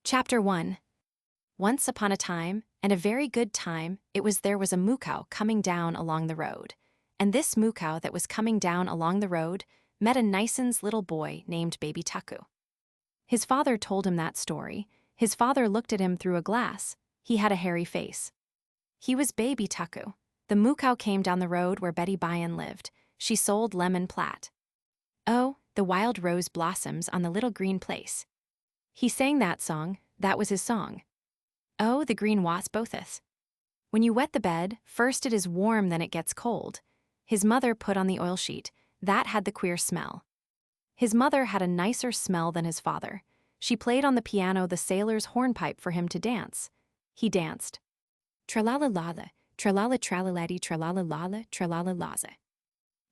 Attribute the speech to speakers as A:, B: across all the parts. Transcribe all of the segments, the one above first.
A: Chapter 1. Once upon a time, and a very good time, there was a moocow coming down along the road. And this moocow that was coming down along the road met a nice's little boy named Baby Tuckoo. His father told him that story. His father looked at him through a glass. He had a hairy face. He was Baby Tuckoo. The moocow came down the road where Betty Byan lived. She sold lemon platt. Oh, the wild rose blossoms on the little green place. He sang that song. That was his song. Oh, the green wasp botheth. When you wet the bed, first it is warm, then it gets cold. His mother put on the oil sheet. That had the queer smell. His mother had a nicer smell than his father. She played on the piano the sailor's hornpipe for him to dance. He danced. Tra-la-la-la-la, tra-la-la-tra-la-la-dee, tra-la-la-la-la, tra-la-la-la-za.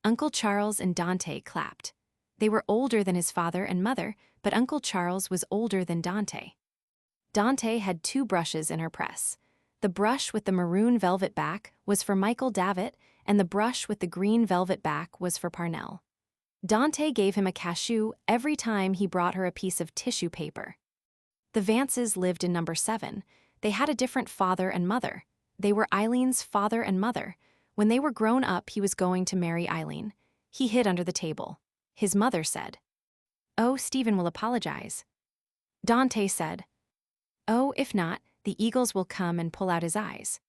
A: Uncle Charles and Dante clapped. They were older than his father and mother, but Uncle Charles was older than Dante. Dante had 2 brushes in her press. The brush with the maroon velvet back was for Michael Davitt, and the brush with the green velvet back was for Parnell. Dante gave him a cachou every time he brought her a piece of tissue paper. The Vances lived in number 7. They had a different father and mother. They were Eileen's father and mother. When they were grown up, he was going to marry Eileen. He hid under the table. His mother said, "Oh, Stephen will apologize." Dante said, "Oh, if not, the eagles will come and pull out his eyes.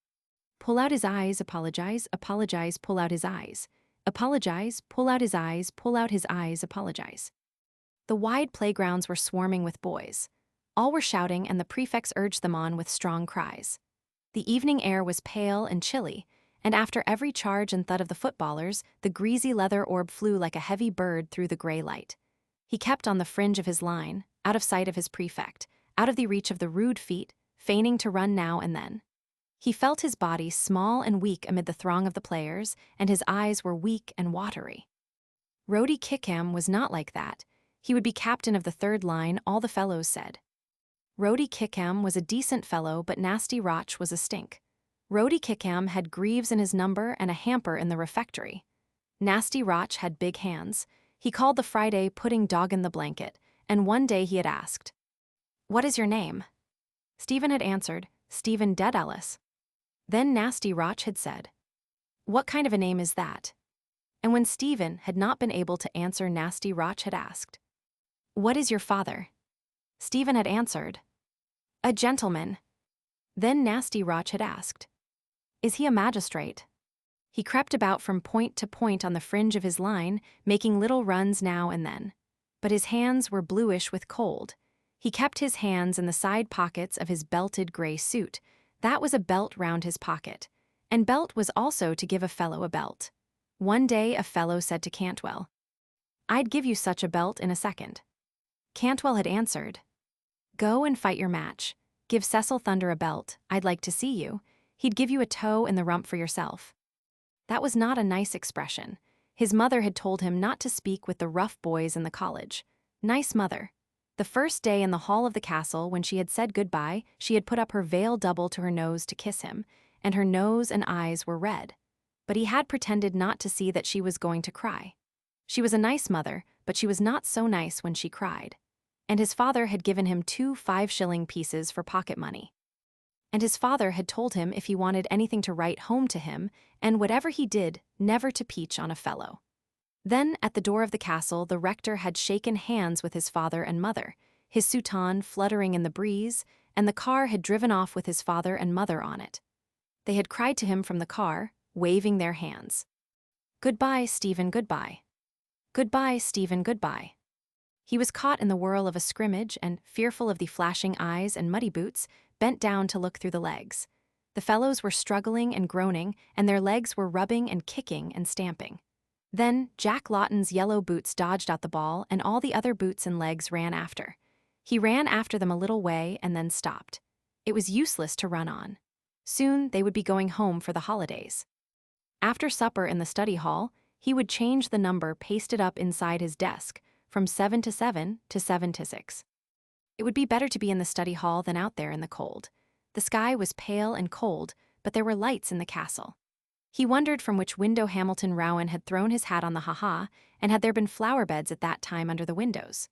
A: Pull out his eyes, apologize, apologize, pull out his eyes. Apologize, pull out his eyes, pull out his eyes, apologize." The wide playgrounds were swarming with boys. All were shouting, and the prefects urged them on with strong cries. The evening air was pale and chilly, and after every charge and thud of the footballers, the greasy leather orb flew like a heavy bird through the gray light. He kept on the fringe of his line, out of sight of his prefect, out of the reach of the rude feet, feigning to run now and then. He felt his body small and weak amid the throng of the players, and his eyes were weak and watery. Rhodey Kickham was not like that. He would be captain of the 3rd line, all the fellows said. Rhodey Kickham was a decent fellow, but Nasty Roch was a stink. Rhodey Kickham had Greaves in his number and a hamper in the refectory. Nasty Roch had big hands. He called the Friday pudding dog in the blanket, and one day he had asked, "What is your name?" Stephen had answered, "Stephen Dedalus." Then Nasty Roch had said, "What kind of a name is that?" And when Stephen had not been able to answer, Nasty Roch had asked, "What is your father?" Stephen had answered, "A gentleman." Then Nasty Roch had asked, "Is he a magistrate?" He crept about from point to point on the fringe of his line, making little runs now and then. But his hands were bluish with cold. He kept his hands in the side pockets of his belted gray suit. That was a belt round his pocket. And belt was also to give a fellow a belt. One day a fellow said to Cantwell, "I'd give you such a belt in a second." Cantwell had answered, "Go and fight your match. Give Cecil Thunder a belt, I'd like to see you. He'd give you a toe in the rump for yourself." That was not a nice expression. His mother had told him not to speak with the rough boys in the college. Nice mother. The first day in the hall of the castle, when she had said goodbye, she had put up her veil double to her nose to kiss him, and her nose and eyes were red. But he had pretended not to see that she was going to cry. She was a nice mother, but she was not so nice when she cried. And his father had given him 2 5-shilling pieces for pocket money. And his father had told him if he wanted anything to write home to him, and whatever he did, never to peach on a fellow. Then, at the door of the castle, the rector had shaken hands with his father and mother, his soutane fluttering in the breeze, and the car had driven off with his father and mother on it. They had cried to him from the car, waving their hands, "Goodbye, Stephen, goodbye. Goodbye, Stephen, goodbye." He was caught in the whirl of a scrimmage and, fearful of the flashing eyes and muddy boots, bent down to look through the legs. The fellows were struggling and groaning, and their legs were rubbing and kicking and stamping. Then Jack Lawton's yellow boots dodged out the ball, and all the other boots and legs ran after. He ran after them a little way and then stopped. It was useless to run on. Soon they would be going home for the holidays. After supper in the study hall, he would change the number pasted up inside his desk, from 7 to 7 to 7 to 6. It would be better to be in the study hall than out there in the cold. The sky was pale and cold, but there were lights in the castle. He wondered from which window Hamilton Rowan had thrown his hat on the ha-ha, and had there been flower beds at that time under the windows.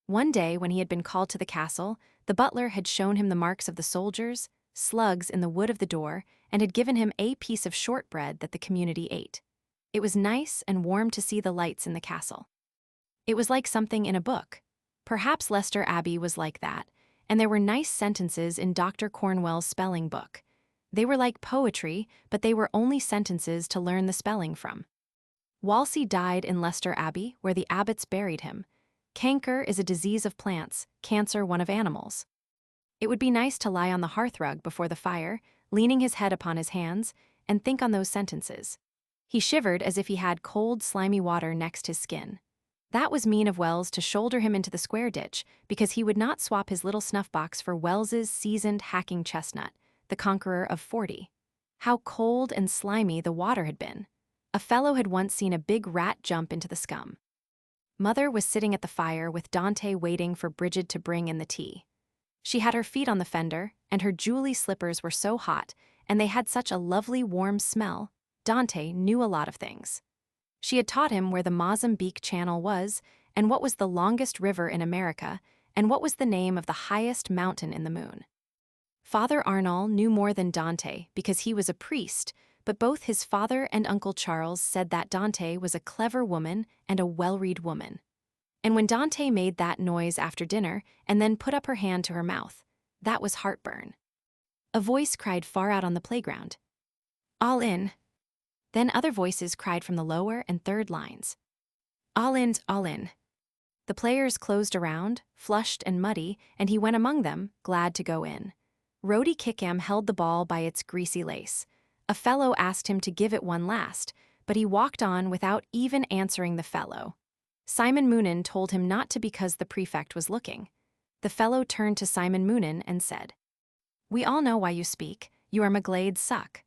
A: One day, when he had been called to the castle, the butler had shown him the marks of the soldiers, slugs in the wood of the door, and had given him a piece of shortbread that the community ate. It was nice and warm to see the lights in the castle. It was like something in a book. Perhaps Leicester Abbey was like that, and there were nice sentences in Dr. Cornwell's spelling book. They were like poetry, but they were only sentences to learn the spelling from. Wolsey died in Leicester Abbey, where the abbots buried him. Canker is a disease of plants, cancer one of animals. It would be nice to lie on the hearthrug before the fire, leaning his head upon his hands, and think on those sentences. He shivered as if he had cold, slimy water next his skin. That was mean of Wells to shoulder him into the square ditch, because he would not swap his little snuff-box for Wells's seasoned hacking chestnut, the conqueror of 40. How cold and slimy the water had been. A fellow had once seen a big rat jump into the scum. Mother was sitting at the fire with Dante waiting for Bridget to bring in the tea. She had her feet on the fender, and her jewelry slippers were so hot, and they had such a lovely warm smell. Dante knew a lot of things. She had taught him where the Mozambique Channel was, and what was the longest river in America, and what was the name of the highest mountain in the moon. Father Arnall knew more than Dante because he was a priest, but both his father and Uncle Charles said that Dante was a clever woman and a well-read woman. And when Dante made that noise after dinner and then put up her hand to her mouth, that was heartburn. A voice cried far out on the playground, "All in." Then other voices cried from the lower and third lines, "All in, all in." The players closed around, flushed and muddy, and he went among them, glad to go in. Rhodey Kickham held the ball by its greasy lace. A fellow asked him to give it one last, but he walked on without even answering the fellow. Simon Moonan told him not to because the prefect was looking. The fellow turned to Simon Moonan and said, "We all know why you speak. You are McGlade's suck."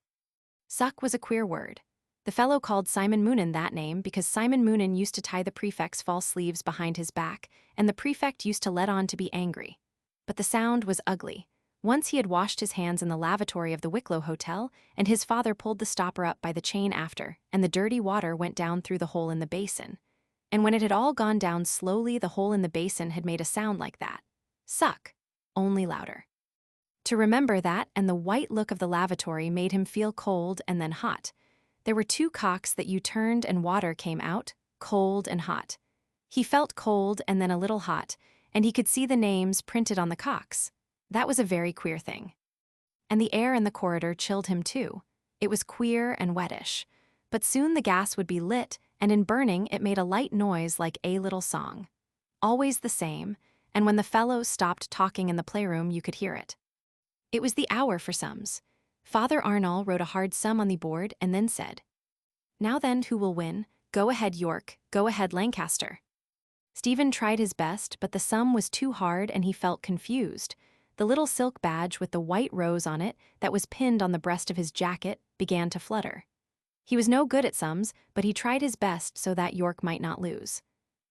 A: Suck was a queer word. The fellow called Simon Moonan that name because Simon Moonan used to tie the prefect's false sleeves behind his back, and the prefect used to let on to be angry. But the sound was ugly. Once he had washed his hands in the lavatory of the Wicklow Hotel, and his father pulled the stopper up by the chain after, and the dirty water went down through the hole in the basin. And when it had all gone down slowly, the hole in the basin had made a sound like that. Suck, only louder. To remember that and the white look of the lavatory made him feel cold and then hot. There were two cocks that you turned and water came out, cold and hot. He felt cold and then a little hot, and he could see the names printed on the cocks. That was a very queer thing. And the air in the corridor chilled him too. It was queer and wettish. But soon the gas would be lit, and in burning it made a light noise like a little song. Always the same, and when the fellows stopped talking in the playroom you could hear it. It was the hour for sums. Father Arnall wrote a hard sum on the board and then said, "Now then, who will win? Go ahead, York. Go ahead, Lancaster." Stephen tried his best, but the sum was too hard and he felt confused. The little silk badge with the white rose on it that was pinned on the breast of his jacket began to flutter. He was no good at sums, but he tried his best so that York might not lose.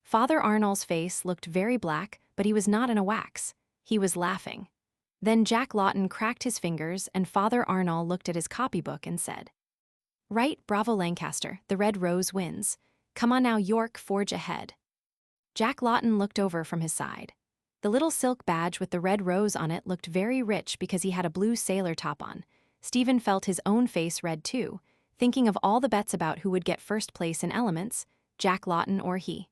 A: Father Arnall's face looked very black, but he was not in a wax. He was laughing. Then Jack Lawton cracked his fingers and Father Arnall looked at his copybook and said, "Right, bravo Lancaster, the red rose wins. Come on now, York, forge ahead." Jack Lawton looked over from his side. The little silk badge with the red rose on it looked very rich because he had a blue sailor top on. Stephen felt his own face red too, thinking of all the bets about who would get first place in elements, Jack Lawton or he.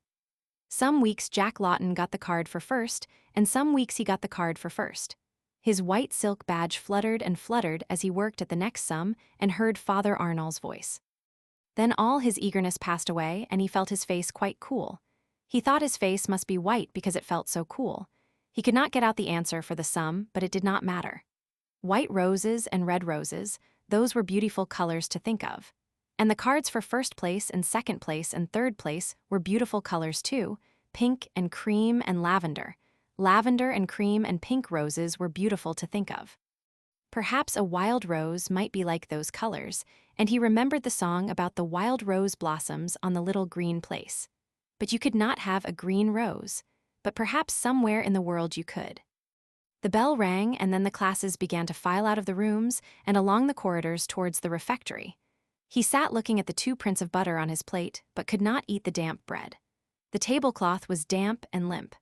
A: Some weeks Jack Lawton got the card for first, and some weeks he got the card for first. His white silk badge fluttered and fluttered as he worked at the next sum and heard Father Arnall's voice. Then all his eagerness passed away and he felt his face quite cool. He thought his face must be white because it felt so cool. He could not get out the answer for the sum, but it did not matter. White roses and red roses, those were beautiful colors to think of. And the cards for first place and second place and third place were beautiful colors too, pink and cream and lavender. Lavender and cream and pink roses were beautiful to think of. Perhaps a wild rose might be like those colors, and he remembered the song about the wild rose blossoms on the little green place. But you could not have a green rose, but perhaps somewhere in the world you could. The bell rang and then the classes began to file out of the rooms and along the corridors towards the refectory. He sat looking at the 2 prints of butter on his plate, but could not eat the damp bread. The tablecloth was damp and limp.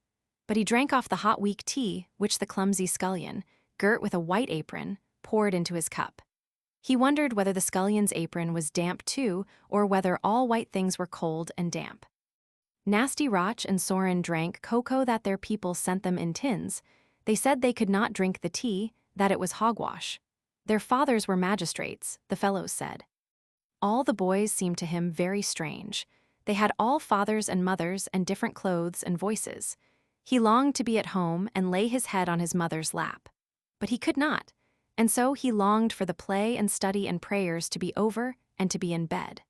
A: But he drank off the hot weak tea which the clumsy scullion, girt with a white apron, poured into his cup. He wondered whether the scullion's apron was damp too, or whether all white things were cold and damp. Nasty Roch and Soren drank cocoa that their people sent them in tins. They said they could not drink the tea, that it was hogwash. Their fathers were magistrates, the fellows said. All the boys seemed to him very strange. They had all fathers and mothers and different clothes and voices. He longed to be at home and lay his head on his mother's lap. But he could not, and so he longed for the play and study and prayers to be over and to be in bed.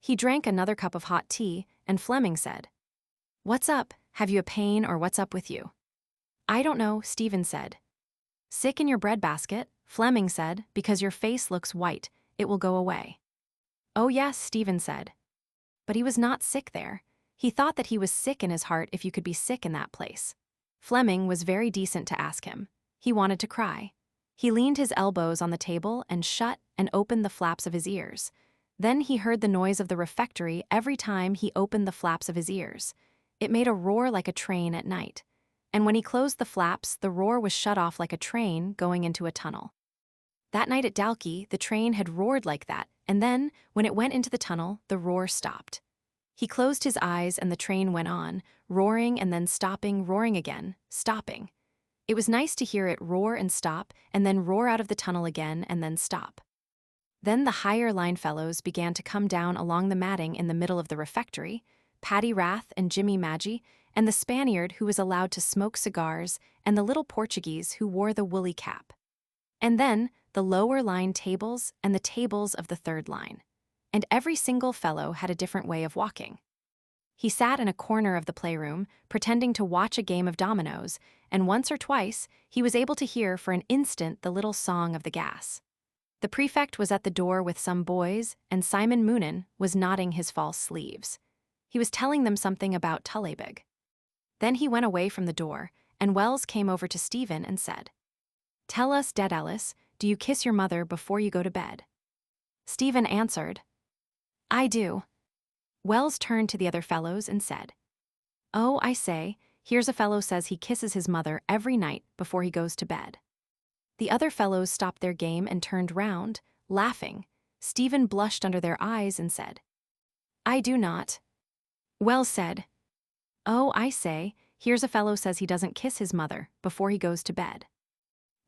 A: He drank another cup of hot tea, and Fleming said, "What's up? Have you a pain or what's up with you?" "I don't know," Stephen said. "Sick in your breadbasket," Fleming said, "because your face looks white. It will go away." "Oh yes," Stephen said. But he was not sick there. He thought that he was sick in his heart if you could be sick in that place. Fleming was very decent to ask him. He wanted to cry. He leaned his elbows on the table and shut and opened the flaps of his ears. Then he heard the noise of the refectory every time he opened the flaps of his ears. It made a roar like a train at night. And when he closed the flaps, the roar was shut off like a train going into a tunnel. That night at Dalkey, the train had roared like that, and then, when it went into the tunnel, the roar stopped. He closed his eyes and the train went on, roaring and then stopping, roaring again, stopping. It was nice to hear it roar and stop, and then roar out of the tunnel again and then stop. Then the higher line fellows began to come down along the matting in the middle of the refectory, Paddy Rath and Jimmy Maggie, and the Spaniard who was allowed to smoke cigars, and the little Portuguese who wore the woolly cap. And then the lower line tables and the tables of the third line. And every single fellow had a different way of walking. He sat in a corner of the playroom, pretending to watch a game of dominoes, and once or twice he was able to hear for an instant the little song of the gas. The prefect was at the door with some boys, and Simon Moonan was knotting his false sleeves. He was telling them something about Tullabeg. Then he went away from the door, and Wells came over to Stephen and said, "Tell us, Dedalus, do you kiss your mother before you go to bed?" Stephen answered, "I do." Wells turned to the other fellows and said, "Oh, I say, here's a fellow says he kisses his mother every night before he goes to bed." The other fellows stopped their game and turned round, laughing. Stephen blushed under their eyes and said, "I do not." Wells said, "Oh, I say, here's a fellow says he doesn't kiss his mother before he goes to bed."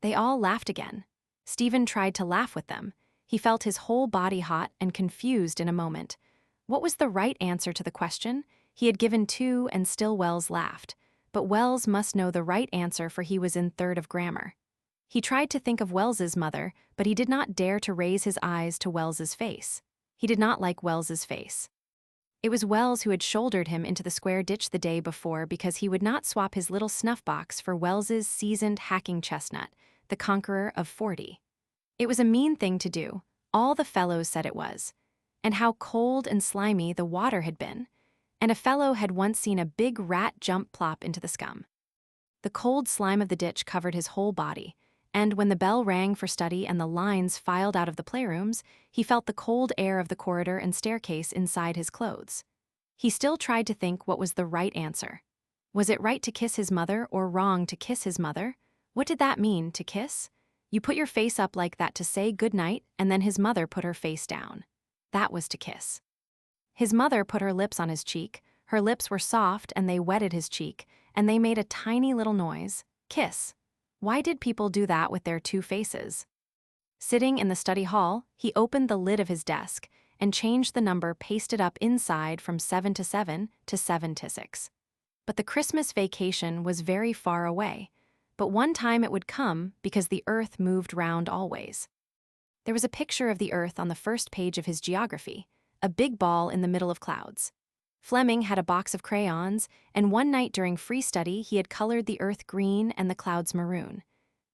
A: They all laughed again. Stephen tried to laugh with them. He felt his whole body hot and confused in a moment. What was the right answer to the question? He had given two, and still Wells laughed. But Wells must know the right answer, for he was in third of grammar. He tried to think of Wells's mother, but he did not dare to raise his eyes to Wells's face. He did not like Wells's face. It was Wells who had shouldered him into the square ditch the day before because he would not swap his little snuff box for Wells's seasoned hacking chestnut, the conqueror of 40. It was a mean thing to do. All the fellows said it was. And how cold and slimy the water had been. And a fellow had once seen a big rat jump plop into the scum. The cold slime of the ditch covered his whole body, and when the bell rang for study and the lines filed out of the playrooms, he felt the cold air of the corridor and staircase inside his clothes. He still tried to think what was the right answer. Was it right to kiss his mother or wrong to kiss his mother? What did that mean, to kiss? You put your face up like that to say good night, and then his mother put her face down. That was to kiss. His mother put her lips on his cheek. Her lips were soft and they wetted his cheek, and they made a tiny little noise. Kiss. Why did people do that with their two faces? Sitting in the study hall, he opened the lid of his desk and changed the number pasted up inside from 7 to 7 to 7 to 6. But the Christmas vacation was very far away. But one time it would come because the earth moved round always. There was a picture of the earth on the first page of his geography, a big ball in the middle of clouds. Fleming had a box of crayons, and one night during free study he had colored the earth green and the clouds maroon.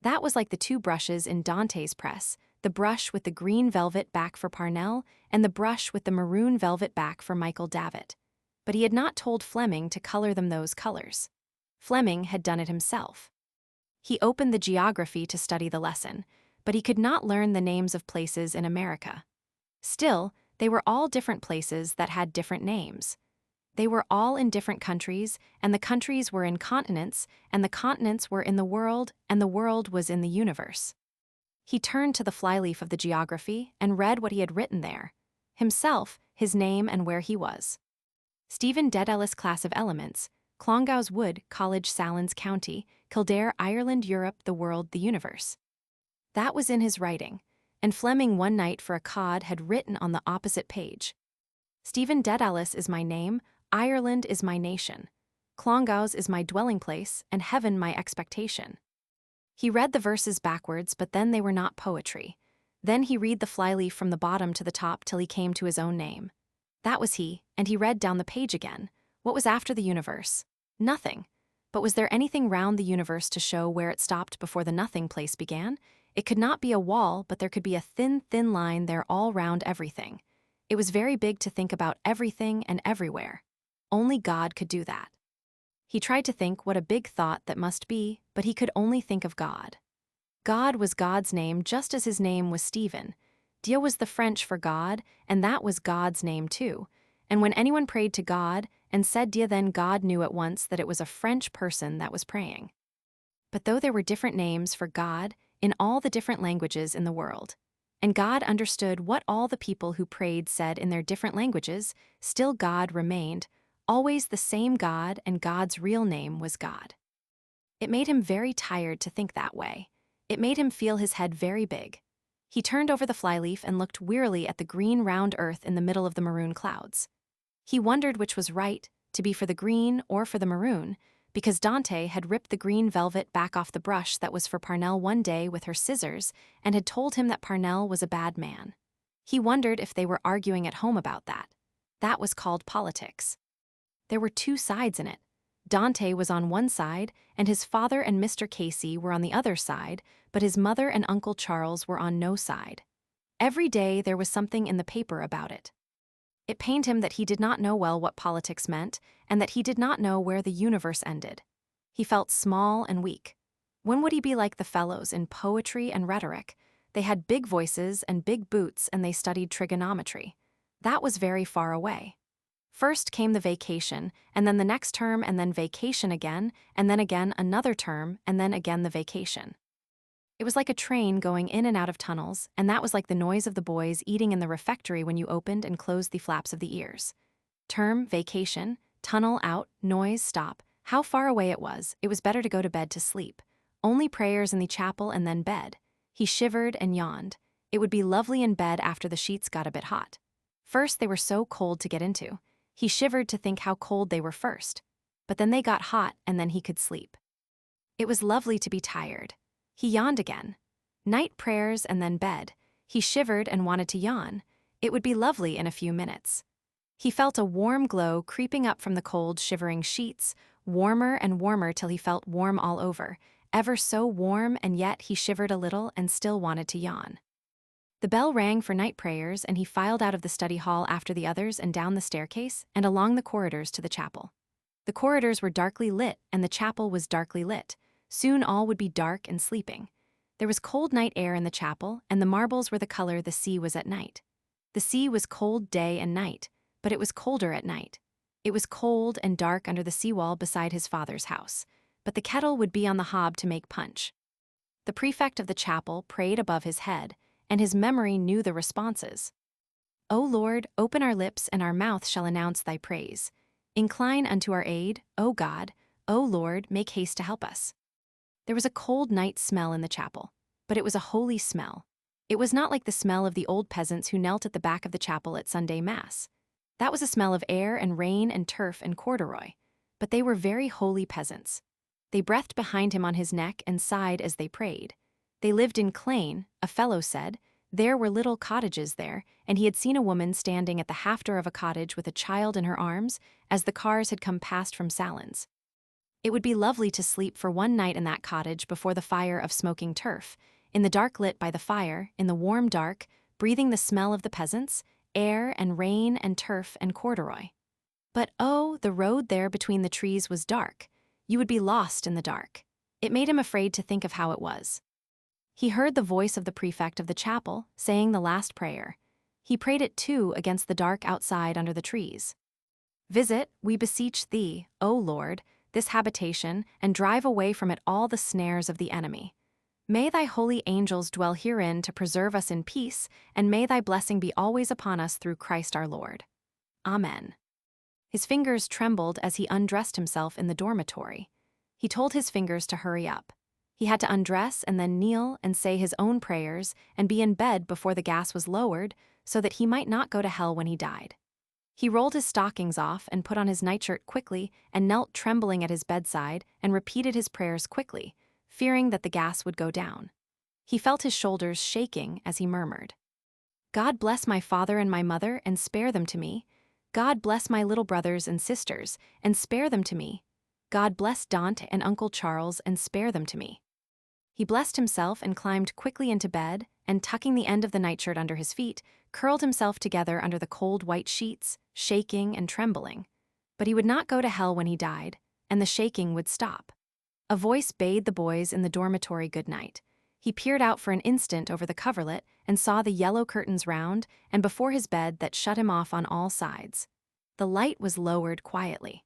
A: That was like the two brushes in Dante's press, the brush with the green velvet back for Parnell and the brush with the maroon velvet back for Michael Davitt. But he had not told Fleming to color them those colors. Fleming had done it himself. He opened the geography to study the lesson, but he could not learn the names of places in America. Still, they were all different places that had different names. They were all in different countries, and the countries were in continents, and the continents were in the world, and the world was in the universe. He turned to the flyleaf of the geography and read what he had written there. Himself, his name, and where he was. Stephen Dedalus, Class of Elements, Clongowes Wood College, Sallins County, Kildare, Ireland, Europe, the world, the universe. That was in his writing, and Fleming one night for a cod had written on the opposite page. Stephen Dedalus is my name, Ireland is my nation. Clongowes is my dwelling place, and heaven my expectation. He read the verses backwards, but then they were not poetry. Then he read the flyleaf from the bottom to the top till he came to his own name. That was he, and he read down the page again. What was after the universe? Nothing. But was there anything round the universe to show where it stopped before the nothing place began? It could not be a wall, but there could be a thin, thin line there all round everything. It was very big to think about everything and everywhere. Only God could do that. He tried to think what a big thought that must be, but he could only think of God. God was God's name just as his name was Stephen. Dieu was the French for God, and that was God's name too. And when anyone prayed to God and said Dieu, then God knew at once that it was a French person that was praying. But though there were different names for God in all the different languages in the world, and God understood what all the people who prayed said in their different languages, still God remained, always the same God, and God's real name was God. It made him very tired to think that way. It made him feel his head very big. He turned over the flyleaf and looked wearily at the green round earth in the middle of the maroon clouds. He wondered which was right, to be for the green or for the maroon, because Dante had ripped the green velvet back off the brush that was for Parnell one day with her scissors and had told him that Parnell was a bad man. He wondered if they were arguing at home about that. That was called politics. There were two sides in it. Dante was on one side, and his father and Mr. Casey were on the other side, but his mother and Uncle Charles were on no side. Every day there was something in the paper about it. It pained him that he did not know well what politics meant, and that he did not know where the universe ended. He felt small and weak. When would he be like the fellows in poetry and rhetoric? They had big voices and big boots, and they studied trigonometry. That was very far away. First came the vacation, and then the next term, and then vacation again, and then again another term, and then again the vacation. It was like a train going in and out of tunnels, and that was like the noise of the boys eating in the refectory when you opened and closed the flaps of the ears. Term, vacation, tunnel out, noise, stop. How far away it was better to go to bed to sleep. Only prayers in the chapel and then bed. He shivered and yawned. It would be lovely in bed after the sheets got a bit hot. First they were so cold to get into. He shivered to think how cold they were first. But then they got hot, and then he could sleep. It was lovely to be tired. He yawned again. Night prayers and then bed. He shivered and wanted to yawn. It would be lovely in a few minutes. He felt a warm glow creeping up from the cold, shivering sheets, warmer and warmer till he felt warm all over, ever so warm, and yet he shivered a little and still wanted to yawn. The bell rang for night prayers, and he filed out of the study hall after the others and down the staircase and along the corridors to the chapel. The corridors were darkly lit, and the chapel was darkly lit. Soon all would be dark and sleeping. There was cold night air in the chapel, and the marbles were the color the sea was at night. The sea was cold day and night, but it was colder at night. It was cold and dark under the seawall beside his father's house, but the kettle would be on the hob to make punch. The prefect of the chapel prayed above his head, and his memory knew the responses. O Lord, open our lips, and our mouth shall announce thy praise. Incline unto our aid, O God. O Lord, make haste to help us. There was a cold night smell in the chapel, but it was a holy smell. It was not like the smell of the old peasants who knelt at the back of the chapel at Sunday Mass. That was a smell of air and rain and turf and corduroy. But they were very holy peasants. They breathed behind him on his neck and sighed as they prayed. They lived in Clane, a fellow said. There were little cottages there, and he had seen a woman standing at the half-door of a cottage with a child in her arms as the cars had come past from Sallins. It would be lovely to sleep for one night in that cottage before the fire of smoking turf, in the dark lit by the fire, in the warm dark, breathing the smell of the peasants, air and rain and turf and corduroy. But oh, the road there between the trees was dark. You would be lost in the dark. It made him afraid to think of how it was. He heard the voice of the prefect of the chapel saying the last prayer. He prayed it too against the dark outside under the trees. Visit, we beseech thee, O Lord, this habitation, and drive away from it all the snares of the enemy. May thy holy angels dwell herein to preserve us in peace, and may thy blessing be always upon us through Christ our Lord. Amen. His fingers trembled as he undressed himself in the dormitory. He told his fingers to hurry up. He had to undress and then kneel and say his own prayers and be in bed before the gas was lowered so that he might not go to hell when he died. He rolled his stockings off and put on his nightshirt quickly and knelt trembling at his bedside and repeated his prayers quickly, fearing that the gas would go down. He felt his shoulders shaking as he murmured, God bless my father and my mother and spare them to me. God bless my little brothers and sisters and spare them to me. God bless Dante and Uncle Charles and spare them to me. He blessed himself and climbed quickly into bed and, tucking the end of the nightshirt under his feet, curled himself together under the cold white sheets, shaking and trembling. But he would not go to hell when he died, and the shaking would stop. A voice bade the boys in the dormitory good night. He peered out for an instant over the coverlet and saw the yellow curtains round and before his bed that shut him off on all sides. The light was lowered quietly.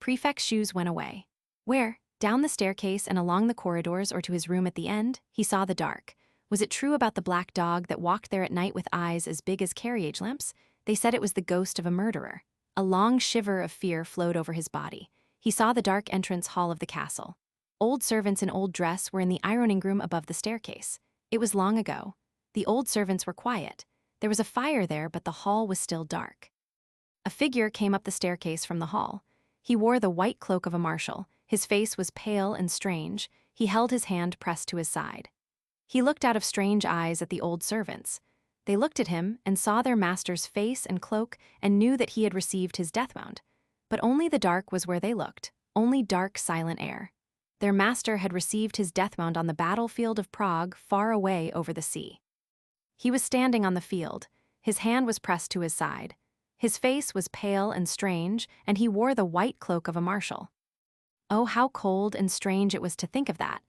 A: Prefect's shoes went away. Where, down the staircase and along the corridors or to his room at the end, he saw the dark. Was it true about the black dog that walked there at night with eyes as big as carriage lamps? They said it was the ghost of a murderer. A long shiver of fear flowed over his body. He saw the dark entrance hall of the castle. Old servants in old dress were in the ironing room above the staircase. It was long ago. The old servants were quiet. There was a fire there, but the hall was still dark. A figure came up the staircase from the hall. He wore the white cloak of a marshal. His face was pale and strange. He held his hand pressed to his side. He looked out of strange eyes at the old servants. They looked at him and saw their master's face and cloak and knew that he had received his death wound. But only the dark was where they looked, only dark, silent air. Their master had received his death wound on the battlefield of Prague, far away over the sea. He was standing on the field. His hand was pressed to his side. His face was pale and strange, and he wore the white cloak of a marshal. Oh, how cold and strange it was to think of that.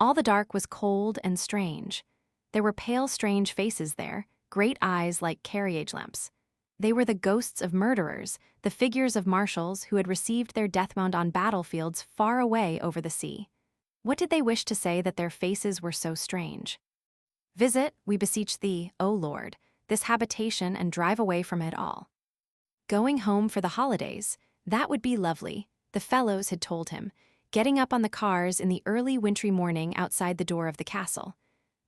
A: All the dark was cold and strange. There were pale, strange faces there, great eyes like carriage lamps. They were the ghosts of murderers, the figures of marshals who had received their death wound on battlefields far away over the sea. What did they wish to say that their faces were so strange? Visit, we beseech thee, O Lord, this habitation and drive away from it all. Going home for the holidays, that would be lovely, the fellows had told him, getting up on the cars in the early wintry morning outside the door of the castle.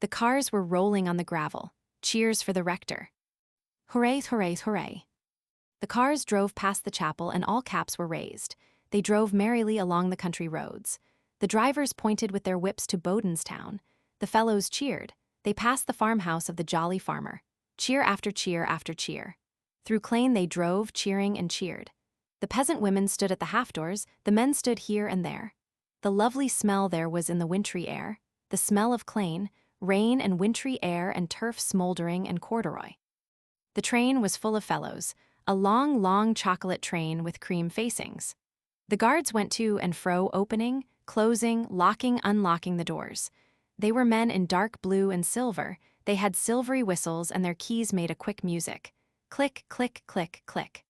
A: The cars were rolling on the gravel. Cheers for the rector. Hooray, hooray, hooray. The cars drove past the chapel and all caps were raised. They drove merrily along the country roads. The drivers pointed with their whips to Bodenstown. The fellows cheered. They passed the farmhouse of the jolly farmer. Cheer after cheer after cheer. Through Clane they drove, cheering and cheered. The peasant women stood at the half-doors, the men stood here and there. The lovely smell there was in the wintry air, the smell of Clane, rain and wintry air and turf smoldering and corduroy. The train was full of fellows, a long, long chocolate train with cream facings. The guards went to and fro opening, closing, locking, unlocking the doors. They were men in dark blue and silver. They had silvery whistles and their keys made a quick music. Click, click, click, click.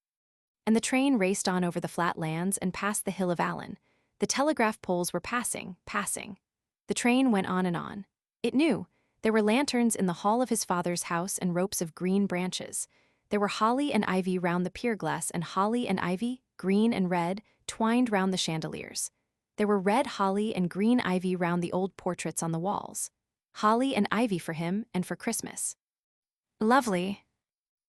A: And the train raced on over the flat lands and past the hill of Allen. The telegraph poles were passing, passing. The train went on and on. It knew. There were lanterns in the hall of his father's house and ropes of green branches. There were holly and ivy round the pier glass and holly and ivy, green and red, twined round the chandeliers. There were red holly and green ivy round the old portraits on the walls. Holly and ivy for him and for Christmas. Lovely.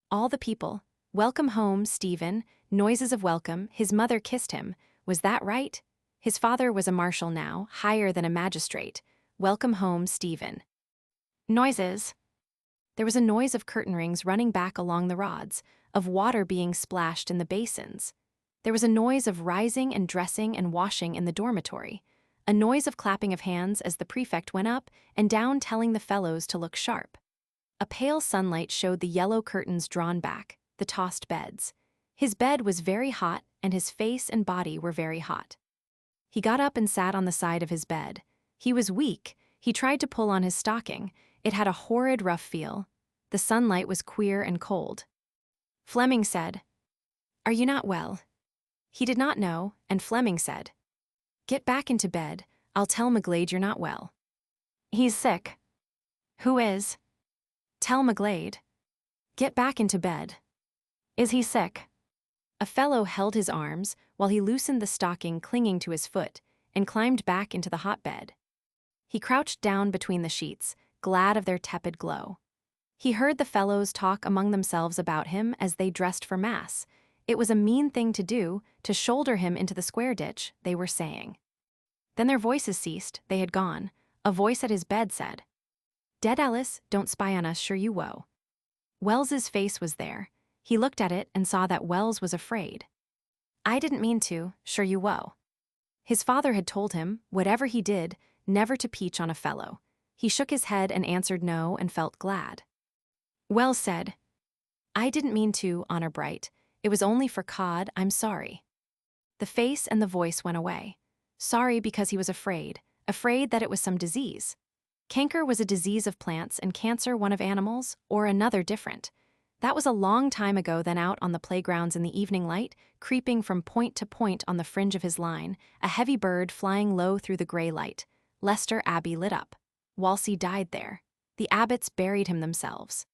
A: All the people. Welcome home, Stephen. Noises of welcome. His mother kissed him. Was that right? His father was a marshal now, higher than a magistrate. Welcome home, Stephen. Noises. There was a noise of curtain rings running back along the rods, of water being splashed in the basins. There was a noise of rising and dressing and washing in the dormitory, a noise of clapping of hands as the prefect went up and down telling the fellows to look sharp. A pale sunlight showed the yellow curtains drawn back, the tossed beds. His bed was very hot and his face and body were very hot. He got up and sat on the side of his bed. He was weak. He tried to pull on his stocking. It had a horrid rough feel. The sunlight was queer and cold. Fleming said, "Are you not well? He did not know, and Fleming said, "Get back into bed, I'll tell McGlade you're not well." "He's sick." "Who is?" "Tell McGlade." "Get back into bed." "Is he sick?" A fellow held his arms while he loosened the stocking clinging to his foot and climbed back into the hot bed. He crouched down between the sheets, glad of their tepid glow. He heard the fellows talk among themselves about him as they dressed for mass. It was a mean thing to do, to shoulder him into the square ditch, they were saying. Then their voices ceased, they had gone. A voice at his bed said, "Dedalus, don't spy on us, sure you woe." Wells's face was there. He looked at it and saw that Wells was afraid. "I didn't mean to, sure you woe." His father had told him, whatever he did, never to peach on a fellow. He shook his head and answered no and felt glad. Wells said, "I didn't mean to, Honor Bright. It was only for cod, I'm sorry." The face and the voice went away. Sorry because he was afraid that it was some disease. Canker was a disease of plants and cancer one of animals, or another different. That was a long time ago then out on the playgrounds in the evening light, creeping from point to point on the fringe of his line, a heavy bird flying low through the gray light. Leicester Abbey lit up. Walsey died there. The abbots buried him themselves.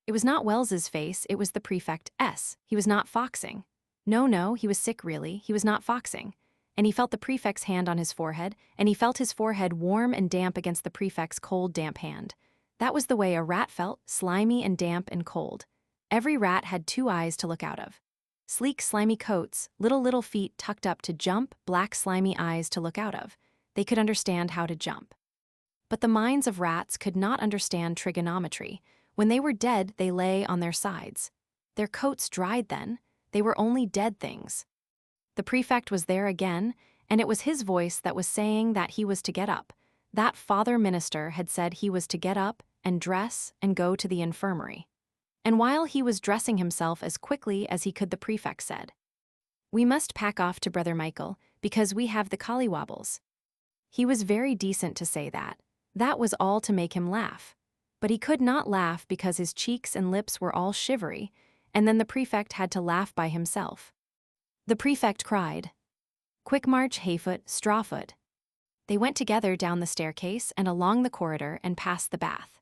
A: It was not Wells's face, it was the prefect's. He was not foxing. No, he was sick really, he was not foxing. And he felt the prefect's hand on his forehead, and he felt his forehead warm and damp against the prefect's cold, damp hand. That was the way a rat felt, slimy and damp and cold. Every rat had 2 eyes to look out of. Sleek, slimy coats, little feet tucked up to jump, black, slimy eyes to look out of. They could understand how to jump. But the minds of rats could not understand trigonometry. When they were dead, they lay on their sides. Their coats dried then. They were only dead things. The prefect was there again, and it was his voice that was saying that he was to get up. That father minister had said he was to get up and dress and go to the infirmary. And while he was dressing himself as quickly as he could, the prefect said, "We must pack off to Brother Michael, because we have the collywobbles." He was very decent to say that. That was all to make him laugh. But he could not laugh because his cheeks and lips were all shivery, and then the prefect had to laugh by himself. The prefect cried, "Quick march, Hayfoot, Strawfoot." They went together down the staircase and along the corridor and past the bath.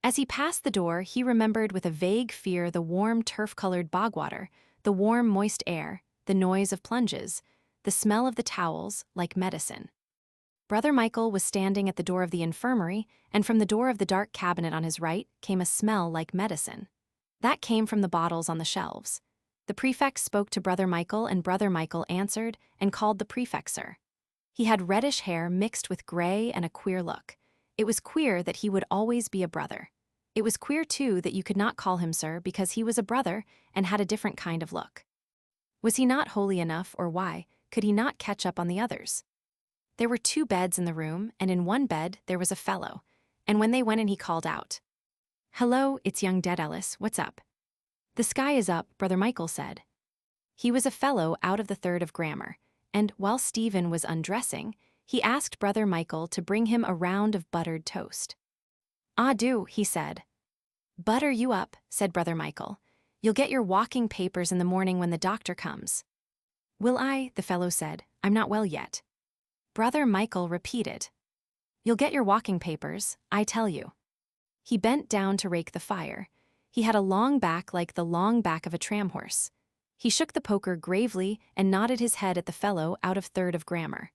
A: As he passed the door, he remembered with a vague fear the warm turf-colored bog-water, the warm moist air, the noise of plunges, the smell of the towels, like medicine. Brother Michael was standing at the door of the infirmary, and from the door of the dark cabinet on his right came a smell like medicine. That came from the bottles on the shelves. The prefect spoke to Brother Michael, and Brother Michael answered and called the prefect sir. He had reddish hair mixed with gray and a queer look. It was queer that he would always be a brother. It was queer, too, that you could not call him sir because he was a brother and had a different kind of look. Was he not holy enough, or why could he not catch up on the others? There were 2 beds in the room, and in one bed there was a fellow, and when they went in he called out, "Hello, it's young Dedalus, what's up?" "The sky is up," Brother Michael said. He was a fellow out of the 3rd of grammar, and while Stephen was undressing, he asked Brother Michael to bring him a round of buttered toast. "Ah, do," he said. "Butter you up," said Brother Michael. "You'll get your walking papers in the morning when the doctor comes." "Will I?" the fellow said. "I'm not well yet." Brother Michael repeated, "You'll get your walking papers, I tell you." He bent down to rake the fire. He had a long back like the long back of a tram horse. He shook the poker gravely and nodded his head at the fellow out of 3rd of grammar.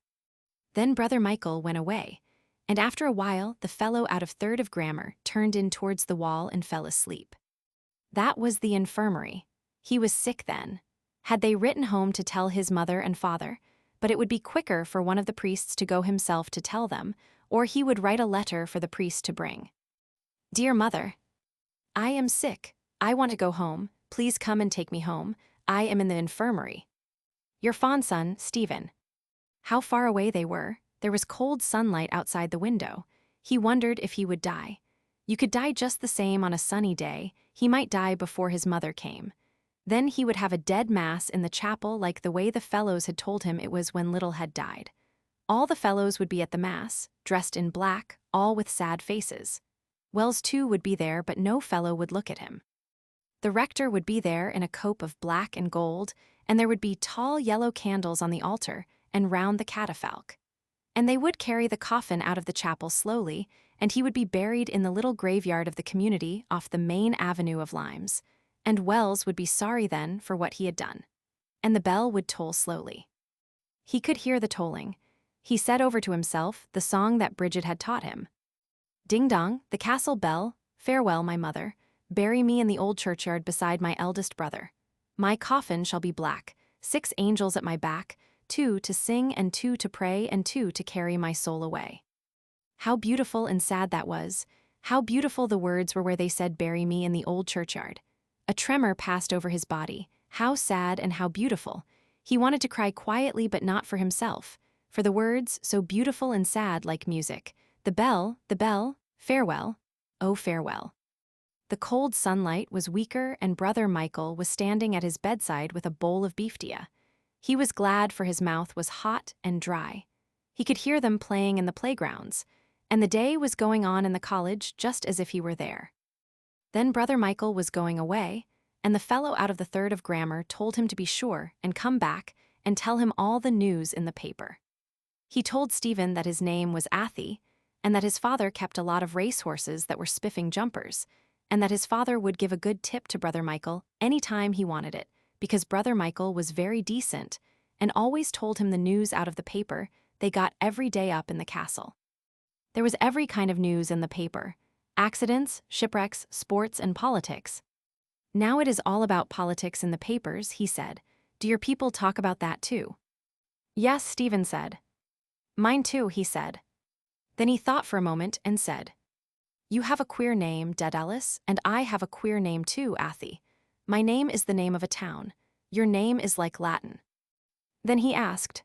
A: Then Brother Michael went away, and after a while the fellow out of 3rd of grammar turned in towards the wall and fell asleep. That was the infirmary. He was sick then. Had they written home to tell his mother and father? But it would be quicker for one of the priests to go himself to tell them, or he would write a letter for the priest to bring. "Dear Mother, I am sick. I want to go home. Please come and take me home. I am in the infirmary. Your fond son, Stephen." How far away they were. There was cold sunlight outside the window. He wondered if he would die. You could die just the same on a sunny day. He might die before his mother came. Then he would have a dead mass in the chapel like the way the fellows had told him it was when Little had died. All the fellows would be at the mass, dressed in black, all with sad faces. Wells too would be there, but no fellow would look at him. The rector would be there in a cope of black and gold, and there would be tall yellow candles on the altar and round the catafalque. And they would carry the coffin out of the chapel slowly, and he would be buried in the little graveyard of the community off the main avenue of limes. And Wells would be sorry then for what he had done. And the bell would toll slowly. He could hear the tolling. He said over to himself the song that Bridget had taught him. Ding-dong, the castle bell, farewell, my mother, bury me in the old churchyard beside my eldest brother. My coffin shall be black, 6 angels at my back, 2 to sing and 2 to pray and 2 to carry my soul away. How beautiful and sad that was. How beautiful the words were where they said bury me in the old churchyard. A tremor passed over his body. How sad and how beautiful. He wanted to cry quietly but not for himself, for the words, so beautiful and sad like music. The bell, farewell, oh farewell. The cold sunlight was weaker and Brother Michael was standing at his bedside with a bowl of beefsteak. He was glad for his mouth was hot and dry. He could hear them playing in the playgrounds, and the day was going on in the college just as if he were there. Then Brother Michael was going away, and the fellow out of the 3rd of grammar told him to be sure and come back and tell him all the news in the paper. He told Stephen that his name was Athy, and that his father kept a lot of racehorses that were spiffing jumpers, and that his father would give a good tip to Brother Michael any time he wanted it, because Brother Michael was very decent and always told him the news out of the paper they got every day up in the castle. There was every kind of news in the paper: accidents, shipwrecks, sports, and politics. Now it is all about politics in the papers, he said. Do your people talk about that too? Yes, Stephen said. Mine too, he said. Then he thought for a moment and said, You have a queer name, Dedalus, and I have a queer name too, Athy. My name is the name of a town. Your name is like Latin. Then he asked,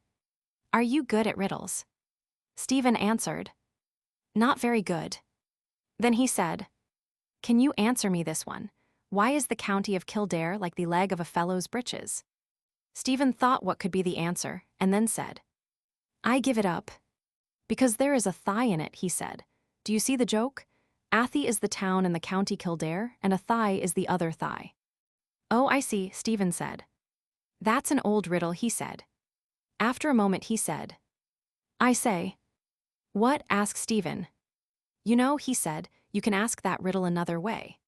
A: Are you good at riddles? Stephen answered, Not very good. Then he said, Can you answer me this one? Why is the county of Kildare like the leg of a fellow's breeches? Stephen thought what could be the answer, and then said, I give it up. Because there is a thigh in it, he said. Do you see the joke? Athy is the town in the county Kildare, and a thigh is the other thigh. Oh, I see, Stephen said. That's an old riddle, he said. After a moment he said, I say. What? Asked Stephen. You know, he said, you can ask that riddle another way.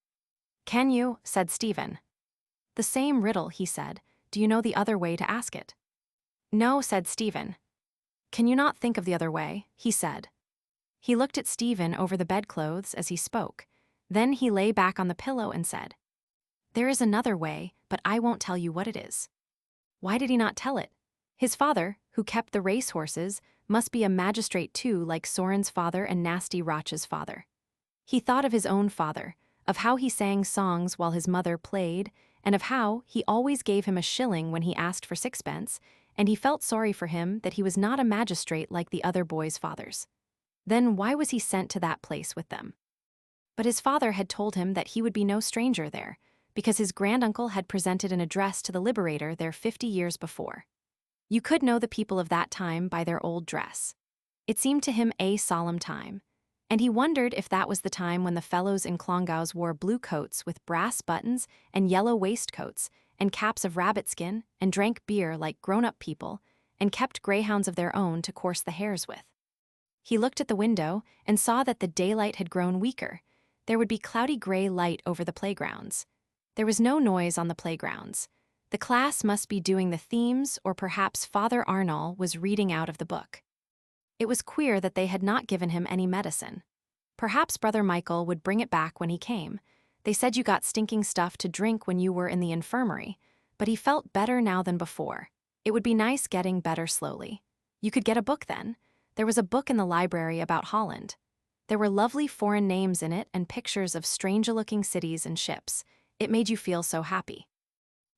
A: Can you? Said Stephen. The same riddle, he said. Do you know the other way to ask it? No, said Stephen. Can you not think of the other way? He said. He looked at Stephen over the bedclothes as he spoke. Then he lay back on the pillow and said, There is another way, but I won't tell you what it is. Why did he not tell it? His father, who kept the racehorses, must be a magistrate too, like Soren's father and Nasty Roch's father. He thought of his own father, of how he sang songs while his mother played, and of how he always gave him a shilling when he asked for 6pence, and he felt sorry for him that he was not a magistrate like the other boys' fathers. Then why was he sent to that place with them? But his father had told him that he would be no stranger there, because his granduncle had presented an address to the Liberator there 50 years before. You could know the people of that time by their old dress. It seemed to him a solemn time, and he wondered if that was the time when the fellows in Clongowes wore blue coats with brass buttons and yellow waistcoats and caps of rabbit skin and drank beer like grown-up people and kept greyhounds of their own to course the hares with. He looked at the window and saw that the daylight had grown weaker. There would be cloudy gray light over the playgrounds. There was no noise on the playgrounds. The class must be doing the themes, or perhaps Father Arnall was reading out of the book. It was queer that they had not given him any medicine. Perhaps Brother Michael would bring it back when he came. They said you got stinking stuff to drink when you were in the infirmary, but he felt better now than before. It would be nice getting better slowly. You could get a book then. There was a book in the library about Holland. There were lovely foreign names in it and pictures of strange-looking cities and ships. It made you feel so happy.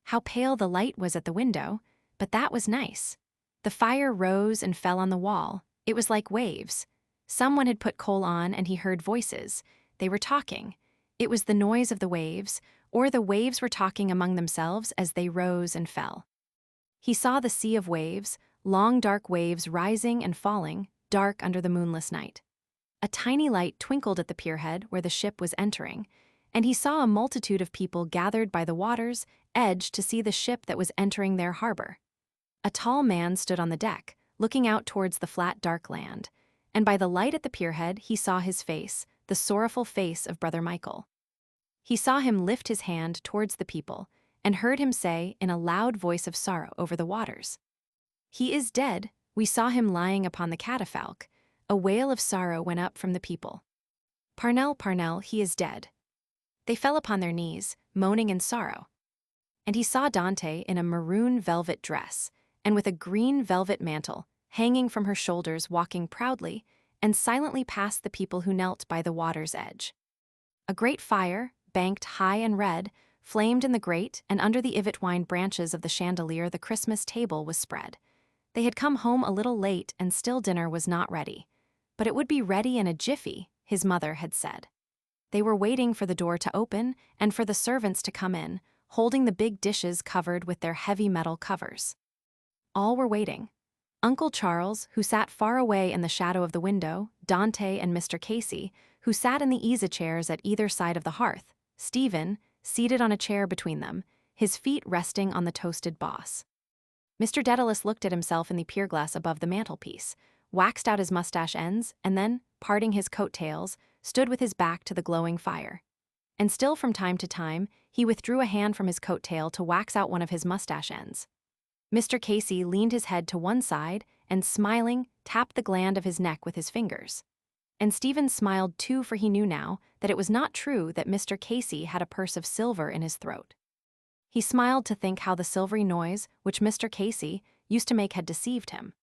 A: How pale the light was at the window, but that was nice. The fire rose and fell on the wall. It was like waves. Someone had put coal on and he heard voices. They were talking. It was the noise of the waves, or the waves were talking among themselves as they rose and fell. He saw the sea of waves, long dark waves rising and falling, dark under the moonless night. A tiny light twinkled at the pierhead where the ship was entering, and he saw a multitude of people gathered by the water's edge to see the ship that was entering their harbor. A tall man stood on the deck, looking out towards the flat dark land, and by the light at the pierhead he saw his face, the sorrowful face of Brother Michael. He saw him lift his hand towards the people, and heard him say in a loud voice of sorrow over the waters, "He is dead, we saw him lying upon the catafalque." A wail of sorrow went up from the people. "Parnell, Parnell, he is dead." They fell upon their knees, moaning in sorrow. And he saw Dante in a maroon velvet dress, and with a green velvet mantle, hanging from her shoulders, walking proudly and silently past the people who knelt by the water's edge. A great fire, banked high and red, flamed in the grate, and under the ivet-wine branches of the chandelier the Christmas table was spread. They had come home a little late, and still dinner was not ready. But it would be ready in a jiffy, his mother had said. They were waiting for the door to open and for the servants to come in, holding the big dishes covered with their heavy metal covers. All were waiting. Uncle Charles, who sat far away in the shadow of the window, Dante and Mr. Casey, who sat in the easy-chairs at either side of the hearth, Stephen, seated on a chair between them, his feet resting on the toasted boss. Mr. Dedalus looked at himself in the pier-glass above the mantelpiece, waxed out his mustache ends, and then, parting his coat-tails, stood with his back to the glowing fire. And still from time to time, he withdrew a hand from his coat-tail to wax out one of his mustache ends. Mr. Casey leaned his head to one side and, smiling, tapped the gland of his neck with his fingers. And Stephen smiled too, for he knew now that it was not true that Mr. Casey had a purse of silver in his throat. He smiled to think how the silvery noise which Mr. Casey used to make had deceived him.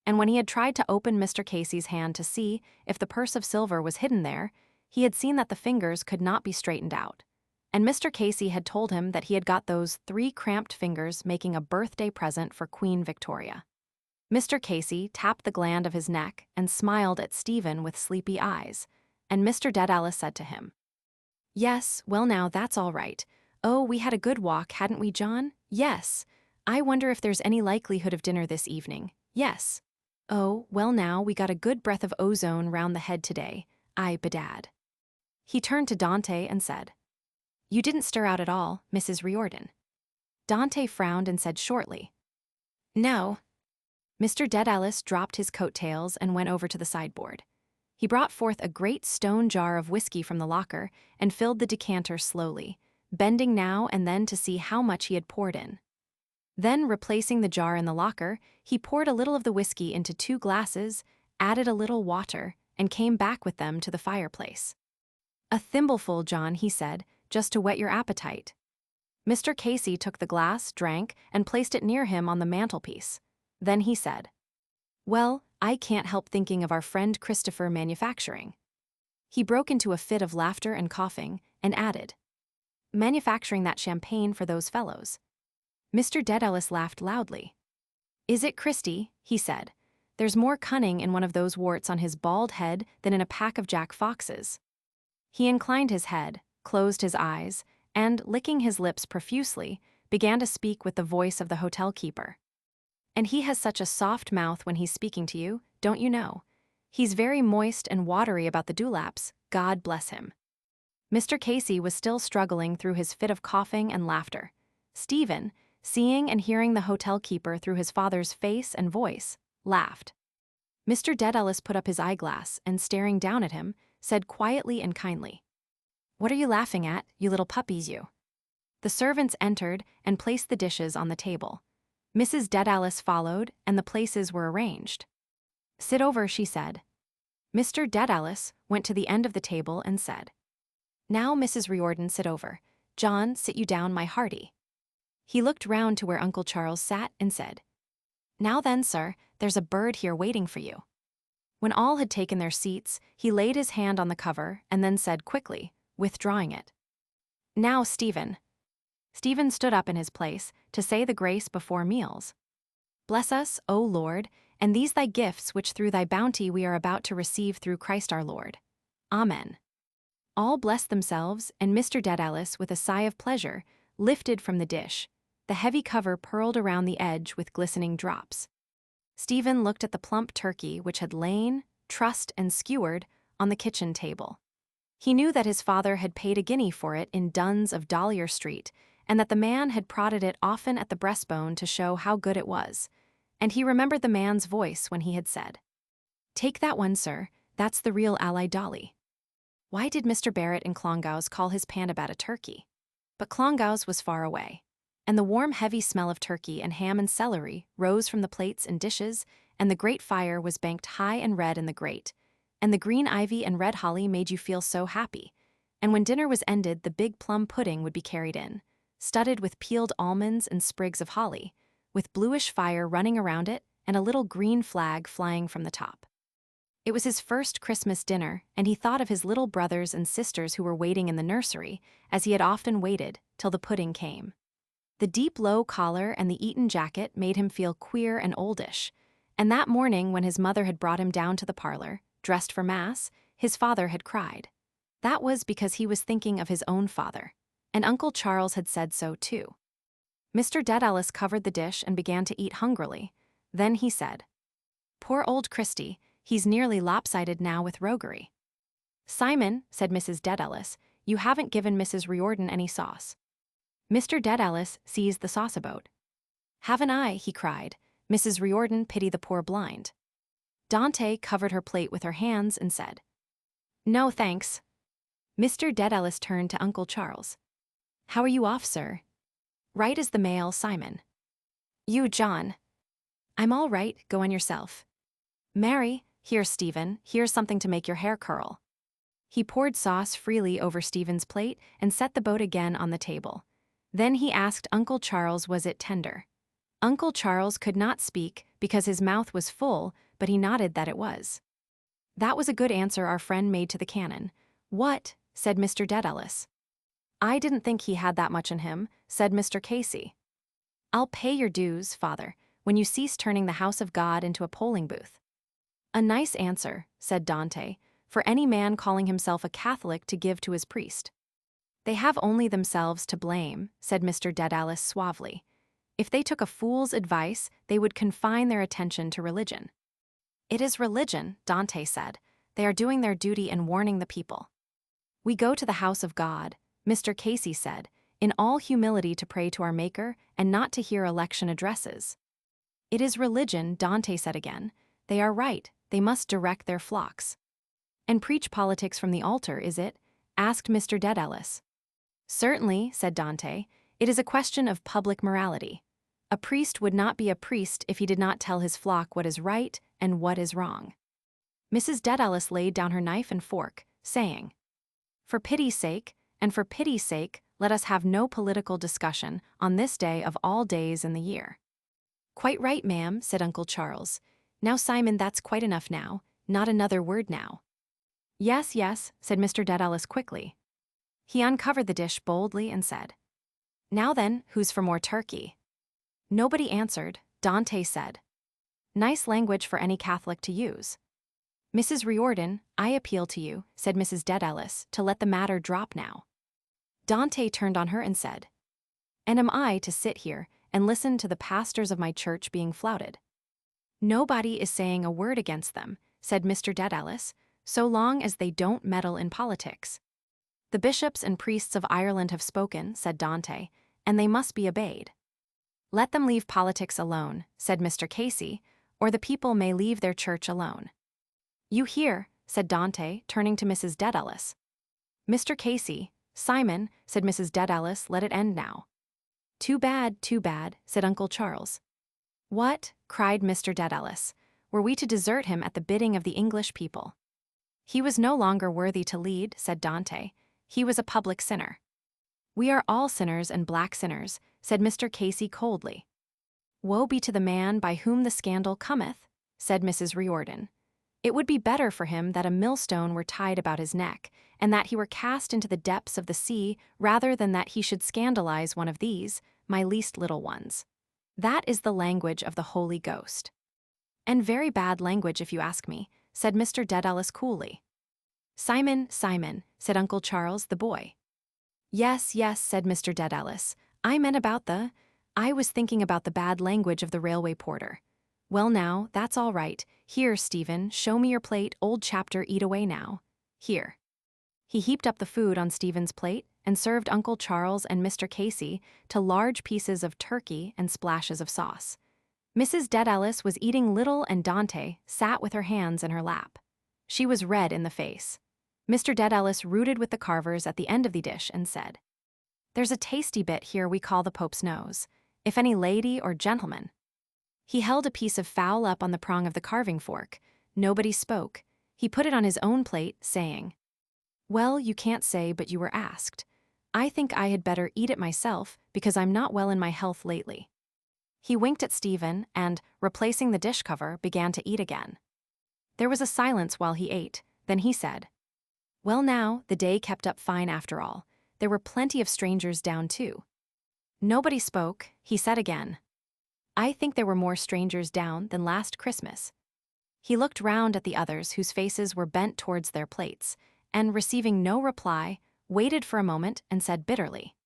A: And when he had tried to open Mr. Casey's hand to see if the purse of silver was hidden there, he had seen that the fingers could not be straightened out. And Mr. Casey had told him that he had got those 3 cramped fingers making a birthday present for Queen Victoria. Mr. Casey tapped the gland of his neck and smiled at Stephen with sleepy eyes, and Mr. Dedalus said to him, "Yes, well now, that's all right. Oh, we had a good walk, hadn't we, John? Yes. I wonder if there's any likelihood of dinner this evening. Yes. Oh, well now, we got a good breath of ozone round the head today. Ay, bedad." He turned to Dante and said, "You didn't stir out at all, Mrs. Riordan." Dante frowned and said shortly, "No." Mr. Dedalus dropped his coat-tails and went over to the sideboard. He brought forth a great stone jar of whiskey from the locker and filled the decanter slowly, bending now and then to see how much he had poured in. Then, replacing the jar in the locker, he poured a little of the whiskey into 2 glasses, added a little water, and came back with them to the fireplace. "A thimbleful, John," he said, "just to whet your appetite." Mr. Casey took the glass, drank, and placed it near him on the mantelpiece. Then he said, "Well, I can't help thinking of our friend Christopher manufacturing." He broke into a fit of laughter and coughing, and added, "Manufacturing that champagne for those fellows." Mr. Dedalus laughed loudly. "Is it, Christie?" he said. "There's more cunning in one of those warts on his bald head than in a pack of Jack Foxes." He inclined his head, closed his eyes, and, licking his lips profusely, began to speak with the voice of the hotel keeper. "And he has such a soft mouth when he's speaking to you, don't you know? He's very moist and watery about the dewlaps, God bless him." Mr. Casey was still struggling through his fit of coughing and laughter. Stephen, seeing and hearing the hotel keeper through his father's face and voice, laughed. Mr. Dedalus put up his eyeglass and, staring down at him, said quietly and kindly, "What are you laughing at, you little puppies, you?" The servants entered and placed the dishes on the table. Mrs. Dedalus followed, and the places were arranged. "Sit over," she said. Mr. Dedalus went to the end of the table and said, "Now, Mrs. Riordan, sit over. John, sit you down, my hearty." He looked round to where Uncle Charles sat and said, "Now then, sir, there's a bird here waiting for you." When all had taken their seats, he laid his hand on the cover and then said quickly, withdrawing it, "Now, Stephen." Stephen stood up in his place to say the grace before meals. "Bless us, O Lord, and these thy gifts which through thy bounty we are about to receive through Christ our Lord. Amen." All blessed themselves, and Mr. Dedalus, with a sigh of pleasure, lifted from the dish, the heavy cover purled around the edge with glistening drops. Stephen looked at the plump turkey which had lain, trussed and skewered, on the kitchen table. He knew that his father had paid a guinea for it in Duns of Dahlia Street, and that the man had prodded it often at the breastbone to show how good it was. And he remembered the man's voice when he had said, "Take that one, sir, that's the real Ally Dolly." Why did Mr. Barrett in Clongowes call his pandabat a turkey? But Clongowes was far away, and the warm, heavy smell of turkey and ham and celery rose from the plates and dishes, and the great fire was banked high and red in the grate, and the green ivy and red holly made you feel so happy. And when dinner was ended, the big plum pudding would be carried in, studded with peeled almonds and sprigs of holly, with bluish fire running around it and a little green flag flying from the top. It was his first Christmas dinner, and he thought of his little brothers and sisters who were waiting in the nursery, as he had often waited, till the pudding came. The deep low collar and the Eton jacket made him feel queer and oldish, and that morning when his mother had brought him down to the parlor, dressed for Mass, his father had cried. That was because he was thinking of his own father, and Uncle Charles had said so too. Mr. Dedalus covered the dish and began to eat hungrily. Then he said, "Poor old Christy, he's nearly lopsided now with roguery." "Simon," said Mrs. Dedalus, "you haven't given Mrs. Riordan any sauce." Mr. Dedalus seized the sauce-boat. "Haven't I?" he cried. "Mrs. Riordan, pity the poor blind." Dante covered her plate with her hands and said, "No, thanks." Mr. Dedalus turned to Uncle Charles. "How are you off, sir?" "Right as the mail, Simon." "You, John?" "I'm all right, go on yourself." "Mary, here, Stephen, here's something to make your hair curl." He poured sauce freely over Stephen's plate and set the boat again on the table. Then he asked Uncle Charles was it tender. Uncle Charles could not speak because his mouth was full, but he nodded that it was. That was a good answer our friend made to the canon. "What?" said Mr. Dedalus. "I didn't think he had that much in him," said Mr. Casey. "I'll pay your dues, father, when you cease turning the house of God into a polling booth." "A nice answer," said Dante, "for any man calling himself a Catholic to give to his priest." "They have only themselves to blame," said Mr. Dedalus suavely. "If they took a fool's advice, they would confine their attention to religion." "It is religion," Dante said. "They are doing their duty and warning the people." "We go to the house of God," Mr. Casey said, "in all humility to pray to our Maker and not to hear election addresses." "It is religion," Dante said again. "They are right, they must direct their flocks." "And preach politics from the altar, is it?" asked Mr. Dedalus. "Certainly," said Dante. "It is a question of public morality. A priest would not be a priest if he did not tell his flock what is right and what is wrong." Mrs. Dedalus laid down her knife and fork, saying, "For pity's sake, and for pity's sake, let us have no political discussion on this day of all days in the year." "Quite right, ma'am," said Uncle Charles. "Now, Simon, that's quite enough now. Not another word now." "Yes, yes," said Mr. Dedalus quickly. He uncovered the dish boldly and said, "Now then, who's for more turkey?" Nobody answered. Dante said, "Nice language for any Catholic to use." "Mrs. Riordan, I appeal to you," said Mrs. Dedalus, "to let the matter drop now." Dante turned on her and said, "And am I to sit here and listen to the pastors of my church being flouted?" "Nobody is saying a word against them," said Mr. Dedalus, "so long as they don't meddle in politics." "The bishops and priests of Ireland have spoken," said Dante, "and they must be obeyed." "Let them leave politics alone," said Mr. Casey, "or the people may leave their church alone." "You hear," said Dante, turning to Mrs. Dedalus. "Mr. Casey, Simon," said Mrs. Dedalus, "let it end now." Too bad," said Uncle Charles. "What?" cried Mr. Dedalus. "Were we to desert him at the bidding of the English people?" "He was no longer worthy to lead," said Dante. "He was a public sinner." "We are all sinners and black sinners," said Mr. Casey coldly. "Woe be to the man by whom the scandal cometh," said Mrs. Riordan. "It would be better for him that a millstone were tied about his neck, and that he were cast into the depths of the sea, rather than that he should scandalize one of these, my least little ones. That is the language of the Holy Ghost." "And very bad language, if you ask me," said Mr. Dedalus coolly. "Simon, Simon," said Uncle Charles, the boy. "Yes, yes," said Mr. Dedalus. I was thinking about the bad language of the railway porter." "Well now, that's all right. Here, Stephen, show me your plate, old chapter, eat away now. Here." He heaped up the food on Stephen's plate and served Uncle Charles and Mr. Casey to large pieces of turkey and splashes of sauce. Mrs. Dedalus was eating little and Dante sat with her hands in her lap. She was red in the face. Mr. Dedalus rooted with the carvers at the end of the dish and said, "There's a tasty bit here we call the Pope's nose, if any lady or gentleman." He held a piece of fowl up on the prong of the carving fork. Nobody spoke. He put it on his own plate, saying, "Well, you can't say but you were asked. I think I had better eat it myself because I'm not well in my health lately." He winked at Stephen and, replacing the dish cover, began to eat again. There was a silence while he ate. Then he said, "Well now, the day kept up fine after all. There were plenty of strangers down too." Nobody spoke. He said again, "I think there were more strangers down than last Christmas." He looked round at the others whose faces were bent towards their plates, and, receiving no reply, waited for a moment and said bitterly,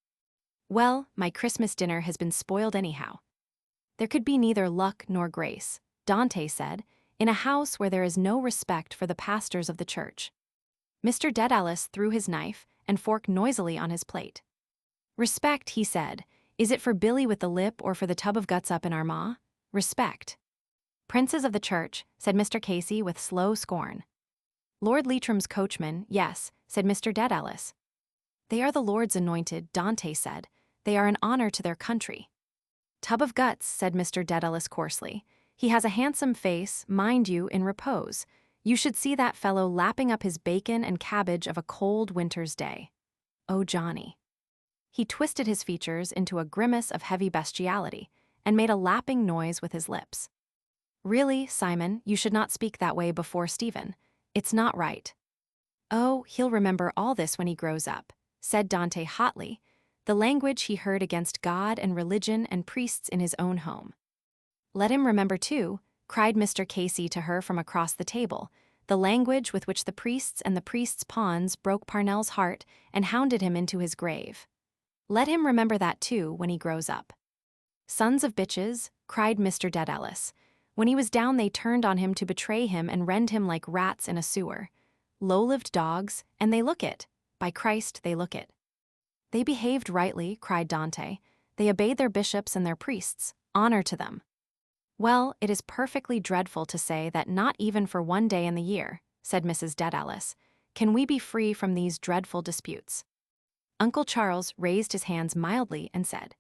A: "Well, my Christmas dinner has been spoiled anyhow." "There could be neither luck nor grace," Dante said, "in a house where there is no respect for the pastors of the church." Mr. Dedalus threw his knife and fork noisily on his plate. "Respect," he said, "is it for Billy with the lip or for the tub of guts up in our maw? Respect." "Princes of the church," said Mr. Casey with slow scorn. "Lord Leitrim's coachman, yes," said Mr. Dedalus. "They are the Lord's anointed," Dante said. "They are an honor to their country." "Tub of guts," said Mr. Dedalus coarsely. "He has a handsome face, mind you, in repose. You should see that fellow lapping up his bacon and cabbage of a cold winter's day. Oh, Johnny." He twisted his features into a grimace of heavy bestiality and made a lapping noise with his lips. "Really, Simon, you should not speak that way before Stephen. It's not right." "Oh, he'll remember all this when he grows up," said Dante hotly, the language he heard against God and religion and priests in his own home. "Let him remember too," cried Mr. Casey to her from across the table, the language with which the priests and the priests' pawns broke Parnell's heart and hounded him into his grave. "Let him remember that too when he grows up." "Sons of bitches," cried Mr. Dedalus. "When he was down they turned on him to betray him and rend him like rats in a sewer. Low-lived dogs, and they look it. By Christ, they look it." "They behaved rightly," cried Dante. "They obeyed their bishops and their priests. Honor to them." "Well, it is perfectly dreadful to say that not even for one day in the year," said Mrs. Dedalus, "can we be free from these dreadful disputes." Uncle Charles raised his hands mildly and said,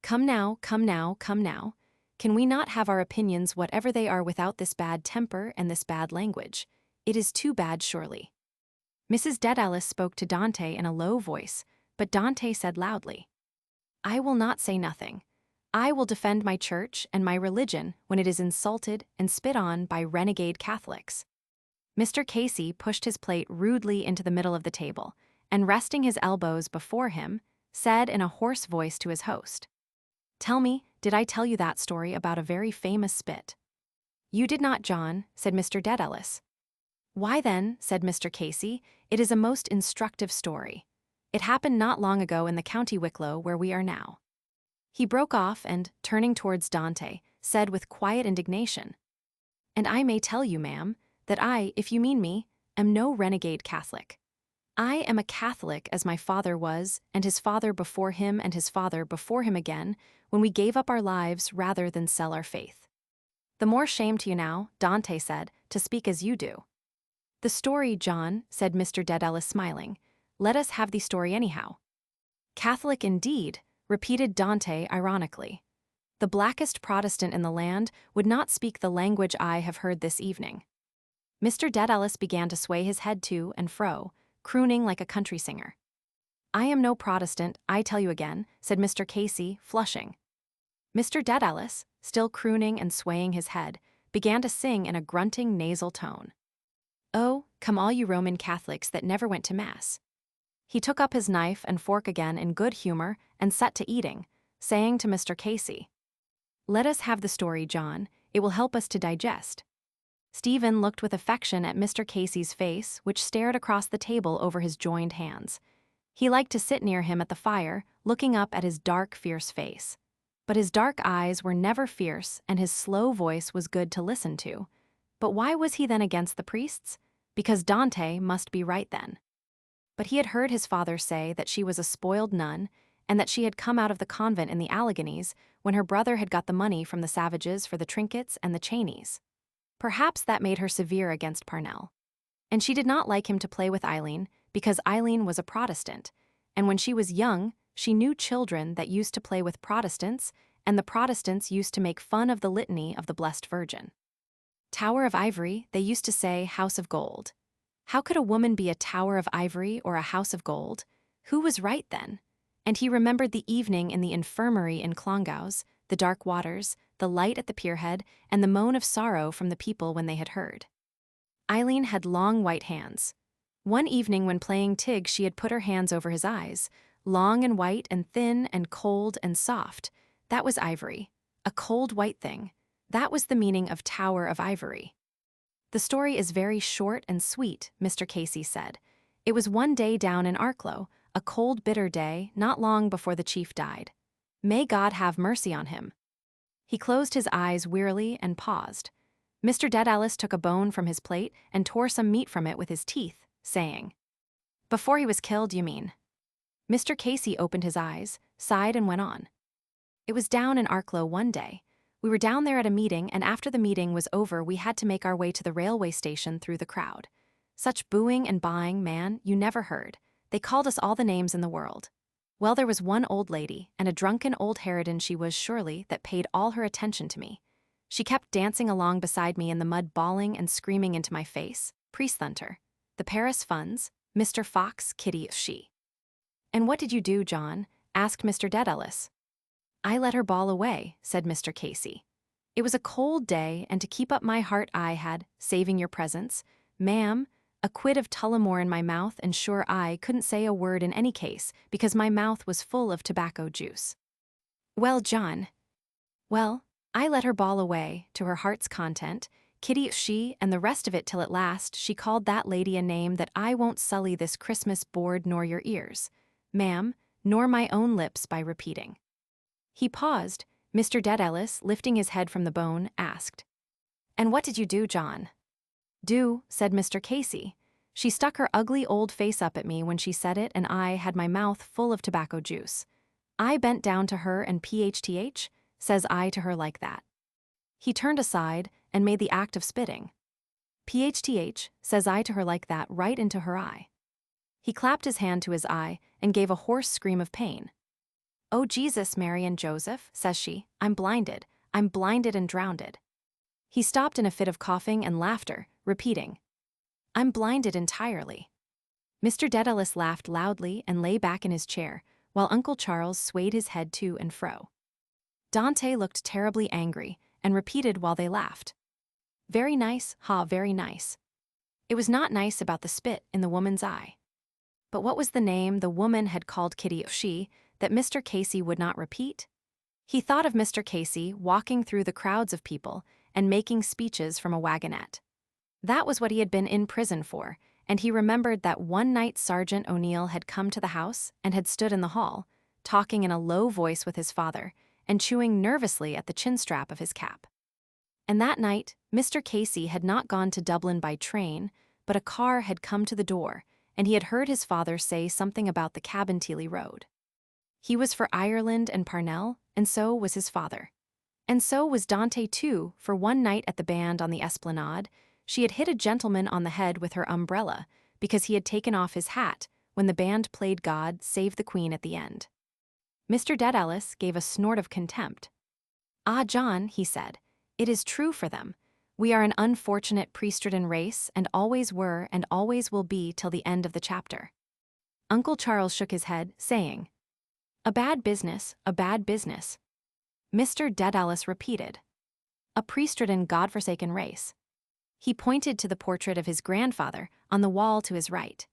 A: "Come now, come now, come now. Can we not have our opinions whatever they are without this bad temper and this bad language? It is too bad, surely." Mrs. Dedalus spoke to Dante in a low voice, but Dante said loudly, "I will not say nothing. I will defend my church and my religion when it is insulted and spit on by renegade Catholics." Mr. Casey pushed his plate rudely into the middle of the table, and resting his elbows before him, said in a hoarse voice to his host, "Tell me, did I tell you that story about a very famous spit?" "You did not, John," said Mr. Dedalus. "Why then," said Mr. Casey, "it is a most instructive story. It happened not long ago in the County Wicklow where we are now." He broke off and, turning towards Dante, said with quiet indignation, "And I may tell you, ma'am, that I, if you mean me, am no renegade Catholic. I am a Catholic as my father was, and his father before him and his father before him again, when we gave up our lives rather than sell our faith." "The more shame to you now," Dante said, "to speak as you do." "The story, John," said Mr. Dedalus smiling. "Let us have the story anyhow." "Catholic indeed," repeated Dante ironically. "The blackest Protestant in the land would not speak the language I have heard this evening." Mr. Dedalus began to sway his head to and fro, crooning like a country singer. "I am no Protestant, I tell you again," said Mr. Casey, flushing. Mr. Dedalus, still crooning and swaying his head, began to sing in a grunting nasal tone. "Oh, come all you Roman Catholics that never went to Mass." He took up his knife and fork again in good humor and set to eating, saying to Mr. Casey, "Let us have the story, John. It will help us to digest." Stephen looked with affection at Mr. Casey's face, which stared across the table over his joined hands. He liked to sit near him at the fire, looking up at his dark, fierce face. But his dark eyes were never fierce, and his slow voice was good to listen to. But why was he then against the priests? Because Dante must be right then. But he had heard his father say that she was a spoiled nun and that she had come out of the convent in the Alleghenies when her brother had got the money from the savages for the trinkets and the chainies. Perhaps that made her severe against Parnell. And she did not like him to play with Eileen because Eileen was a Protestant, and when she was young, she knew children that used to play with Protestants, and the Protestants used to make fun of the litany of the Blessed Virgin. Tower of Ivory, they used to say House of Gold. How could a woman be a tower of ivory or a house of gold? Who was right then? And he remembered the evening in the infirmary in Clongowes, the dark waters, the light at the pierhead, and the moan of sorrow from the people when they had heard. Eileen had long white hands. One evening when playing Tig, she had put her hands over his eyes, long and white and thin and cold and soft. That was ivory, a cold white thing. That was the meaning of Tower of Ivory. The story is very short and sweet, Mr. Casey said. It was one day down in Arklow, a cold, bitter day, not long before the chief died. May God have mercy on him. He closed his eyes wearily and paused. Mr. Dedalus took a bone from his plate and tore some meat from it with his teeth, saying, "Before he was killed, you mean?" Mr. Casey opened his eyes, sighed and went on. "It was down in Arklow one day. We were down there at a meeting, and after the meeting was over we had to make our way to the railway station through the crowd. Such booing and baaing, man, you never heard. They called us all the names in the world. Well, there was one old lady, and a drunken old harridan she was surely, that paid all her attention to me. She kept dancing along beside me in the mud, bawling and screaming into my face, 'Priest Thunter, the Paris funds, Mr. Fox, Kitty, she.'" "And what did you do, John?" asked Mr. Dedalus. "I let her bawl away," said Mr. Casey. "It was a cold day, and to keep up my heart I had, saving your presence, ma'am, a quid of Tullamore in my mouth, and sure I couldn't say a word in any case, because my mouth was full of tobacco juice." "Well, John." "Well, I let her bawl away, to her heart's content, Kitty she, and the rest of it till at last she called that lady a name that I won't sully this Christmas board nor your ears, ma'am, nor my own lips by repeating." He paused. Mr. Dedalus, lifting his head from the bone, asked, "And what did you do, John?" "Do," said Mr. Casey. "She stuck her ugly old face up at me when she said it, and I had my mouth full of tobacco juice. I bent down to her and PHTH, says I to her like that." He turned aside and made the act of spitting. "PHTH, says I to her like that, right into her eye." He clapped his hand to his eye and gave a hoarse scream of pain. "Oh Jesus, Mary and Joseph," says she, I'm blinded and drowned." He stopped in a fit of coughing and laughter, repeating, "I'm blinded entirely." Mr. Dedalus laughed loudly and lay back in his chair, while Uncle Charles swayed his head to and fro. Dante looked terribly angry and repeated while they laughed, "Very nice, very nice." It was not nice about the spit in the woman's eye. But what was the name the woman had called Kitty she that Mr. Casey would not repeat? He thought of Mr. Casey walking through the crowds of people and making speeches from a wagonette. That was what he had been in prison for, and he remembered that one night Sergeant O'Neill had come to the house and had stood in the hall, talking in a low voice with his father and chewing nervously at the chinstrap of his cap. And that night, Mr. Casey had not gone to Dublin by train, but a car had come to the door, and he had heard his father say something about the Cabinteely Road. He was for Ireland and Parnell, and so was his father. And so was Dante too, for one night at the band on the Esplanade, she had hit a gentleman on the head with her umbrella because he had taken off his hat when the band played God Save the Queen at the end. Mr. Dedalus gave a snort of contempt. "Ah, John," he said, "it is true for them. We are an unfortunate priest-ridden race, and always were and always will be till the end of the chapter." Uncle Charles shook his head, saying, "A bad business, a bad business." Mr. Dedalus repeated, "A priest-ridden, God-forsaken race." He pointed to the portrait of his grandfather on the wall to his right.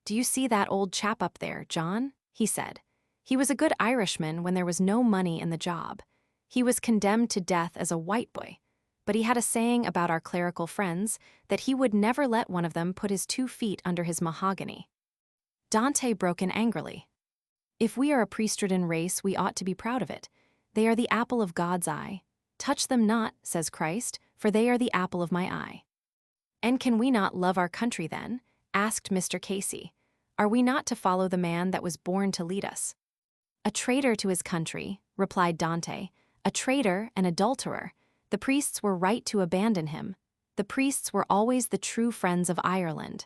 A: "Do you see that old chap up there, John?" he said. "He was a good Irishman when there was no money in the job. He was condemned to death as a white boy, but he had a saying about our clerical friends that he would never let one of them put his 2 feet under his mahogany." Dante broke in angrily. "If we are a priest-ridden race, we ought to be proud of it. They are the apple of God's eye. Touch them not, says Christ, for they are the apple of my eye." "And can we not love our country then?" asked Mr. Casey. Are we not to follow the man that was born to lead us? A traitor to his country, replied Dante, a traitor and adulterer. The priests were right to abandon him. The priests were always the true friends of Ireland.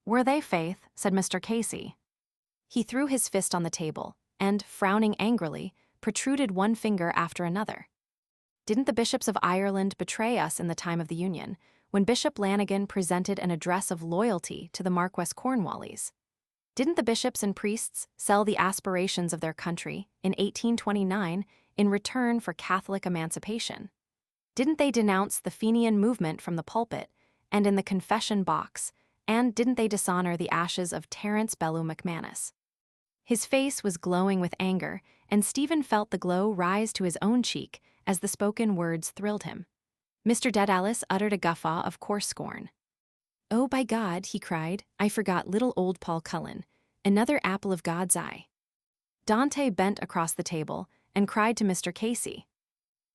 A: Were they, Faith? Said Mr. Casey. He threw his fist on the table, and, frowning angrily, protruded one finger after another. Didn't the bishops of Ireland betray us in the time of the Union, when Bishop Lanigan presented an address of loyalty to the Marquess Cornwallis? Didn't the bishops and priests sell the aspirations of their country in 1829 in return for Catholic emancipation? Didn't they denounce the Fenian movement from the pulpit and in the confession box, and didn't they dishonor the ashes of Terence Bellew McManus? His face was glowing with anger, and Stephen felt the glow rise to his own cheek as the spoken words thrilled him. Mr. Dedalus uttered a guffaw of coarse scorn. "Oh, by God," he cried, "I forgot little old Paul Cullen, another apple of God's eye." Dante bent across the table and cried to Mr. Casey.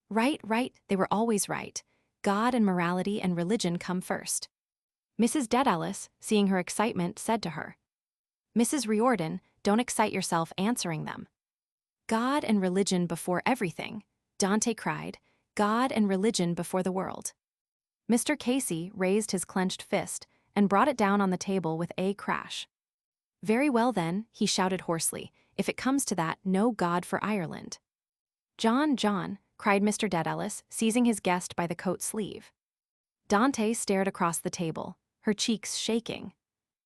A: "Right, right, they were always right. God and morality and religion come first." Mrs. Dedalus, seeing her excitement, said to her, "Mrs. Riordan, don't excite yourself answering them." "God and religion before everything," Dante cried, "God and religion before the world." Mr. Casey raised his clenched fist and brought it down on the table with a crash. "Very well then," he shouted hoarsely, "if it comes to that, no God for Ireland." "John, John," cried Mr. Dedalus, seizing his guest by the coat sleeve. Dante stared across the table, her cheeks shaking.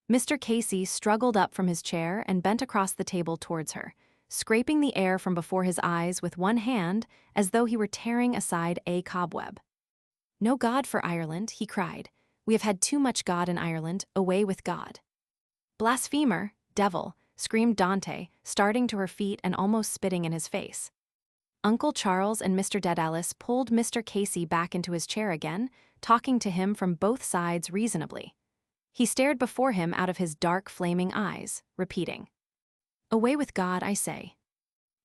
A: Mr. Casey struggled up from his chair and bent across the table towards her, scraping the air from before his eyes with one hand as though he were tearing aside a cobweb. "No God for Ireland," he cried. "We have had too much God in Ireland, away with God." "Blasphemer, devil," screamed Dante, starting to her feet and almost spitting in his face. Uncle Charles and Mr. Dedalus pulled Mr. Casey back into his chair again, talking to him from both sides reasonably. He stared before him out of his dark flaming eyes, repeating, "Away with God, I say."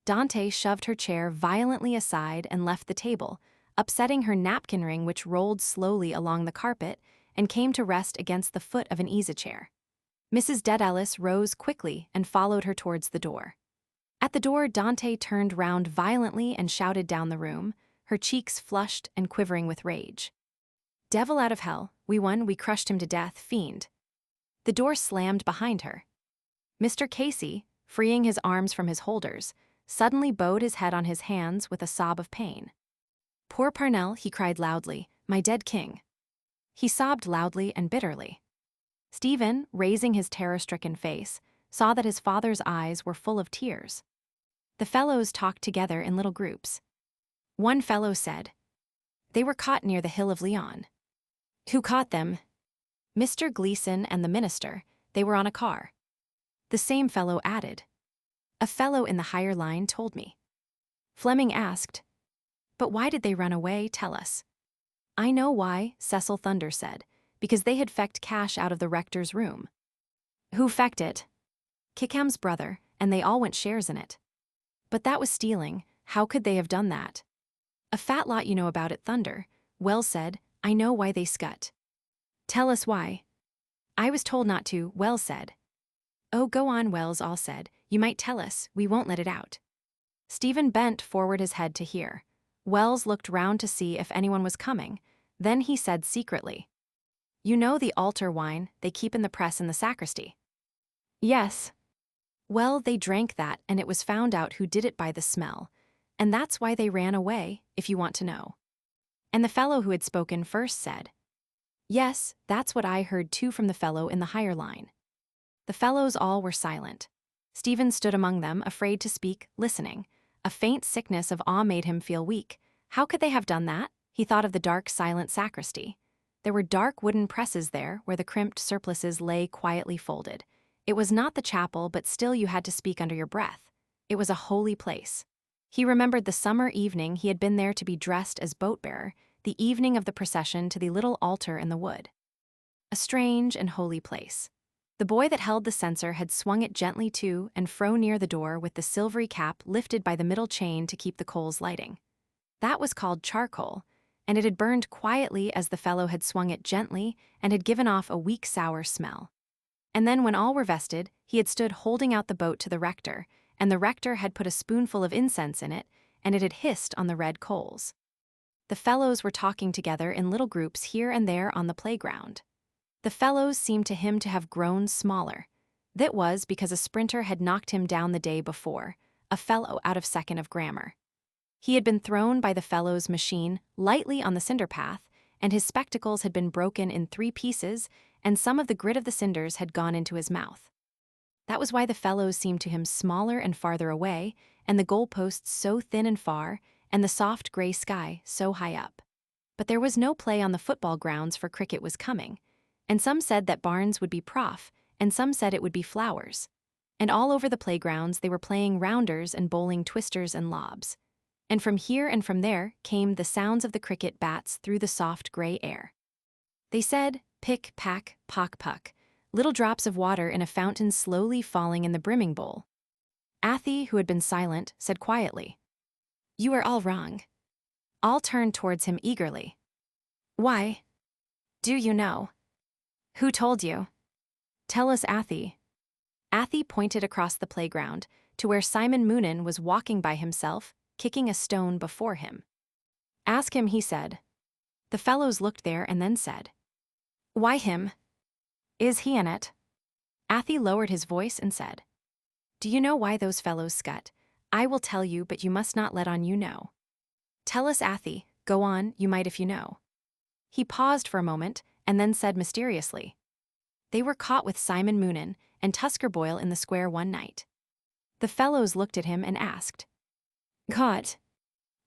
A: Dante shoved her chair violently aside and left the table, upsetting her napkin ring which rolled slowly along the carpet and came to rest against the foot of an easy-chair. Mrs. Dedalus rose quickly and followed her towards the door. At the door, Dante turned round violently and shouted down the room, her cheeks flushed and quivering with rage. "Devil out of hell, we won, we crushed him to death, fiend." The door slammed behind her. Mr. Casey, freeing his arms from his holders, suddenly bowed his head on his hands with a sob of pain. "Poor Parnell," he cried loudly, "my dead king." He sobbed loudly and bitterly. Stephen, raising his terror-stricken face, saw that his father's eyes were full of tears. The fellows talked together in little groups. One fellow said, "They were caught near the Hill of Leon." "Who caught them?" "Mr. Gleason and the minister. They were on a car." The same fellow added, "A fellow in the higher line told me." Fleming asked, "But why did they run away, tell us?" "I know why," Cecil Thunder said, "because they had fecked cash out of the rector's room." "Who fecked it?" "Kickham's brother, and they all went shares in it." "But that was stealing. How could they have done that?" "A fat lot you know about it, Thunder." Wells said, "I know why they scut." "Tell us why." "I was told not to," Wells said. "Oh, go on," Wells all said. "You might tell us, we won't let it out." Stephen bent forward his head to hear. Wells looked round to see if anyone was coming. Then he said secretly, "You know the altar wine they keep in the press in the sacristy?" "Yes." "Well, they drank that, and it was found out who did it by the smell. And that's why they ran away, if you want to know." And the fellow who had spoken first said, "Yes, that's what I heard too from the fellow in the higher line." The fellows all were silent. Stephen stood among them, afraid to speak, listening. A faint sickness of awe made him feel weak. How could they have done that? He thought of the dark, silent sacristy. There were dark wooden presses there where the crimped surplices lay quietly folded. It was not the chapel, but still you had to speak under your breath. It was a holy place. He remembered the summer evening he had been there to be dressed as boat-bearer, the evening of the procession to the little altar in the wood. A strange and holy place. The boy that held the censer had swung it gently to and fro near the door with the silvery cap lifted by the middle chain to keep the coals lighting. That was called charcoal, and it had burned quietly as the fellow had swung it gently and had given off a weak sour smell. And then when all were vested, he had stood holding out the boat to the rector, and the rector had put a spoonful of incense in it, and it had hissed on the red coals. The fellows were talking together in little groups here and there on the playground. The fellows seemed to him to have grown smaller. That was because a sprinter had knocked him down the day before, a fellow out of second of grammar. He had been thrown by the fellow's machine lightly on the cinder path, and his spectacles had been broken in 3 pieces, and some of the grit of the cinders had gone into his mouth. That was why the fellows seemed to him smaller and farther away, and the goalposts so thin and far, and the soft gray sky so high up. But there was no play on the football grounds, for cricket was coming, and some said that Barnes would be prof, and some said it would be Flowers. And all over the playgrounds they were playing rounders and bowling twisters and lobs. And from here and from there came the sounds of the cricket bats through the soft gray air. They said, pick, pack, pock, puck, little drops of water in a fountain slowly falling in the brimming bowl. Athy, who had been silent, said quietly, "You are all wrong." All turned towards him eagerly. "Why? Do you know? Who told you? Tell us, Athy." Athy pointed across the playground to where Simon Moonan was walking by himself, kicking a stone before him. "Ask him," he said. The fellows looked there and then said, "Why him? Is he in it?" Athy lowered his voice and said, "Do you know why those fellows scut? I will tell you, but you must not let on you know." "Tell us, Athy. Go on, you might if you know." He paused for a moment and then said mysteriously, "They were caught with Simon Moonan and Tusker Boyle in the square one night." The fellows looked at him and asked, "Caught?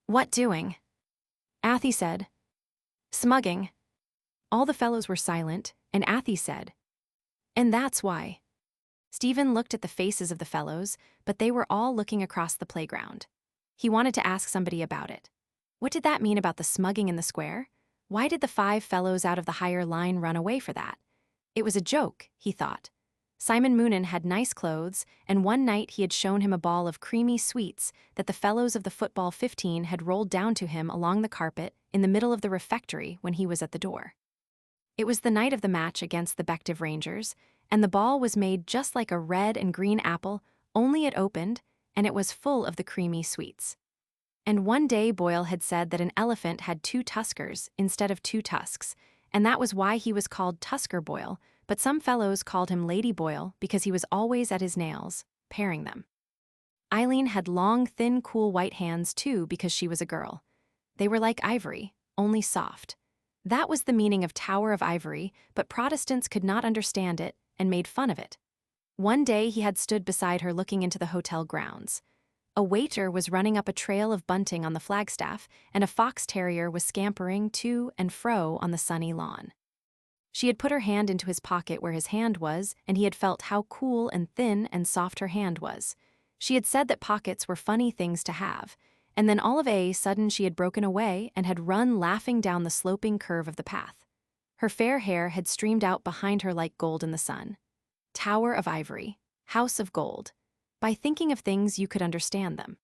A: What doing?" Athy said, "Smugging." All the fellows were silent, and Athy said, "And that's why." Stephen looked at the faces of the fellows, but they were all looking across the playground. He wanted to ask somebody about it. What did that mean about the smugging in the square? Why did the 5 fellows out of the higher line run away for that? It was a joke, he thought. Simon Moonan had nice clothes, and one night he had shown him a ball of creamy sweets that the fellows of the football 15 had rolled down to him along the carpet in the middle of the refectory when he was at the door. It was the night of the match against the Bective Rangers, and the ball was made just like a red and green apple, only it opened, and it was full of the creamy sweets. And one day Boyle had said that an elephant had 2 tuskers instead of 2 tusks, and that was why he was called Tusker Boyle, but some fellows called him Lady Boyle because he was always at his nails, paring them. Eileen had long, thin, cool white hands too because she was a girl. They were like ivory, only soft. That was the meaning of Tower of Ivory, but Protestants could not understand it and made fun of it. One day he had stood beside her looking into the hotel grounds. A waiter was running up a trail of bunting on the flagstaff, and a fox terrier was scampering to and fro on the sunny lawn. She had put her hand into his pocket where his hand was, and he had felt how cool and thin and soft her hand was. She had said that pockets were funny things to have, and then all of a sudden she had broken away and had run laughing down the sloping curve of the path. Her fair hair had streamed out behind her like gold in the sun. Tower of Ivory, House of Gold. By thinking of things you could understand them.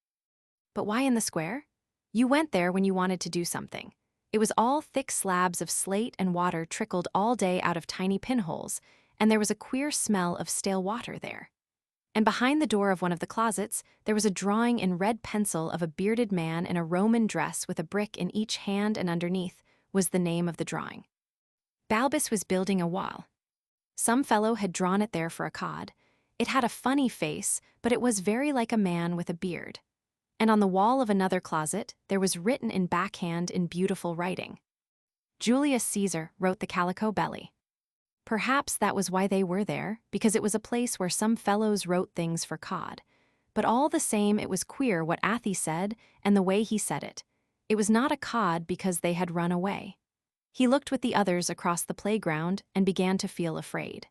A: But why in the square? You went there when you wanted to do something. It was all thick slabs of slate, and water trickled all day out of tiny pinholes, and there was a queer smell of stale water there. And behind the door of one of the closets, there was a drawing in red pencil of a bearded man in a Roman dress with a brick in each hand, and underneath was the name of the drawing. Balbus was building a wall. Some fellow had drawn it there for a cod. It had a funny face, but it was very like a man with a beard. And on the wall of another closet, there was written in backhand in beautiful writing, "Julius Caesar wrote the Calico Belly." Perhaps that was why they were there, because it was a place where some fellows wrote things for cod. But all the same, it was queer what Athy said and the way he said it. It was not a cod because they had run away. He looked with the others across the playground and began to feel afraid.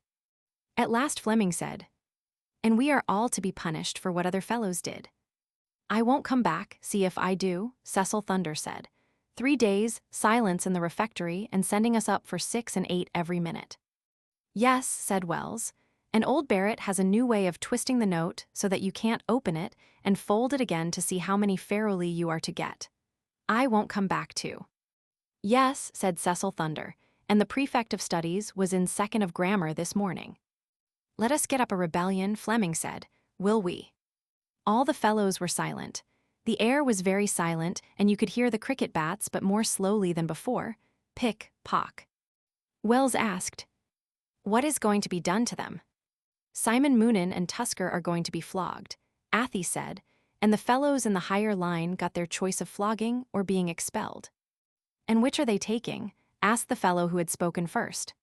A: At last Fleming said, "And we are all to be punished for what other fellows did." "I won't come back, see if I do," Cecil Thunder said. 3 days, silence in the refectory, and sending us up for 6 and 8 every minute. "Yes," said Wells, "and old Barrett has a new way of twisting the note so that you can't open it and fold it again to see how many feruli you are to get. I won't come back too." "Yes," said Cecil Thunder, "and the prefect of studies was in second of grammar this morning." Let us get up a rebellion, Fleming said. Will we? All the fellows were silent. The air was very silent, and you could hear the cricket bats, but more slowly than before. Pick, pock. Wells asked, "What is going to be done to them?" "Simon Moonan and Tusker are going to be flogged," Athie said, "and the fellows in the higher line got their choice of flogging or being expelled." "And which are they taking?" asked the fellow who had spoken first.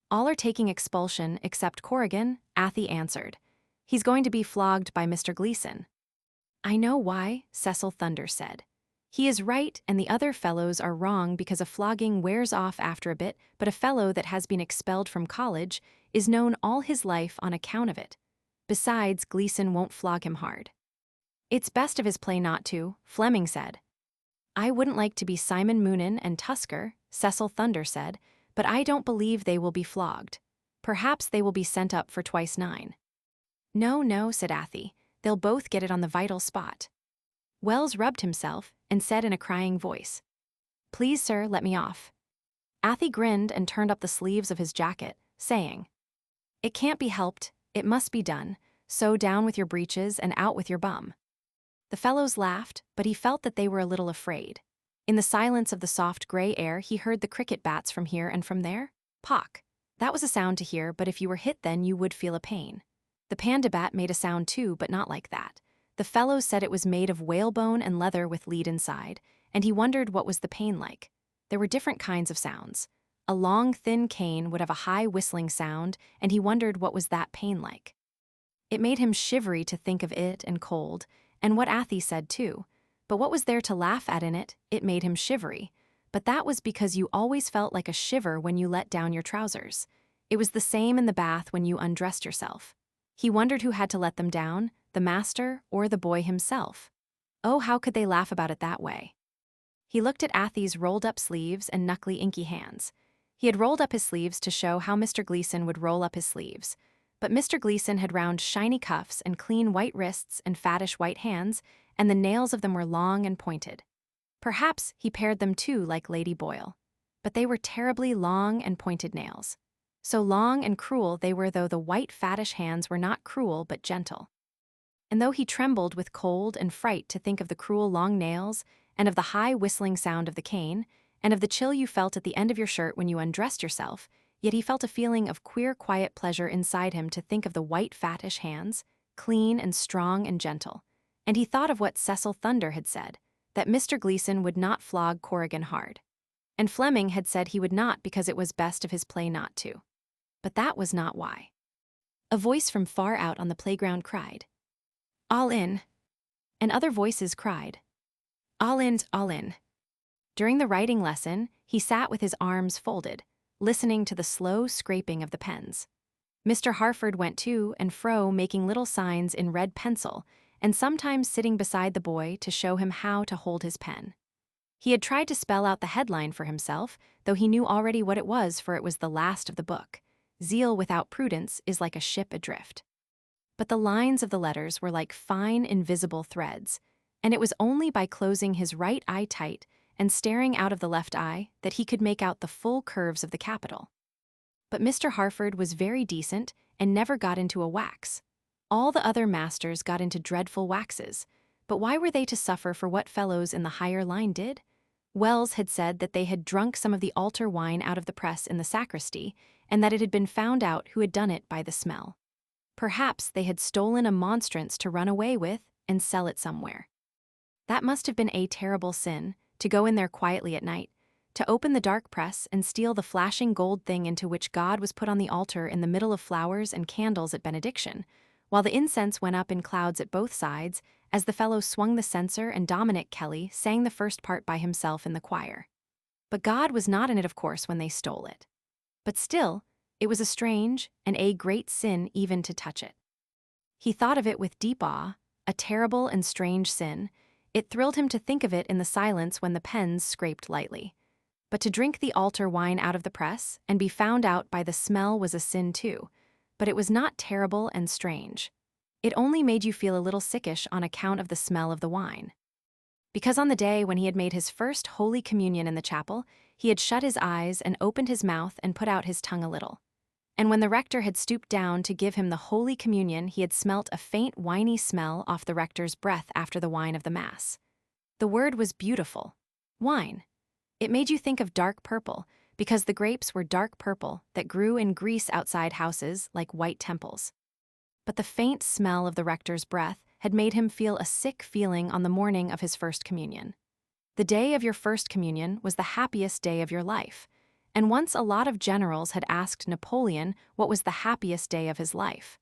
A: "All are taking expulsion except Corrigan," Athie answered. "He's going to be flogged by Mr. Gleason." "I know why," Cecil Thunder said. "He is right and the other fellows are wrong because a flogging wears off after a bit, but a fellow that has been expelled from college is known all his life on account of it. Besides, Gleason won't flog him hard." "It's best of his play not to," Fleming said. "I wouldn't like to be Simon Moonan and Tusker," Cecil Thunder said, "but I don't believe they will be flogged. Perhaps they will be sent up for twice 9. "No, no," said Athie. "They'll both get it on the vital spot." Wells rubbed himself and said in a crying voice, "Please, sir, let me off." Athie grinned and turned up the sleeves of his jacket, saying, "It can't be helped, it must be done, so down with your breeches and out with your bum." The fellows laughed, but he felt that they were a little afraid. In the silence of the soft gray air he heard the cricket bats from here and from there. Pock. That was a sound to hear, but if you were hit then you would feel a pain. The panda bat made a sound too, but not like that. The fellows said it was made of whalebone and leather with lead inside, and he wondered what was the pain like. There were different kinds of sounds. A long, thin cane would have a high whistling sound, and he wondered what was that pain like. It made him shivery to think of it and cold, and what Athie said too. But what was there to laugh at in it? It made him shivery. But that was because you always felt like a shiver when you let down your trousers. It was the same in the bath when you undressed yourself. He wondered who had to let them down, the master or the boy himself. Oh, how could they laugh about it that way? He looked at Athie's rolled-up sleeves and knuckly inky hands. He had rolled up his sleeves to show how Mr. Gleason would roll up his sleeves. But Mr. Gleason had round shiny cuffs and clean white wrists and fattish white hands, and the nails of them were long and pointed. Perhaps he pared them too like Lady Boyle. But they were terribly long and pointed nails. So long and cruel they were, though the white fattish hands were not cruel but gentle. And though he trembled with cold and fright to think of the cruel long nails, and of the high whistling sound of the cane, and of the chill you felt at the end of your shirt when you undressed yourself, yet he felt a feeling of queer quiet pleasure inside him to think of the white fattish hands, clean and strong and gentle. And he thought of what Cecil Thunder had said, that Mr. Gleason would not flog Corrigan hard. And Fleming had said he would not because it was best of his play not to. But that was not why. A voice from far out on the playground cried, "All in." And other voices cried, "All in, all in." During the writing lesson, he sat with his arms folded, listening to the slow scraping of the pens. Mr. Harford went to and fro making little signs in red pencil, and sometimes sitting beside the boy to show him how to hold his pen. He had tried to spell out the headline for himself, though he knew already what it was, for it was the last of the book. Zeal without prudence is like a ship adrift. But the lines of the letters were like fine, invisible threads, and it was only by closing his right eye tight and staring out of the left eye that he could make out the full curves of the capital. But Mr. Harford was very decent and never got into a wax. All the other masters got into dreadful waxes, but why were they to suffer for what fellows in the higher line did? Wells had said that they had drunk some of the altar wine out of the press in the sacristy, and that it had been found out who had done it by the smell. Perhaps they had stolen a monstrance to run away with and sell it somewhere. That must have been a terrible sin, to go in there quietly at night, to open the dark press and steal the flashing gold thing into which God was put on the altar in the middle of flowers and candles at benediction, while the incense went up in clouds at both sides as the fellow swung the censer and Dominic Kelly sang the first part by himself in the choir. But God was not in it, of course, when they stole it. But still, it was a strange and a great sin even to touch it. He thought of it with deep awe, a terrible and strange sin. It thrilled him to think of it in the silence when the pens scraped lightly. But to drink the altar wine out of the press and be found out by the smell was a sin too, but it was not terrible and strange. It only made you feel a little sickish on account of the smell of the wine. Because on the day when he had made his first Holy Communion in the chapel, he had shut his eyes and opened his mouth and put out his tongue a little. And when the rector had stooped down to give him the Holy Communion, he had smelt a faint winey smell off the rector's breath after the wine of the Mass. The word was beautiful. Wine. It made you think of dark purple, because the grapes were dark purple that grew in Greece outside houses like white temples. But the faint smell of the rector's breath had made him feel a sick feeling on the morning of his first communion. The day of your first communion was the happiest day of your life, and once a lot of generals had asked Napoleon what was the happiest day of his life.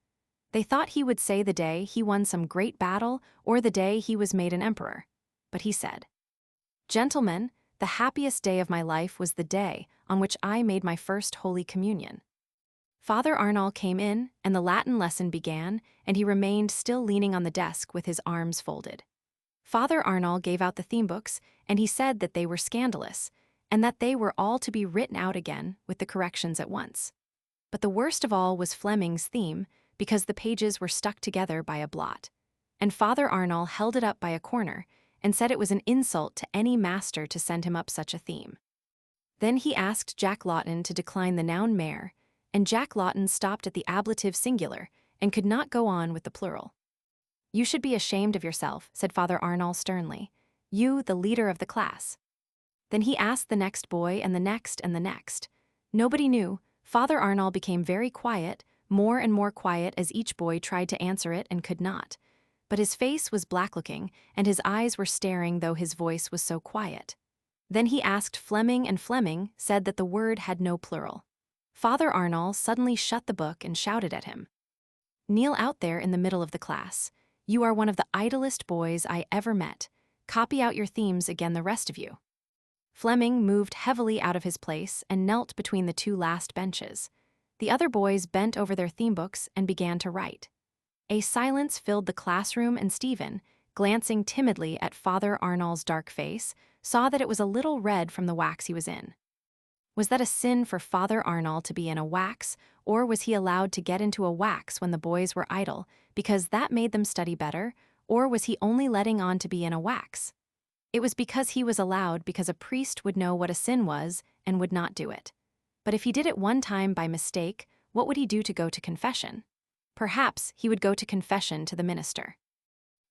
A: They thought he would say the day he won some great battle or the day he was made an emperor. But he said, "Gentlemen, the happiest day of my life was the day on which I made my first Holy Communion." Father Arnall came in, and the Latin lesson began, and he remained still leaning on the desk with his arms folded. Father Arnall gave out the theme books, and he said that they were scandalous, and that they were all to be written out again with the corrections at once. But the worst of all was Fleming's theme, because the pages were stuck together by a blot. And Father Arnall held it up by a corner, and said it was an insult to any master to send him up such a theme. Then he asked Jack Lawton to decline the noun mare, and Jack Lawton stopped at the ablative singular, and could not go on with the plural. "You should be ashamed of yourself," said Father Arnall sternly. "You, the leader of the class." Then he asked the next boy and the next and the next. Nobody knew. Father Arnall became very quiet, more and more quiet as each boy tried to answer it and could not. But his face was black-looking, and his eyes were staring though his voice was so quiet. Then he asked Fleming, and Fleming said that the word had no plural. Father Arnall suddenly shut the book and shouted at him. "Kneel out there in the middle of the class. You are one of the idlest boys I ever met. Copy out your themes again, the rest of you." Fleming moved heavily out of his place and knelt between the two last benches. The other boys bent over their theme books and began to write. A silence filled the classroom, and Stephen, glancing timidly at Father Arnall's dark face, saw that it was a little red from the wax he was in. Was that a sin for Father Arnall to be in a wax, or was he allowed to get into a wax when the boys were idle, because that made them study better, or was he only letting on to be in a wax? It was because he was allowed, because a priest would know what a sin was and would not do it. But if he did it one time by mistake, what would he do to go to confession? Perhaps he would go to confession to the minister.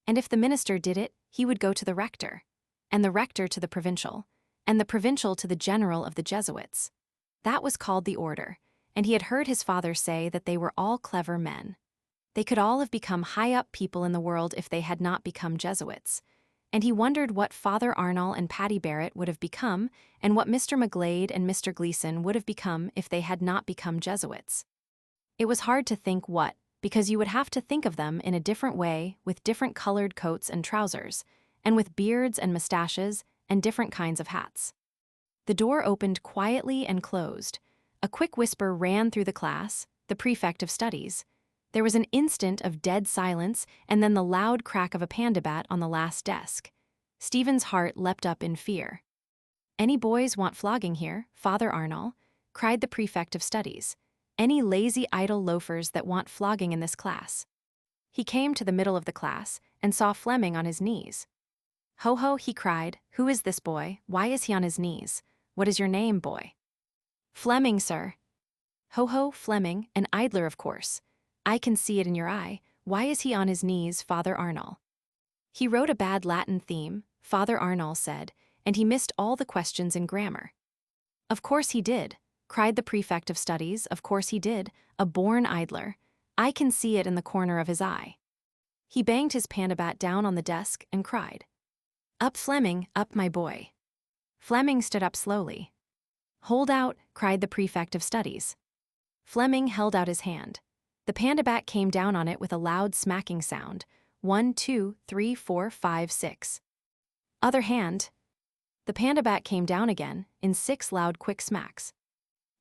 A: And if the minister did it, he would go to the rector, and the rector to the provincial, and the provincial to the general of the Jesuits. That was called the order, and he had heard his father say that they were all clever men. They could all have become high-up people in the world if they had not become Jesuits. And he wondered what Father Arnall and Patty Barrett would have become, and what Mr. McGlade and Mr. Gleason would have become if they had not become Jesuits. It was hard to think what, because you would have to think of them in a different way, with different colored coats and trousers, and with beards and mustaches, and different kinds of hats. The door opened quietly and closed. A quick whisper ran through the class, the prefect of studies. There was an instant of dead silence, and then the loud crack of a panda bat on the last desk. Stephen's heart leapt up in fear. "Any boys want flogging here, Father Arnall?" cried the prefect of studies. "Any lazy idle loafers that want flogging in this class?" He came to the middle of the class and saw Fleming on his knees. "Ho ho," he cried, "who is this boy? Why is he on his knees? What is your name, boy?" "Fleming, sir." "Ho ho, Fleming, an idler of course. I can see it in your eye. Why is he on his knees, Father Arnall?" "He wrote a bad Latin theme," Father Arnall said, "and he missed all the questions in grammar." "Of course he did," cried the prefect of studies, "of course he did, a born idler. I can see it in the corner of his eye." He banged his panda bat down on the desk and cried, "Up, Fleming, up, my boy." Fleming stood up slowly. "Hold out," cried the prefect of studies. Fleming held out his hand. The panda bat came down on it with a loud smacking sound. 1, 2, 3, 4, 5, 6. Other hand. The panda bat came down again, in 6 loud quick smacks.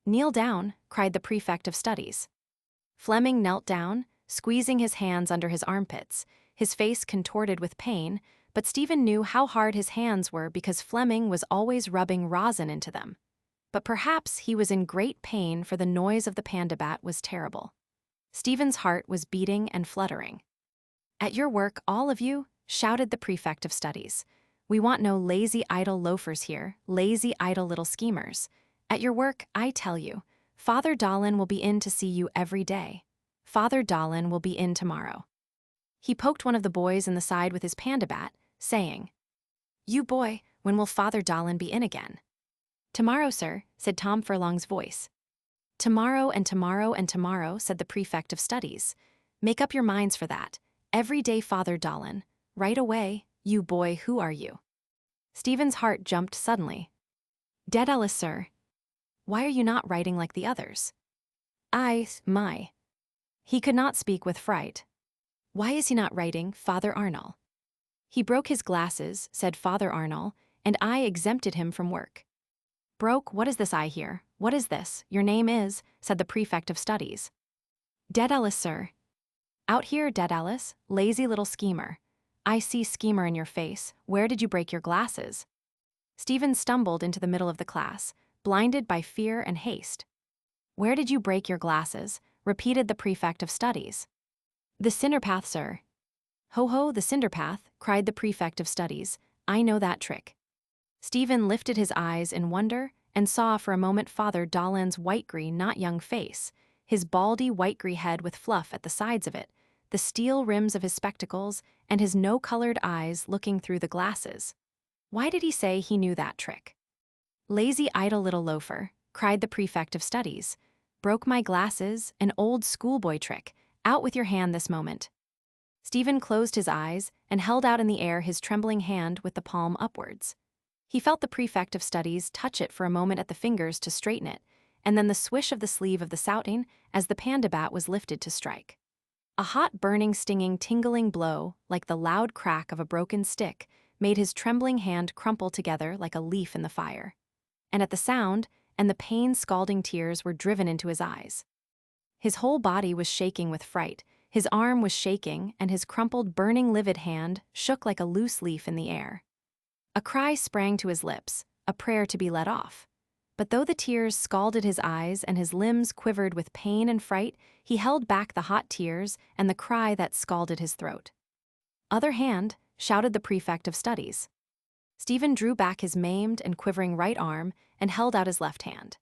A: "Kneel down," cried the prefect of studies. Fleming knelt down, squeezing his hands under his armpits, his face contorted with pain, but Stephen knew how hard his hands were because Fleming was always rubbing rosin into them. But perhaps he was in great pain, for the noise of the panda bat was terrible. Stephen's heart was beating and fluttering. "At your work, all of you," shouted the prefect of studies. "We want no lazy idle loafers here, lazy idle little schemers. At your work, I tell you." Father Dolan will be in to see you every day. Father Dolan will be in tomorrow. He poked one of the boys in the side with his panda bat, saying, "You boy, when will Father Dolan be in again?" "Tomorrow, sir," said Tom Furlong's voice. "Tomorrow and tomorrow and tomorrow," said the prefect of studies. "Make up your minds for that. Every day, Father Dolan. Right away. You boy, who are you?" Stephen's heart jumped suddenly. "Dedalus, sir." "Why are you not writing like the others?" My. He could not speak with fright. "Why is he not writing, Father Arnall?" "He broke his glasses," said Father Arnall, "and I exempted him from work." "Broke, what is this I hear? What is this? Your name is," said the prefect of studies. "Dedalus, sir." "Out here, Dedalus, lazy little schemer. I see schemer in your face. Where did you break your glasses?" Stephen stumbled into the middle of the class, blinded by fear and haste. "Where did you break your glasses?" repeated the prefect of studies. "The cinder path, sir." "Ho ho, the cinder path," cried the prefect of studies. "I know that trick." Stephen lifted his eyes in wonder and saw for a moment Father Dolan's white-green, not young face, his baldy white-grey head with fluff at the sides of it, the steel rims of his spectacles, and his no-colored eyes looking through the glasses. Why did he say he knew that trick? "Lazy, idle little loafer," cried the prefect of studies. "Broke my glasses, an old schoolboy trick. Out with your hand this moment." Stephen closed his eyes and held out in the air his trembling hand with the palm upwards. He felt the prefect of studies touch it for a moment at the fingers to straighten it, and then the swish of the sleeve of the souting as the panda bat was lifted to strike. A hot, burning, stinging, tingling blow, like the loud crack of a broken stick, made his trembling hand crumple together like a leaf in the fire. And at the sound, and the pain-scalding tears were driven into his eyes. His whole body was shaking with fright, his arm was shaking, and his crumpled, burning, livid hand shook like a loose leaf in the air. A cry sprang to his lips, a prayer to be let off. But though the tears scalded his eyes and his limbs quivered with pain and fright, he held back the hot tears and the cry that scalded his throat. "Other hand," shouted the prefect of studies. Stephen drew back his maimed and quivering right arm and held out his left hand.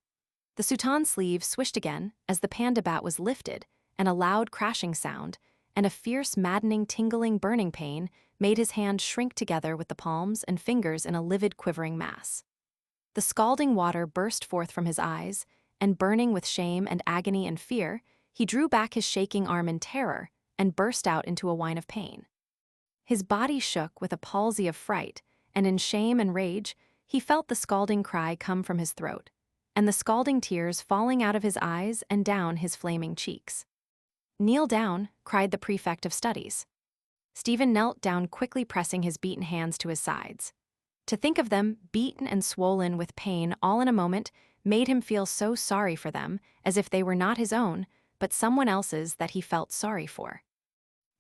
A: The soutane sleeve swished again as the panda bat was lifted, and a loud crashing sound, and a fierce, maddening, tingling, burning pain made his hand shrink together with the palms and fingers in a livid, quivering mass. The scalding water burst forth from his eyes, and burning with shame and agony and fear, he drew back his shaking arm in terror and burst out into a whine of pain. His body shook with a palsy of fright, and in shame and rage, he felt the scalding cry come from his throat, and the scalding tears falling out of his eyes and down his flaming cheeks. "Kneel down," cried the prefect of studies. Stephen knelt down, quickly pressing his beaten hands to his sides. To think of them, beaten and swollen with pain all in a moment, made him feel so sorry for them, as if they were not his own, but someone else's that he felt sorry for.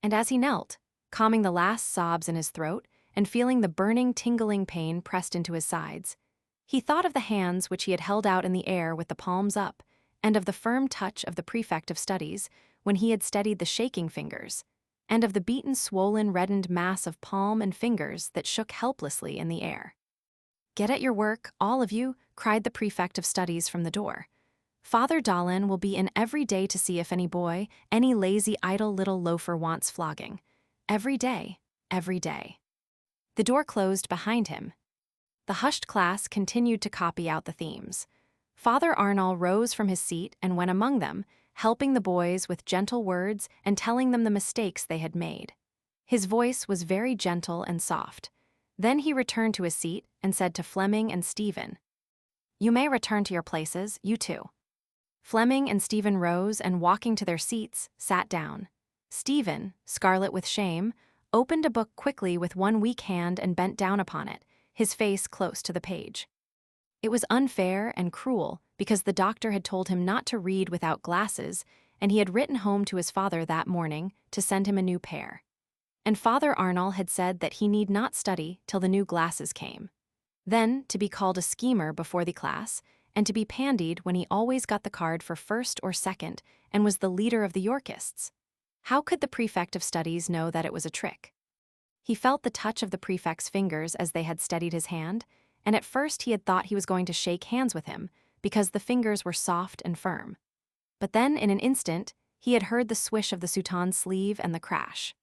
A: And as he knelt, calming the last sobs in his throat and feeling the burning, tingling pain pressed into his sides, he thought of the hands which he had held out in the air with the palms up, and of the firm touch of the prefect of studies when he had steadied the shaking fingers, and of the beaten, swollen, reddened mass of palm and fingers that shook helplessly in the air. "Get at your work, all of you," cried the prefect of studies from the door. "Father Dolan will be in every day to see if any boy, any lazy, idle little loafer wants flogging. Every day, every day." The door closed behind him. The hushed class continued to copy out the themes. Father Arnall rose from his seat and went among them, helping the boys with gentle words and telling them the mistakes they had made. His voice was very gentle and soft. Then he returned to his seat and said to Fleming and Stephen, "You may return to your places, you two." Fleming and Stephen rose and, walking to their seats, sat down. Stephen, scarlet with shame, opened a book quickly with one weak hand and bent down upon it, his face close to the page. It was unfair and cruel because the doctor had told him not to read without glasses, and he had written home to his father that morning to send him a new pair. And Father Arnall had said that he need not study till the new glasses came. Then to be called a schemer before the class, and to be pandied when he always got the card for first or second and was the leader of the Yorkists. How could the prefect of studies know that it was a trick? He felt the touch of the prefect's fingers as they had steadied his hand, and at first he had thought he was going to shake hands with him, because the fingers were soft and firm. But then, in an instant, he had heard the swish of the soutan's sleeve and the crash.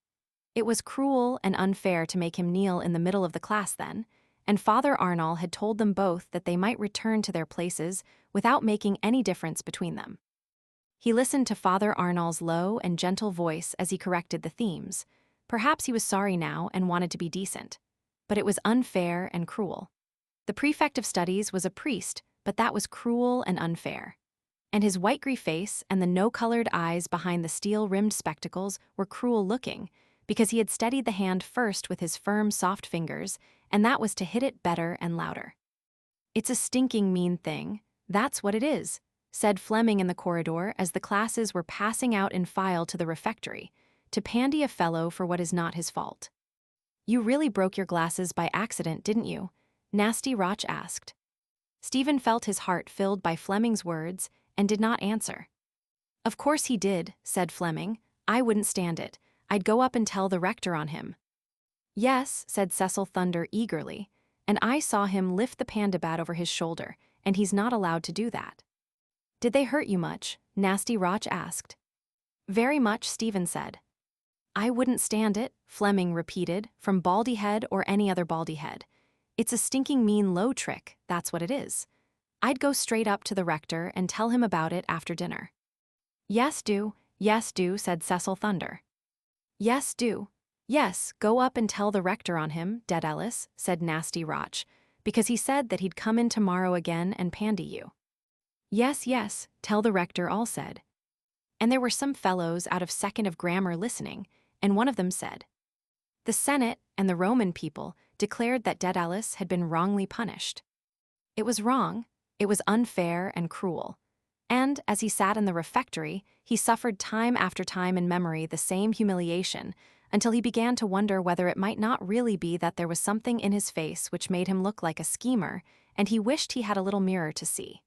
A: It was cruel and unfair to make him kneel in the middle of the class then, and Father Arnall had told them both that they might return to their places without making any difference between them. He listened to Father Arnall's low and gentle voice as he corrected the themes. Perhaps he was sorry now and wanted to be decent. But it was unfair and cruel. The prefect of studies was a priest, but that was cruel and unfair. And his white-gray face and the no-colored eyes behind the steel-rimmed spectacles were cruel-looking, because he had steadied the hand first with his firm, soft fingers, and that was to hit it better and louder. "It's a stinking mean thing, that's what it is," said Fleming in the corridor as the classes were passing out in file to the refectory, to pandy a fellow for what is not his fault. "You really broke your glasses by accident, didn't you?" Nasty Roch asked. Stephen felt his heart filled by Fleming's words and did not answer. "Of course he did," said Fleming. "I wouldn't stand it. I'd go up and tell the rector on him." "Yes," said Cecil Thunder eagerly, "and I saw him lift the panda bat over his shoulder, and he's not allowed to do that." "Did they hurt you much?" Nasty Roch asked. "Very much," Stephen said. "I wouldn't stand it," Fleming repeated, from Baldyhead or any other Baldyhead. "It's a stinking mean low trick, that's what it is. I'd go straight up to the rector and tell him about it after dinner." Yes, do," said Cecil Thunder. "Yes, do. Yes, go up and tell the rector on him, Dedalus," said Nasty Roch, "because he said that he'd come in tomorrow again and pandy you." Yes, tell the rector," all said. And there were some fellows out of second of grammar listening, and one of them said, "The Senate and the Roman people declared that Dedalus had been wrongly punished. It was wrong, it was unfair and cruel. And, as he sat in the refectory, he suffered time after time in memory the same humiliation, until he began to wonder whether it might not really be that there was something in his face which made him look like a schemer, and he wished he had a little mirror to see.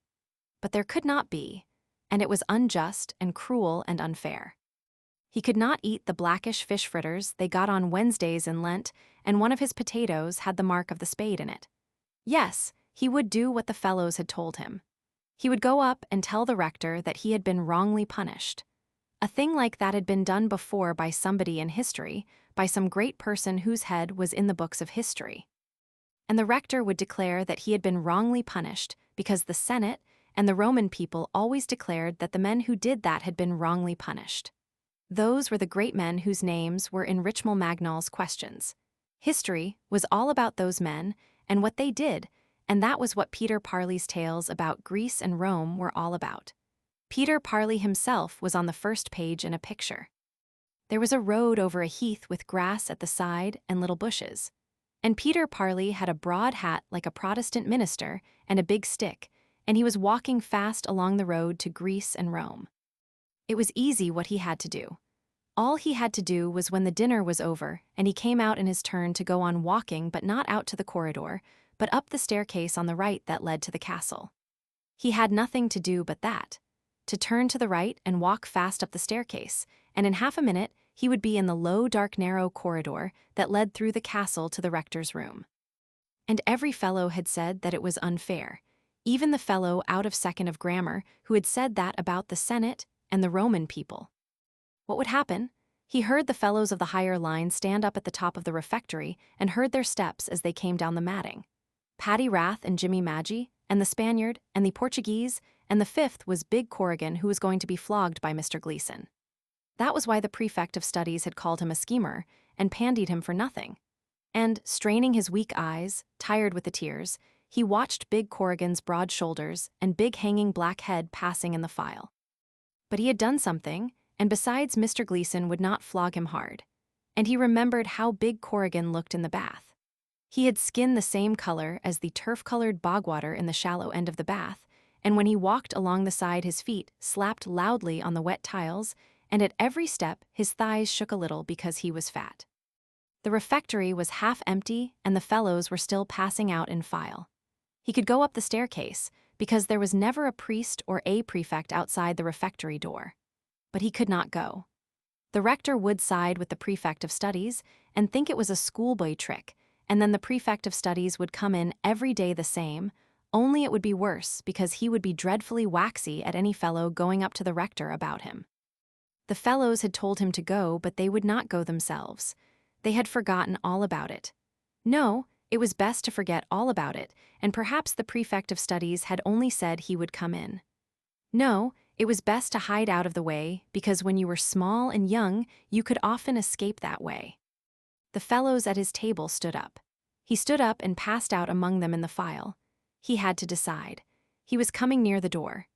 A: But there could not be, and it was unjust and cruel and unfair. He could not eat the blackish fish fritters they got on Wednesdays in Lent, and one of his potatoes had the mark of the spade in it. Yes, he would do what the fellows had told him. He would go up and tell the rector that he had been wrongly punished. A thing like that had been done before by somebody in history, by some great person whose head was in the books of history. And the rector would declare that he had been wrongly punished because the Senate and the Roman people always declared that the men who did that had been wrongly punished. Those were the great men whose names were in Richmal Magnall's questions. History was all about those men and what they did, and that was what Peter Parley's tales about Greece and Rome were all about. Peter Parley himself was on the first page in a picture. There was a road over a heath with grass at the side and little bushes. And Peter Parley had a broad hat like a Protestant minister and a big stick, and he was walking fast along the road to Greece and Rome. It was easy what he had to do. All he had to do was when the dinner was over and he came out in his turn to go on walking, but not out to the corridor, but up the staircase on the right that led to the castle. He had nothing to do but that, to turn to the right and walk fast up the staircase, and in half a minute he would be in the low, dark, narrow corridor that led through the castle to the rector's room. And every fellow had said that it was unfair, even the fellow out of second of grammar who had said that about the Senate and the Roman people. What would happen? He heard the fellows of the higher line stand up at the top of the refectory and heard their steps as they came down the matting. Paddy Rath and Jimmy Maggie, and the Spaniard, and the Portuguese, and the fifth was Big Corrigan, who was going to be flogged by Mr. Gleeson. That was why the prefect of studies had called him a schemer and pandied him for nothing. And, straining his weak eyes, tired with the tears, he watched Big Corrigan's broad shoulders and big hanging black head passing in the file. But he had done something, and besides, Mr. Gleeson would not flog him hard. And he remembered how Big Corrigan looked in the bath. He had skin the same color as the turf-colored bogwater in the shallow end of the bath, and when he walked along the side his feet slapped loudly on the wet tiles, and at every step his thighs shook a little because he was fat. The refectory was half empty, and the fellows were still passing out in file. He could go up the staircase, because there was never a priest or a prefect outside the refectory door. But he could not go. The rector would side with the prefect of studies and think it was a schoolboy trick, and then the prefect of studies would come in every day the same, only it would be worse because he would be dreadfully waxy at any fellow going up to the rector about him. The fellows had told him to go, but they would not go themselves. They had forgotten all about it. No, it was best to forget all about it, and perhaps the prefect of studies had only said he would come in. No, it was best to hide out of the way, because when you were small and young, you could often escape that way. The fellows at his table stood up. He stood up and passed out among them in the file. He had to decide. He was coming near the door.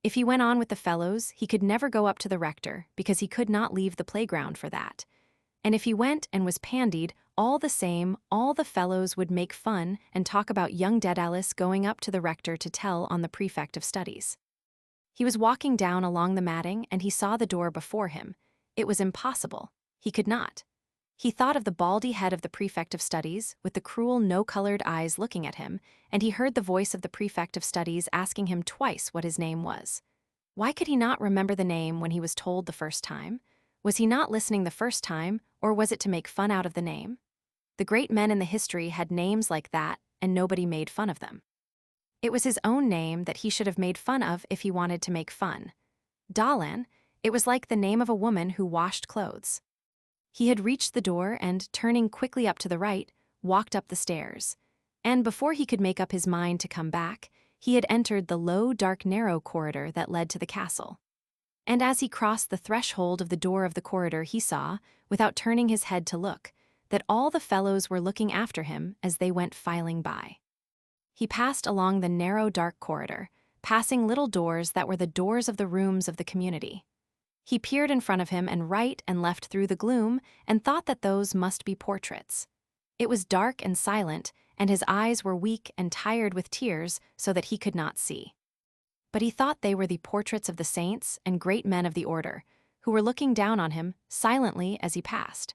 A: If he went on with the fellows, he could never go up to the rector, because he could not leave the playground for that. And if he went and was pandied, all the same, all the fellows would make fun and talk about young Dedalus going up to the rector to tell on the prefect of studies. He was walking down along the matting and he saw the door before him. It was impossible. He could not. He thought of the baldy head of the prefect of studies, with the cruel no-colored eyes looking at him, and he heard the voice of the prefect of studies asking him twice what his name was. Why could he not remember the name when he was told the first time? Was he not listening the first time, or was it to make fun out of the name? The great men in the history had names like that, and nobody made fun of them. It was his own name that he should have made fun of if he wanted to make fun. Dalan, it was like the name of a woman who washed clothes. He had reached the door and, turning quickly up to the right, walked up the stairs. And before he could make up his mind to come back, he had entered the low, dark, narrow corridor that led to the castle. And as he crossed the threshold of the door of the corridor, he saw, without turning his head to look, that all the fellows were looking after him as they went filing by. He passed along the narrow, dark corridor, passing little doors that were the doors of the rooms of the community. He peered in front of him and right and left through the gloom and thought that those must be portraits. It was dark and silent, and his eyes were weak and tired with tears so that he could not see. But he thought they were the portraits of the saints and great men of the order, who were looking down on him silently as he passed.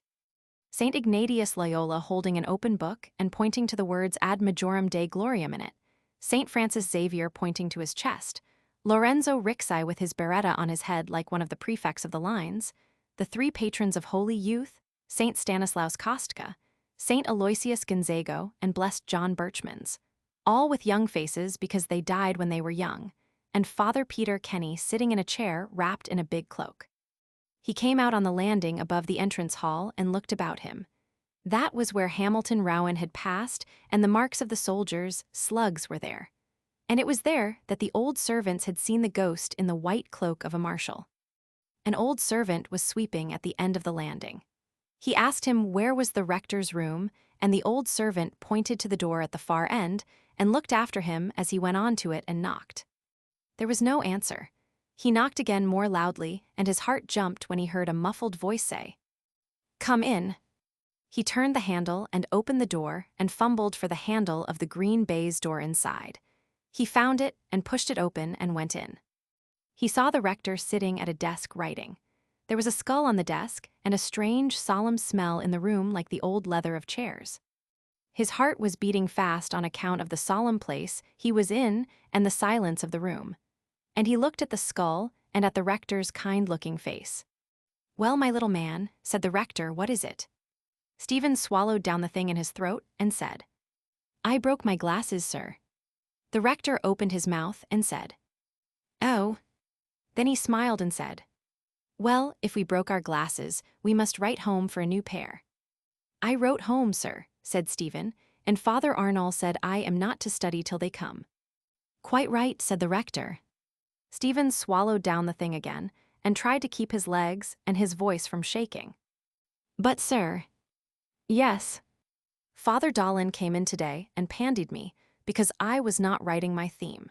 A: St. Ignatius Loyola holding an open book and pointing to the words Ad Majorem Dei Gloriam in it, St. Francis Xavier pointing to his chest, Lorenzo Rixai with his beretta on his head like one of the prefects of the lines, the three patrons of holy youth, St. Stanislaus Kostka, St. Aloysius Gonzago, and Blessed John Birchmans, all with young faces because they died when they were young, and Father Peter Kenny sitting in a chair wrapped in a big cloak. He came out on the landing above the entrance hall and looked about him. That was where Hamilton Rowan had passed, and the marks of the soldiers, slugs, were there. And it was there that the old servants had seen the ghost in the white cloak of a marshal. An old servant was sweeping at the end of the landing. He asked him where was the rector's room, and the old servant pointed to the door at the far end and looked after him as he went on to it and knocked. There was no answer. He knocked again more loudly, and his heart jumped when he heard a muffled voice say, "Come in." He turned the handle and opened the door and fumbled for the handle of the green baize door inside. He found it and pushed it open and went in. He saw the rector sitting at a desk writing. There was a skull on the desk and a strange, solemn smell in the room like the old leather of chairs. His heart was beating fast on account of the solemn place he was in and the silence of the room. And he looked at the skull and at the rector's kind-looking face. "Well, my little man," said the rector, "what is it?" Stephen swallowed down the thing in his throat and said, "I broke my glasses, sir." The rector opened his mouth and said, "Oh." Then he smiled and said, "Well, if we broke our glasses, we must write home for a new pair." "I wrote home, sir," said Stephen, "and Father Arnall said I am not to study till they come." "Quite right," said the rector. Stephen swallowed down the thing again and tried to keep his legs and his voice from shaking. "But, sir—" "Yes." "Father Dalan came in today and pandied me because I was not writing my theme."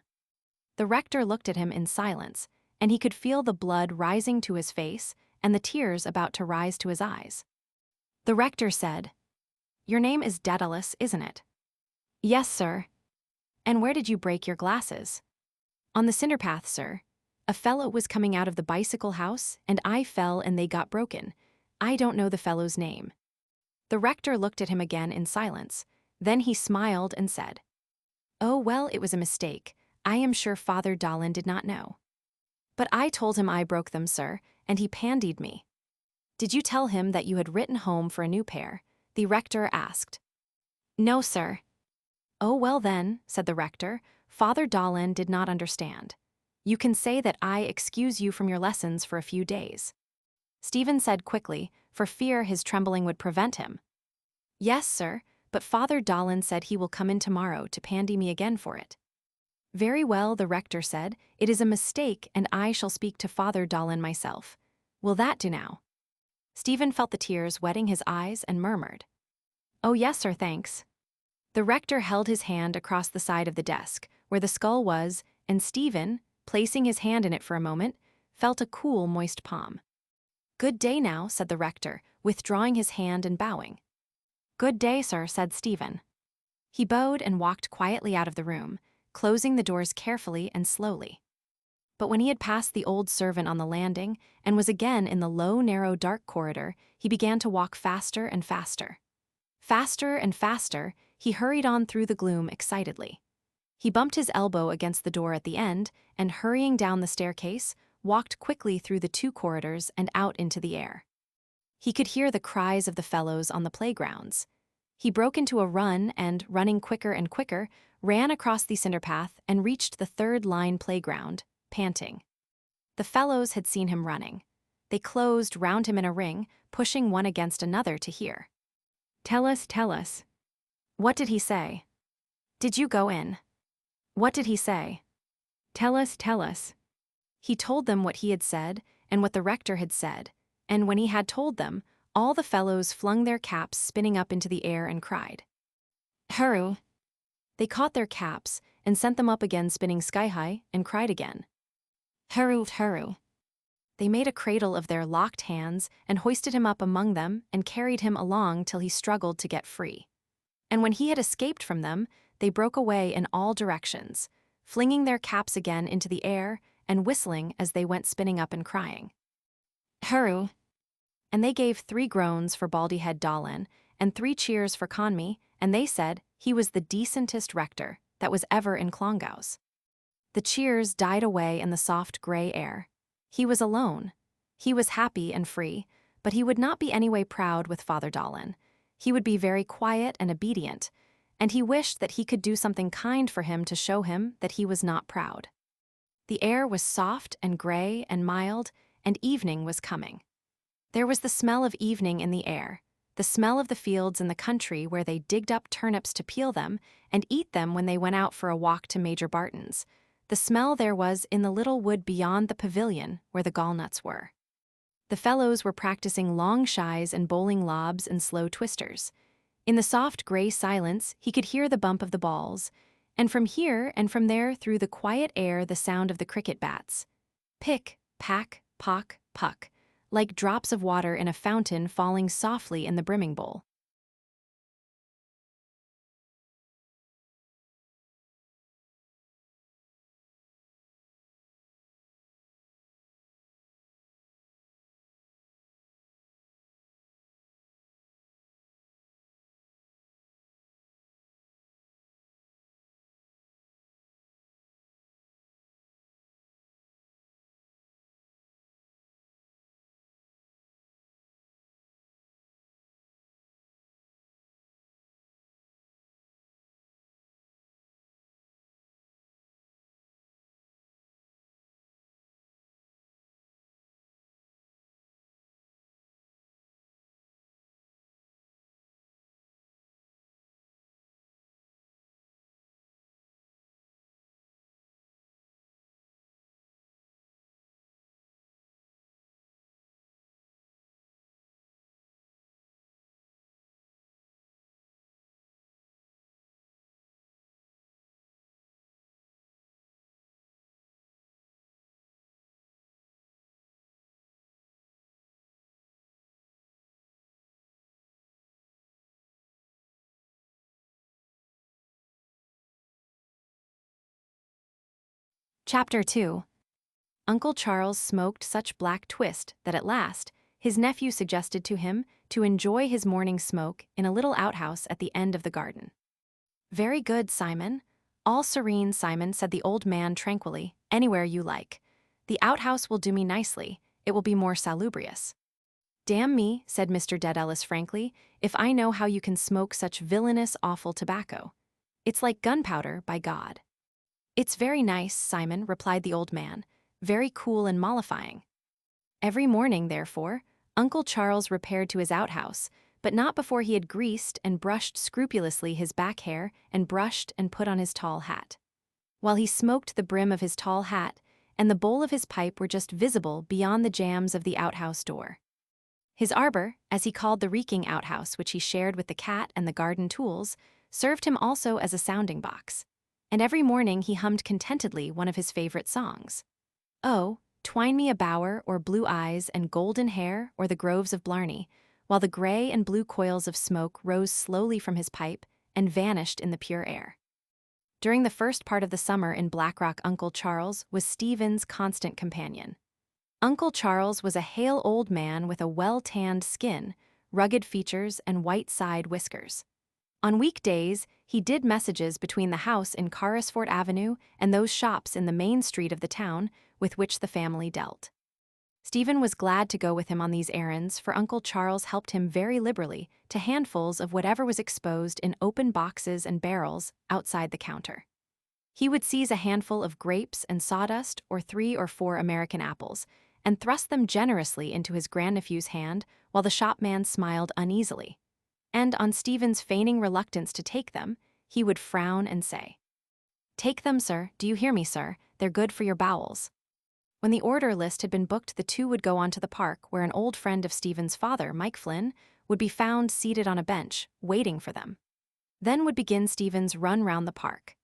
A: The rector looked at him in silence, and he could feel the blood rising to his face and the tears about to rise to his eyes. The rector said, "Your name is Dedalus, isn't it?" "Yes, sir." "And where did you break your glasses?" "On the cinder path, sir. A fellow was coming out of the bicycle house, and I fell and they got broken. I don't know the fellow's name." The rector looked at him again in silence. Then he smiled and said, "Oh, well, it was a mistake. I am sure Father Dalan did not know." "But I told him I broke them, sir, and he pandied me." "Did you tell him that you had written home for a new pair?" the rector asked. "No, sir." "Oh, well then," said the rector, Father Dahlin did not understand. "You can say that I excuse you from your lessons for a few days." Stephen said quickly, for fear his trembling would prevent him. "Yes, sir, but Father Dahlin said he will come in tomorrow to pandy me again for it." "Very well," the rector said, "it is a mistake and I shall speak to Father Dahlin myself. Will that do now?" Stephen felt the tears wetting his eyes and murmured, "Oh yes, sir, thanks." The rector held his hand across the side of the desk, where the skull was, and Stephen, placing his hand in it for a moment, felt a cool, moist palm. "Good day now," said the rector, withdrawing his hand and bowing. "Good day, sir," said Stephen. He bowed and walked quietly out of the room, closing the doors carefully and slowly. But when he had passed the old servant on the landing and was again in the low, narrow, dark corridor, he began to walk faster and faster. Faster and faster, he hurried on through the gloom excitedly. He bumped his elbow against the door at the end and, hurrying down the staircase, walked quickly through the 2 corridors and out into the air. He could hear the cries of the fellows on the playgrounds. He broke into a run and, running quicker and quicker, ran across the cinder path and reached the 3rd-line playground, panting. The fellows had seen him running. They closed round him in a ring, pushing one against another to hear. Tell us. What did he say? Did you go in? What did he say? Tell us. He told them what he had said and what the rector had said, and when he had told them, all the fellows flung their caps spinning up into the air and cried, "Hurroo!" They caught their caps and sent them up again spinning sky-high and cried again, "Hurroo!" They made a cradle of their locked hands and hoisted him up among them and carried him along till he struggled to get free. And when he had escaped from them, they broke away in all directions, flinging their caps again into the air and whistling as they went spinning up and crying, "Hurroo!" And they gave 3 groans for Baldyhead Dahlin and 3 cheers for Conmee, and they said he was the decentest rector that was ever in Clongowes. The cheers died away in the soft grey air. He was alone. He was happy and free, but he would not be anyway proud with Father Dahlin. He would be very quiet and obedient, and he wished that he could do something kind for him to show him that he was not proud. The air was soft and grey and mild, and evening was coming. There was the smell of evening in the air, the smell of the fields in the country where they digged up turnips to peel them and eat them when they went out for a walk to Major Barton's. The smell there was in the little wood beyond the pavilion where the gallnuts were. The fellows were practicing long shies and bowling lobs and slow twisters. In the soft grey silence, he could hear the bump of the balls, and from here and from there through the quiet air the sound of the cricket bats. Pick, pack, pock, puck, like drops of water in a fountain falling softly in the brimming bowl. Chapter 2. Uncle Charles smoked such black twist that at last his nephew suggested to him to enjoy his morning smoke in a little outhouse at the end of the garden. "Very good, Simon. All serene, Simon," said the old man tranquilly, "anywhere you like. The outhouse will do me nicely. It will be more salubrious." "Damn me," said Mr. Dedalus frankly, "if I know how you can smoke such villainous, awful tobacco. It's like gunpowder, by God." "It's very nice, Simon," replied the old man, "very cool and mollifying." Every morning, therefore, Uncle Charles repaired to his outhouse, but not before he had greased and brushed scrupulously his back hair and brushed and put on his tall hat. While he smoked, the brim of his tall hat and the bowl of his pipe were just visible beyond the jambs of the outhouse door. His arbor, as he called the reeking outhouse which he shared with the cat and the garden tools, served him also as a sounding box. And every morning he hummed contentedly one of his favorite songs. "Oh, twine me a bower, or blue eyes and golden hair, or the groves of Blarney," while the gray and blue coils of smoke rose slowly from his pipe and vanished in the pure air. During the first part of the summer in Blackrock, Uncle Charles was Stephen's constant companion. Uncle Charles was a hale old man with a well-tanned skin, rugged features, and white side whiskers. On weekdays, he did messages between the house in Carrisford Avenue and those shops in the main street of the town with which the family dealt. Stephen was glad to go with him on these errands, for Uncle Charles helped him very liberally to handfuls of whatever was exposed in open boxes and barrels outside the counter. He would seize a handful of grapes and sawdust or 3 or 4 American apples and thrust them generously into his grandnephew's hand while the shopman smiled uneasily. And on Stephen's feigning reluctance to take them, he would frown and say, "Take them, sir, do you hear me, sir? They're good for your bowels." When the order list had been booked, the two would go on to the park, where an old friend of Stephen's father, Mike Flynn, would be found seated on a bench, waiting for them. Then would begin Stephen's run round the park.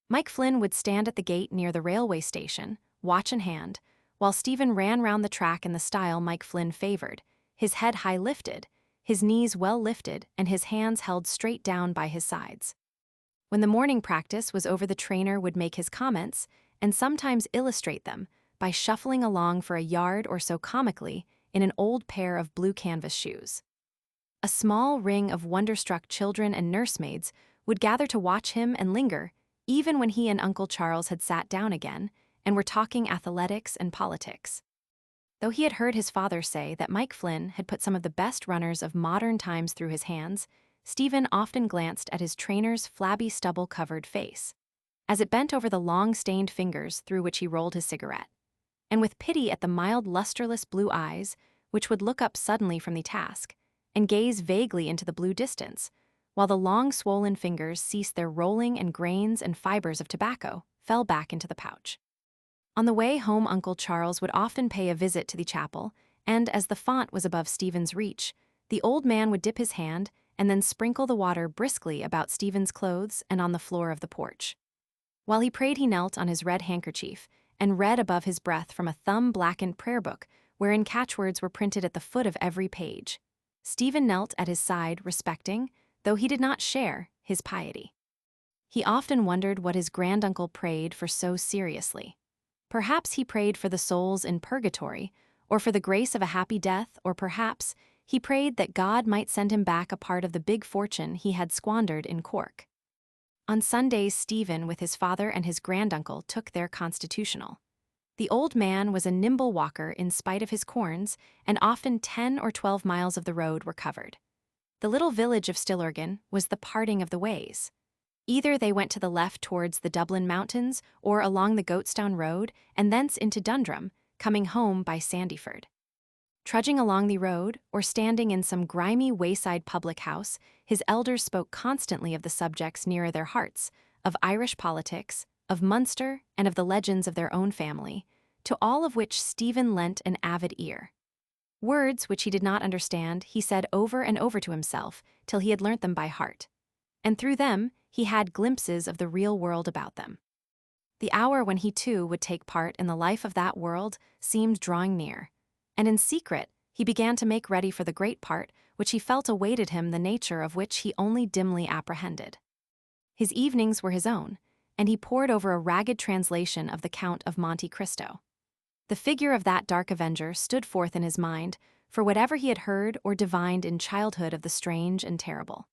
A: Mike Flynn would stand at the gate near the railway station, watch in hand, while Stephen ran round the track in the style Mike Flynn favored, his head high lifted, his knees well lifted, and his hands held straight down by his sides. When the morning practice was over, the trainer would make his comments, and sometimes illustrate them, by shuffling along for a yard or so comically in an old pair of blue canvas shoes. A small ring of wonderstruck children and nursemaids would gather to watch him and linger, even when he and Uncle Charles had sat down again and were talking athletics and politics. Though he had heard his father say that Mike Flynn had put some of the best runners of modern times through his hands, Stephen often glanced at his trainer's flabby stubble-covered face, as it bent over the long stained fingers through which he rolled his cigarette, and with pity at the mild lusterless blue eyes which would look up suddenly from the task and gaze vaguely into the blue distance, while the long swollen fingers ceased their rolling and grains and fibers of tobacco fell back into the pouch. On the way home, Uncle Charles would often pay a visit to the chapel, and as the font was above Stephen's reach, the old man would dip his hand and then sprinkle the water briskly about Stephen's clothes and on the floor of the porch. While he prayed, he knelt on his red handkerchief and read above his breath from a thumb-blackened prayer book wherein catchwords were printed at the foot of every page. Stephen knelt at his side, respecting, though he did not share, his piety. He often wondered what his granduncle prayed for so seriously. Perhaps he prayed for the souls in purgatory, or for the grace of a happy death, or perhaps he prayed that God might send him back a part of the big fortune he had squandered in Cork. On Sundays, Stephen, with his father and his granduncle, took their constitutional. The old man was a nimble walker in spite of his corns, and often 10 or 12 miles of the road were covered. The little village of Stillorgan was the parting of the ways. Either they went to the left towards the Dublin Mountains, or along the Goatstown Road, and thence into Dundrum, coming home by Sandyford. Trudging along the road, or standing in some grimy wayside public house, his elders spoke constantly of the subjects nearer their hearts, of Irish politics, of Munster, and of the legends of their own family, to all of which Stephen lent an avid ear. Words which he did not understand he said over and over to himself till he had learnt them by heart, and through them he had glimpses of the real world about them. The hour when he too would take part in the life of that world seemed drawing near, and in secret he began to make ready for the great part which he felt awaited him, the nature of which he only dimly apprehended. His evenings were his own, and he pored over a ragged translation of the Count of Monte Cristo. The figure of that dark avenger stood forth in his mind for whatever he had heard or divined in childhood of the strange and terrible.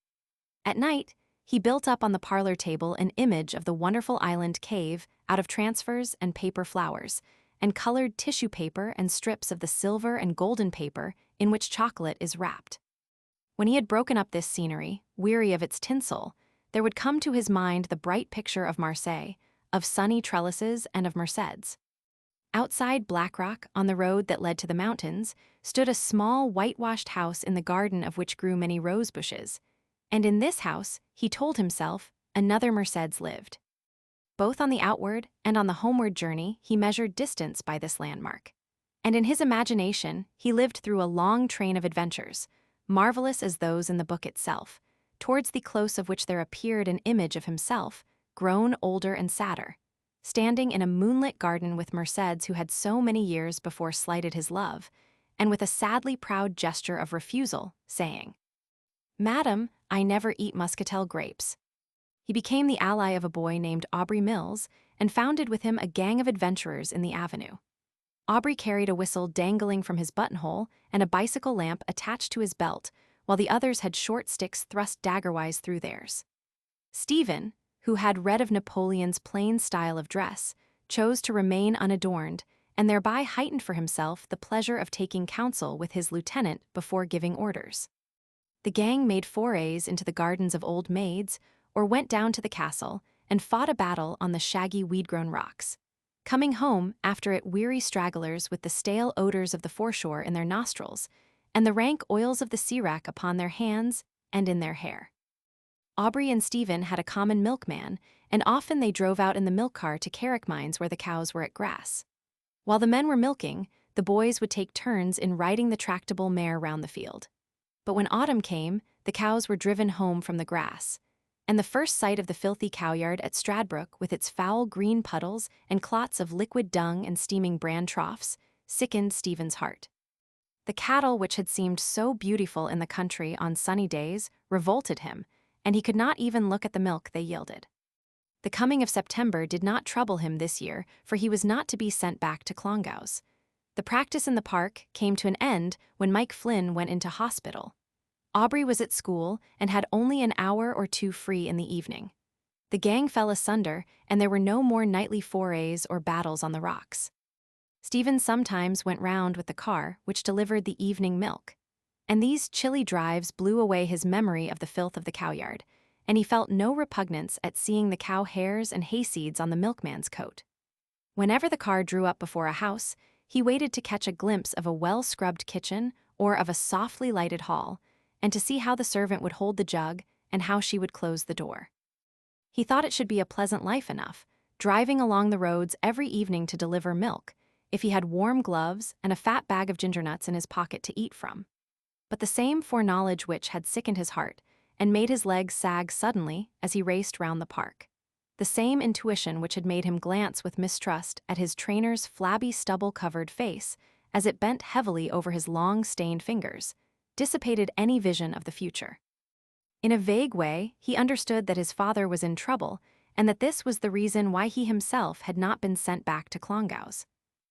A: At night, he built up on the parlor table an image of the wonderful island cave out of transfers and paper flowers, and colored tissue paper and strips of the silver and golden paper in which chocolate is wrapped. When he had broken up this scenery, weary of its tinsel, there would come to his mind the bright picture of Marseille, of sunny trellises and of Merceds. Outside Blackrock, on the road that led to the mountains, stood a small whitewashed house in the garden of which grew many rose bushes, and in this house, he told himself, another Mercedes lived. Both on the outward and on the homeward journey, he measured distance by this landmark. And in his imagination, he lived through a long train of adventures, marvelous as those in the book itself, towards the close of which there appeared an image of himself, grown older and sadder, standing in a moonlit garden with Mercedes who had so many years before slighted his love, and with a sadly proud gesture of refusal, saying, "Madam, I never eat muscatel grapes." He became the ally of a boy named Aubrey Mills and founded with him a gang of adventurers in the avenue. Aubrey carried a whistle dangling from his buttonhole and a bicycle lamp attached to his belt, while the others had short sticks thrust daggerwise through theirs. Stephen, who had read of Napoleon's plain style of dress, chose to remain unadorned and thereby heightened for himself the pleasure of taking counsel with his lieutenant before giving orders. The gang made forays into the gardens of old maids or went down to the castle and fought a battle on the shaggy weed-grown rocks. Coming home after it weary stragglers with the stale odors of the foreshore in their nostrils and the rank oils of the sea-wrack upon their hands and in their hair. Aubrey and Stephen had a common milkman, and often they drove out in the milk car to Carrick mines where the cows were at grass. While the men were milking, the boys would take turns in riding the tractable mare round the field. But when autumn came, the cows were driven home from the grass, and the first sight of the filthy cowyard at Stradbrook with its foul green puddles and clots of liquid dung and steaming bran troughs sickened Stephen's heart. The cattle which had seemed so beautiful in the country on sunny days revolted him, and he could not even look at the milk they yielded. The coming of September did not trouble him this year, for he was not to be sent back to Clongowes. The practice in the park came to an end when Mike Flynn went into hospital. Aubrey was at school and had only an hour or two free in the evening. The gang fell asunder, and there were no more nightly forays or battles on the rocks. Stephen sometimes went round with the car which delivered the evening milk, and these chilly drives blew away his memory of the filth of the cowyard, and he felt no repugnance at seeing the cow hairs and hayseeds on the milkman's coat. Whenever the car drew up before a house, he waited to catch a glimpse of a well-scrubbed kitchen or of a softly lighted hall, and to see how the servant would hold the jug and how she would close the door. He thought it should be a pleasant life enough, driving along the roads every evening to deliver milk, if he had warm gloves and a fat bag of gingernuts in his pocket to eat from. But the same foreknowledge which had sickened his heart and made his legs sag suddenly as he raced round the park, the same intuition which had made him glance with mistrust at his trainer's flabby stubble-covered face as it bent heavily over his long stained fingers, dissipated any vision of the future. In a vague way, he understood that his father was in trouble and that this was the reason why he himself had not been sent back to Clongowes.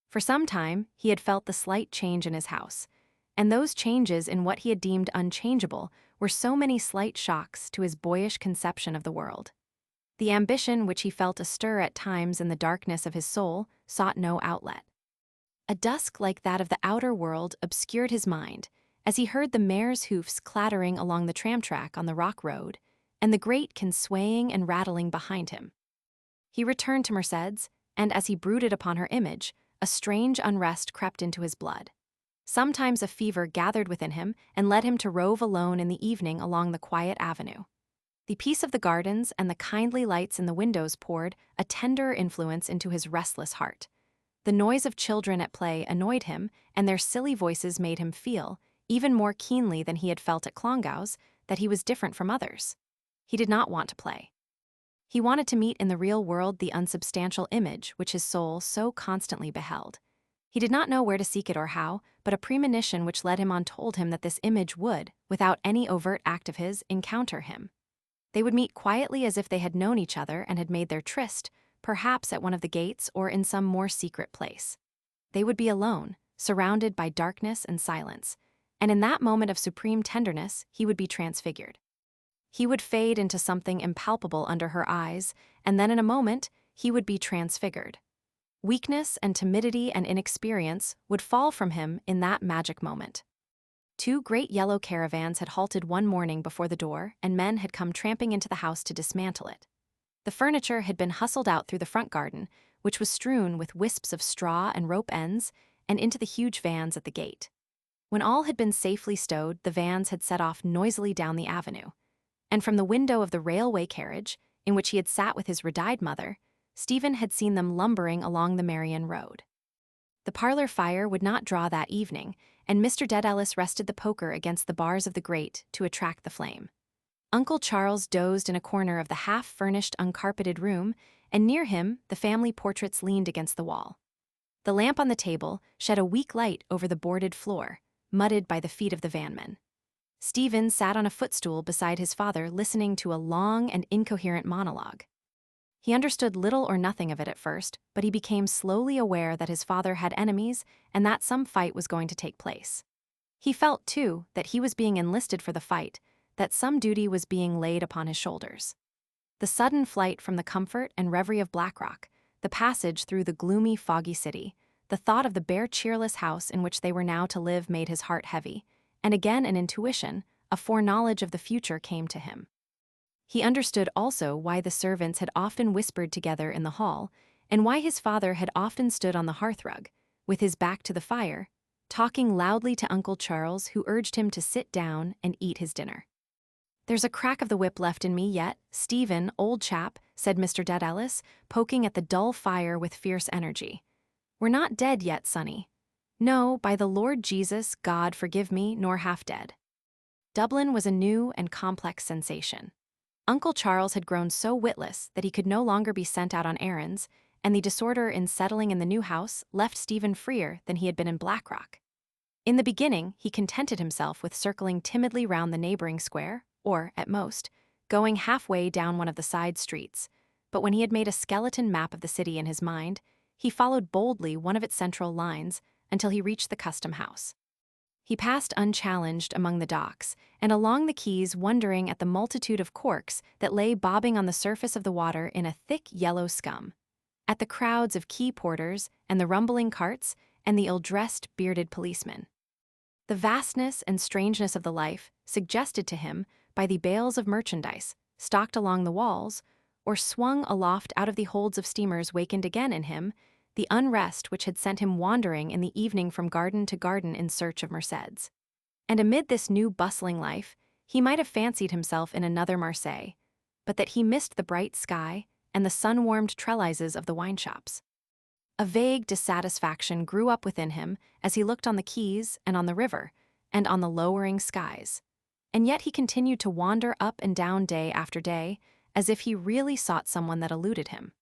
A: For some time, he had felt the slight change in his house, and those changes in what he had deemed unchangeable were so many slight shocks to his boyish conception of the world. The ambition which he felt astir at times in the darkness of his soul sought no outlet. A dusk like that of the outer world obscured his mind, as he heard the mare's hoofs clattering along the tram track on the rock road, and the great can swaying and rattling behind him. He returned to Mercedes, and as he brooded upon her image, a strange unrest crept into his blood. Sometimes a fever gathered within him and led him to rove alone in the evening along the quiet avenue. The peace of the gardens and the kindly lights in the windows poured a tenderer influence into his restless heart. The noise of children at play annoyed him, and their silly voices made him feel, even more keenly than he had felt at Clongowes, that he was different from others. He did not want to play. He wanted to meet in the real world the unsubstantial image which his soul so constantly beheld. He did not know where to seek it or how, but a premonition which led him on told him that this image would, without any overt act of his, encounter him. They would meet quietly as if they had known each other and had made their tryst, perhaps at one of the gates or in some more secret place. They would be alone, surrounded by darkness and silence, and in that moment of supreme tenderness he would be transfigured. He would fade into something impalpable under her eyes, and then in a moment he would be transfigured. Weakness and timidity and inexperience would fall from him in that magic moment. 2 great yellow caravans had halted one morning before the door, and men had come tramping into the house to dismantle it. The furniture had been hustled out through the front garden, which was strewn with wisps of straw and rope ends, and into the huge vans at the gate. When all had been safely stowed, the vans had set off noisily down the avenue. And from the window of the railway carriage, in which he had sat with his red-eyed mother, Stephen had seen them lumbering along the Marion Road. The parlor fire would not draw that evening, and Mr. Dedalus rested the poker against the bars of the grate to attract the flame. Uncle Charles dozed in a corner of the half-furnished, uncarpeted room, and near him the family portraits leaned against the wall. The lamp on the table shed a weak light over the boarded floor, mudded by the feet of the vanmen. Stephen sat on a footstool beside his father, listening to a long and incoherent monologue. He understood little or nothing of it at first, but he became slowly aware that his father had enemies and that some fight was going to take place. He felt, too, that he was being enlisted for the fight, that some duty was being laid upon his shoulders. The sudden flight from the comfort and reverie of Blackrock, the passage through the gloomy, foggy city, the thought of the bare, cheerless house in which they were now to live made his heart heavy, and again an intuition, a foreknowledge of the future came to him. He understood also why the servants had often whispered together in the hall, and why his father had often stood on the hearthrug, with his back to the fire, talking loudly to Uncle Charles, who urged him to sit down and eat his dinner. "There's a crack of the whip left in me yet, Stephen, old chap," said Mr. Dedalus, poking at the dull fire with fierce energy. "We're not dead yet, sonny. No, by the Lord Jesus, God forgive me, nor half dead." Dublin was a new and complex sensation. Uncle Charles had grown so witless that he could no longer be sent out on errands, and the disorder in settling in the new house left Stephen freer than he had been in Blackrock. In the beginning, he contented himself with circling timidly round the neighboring square, or, at most, going halfway down one of the side streets, but when he had made a skeleton map of the city in his mind, he followed boldly one of its central lines until he reached the custom house. He passed unchallenged among the docks, and along the quays, wondering at the multitude of corks that lay bobbing on the surface of the water in a thick yellow scum, at the crowds of quay porters and the rumbling carts and the ill-dressed, bearded policemen. The vastness and strangeness of the life, suggested to him by the bales of merchandise stocked along the walls, or swung aloft out of the holds of steamers, wakened again in him the unrest which had sent him wandering in the evening from garden to garden in search of Merceds. And amid this new bustling life, he might have fancied himself in another Marseille, but that he missed the bright sky and the sun-warmed trellises of the wine shops. A vague dissatisfaction grew up within him as he looked on the quays and on the river, and on the lowering skies. And yet he continued to wander up and down day after day, as if he really sought someone that eluded him.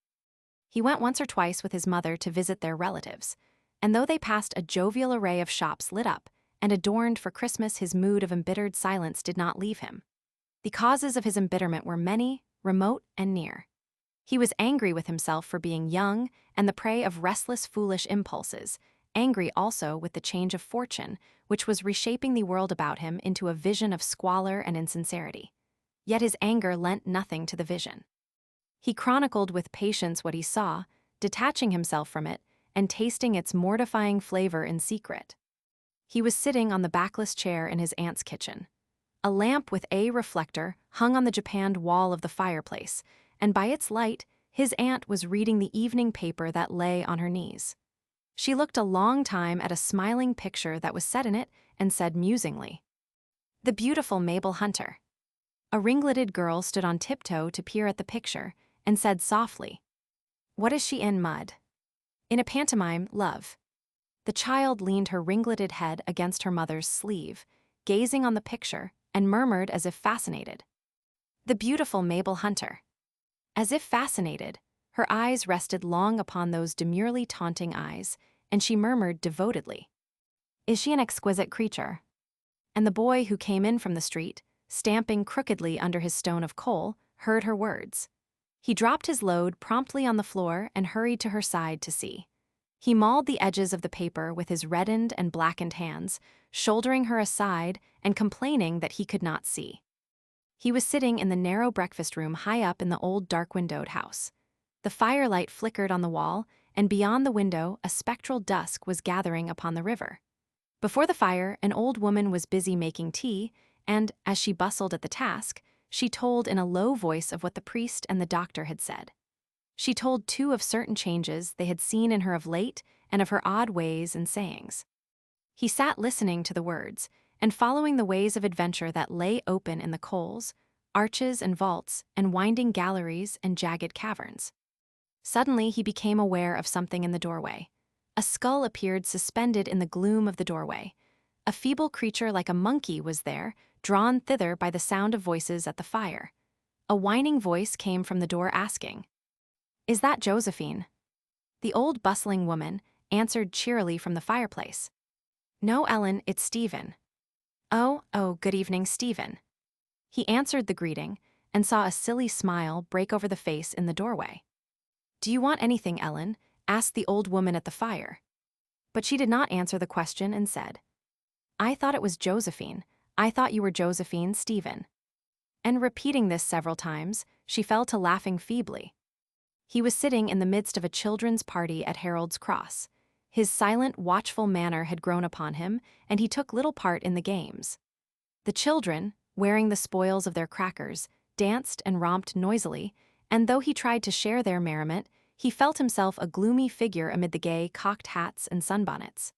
A: He went once or twice with his mother to visit their relatives, and though they passed a jovial array of shops lit up and adorned for Christmas, his mood of embittered silence did not leave him. The causes of his embitterment were many, remote, and near. He was angry with himself for being young and the prey of restless, foolish impulses, angry also with the change of fortune, which was reshaping the world about him into a vision of squalor and insincerity. Yet his anger lent nothing to the vision. He chronicled with patience what he saw, detaching himself from it and tasting its mortifying flavor in secret. He was sitting on the backless chair in his aunt's kitchen. A lamp with a reflector hung on the japanned wall of the fireplace, and by its light, his aunt was reading the evening paper that lay on her knees. She looked a long time at a smiling picture that was set in it and said musingly, "The beautiful Mabel Hunter." A ringleted girl stood on tiptoe to peer at the picture and said softly, "What is she in, Mud?" In a pantomime, love. The child leaned her ringleted head against her mother's sleeve, gazing on the picture, and murmured as if fascinated, "The beautiful Mabel Hunter." As if fascinated, her eyes rested long upon those demurely taunting eyes, and she murmured devotedly, "Is she an exquisite creature?" And the boy who came in from the street, stamping crookedly under his stone of coal, heard her words. He dropped his load promptly on the floor and hurried to her side to see. He mauled the edges of the paper with his reddened and blackened hands, shouldering her aside and complaining that he could not see. He was sitting in the narrow breakfast room high up in the old dark-windowed house. The firelight flickered on the wall, and beyond the window a spectral dusk was gathering upon the river. Before the fire, an old woman was busy making tea, and, as she bustled at the task, she told in a low voice of what the priest and the doctor had said. She told too of certain changes they had seen in her of late and of her odd ways and sayings. He sat listening to the words and following the ways of adventure that lay open in the coals, arches and vaults, and winding galleries and jagged caverns. Suddenly he became aware of something in the doorway. A skull appeared suspended in the gloom of the doorway. A feeble creature like a monkey was there, drawn thither by the sound of voices at the fire. A whining voice came from the door asking, "Is that Josephine?" The old bustling woman answered cheerily from the fireplace, "No, Ellen, it's Stephen." Oh, good evening, Stephen." He answered the greeting and saw a silly smile break over the face in the doorway. "Do you want anything, Ellen?" asked the old woman at the fire. But she did not answer the question and said, "I thought it was Josephine. I thought you were Josephine, Stephen." And repeating this several times, she fell to laughing feebly. He was sitting in the midst of a children's party at Harold's Cross. His silent, watchful manner had grown upon him, and he took little part in the games. The children, wearing the spoils of their crackers, danced and romped noisily, and though he tried to share their merriment, he felt himself a gloomy figure amid the gay cocked hats and sunbonnets.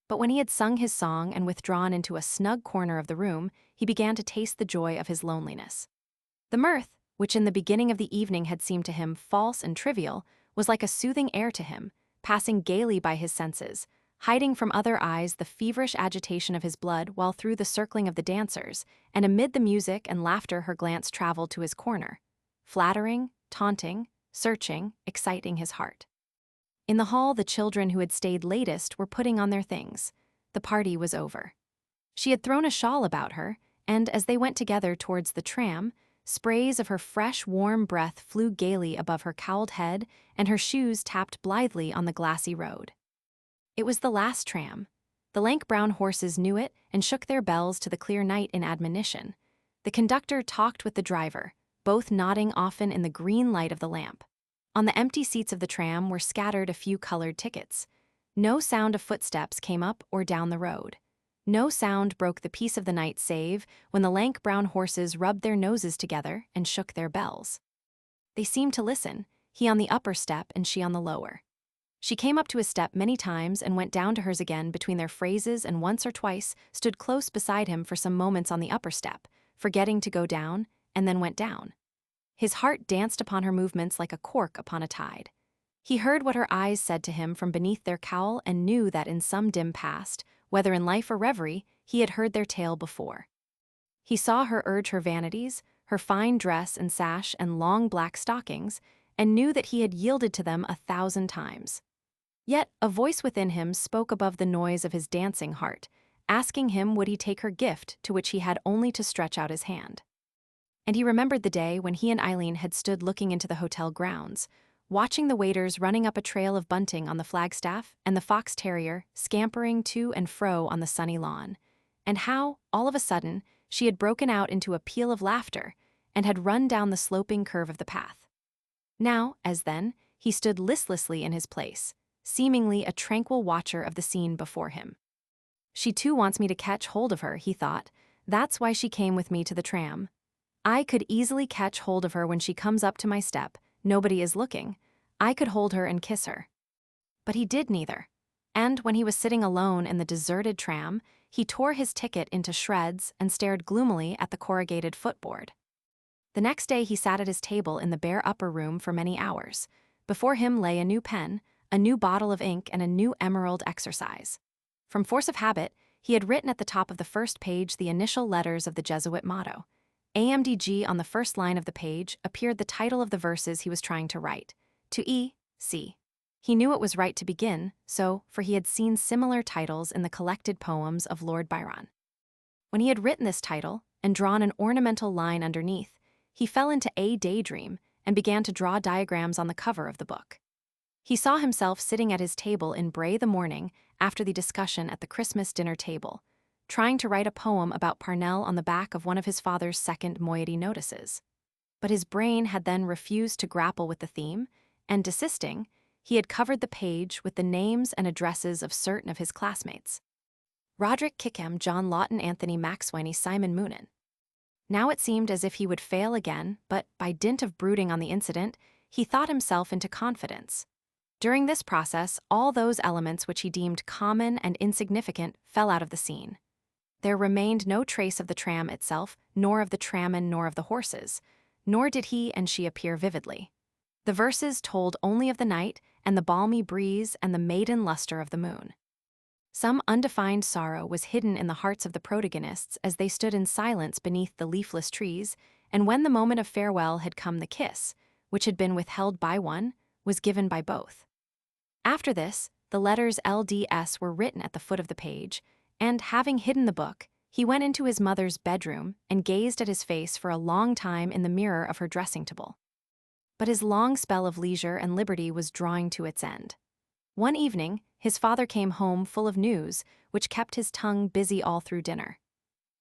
A: But when he had sung his song and withdrawn into a snug corner of the room, he began to taste the joy of his loneliness. The mirth, which in the beginning of the evening had seemed to him false and trivial, was like a soothing air to him, passing gaily by his senses, hiding from other eyes the feverish agitation of his blood while through the circling of the dancers, and amid the music and laughter her glance traveled to his corner, flattering, taunting, searching, exciting his heart. In the hall, the children who had stayed latest were putting on their things. The party was over. She had thrown a shawl about her, and as they went together towards the tram, sprays of her fresh, warm breath flew gaily above her cowled head, and her shoes tapped blithely on the glassy road. It was the last tram. The lank brown horses knew it and shook their bells to the clear night in admonition. The conductor talked with the driver, both nodding often in the green light of the lamp. On the empty seats of the tram were scattered a few colored tickets. No sound of footsteps came up or down the road. No sound broke the peace of the night save when the lank brown horses rubbed their noses together and shook their bells. They seemed to listen, he on the upper step and she on the lower. She came up to his step many times and went down to hers again between their phrases, and once or twice stood close beside him for some moments on the upper step, forgetting to go down, and then went down. His heart danced upon her movements like a cork upon a tide. He heard what her eyes said to him from beneath their cowl and knew that in some dim past, whether in life or reverie, he had heard their tale before. He saw her urge her vanities, her fine dress and sash and long black stockings, and knew that he had yielded to them 1,000 times. Yet a voice within him spoke above the noise of his dancing heart, asking him would he take her gift to which he had only to stretch out his hand. And he remembered the day when he and Eileen had stood looking into the hotel grounds, watching the waiters running up a trail of bunting on the flagstaff and the fox terrier scampering to and fro on the sunny lawn, and how, all of a sudden, she had broken out into a peal of laughter and had run down the sloping curve of the path. Now, as then, he stood listlessly in his place, seemingly a tranquil watcher of the scene before him. She too wants me to catch hold of her, he thought. That's why she came with me to the tram. I could easily catch hold of her when she comes up to my step. Nobody is looking. I could hold her and kiss her. But he did neither. And when he was sitting alone in the deserted tram, he tore his ticket into shreds and stared gloomily at the corrugated footboard. The next day he sat at his table in the bare upper room for many hours. Before him lay a new pen, a new bottle of ink, and a new emerald exercise. From force of habit, he had written at the top of the first page the initial letters of the Jesuit motto. AMDG. On the first line of the page appeared the title of the verses he was trying to write, to E.C. He knew it was right to begin, for he had seen similar titles in the collected poems of Lord Byron. When he had written this title and drawn an ornamental line underneath, he fell into a daydream and began to draw diagrams on the cover of the book. He saw himself sitting at his table in Bray the morning after the discussion at the Christmas dinner table, trying to write a poem about Parnell on the back of one of his father's second moiety notices. But his brain had then refused to grapple with the theme, and desisting, he had covered the page with the names and addresses of certain of his classmates. Roderick Kickham, John Lawton, Anthony Maxwell, Simon Moonan. Now it seemed as if he would fail again, but by dint of brooding on the incident, he thought himself into confidence. During this process, all those elements which he deemed common and insignificant fell out of the scene. There remained no trace of the tram itself, nor of the trammen, nor of the horses, nor did he and she appear vividly. The verses told only of the night and the balmy breeze and the maiden luster of the moon. Some undefined sorrow was hidden in the hearts of the protagonists as they stood in silence beneath the leafless trees, and when the moment of farewell had come, the kiss, which had been withheld by one, was given by both. After this, the letters LDS were written at the foot of the page, and, having hidden the book, he went into his mother's bedroom and gazed at his face for a long time in the mirror of her dressing table. But his long spell of leisure and liberty was drawing to its end. One evening, his father came home full of news, which kept his tongue busy all through dinner.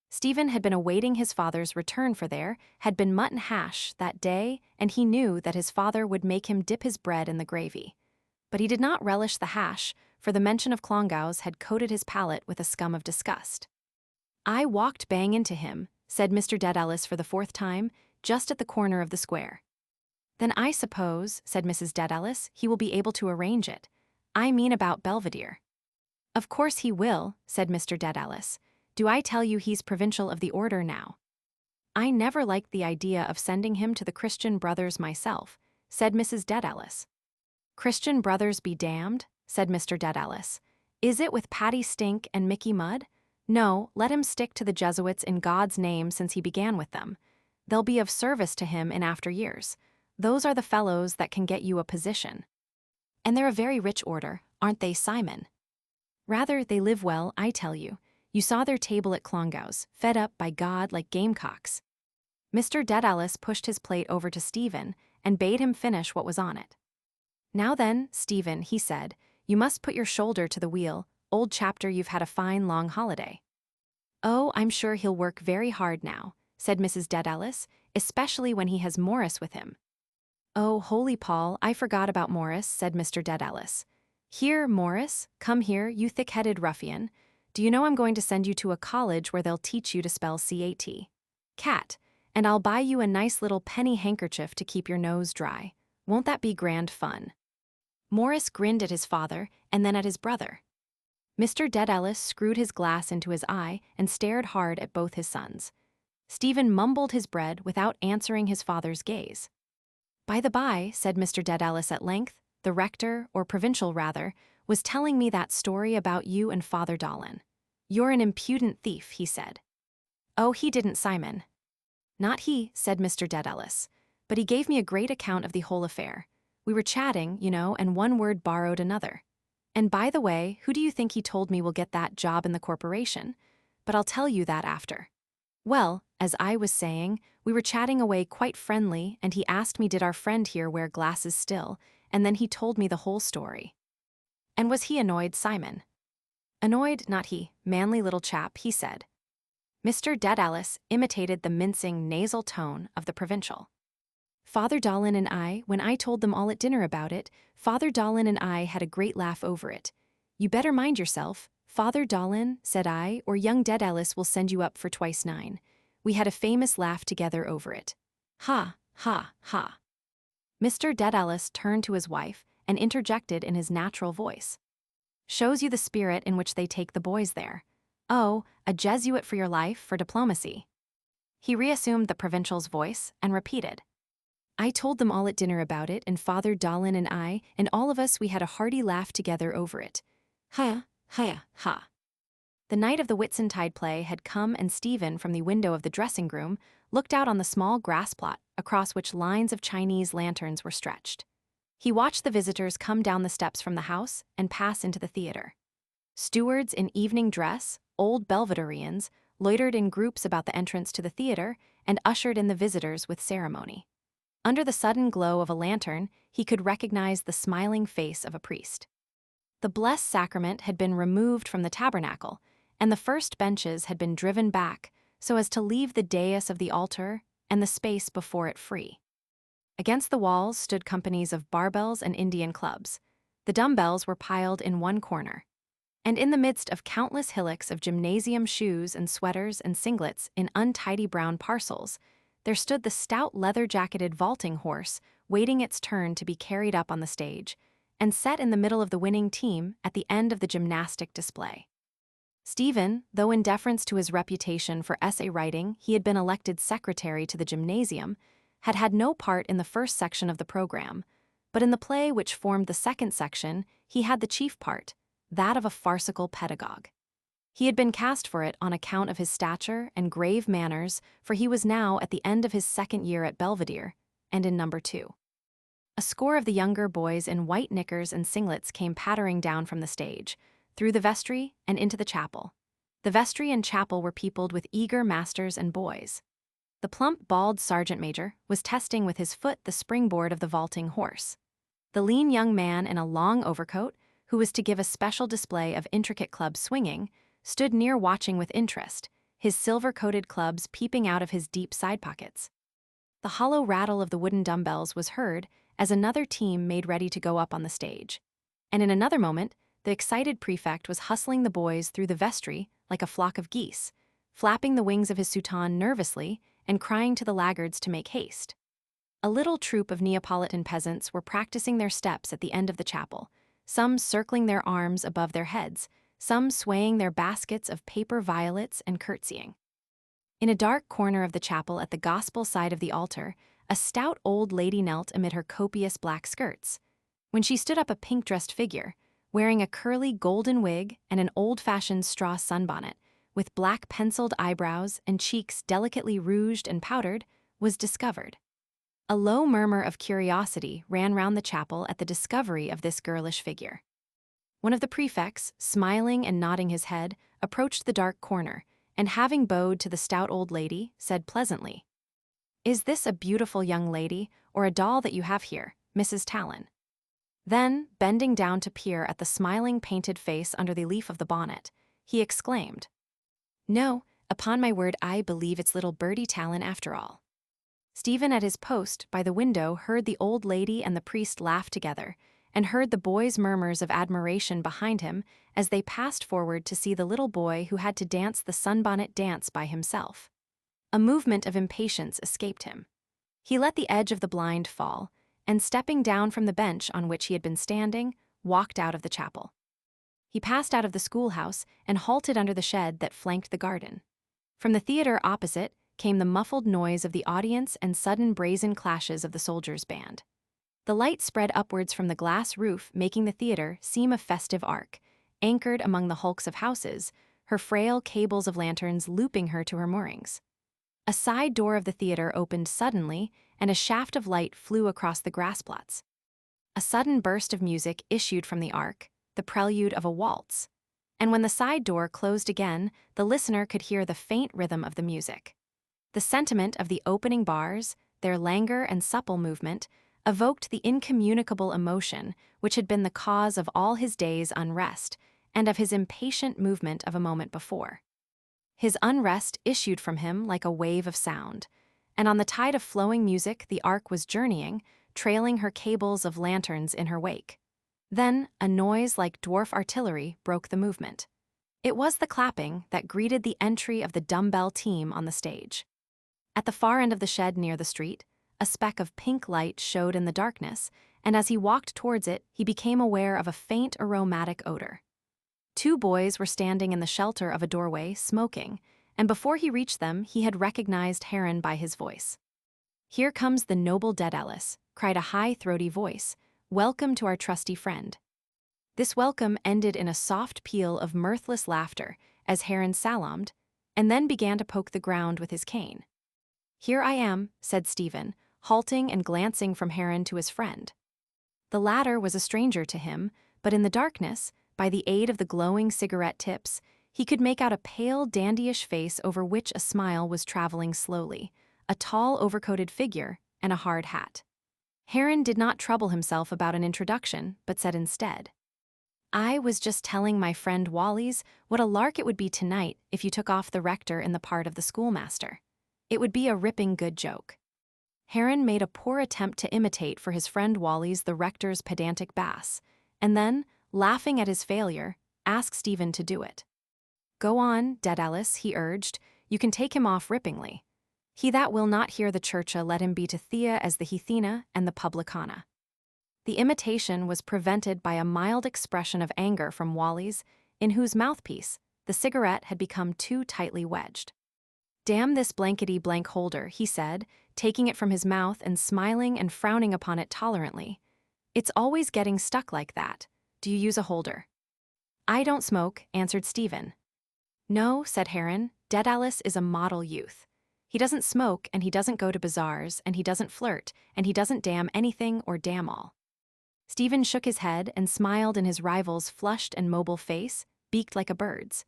A: Stephen had been awaiting his father's return, for there had been mutton hash that day, and he knew that his father would make him dip his bread in the gravy. But he did not relish the hash, for the mention of Clongowes had coated his palate with a scum of disgust. "I walked bang into him," said Mr. Dedalus for the fourth time, "just at the corner of the square." "Then I suppose," said Mrs. Dedalus, "he will be able to arrange it. I mean about Belvedere." "Of course he will," said Mr. Dedalus. "Do I tell you he's provincial of the order now?" "I never liked the idea of sending him to the Christian Brothers myself," said Mrs. Dedalus. "Christian Brothers be damned," said Mr. Dedalus. "Is it with Patty Stink and Mickey Mudd? No, let him stick to the Jesuits in God's name, since he began with them. They'll be of service to him in after years. Those are the fellows that can get you a position. And they're a very rich order, aren't they, Simon? Rather, they live well, I tell you. You saw their table at Clongowes, fed up by God like gamecocks." Mr. Dedalus pushed his plate over to Stephen and bade him finish what was on it. "Now then, Stephen," he said, "you must put your shoulder to the wheel. Old chapter, you've had a fine long holiday." "Oh, I'm sure he'll work very hard now," said Mrs. Dedalus, "especially when he has Morris with him." "Oh, holy Paul, I forgot about Morris," said Mr. Dedalus. "Here, Morris, come here, you thick-headed ruffian. Do you know I'm going to send you to a college where they'll teach you to spell cat, and I'll buy you a nice little penny handkerchief to keep your nose dry. Won't that be grand fun?" Morris grinned at his father and then at his brother. Mr. Dedalus screwed his glass into his eye and stared hard at both his sons. Stephen mumbled his bread without answering his father's gaze. "By the by," said Mr. Dedalus at length, "the rector, or provincial rather, was telling me that story about you and Father Dolan. You're an impudent thief," he said. "Oh, he didn't, Simon." "Not he," said Mr. Dedalus, "but he gave me a great account of the whole affair. We were chatting, you know, and one word borrowed another. And by the way, who do you think he told me will get that job in the corporation? But I'll tell you that after. Well, as I was saying, we were chatting away quite friendly, and he asked me did our friend here wear glasses still, and then he told me the whole story." "And was he annoyed, Simon?" "Annoyed, not he, manly little chap," he said. Mr. Dedalus imitated the mincing nasal tone of the provincial. "Father Dolan and I, when I told them all at dinner about it, Father Dolan and I had a great laugh over it. 'You better mind yourself, Father Dolan,' said I, 'or young Dedalus will send you up for twice 9. We had a famous laugh together over it. Ha, ha, ha." Mr. Dedalus turned to his wife and interjected in his natural voice. "Shows you the spirit in which they take the boys there. Oh, a Jesuit for your life, for diplomacy." He reassumed the provincial's voice and repeated, "I told them all at dinner about it, and Father Dolan and I, and all of us, we had a hearty laugh together over it. Ha, ha, ha." The night of the Whitsuntide play had come, and Stephen, from the window of the dressing-room, looked out on the small grass plot across which lines of Chinese lanterns were stretched. He watched the visitors come down the steps from the house and pass into the theater. Stewards in evening dress, old Belvedereans, loitered in groups about the entrance to the theater and ushered in the visitors with ceremony. Under the sudden glow of a lantern, he could recognize the smiling face of a priest. The blessed sacrament had been removed from the tabernacle, and the first benches had been driven back so as to leave the dais of the altar and the space before it free. Against the walls stood companies of barbells and Indian clubs. The dumbbells were piled in one corner. And in the midst of countless hillocks of gymnasium shoes and sweaters and singlets in untidy brown parcels, there stood the stout leather-jacketed vaulting horse, waiting its turn to be carried up on the stage, and set in the middle of the winning team at the end of the gymnastic display. Stephen, though in deference to his reputation for essay writing he had been elected secretary to the gymnasium, had had no part in the first section of the program, but in the play which formed the second section he had the chief part, that of a farcical pedagogue. He had been cast for it on account of his stature and grave manners, for he was now at the end of his second year at Belvedere, and in number 2. A score of the younger boys in white knickers and singlets came pattering down from the stage, through the vestry and into the chapel. The vestry and chapel were peopled with eager masters and boys. The plump, bald sergeant major was testing with his foot the springboard of the vaulting horse. The lean young man in a long overcoat, who was to give a special display of intricate club swinging, stood near watching with interest, his silver-coated clubs peeping out of his deep side pockets. The hollow rattle of the wooden dumbbells was heard as another team made ready to go up on the stage. And in another moment, the excited prefect was hustling the boys through the vestry like a flock of geese, flapping the wings of his soutane nervously and crying to the laggards to make haste. A little troop of Neapolitan peasants were practicing their steps at the end of the chapel, some circling their arms above their heads, some swaying their baskets of paper violets and curtsying. In a dark corner of the chapel at the gospel side of the altar, a stout old lady knelt amid her copious black skirts. When she stood up, a pink-dressed figure, wearing a curly golden wig and an old-fashioned straw sunbonnet, with black penciled eyebrows and cheeks delicately rouged and powdered, was discovered. A low murmur of curiosity ran round the chapel at the discovery of this girlish figure. One of the prefects, smiling and nodding his head, approached the dark corner, and having bowed to the stout old lady, said pleasantly, "Is this a beautiful young lady, or a doll that you have here, Mrs. Talon?" Then, bending down to peer at the smiling painted face under the leaf of the bonnet, he exclaimed, "No, upon my word, I believe it's little Bertie Talon after all." Stephen at his post by the window heard the old lady and the priest laugh together, and heard the boys' murmurs of admiration behind him as they passed forward to see the little boy who had to dance the sunbonnet dance by himself. A movement of impatience escaped him. He let the edge of the blind fall, and stepping down from the bench on which he had been standing, walked out of the chapel. He passed out of the schoolhouse and halted under the shed that flanked the garden. From the theater opposite came the muffled noise of the audience and sudden brazen clashes of the soldiers' band. The light spread upwards from the glass roof, making the theater seem a festive ark, anchored among the hulks of houses, her frail cables of lanterns looping her to her moorings. A side door of the theater opened suddenly, and a shaft of light flew across the grass plots. A sudden burst of music issued from the ark, the prelude of a waltz. And when the side door closed again, the listener could hear the faint rhythm of the music. The sentiment of the opening bars, their languor and supple movement, evoked the incommunicable emotion which had been the cause of all his day's unrest and of his impatient movement of a moment before. His unrest issued from him like a wave of sound, and on the tide of flowing music the ark was journeying, trailing her cables of lanterns in her wake. Then a noise like dwarf artillery broke the movement. It was the clapping that greeted the entry of the dumbbell team on the stage. At the far end of the shed near the street, a speck of pink light showed in the darkness, and as he walked towards it, he became aware of a faint aromatic odor. 2 boys were standing in the shelter of a doorway, smoking, and before he reached them, he had recognized Heron by his voice. "Here comes the noble Dedalus," cried a high, throaty voice. "Welcome to our trusty friend." This welcome ended in a soft peal of mirthless laughter as Heron salaamed, and then began to poke the ground with his cane. "Here I am," said Stephen, halting and glancing from Heron to his friend. The latter was a stranger to him, but in the darkness, by the aid of the glowing cigarette tips, he could make out a pale, dandyish face over which a smile was traveling slowly, a tall, overcoated figure, and a hard hat. Heron did not trouble himself about an introduction, but said instead, "I was just telling my friend Wally's what a lark it would be tonight if you took off the rector in the part of the schoolmaster. It would be a ripping good joke." Heron made a poor attempt to imitate for his friend Wally's the rector's pedantic bass, and then, laughing at his failure, ask Stephen to do it. "Go on, Dedalus," he urged. "You can take him off ripplingly. He that will not hear the churcha, let him be to Thea as the Hethena and the publicana." The imitation was prevented by a mild expression of anger from Wally's, in whose mouthpiece the cigarette had become too tightly wedged. "Damn this blankety-blank holder," he said, taking it from his mouth and smiling and frowning upon it tolerantly. "It's always getting stuck like that. Do you use a holder?" "I don't smoke," answered Stephen. "No," said Heron, "Dedalus is a model youth. He doesn't smoke, and he doesn't go to bazaars, and he doesn't flirt, and he doesn't damn anything or damn all." Stephen shook his head and smiled in his rival's flushed and mobile face, beaked like a bird's.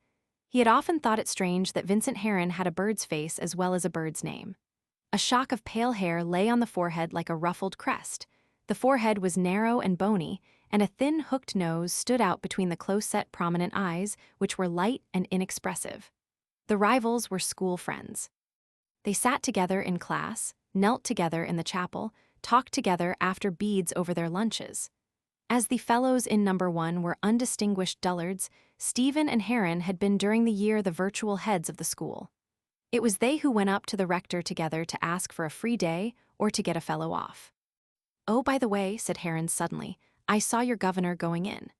A: He had often thought it strange that Vincent Heron had a bird's face as well as a bird's name. A shock of pale hair lay on the forehead like a ruffled crest. The forehead was narrow and bony, and a thin hooked nose stood out between the close-set prominent eyes, which were light and inexpressive. The rivals were school friends. They sat together in class, knelt together in the chapel, talked together after beads over their lunches. As the fellows in number 1 were undistinguished dullards, Stephen and Heron had been during the year the virtual heads of the school. It was they who went up to the rector together to ask for a free day or to get a fellow off. "Oh, by the way," said Heron suddenly, "I saw your governor going in."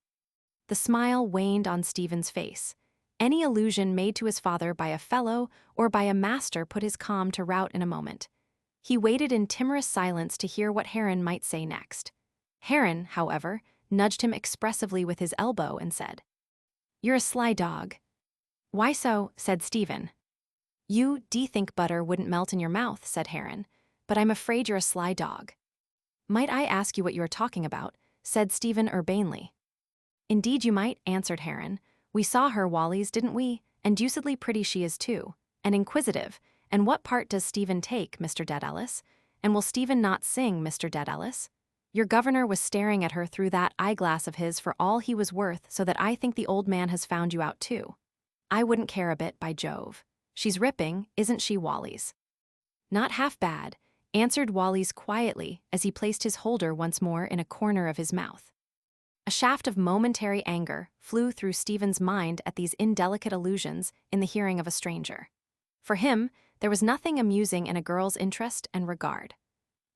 A: The smile waned on Stephen's face. Any allusion made to his father by a fellow or by a master put his calm to rout in a moment. He waited in timorous silence to hear what Heron might say next. Heron, however, nudged him expressively with his elbow and said, "You're a sly dog." "Why so?" said Stephen. "You think butter wouldn't melt in your mouth," said Heron, "but I'm afraid you're a sly dog." "Might I ask you what you are talking about?" said Stephen urbanely. "Indeed you might," answered Heron. "We saw her, Wally's, didn't we? And deucedly pretty she is too. And inquisitive. And what part does Stephen take, Mr. Dedalus? And will Stephen not sing, Mr. Dedalus? Your governor was staring at her through that eyeglass of his for all he was worth, so that I think the old man has found you out too. I wouldn't care a bit, by Jove. She's ripping, isn't she, Wally's?" "Not half bad," answered Wally's quietly as he placed his holder once more in a corner of his mouth. A shaft of momentary anger flew through Stephen's mind at these indelicate allusions in the hearing of a stranger. For him, there was nothing amusing in a girl's interest and regard.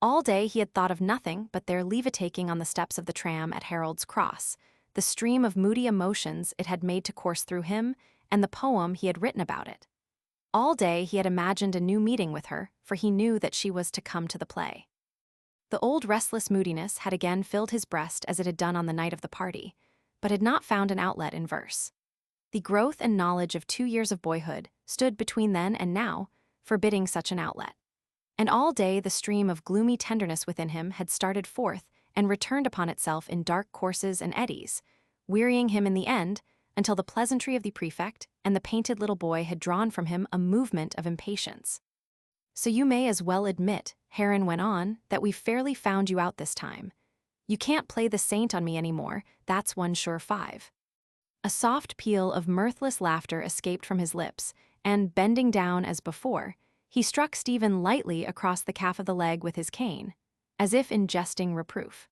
A: All day he had thought of nothing but their leave-taking on the steps of the tram at Harold's Cross, the stream of moody emotions it had made to course through him, and the poem he had written about it. All day he had imagined a new meeting with her, for he knew that she was to come to the play. The old restless moodiness had again filled his breast as it had done on the night of the party, but had not found an outlet in verse. The growth and knowledge of 2 years of boyhood stood between then and now, forbidding such an outlet. And all day the stream of gloomy tenderness within him had started forth and returned upon itself in dark courses and eddies, wearying him in the end, until the pleasantry of the prefect and the painted little boy had drawn from him a movement of impatience. "So you may as well admit," Heron went on, "that we've fairly found you out this time. You can't play the saint on me anymore, that's one sure 5. A soft peal of mirthless laughter escaped from his lips, and, bending down as before, he struck Stephen lightly across the calf of the leg with his cane, as if in jesting reproof.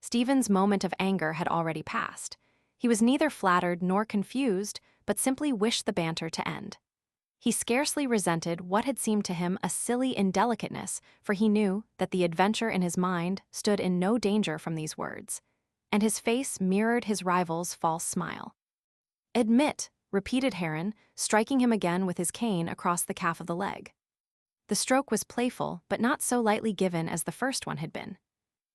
A: Stephen's moment of anger had already passed. He was neither flattered nor confused, but simply wished the banter to end. He scarcely resented what had seemed to him a silly indelicateness, for he knew that the adventure in his mind stood in no danger from these words, and his face mirrored his rival's false smile. "Admit," repeated Heron, striking him again with his cane across the calf of the leg. The stroke was playful, but not so lightly given as the first one had been.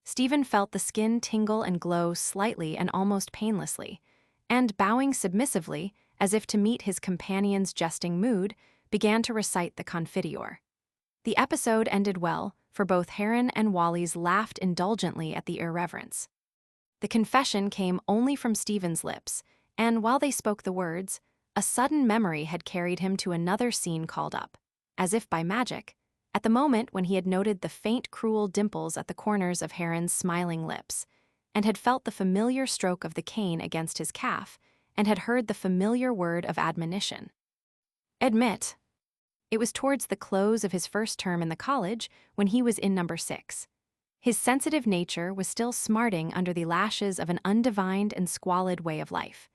A: Stephen felt the skin tingle and glow slightly and almost painlessly, and, bowing submissively, as if to meet his companion's jesting mood, began to recite the Confiteor. The episode ended well, for both Heron and Wally's laughed indulgently at the irreverence. The confession came only from Stephen's lips, and while they spoke the words, a sudden memory had carried him to another scene called up, as if by magic, at the moment when he had noted the faint cruel dimples at the corners of Heron's smiling lips, and had felt the familiar stroke of the cane against his calf, and had heard the familiar word of admonition. "Admit." It was towards the close of his first term in the college, when he was in number 6. His sensitive nature was still smarting under the lashes of an undivined and squalid way of life.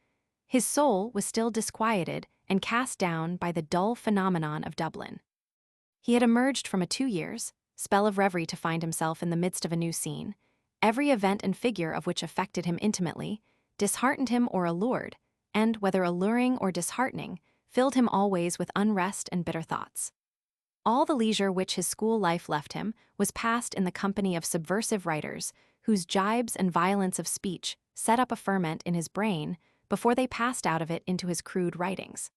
A: His soul was still disquieted and cast down by the dull phenomenon of Dublin. He had emerged from a 2 years' spell of reverie to find himself in the midst of a new scene, every event and figure of which affected him intimately, disheartened him or allured, and, whether alluring or disheartening, filled him always with unrest and bitter thoughts. All the leisure which his school life left him was passed in the company of subversive writers, whose gibes and violence of speech set up a ferment in his brain before they passed out of it into his crude writings.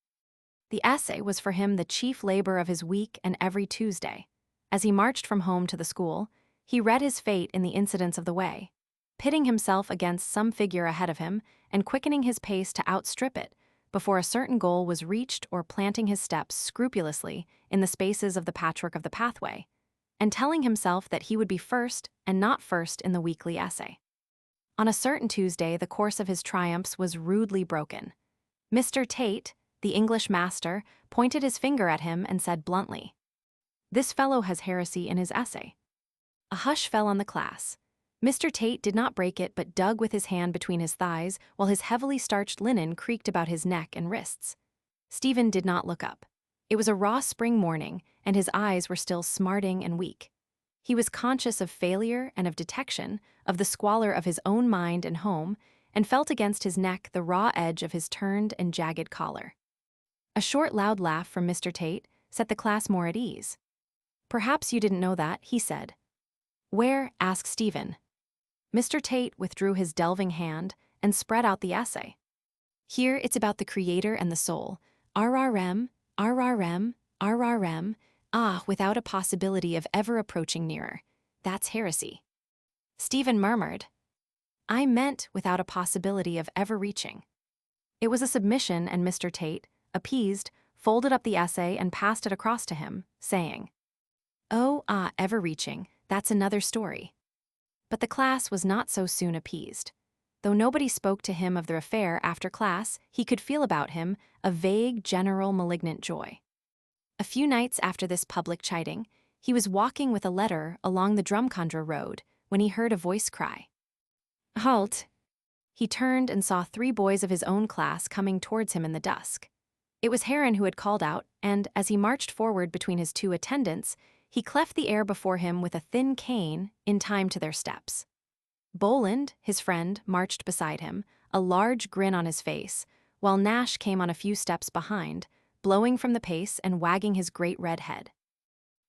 A: The essay was for him the chief labor of his week and every Tuesday. As he marched from home to the school, he read his fate in the incidents of the way, pitting himself against some figure ahead of him and quickening his pace to outstrip it before a certain goal was reached, or planting his steps scrupulously in the spaces of the patchwork of the pathway, and telling himself that he would be first and not first in the weekly essay. On a certain Tuesday, the course of his triumphs was rudely broken. Mr. Tate, the English master, pointed his finger at him and said bluntly, "This fellow has heresy in his essay." A hush fell on the class. Mr. Tate did not break it but dug with his hand between his thighs while his heavily starched linen creaked about his neck and wrists. Stephen did not look up. It was a raw spring morning, and his eyes were still smarting and weak. He was conscious of failure and of detection, of the squalor of his own mind and home, and felt against his neck the raw edge of his turned and jagged collar. A short, loud laugh from Mr. Tate set the class more at ease. "Perhaps you didn't know that," he said. "Where?" asked Stephen. Mr. Tate withdrew his delving hand and spread out the essay. "Here it's about the Creator and the soul. RRM, RRM, RRM, without a possibility of ever approaching nearer. That's heresy." Stephen murmured, "I meant without a possibility of ever reaching." It was a submission, and Mr. Tate, appeased, folded up the essay and passed it across to him, saying, ever reaching, that's another story." But the class was not so soon appeased. Though nobody spoke to him of the affair after class, he could feel about him a vague, general, malignant joy. A few nights after this public chiding, he was walking with a letter along the Drumcondra road when he heard a voice cry, "Halt!" He turned and saw 3 boys of his own class coming towards him in the dusk. It was Heron who had called out, and as he marched forward between his 2 attendants, he cleft the air before him with a thin cane in time to their steps. Boland, his friend, marched beside him, a large grin on his face, while Nash came on a few steps behind, blowing from the pace and wagging his great red head.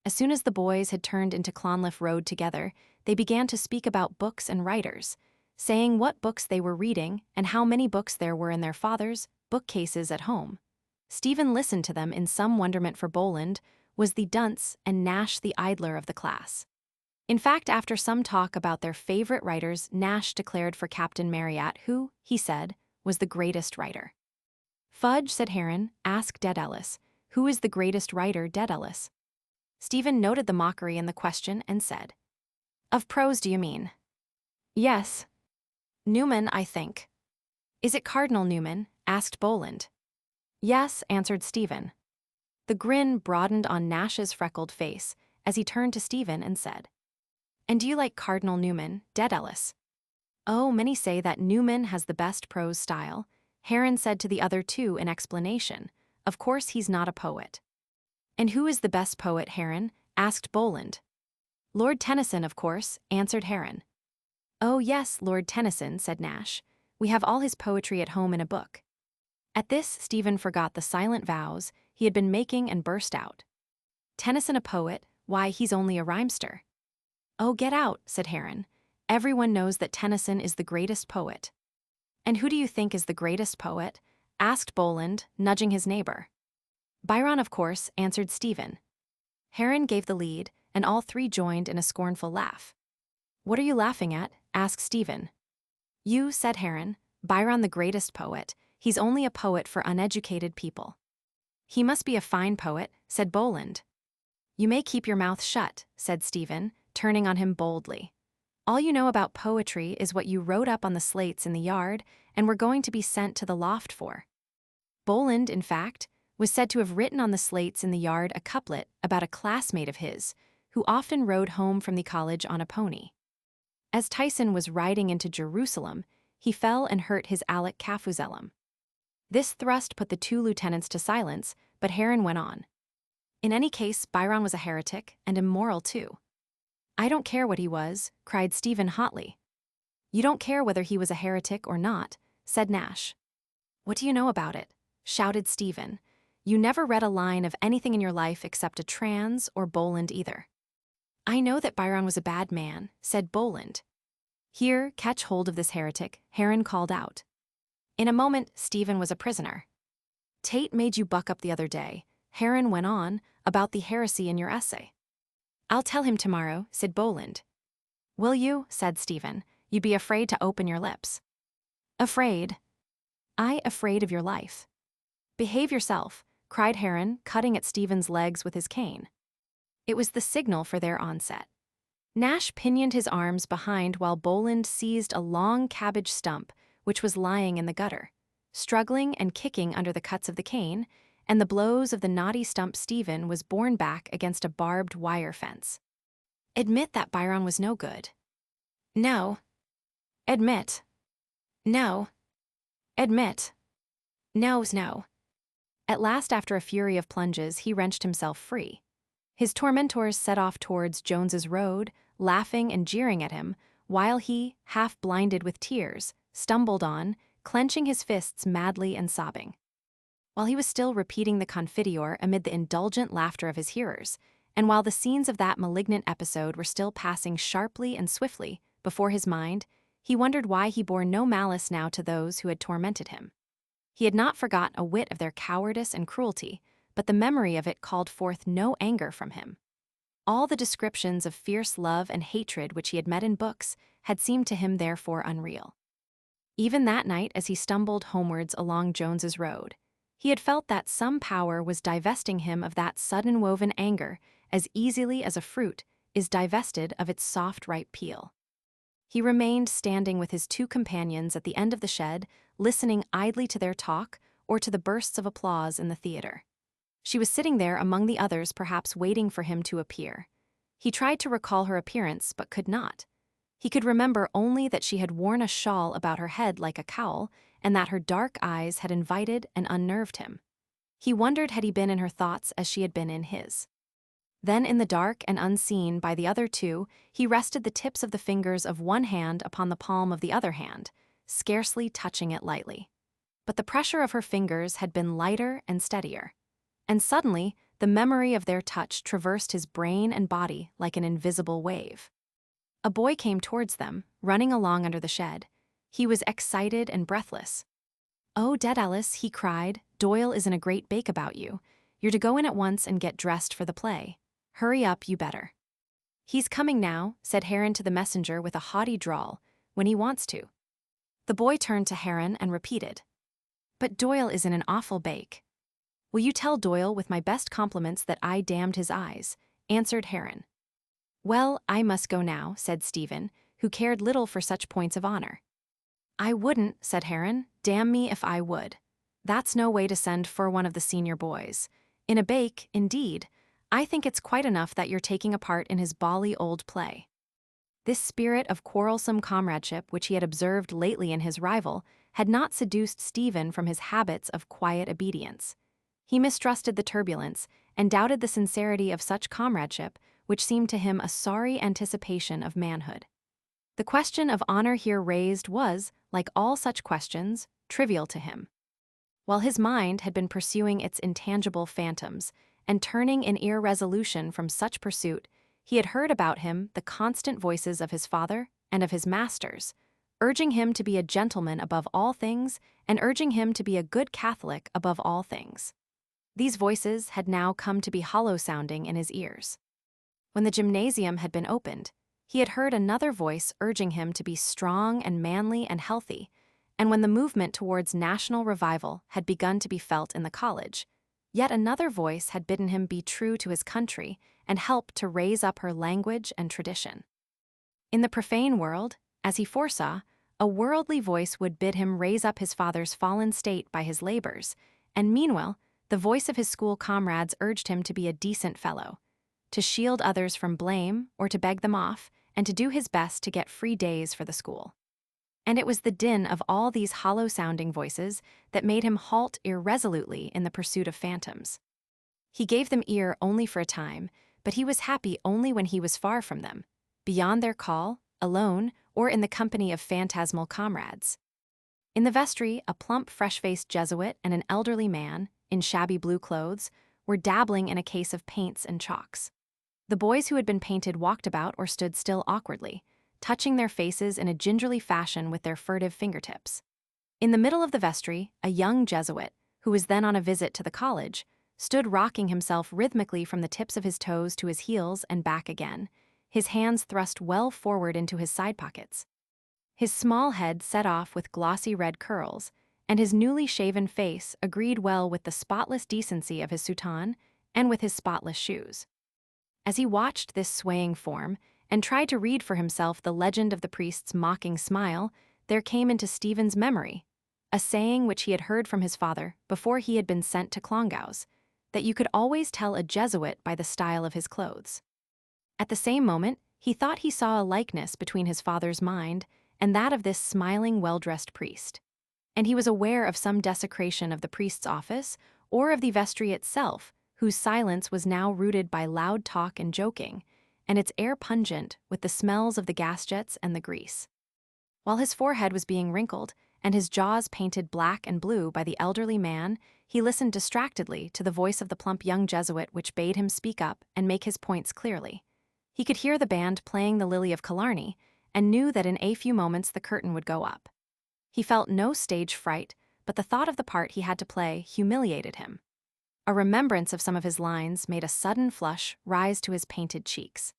A: As soon as the boys had turned into Clonliffe Road together, they began to speak about books and writers, saying what books they were reading and how many books there were in their fathers' bookcases at home. Stephen listened to them in some wonderment, for Boland was the dunce and Nash the idler of the class. In fact, after some talk about their favorite writers, Nash declared for Captain Marryat, who, he said, was the greatest writer. "Fudge," said Heron, "ask Dedalus. Who is the greatest writer, Dedalus?" Stephen noted the mockery in the question and said, "Of prose, do you mean?" "Yes." "Newman, I think." "Is it Cardinal Newman?" asked Boland. "Yes," answered Stephen. The grin broadened on Nash's freckled face as he turned to Stephen and said, "And do you like Cardinal Newman, Dedalus?" "Oh, many say that Newman has the best prose style," Heron said to the other 2 in explanation. "Of course he's not a poet." "And who is the best poet, Heron?" asked Boland. "Lord Tennyson, of course," answered Heron. "Oh yes, Lord Tennyson," said Nash. "We have all his poetry at home in a book." At this, Stephen forgot the silent vows he had been making and burst out, "Tennyson a poet? Why, he's only a rhymester." "Oh, get out," said Heron. "Everyone knows that Tennyson is the greatest poet." "And who do you think is the greatest poet?" asked Boland, nudging his neighbor. "Byron, of course," answered Stephen. Heron gave the lead, and all 3 joined in a scornful laugh. "What are you laughing at?" asked Stephen. "You," said Heron. "Byron the greatest poet. He's only a poet for uneducated people." "He must be a fine poet," said Boland. "You may keep your mouth shut," said Stephen, turning on him boldly. "All you know about poetry is what you wrote up on the slates in the yard and were going to be sent to the loft for." Boland, in fact, was said to have written on the slates in the yard a couplet about a classmate of his who often rode home from the college on a pony. As Tyson was riding into Jerusalem, he fell and hurt his Alec Kafuzelum. This thrust put the two lieutenants to silence, but Heron went on. In any case, Byron was a heretic, and immoral too. I don't care what he was, cried Stephen hotly. You don't care whether he was a heretic or not, said Nash. What do you know about it? Shouted Stephen. You never read a line of anything in your life except a Trans or Boland either. I know that Byron was a bad man, said Boland. Here, catch hold of this heretic, Heron called out. In a moment, Stephen was a prisoner. Tate made you buck up the other day, Heron went on, about the heresy in your essay. I'll tell him tomorrow, said Boland. Will you? Said Stephen. You'd be afraid to open your lips. Afraid? I afraid of your life. Behave yourself, cried Heron, cutting at Stephen's legs with his cane. It was the signal for their onset. Nash pinioned his arms behind while Boland seized a long cabbage stump, which was lying in the gutter, struggling and kicking under the cuts of the cane, and the blows of the knotty stump Stephen was borne back against a barbed wire fence. Admit that Byron was no good. No. Admit. No. Admit. No. At last, after a fury of plunges, he wrenched himself free. His tormentors set off towards Jones's Road, laughing and jeering at him, while he, half blinded with tears, stumbled on, clenching his fists madly and sobbing. While he was still repeating the Confiteor amid the indulgent laughter of his hearers, and while the scenes of that malignant episode were still passing sharply and swiftly before his mind, he wondered why he bore no malice now to those who had tormented him. He had not forgot a whit of their cowardice and cruelty, but the memory of it called forth no anger from him. All the descriptions of fierce love and hatred which he had met in books had seemed to him therefore unreal. Even that night, as he stumbled homewards along Jones's Road, he had felt that some power was divesting him of that sudden woven anger as easily as a fruit is divested of its soft ripe peel. He remained standing with his two companions at the end of the shed, listening idly to their talk or to the bursts of applause in the theater. She was sitting there among the others, perhaps waiting for him to appear. He tried to recall her appearance, but could not. He could remember only that she had worn a shawl about her head like a cowl, and that her dark eyes had invited and unnerved him. He wondered had he been in her thoughts as she had been in his. Then, in the dark and unseen by the other two, he rested the tips of the fingers of one hand upon the palm of the other hand, scarcely touching it lightly. But the pressure of her fingers had been lighter and steadier. And suddenly, the memory of their touch traversed his brain and body like an invisible wave. A boy came towards them, running along under the shed. He was excited and breathless. "Oh, Dedalus," he cried, "Doyle is in a great bake about you. You're to go in at once and get dressed for the play. Hurry up, you better." "He's coming now," said Heron to the messenger with a haughty drawl, "when he wants to." The boy turned to Heron and repeated, "But Doyle is in an awful bake." "Will you tell Doyle with my best compliments that I damned his eyes?" answered Heron. "Well, I must go now," said Stephen, who cared little for such points of honor. "I wouldn't," said Heron. "Damn me if I would. That's no way to send for one of the senior boys. In a bake, indeed. I think it's quite enough that you're taking a part in his bally old play." This spirit of quarrelsome comradeship which he had observed lately in his rival had not seduced Stephen from his habits of quiet obedience. He mistrusted the turbulence and doubted the sincerity of such comradeship, which seemed to him a sorry anticipation of manhood. The question of honor here raised was, like all such questions, trivial to him. While his mind had been pursuing its intangible phantoms and turning in irresolution from such pursuit, he had heard about him the constant voices of his father and of his masters, urging him to be a gentleman above all things and urging him to be a good Catholic above all things. These voices had now come to be hollow-sounding in his ears. When the gymnasium had been opened, he had heard another voice urging him to be strong and manly and healthy, and when the movement towards national revival had begun to be felt in the college, yet another voice had bidden him be true to his country and help to raise up her language and tradition. In the profane world, as he foresaw, a worldly voice would bid him raise up his father's fallen state by his labors, and meanwhile, the voice of his school comrades urged him to be a decent fellow, to shield others from blame or to beg them off, and to do his best to get free days for the school. and it was the din of all these hollow-sounding voices that made him halt irresolutely in the pursuit of phantoms. He gave them ear only for a time, but he was happy only when he was far from them, beyond their call, alone, or in the company of phantasmal comrades. In the vestry, a plump, fresh-faced Jesuit and an elderly man, in shabby blue clothes, were dabbling in a case of paints and chalks. The boys who had been painted walked about or stood still awkwardly, touching their faces in a gingerly fashion with their furtive fingertips. In the middle of the vestry, a young Jesuit, who was then on a visit to the college, stood rocking himself rhythmically from the tips of his toes to his heels and back again, his hands thrust well forward into his side pockets. His small head set off with glossy red curls, and his newly shaven face agreed well with the spotless decency of his soutane and with his spotless shoes. As he watched this swaying form and tried to read for himself the legend of the priest's mocking smile, there came into Stephen's memory a saying which he had heard from his father before he had been sent to Clongowes, that you could always tell a Jesuit by the style of his clothes. At the same moment, he thought he saw a likeness between his father's mind and that of this smiling, well-dressed priest. And he was aware of some desecration of the priest's office or of the vestry itself, whose silence was now rooted by loud talk and joking, and its air pungent with the smells of the gas jets and the grease. While his forehead was being wrinkled and his jaws painted black and blue by the elderly man, he listened distractedly to the voice of the plump young Jesuit which bade him speak up and make his points clearly. He could hear the band playing the Lily of Killarney and knew that in a few moments the curtain would go up. He felt no stage fright, but the thought of the part he had to play humiliated him. A remembrance of some of his lines made a sudden flush rise to his painted cheeks.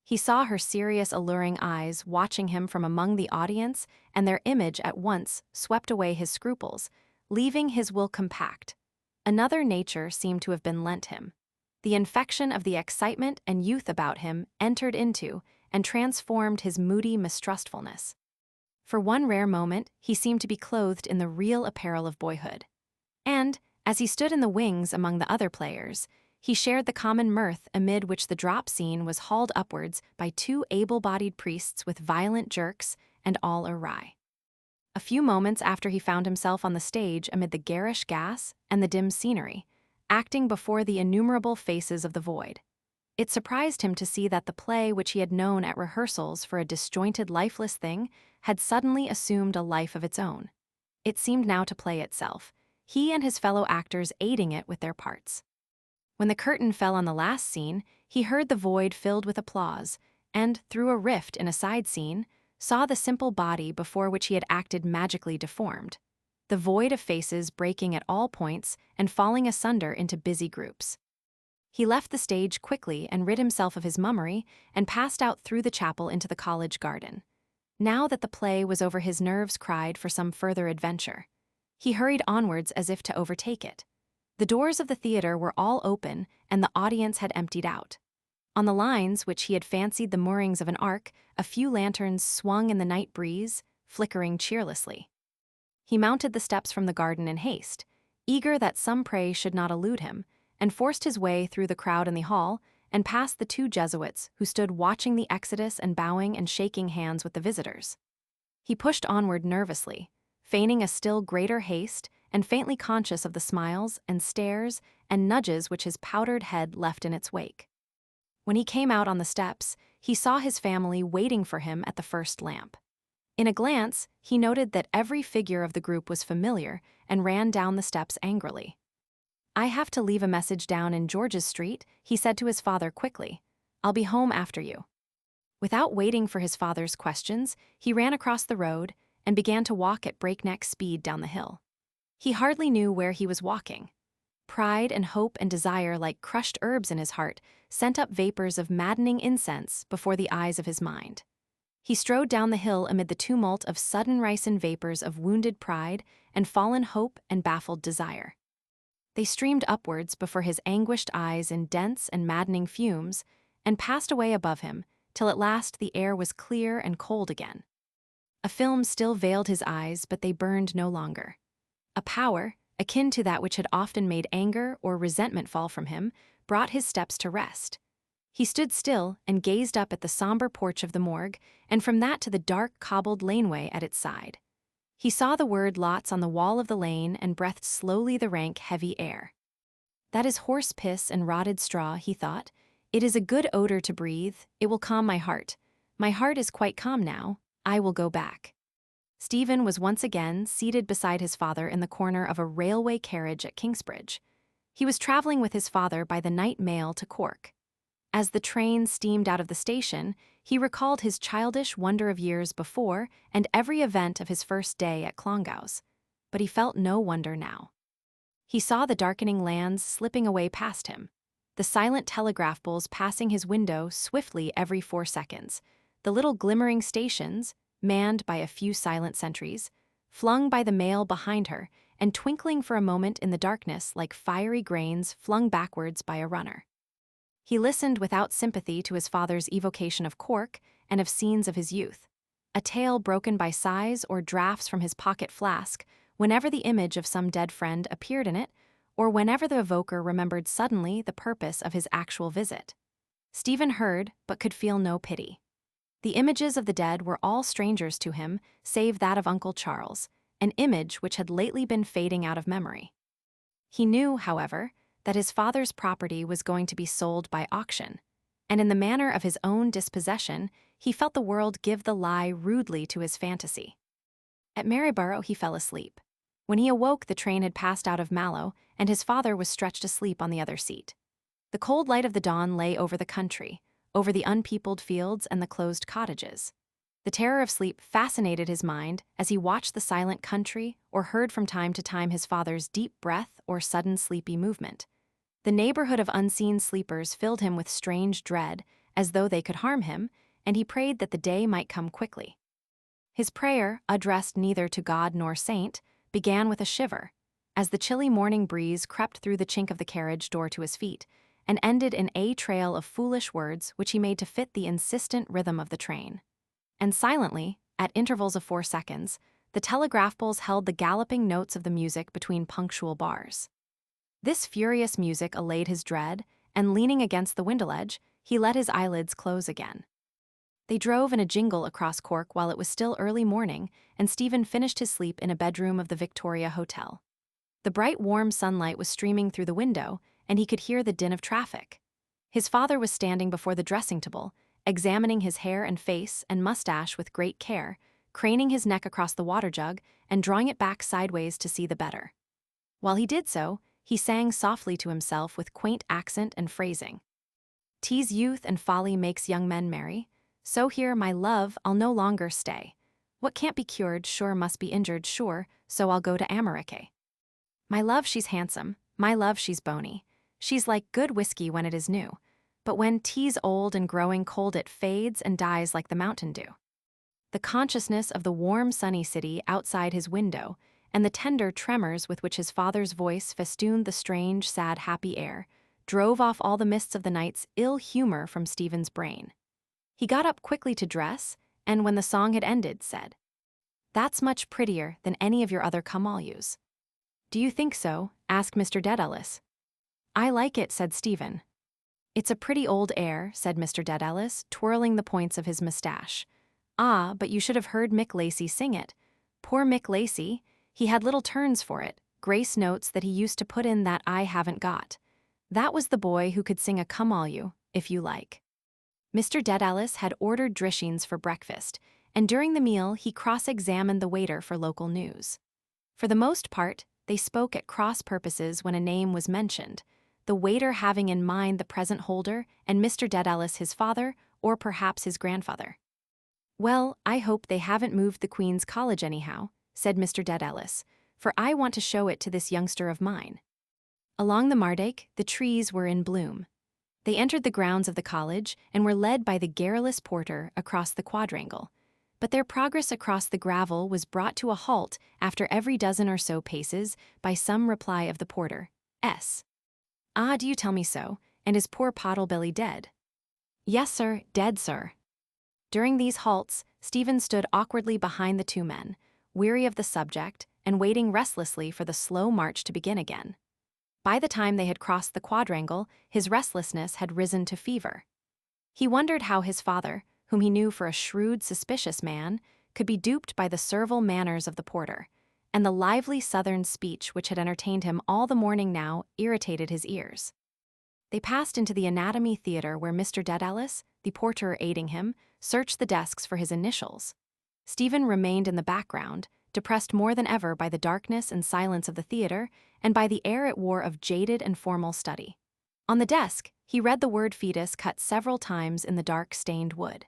A: He saw her serious, alluring eyes watching him from among the audience, and their image at once swept away his scruples, leaving his will compact. Another nature seemed to have been lent him. The infection of the excitement and youth about him entered into and transformed his moody mistrustfulness. For one rare moment, he seemed to be clothed in the real apparel of boyhood. And, as he stood in the wings among the other players, he shared the common mirth amid which the drop scene was hauled upwards by two able-bodied priests with violent jerks and all awry. A few moments after he found himself on the stage amid the garish gas and the dim scenery, acting before the innumerable faces of the void. It surprised him to see that the play which he had known at rehearsals for a disjointed, lifeless thing had suddenly assumed a life of its own. It seemed now to play itself, he and his fellow actors aiding it with their parts. When the curtain fell on the last scene, he heard the void filled with applause, and, through a rift in a side scene, saw the simple body before which he had acted magically deformed, the void of faces breaking at all points and falling asunder into busy groups. He left the stage quickly and rid himself of his mummery and passed out through the chapel into the college garden. Now that the play was over, his nerves cried for some further adventure. He hurried onwards as if to overtake it. The doors of the theater were all open and the audience had emptied out. On the lines which he had fancied the moorings of an ark, a few lanterns swung in the night breeze, flickering cheerlessly. He mounted the steps from the garden in haste, eager that some prey should not elude him, and forced his way through the crowd in the hall and past the two Jesuits who stood watching the exodus and bowing and shaking hands with the visitors. He pushed onward nervously, feigning a still greater haste and faintly conscious of the smiles and stares and nudges which his powdered head left in its wake. When he came out on the steps, he saw his family waiting for him at the first lamp. In a glance, he noted that every figure of the group was familiar and ran down the steps angrily. "I have to leave a message down in George's Street," he said to his father quickly. "I'll be home after you." Without waiting for his father's questions, he ran across the road and began to walk at breakneck speed down the hill. He hardly knew where he was walking. Pride and hope and desire, like crushed herbs in his heart, sent up vapors of maddening incense before the eyes of his mind. He strode down the hill amid the tumult of sudden ricin vapors of wounded pride and fallen hope and baffled desire. They streamed upwards before his anguished eyes in dense and maddening fumes, and passed away above him, till at last the air was clear and cold again. A film still veiled his eyes, but they burned no longer. A power, akin to that which had often made anger or resentment fall from him, brought his steps to rest. He stood still and gazed up at the somber porch of the morgue, and from that to the dark cobbled laneway at its side. He saw the word lots on the wall of the lane and breathed slowly the rank, heavy air. That is horse piss and rotted straw, he thought. It is a good odor to breathe, it will calm my heart. My heart is quite calm now, I will go back. Stephen was once again seated beside his father in the corner of a railway carriage at Kingsbridge. He was traveling with his father by the night mail to Cork. As the train steamed out of the station, he recalled his childish wonder of years before and every event of his first day at Clongowes. But he felt no wonder now. He saw the darkening lands slipping away past him, the silent telegraph poles passing his window swiftly every 4 seconds, the little glimmering stations, manned by a few silent sentries, flung by the mail behind her and twinkling for a moment in the darkness like fiery grains flung backwards by a runner. He listened without sympathy to his father's evocation of Cork and of scenes of his youth, a tale broken by sighs or draughts from his pocket flask whenever the image of some dead friend appeared in it, or whenever the evoker remembered suddenly the purpose of his actual visit. Stephen heard, but could feel no pity. The images of the dead were all strangers to him, save that of Uncle Charles, an image which had lately been fading out of memory. He knew, however, that his father's property was going to be sold by auction, and in the manner of his own dispossession, he felt the world give the lie rudely to his fantasy. At Maryborough he fell asleep. When he awoke, the train had passed out of Mallow, and his father was stretched asleep on the other seat. The cold light of the dawn lay over the country, over the unpeopled fields and the closed cottages. The terror of sleep fascinated his mind as he watched the silent country or heard from time to time his father's deep breath or sudden sleepy movement. The neighborhood of unseen sleepers filled him with strange dread, as though they could harm him, and he prayed that the day might come quickly. His prayer, addressed neither to God nor saint, began with a shiver, as the chilly morning breeze crept through the chink of the carriage door to his feet, and ended in a trail of foolish words which he made to fit the insistent rhythm of the train. And silently, at intervals of 4 seconds, the telegraph poles held the galloping notes of the music between punctual bars. This furious music allayed his dread, and leaning against the window ledge, he let his eyelids close again. They drove in a jingle across Cork while it was still early morning, and Stephen finished his sleep in a bedroom of the Victoria Hotel. The bright warm sunlight was streaming through the window, and he could hear the din of traffic. His father was standing before the dressing table, examining his hair and face and mustache with great care, craning his neck across the water jug and drawing it back sideways to see the better. While he did so, he sang softly to himself with quaint accent and phrasing. "'Tis youth and folly makes young men merry. So here, my love, I'll no longer stay. What can't be cured, sure must be injured, sure, so I'll go to America. My love, she's handsome, my love, she's bony. She's like good whiskey when it is new, but when 'tis old and growing cold it fades and dies like the mountain dew." The consciousness of the warm sunny city outside his window, and the tender tremors with which his father's voice festooned the strange, sad, happy air, drove off all the mists of the night's ill humor from Stephen's brain. He got up quickly to dress, and when the song had ended, said, "That's much prettier than any of your other come-all-yous." "Do you think so?" asked Mr. Dedalus. "I like it," said Stephen. "It's a pretty old air," said Mr. Dedalus, twirling the points of his mustache. "Ah, but you should have heard Mick Lacey sing it. Poor Mick Lacey, he had little turns for it, grace notes that he used to put in that I haven't got. That was the boy who could sing a come-all-you, if you like." Mr. Dedalus had ordered drishings for breakfast, and during the meal he cross-examined the waiter for local news. For the most part, they spoke at cross purposes when a name was mentioned, the waiter having in mind the present holder and Mr. Dedalus his father, or perhaps his grandfather. "Well, I hope they haven't moved the Queen's College anyhow," said Mr. Dedalus, "for I want to show it to this youngster of mine." Along the Mardyke, the trees were in bloom. They entered the grounds of the college and were led by the garrulous porter across the quadrangle, but their progress across the gravel was brought to a halt after every dozen or so paces by some reply of the porter, "S. Ah, do you tell me so? And is poor Pottlebelly dead?" "Yes, sir, dead, sir." During these halts, Stephen stood awkwardly behind the two men, weary of the subject and waiting restlessly for the slow march to begin again. By the time they had crossed the quadrangle, his restlessness had risen to fever. He wondered how his father, whom he knew for a shrewd, suspicious man, could be duped by the servile manners of the porter, and the lively southern speech which had entertained him all the morning now irritated his ears. They passed into the anatomy theater where Mr. Dedalus, the porter aiding him, searched the desks for his initials. Stephen remained in the background, depressed more than ever by the darkness and silence of the theater and by the air it wore of jaded and formal study. On the desk, he read the word fetus cut several times in the dark stained wood.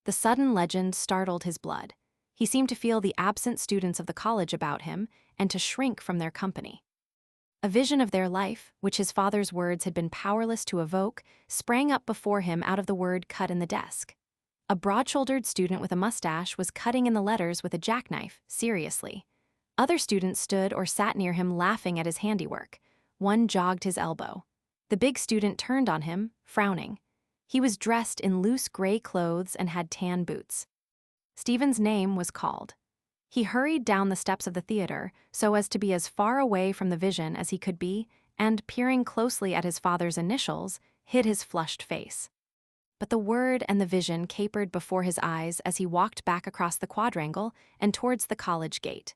A: The sudden legend startled his blood. He seemed to feel the absent students of the college about him and to shrink from their company. A vision of their life, which his father's words had been powerless to evoke, sprang up before him out of the word cut in the desk. A broad-shouldered student with a mustache was cutting in the letters with a jackknife, seriously. Other students stood or sat near him laughing at his handiwork. One jogged his elbow. The big student turned on him, frowning. He was dressed in loose gray clothes and had tan boots. Stephen's name was called. He hurried down the steps of the theater so as to be as far away from the vision as he could be, and, peering closely at his father's initials, hid his flushed face. But the word and the vision capered before his eyes as he walked back across the quadrangle and towards the college gate.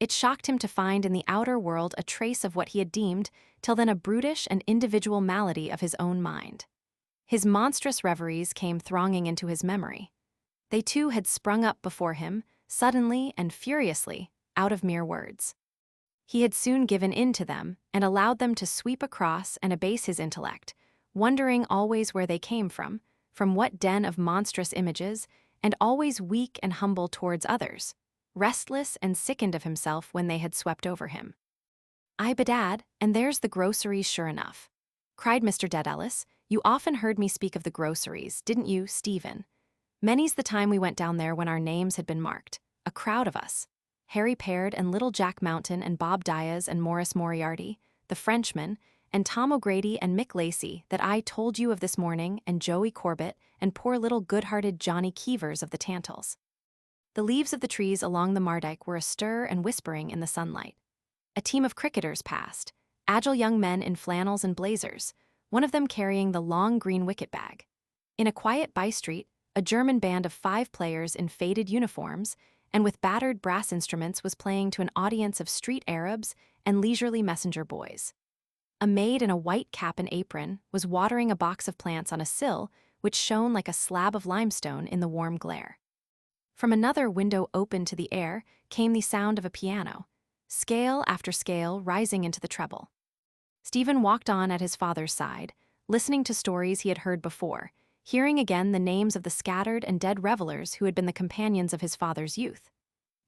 A: It shocked him to find in the outer world a trace of what he had deemed till then a brutish and individual malady of his own mind. His monstrous reveries came thronging into his memory. They too had sprung up before him, suddenly and furiously, out of mere words. He had soon given in to them and allowed them to sweep across and abase his intellect, wondering always where they came from what den of monstrous images, and always weak and humble towards others, restless and sickened of himself when they had swept over him. "Ay, bedad, and there's the groceries sure enough," cried Mr. Dedalus. "You often heard me speak of the groceries, didn't you, Stephen? Many's the time we went down there when our names had been marked, a crowd of us. Harry Paird and little Jack Mountain and Bob Diaz and Morris Moriarty, the Frenchman, and Tom O'Grady and Mick Lacey that I told you of this morning, and Joey Corbett and poor little good-hearted Johnny Keevers of the Tantals." The leaves of the trees along the Mardyke were astir and whispering in the sunlight. A team of cricketers passed, agile young men in flannels and blazers, one of them carrying the long green wicket bag. In a quiet by-street, a German band of 5 players in faded uniforms and with battered brass instruments was playing to an audience of street Arabs and leisurely messenger boys. A maid in a white cap and apron was watering a box of plants on a sill which shone like a slab of limestone in the warm glare. From another window open to the air came the sound of a piano, scale after scale rising into the treble. Stephen walked on at his father's side, listening to stories he had heard before, hearing again the names of the scattered and dead revelers who had been the companions of his father's youth.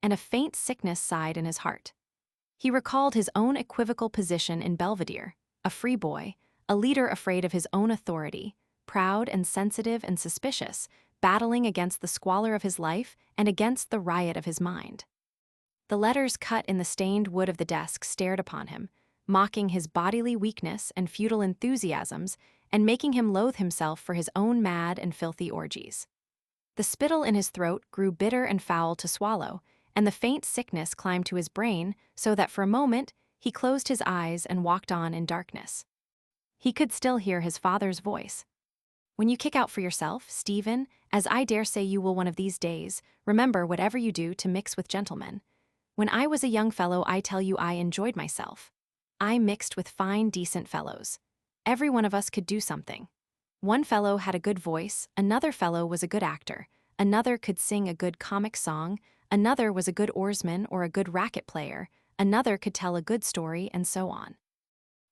A: And a faint sickness sighed in his heart. He recalled his own equivocal position in Belvedere, a free boy, a leader afraid of his own authority, proud and sensitive and suspicious, battling against the squalor of his life and against the riot of his mind. The letters cut in the stained wood of the desk stared upon him, mocking his bodily weakness and futile enthusiasms and making him loathe himself for his own mad and filthy orgies. The spittle in his throat grew bitter and foul to swallow, and the faint sickness climbed to his brain so that for a moment he closed his eyes and walked on in darkness. He could still hear his father's voice. "When you kick out for yourself, Stephen, as I dare say you will one of these days, remember whatever you do to mix with gentlemen. When I was a young fellow, I tell you I enjoyed myself. I mixed with fine, decent fellows. Every one of us could do something. One fellow had a good voice, another fellow was a good actor, another could sing a good comic song, another was a good oarsman or a good racket player, another could tell a good story, and so on.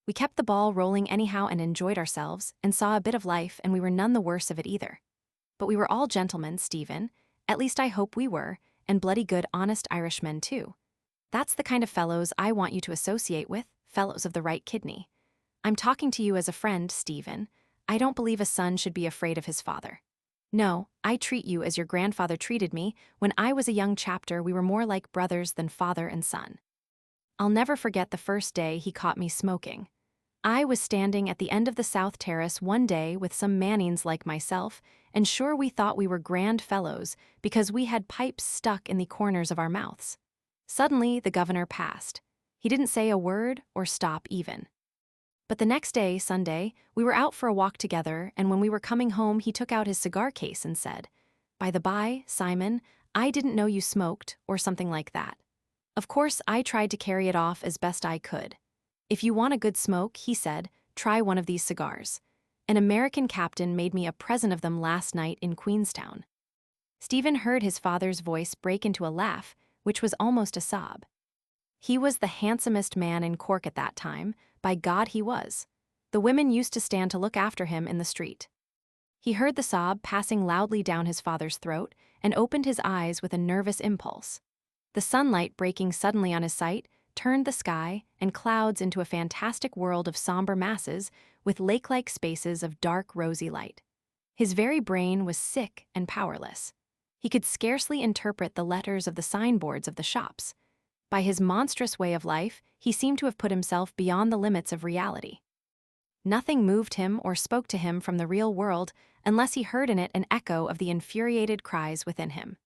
A: We kept the ball rolling anyhow and enjoyed ourselves, and saw a bit of life, and we were none the worse of it either. But we were all gentlemen, Stephen, at least I hope we were, and bloody good honest Irishmen too. That's the kind of fellows I want you to associate with, fellows of the right kidney. I'm talking to you as a friend, Stephen. I don't believe a son should be afraid of his father. No, I treat you as your grandfather treated me. When I was a young chapter, we were more like brothers than father and son. I'll never forget the first day he caught me smoking. I was standing at the end of the South Terrace one day with some Mannings like myself, and sure we thought we were grand fellows because we had pipes stuck in the corners of our mouths. Suddenly the governor passed. He didn't say a word or stop even. But the next day, Sunday, we were out for a walk together, and when we were coming home, he took out his cigar case and said, "By the by, Simon, I didn't know you smoked," or something like that. Of course, I tried to carry it off as best I could. "If you want a good smoke," he said, "try one of these cigars. An American captain made me a present of them last night in Queenstown." Stephen heard his father's voice break into a laugh, which was almost a sob. He was the handsomest man in Cork at that time, by God he was. The women used to stand to look after him in the street. He heard the sob passing loudly down his father's throat and opened his eyes with a nervous impulse. The sunlight breaking suddenly on his sight turned the sky and clouds into a fantastic world of somber masses with lake-like spaces of dark rosy light. His very brain was sick and powerless. He could scarcely interpret the letters of the signboards of the shops. By his monstrous way of life, he seemed to have put himself beyond the limits of reality. Nothing moved him or spoke to him from the real world unless he heard in it an echo of the infuriated cries within him.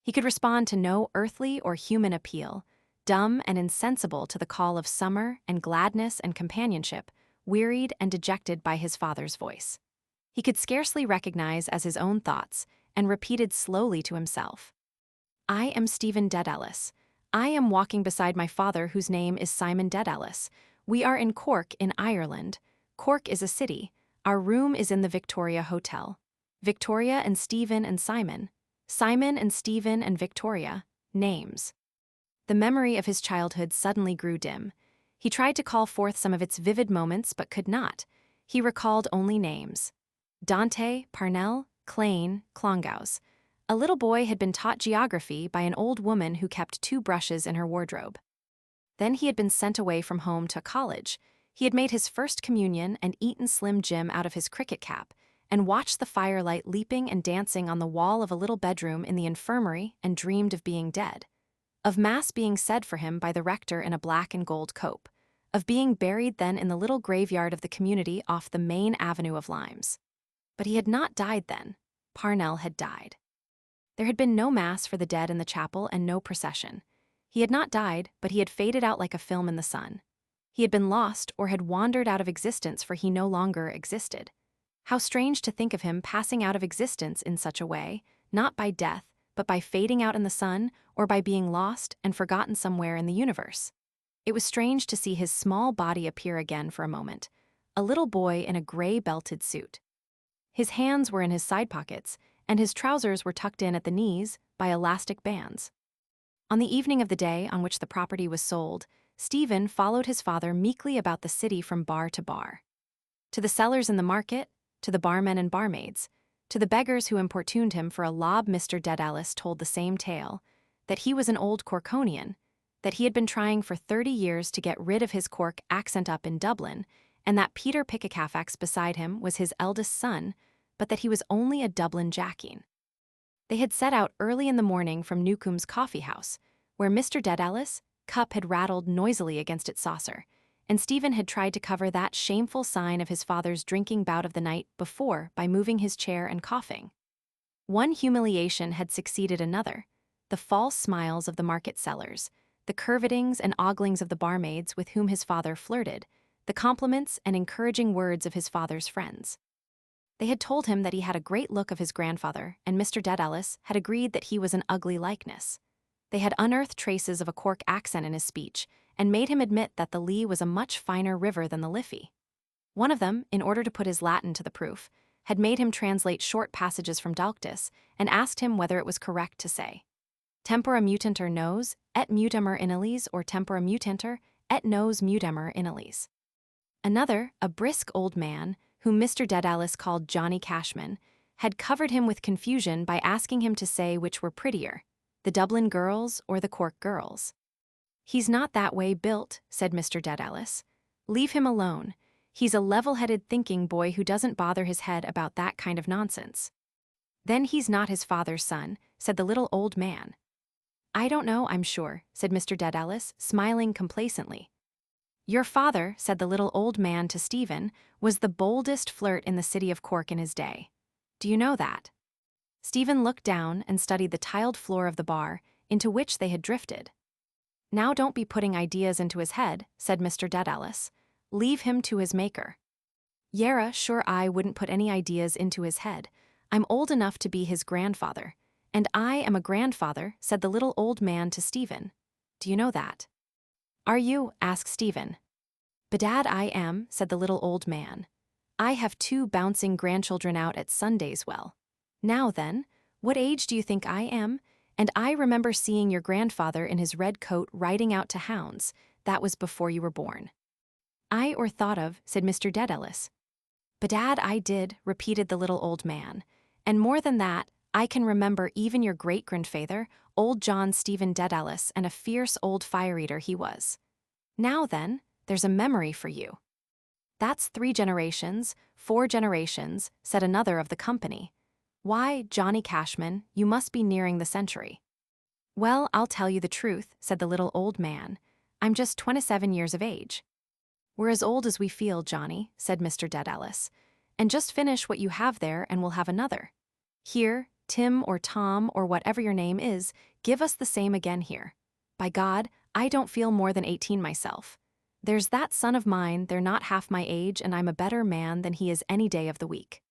A: He could respond to no earthly or human appeal, dumb and insensible to the call of summer and gladness and companionship, wearied and dejected by his father's voice. He could scarcely recognize as his own thoughts, and repeated slowly to himself, "I am Stephen Dedalus. I am walking beside my father, whose name is Simon Dedalus. We are in Cork in Ireland. Cork is a city. Our room is in the Victoria Hotel. Victoria and Stephen and Simon. Simon and Stephen and Victoria. Names." The memory of his childhood suddenly grew dim. He tried to call forth some of its vivid moments, but could not. He recalled only names: Dante, Parnell, Clane, Clongowes. A little boy had been taught geography by an old woman who kept 2 brushes in her wardrobe. Then he had been sent away from home to college. He had made his first communion and eaten Slim Jim out of his cricket cap, and watched the firelight leaping and dancing on the wall of a little bedroom in the infirmary and dreamed of being dead. Of Mass being said for him by the rector in a black and gold cope. Of being buried then in the little graveyard of the community off the main avenue of limes. But he had not died then. Parnell had died. There had been no Mass for the dead in the chapel and no procession. He had not died, but he had faded out like a film in the sun. He had been lost or had wandered out of existence, for he no longer existed. How strange to think of him passing out of existence in such a way, not by death, but by fading out in the sun, or by being lost and forgotten somewhere in the universe. It was strange to see his small body appear again for a moment, a little boy in a gray belted suit. His hands were in his side pockets, and his trousers were tucked in at the knees by elastic bands. On the evening of the day on which the property was sold, Stephen followed his father meekly about the city from bar to bar. To the sellers in the market, to the barmen and barmaids, to the beggars who importuned him for a lob, Mr. Dedalus told the same tale, that he was an old Corkonian, that he had been trying for 30 years to get rid of his Cork accent up in Dublin, and that Peter Pickacaffax beside him was his eldest son, but that he was only a Dublin jacking. They had set out early in the morning from Newcomb's coffee house, where Mr. Dedalus' cup had rattled noisily against its saucer, and Stephen had tried to cover that shameful sign of his father's drinking bout of the night before by moving his chair and coughing. One humiliation had succeeded another: the false smiles of the market sellers, the curvetings and oglings of the barmaids with whom his father flirted, the compliments and encouraging words of his father's friends. They had told him that he had a great look of his grandfather, and Mr. Dedalus had agreed that he was an ugly likeness. They had unearthed traces of a Cork accent in his speech, and made him admit that the Lee was a much finer river than the Liffey. One of them, in order to put his Latin to the proof, had made him translate short passages from Dalctus, and asked him whether it was correct to say, "Tempora mutantur nos, et mutamur inneles," or "Tempora mutantur, et nos mutamur inneles." Another, a brisk old man, whom Mr. Dedalus called Johnny Cashman, had covered him with confusion by asking him to say which were prettier, the Dublin girls or the Cork girls. "He's not that way built," said Mr. Dedalus. "Leave him alone. He's a level-headed thinking boy who doesn't bother his head about that kind of nonsense." "Then he's not his father's son," said the little old man. "I don't know, I'm sure," said Mr. Dedalus, smiling complacently. "Your father," said the little old man to Stephen, "was the boldest flirt in the city of Cork in his day. Do you know that?" Stephen looked down and studied the tiled floor of the bar, into which they had drifted. "Now don't be putting ideas into his head," said Mr. Dedalus. leave him to his maker. Yara, sure I wouldn't put any ideas into his head. I'm old enough to be his grandfather. And I am a grandfather, said the little old man to Stephen. Do you know that? Are you? Asked Stephen. Bedad I am, said the little old man. I have 2 bouncing grandchildren out at Sundays well. Now then, what age do you think I am? And I remember seeing your grandfather in his red coat riding out to hounds. That was before you were born. I or thought of, said Mr. Dedalus. Bedad I did, repeated the little old man. And more than that, I can remember even your great-grandfather, old John Stephen Dedalus, and a fierce old fire-eater he was. Now then, there's a memory for you. That's 3 generations, 4 generations, said another of the company. Why, Johnny Cashman, you must be nearing the century. Well, I'll tell you the truth, said the little old man. I'm just 27 years of age. We're as old as we feel, Johnny, said Mr. Dedalus. And just finish what you have there and we'll have another. Here, Tim or Tom or whatever your name is, give us the same again here. By God, I don't feel more than 18 myself. There's that son of mine, they're not half my age, and I'm a better man than he is any day of the week.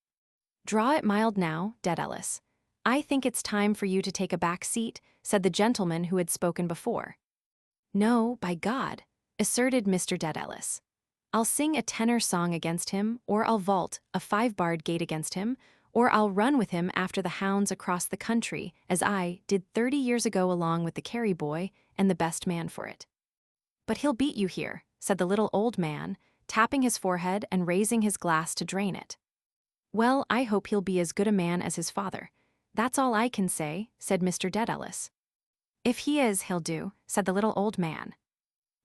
A: Draw it mild now, Dedalus. I think it's time for you to take a back seat, said the gentleman who had spoken before. No, by God, asserted Mr. Dedalus. I'll sing a tenor song against him, or I'll vault a 5-barred gate against him, or I'll run with him after the hounds across the country, as I did 30 years ago along with the carry boy and the best man for it. But he'll beat you here, said the little old man, tapping his forehead and raising his glass to drain it. Well, I hope he'll be as good a man as his father. That's all I can say, said Mr. Dedalus. If he is, he'll do, said the little old man.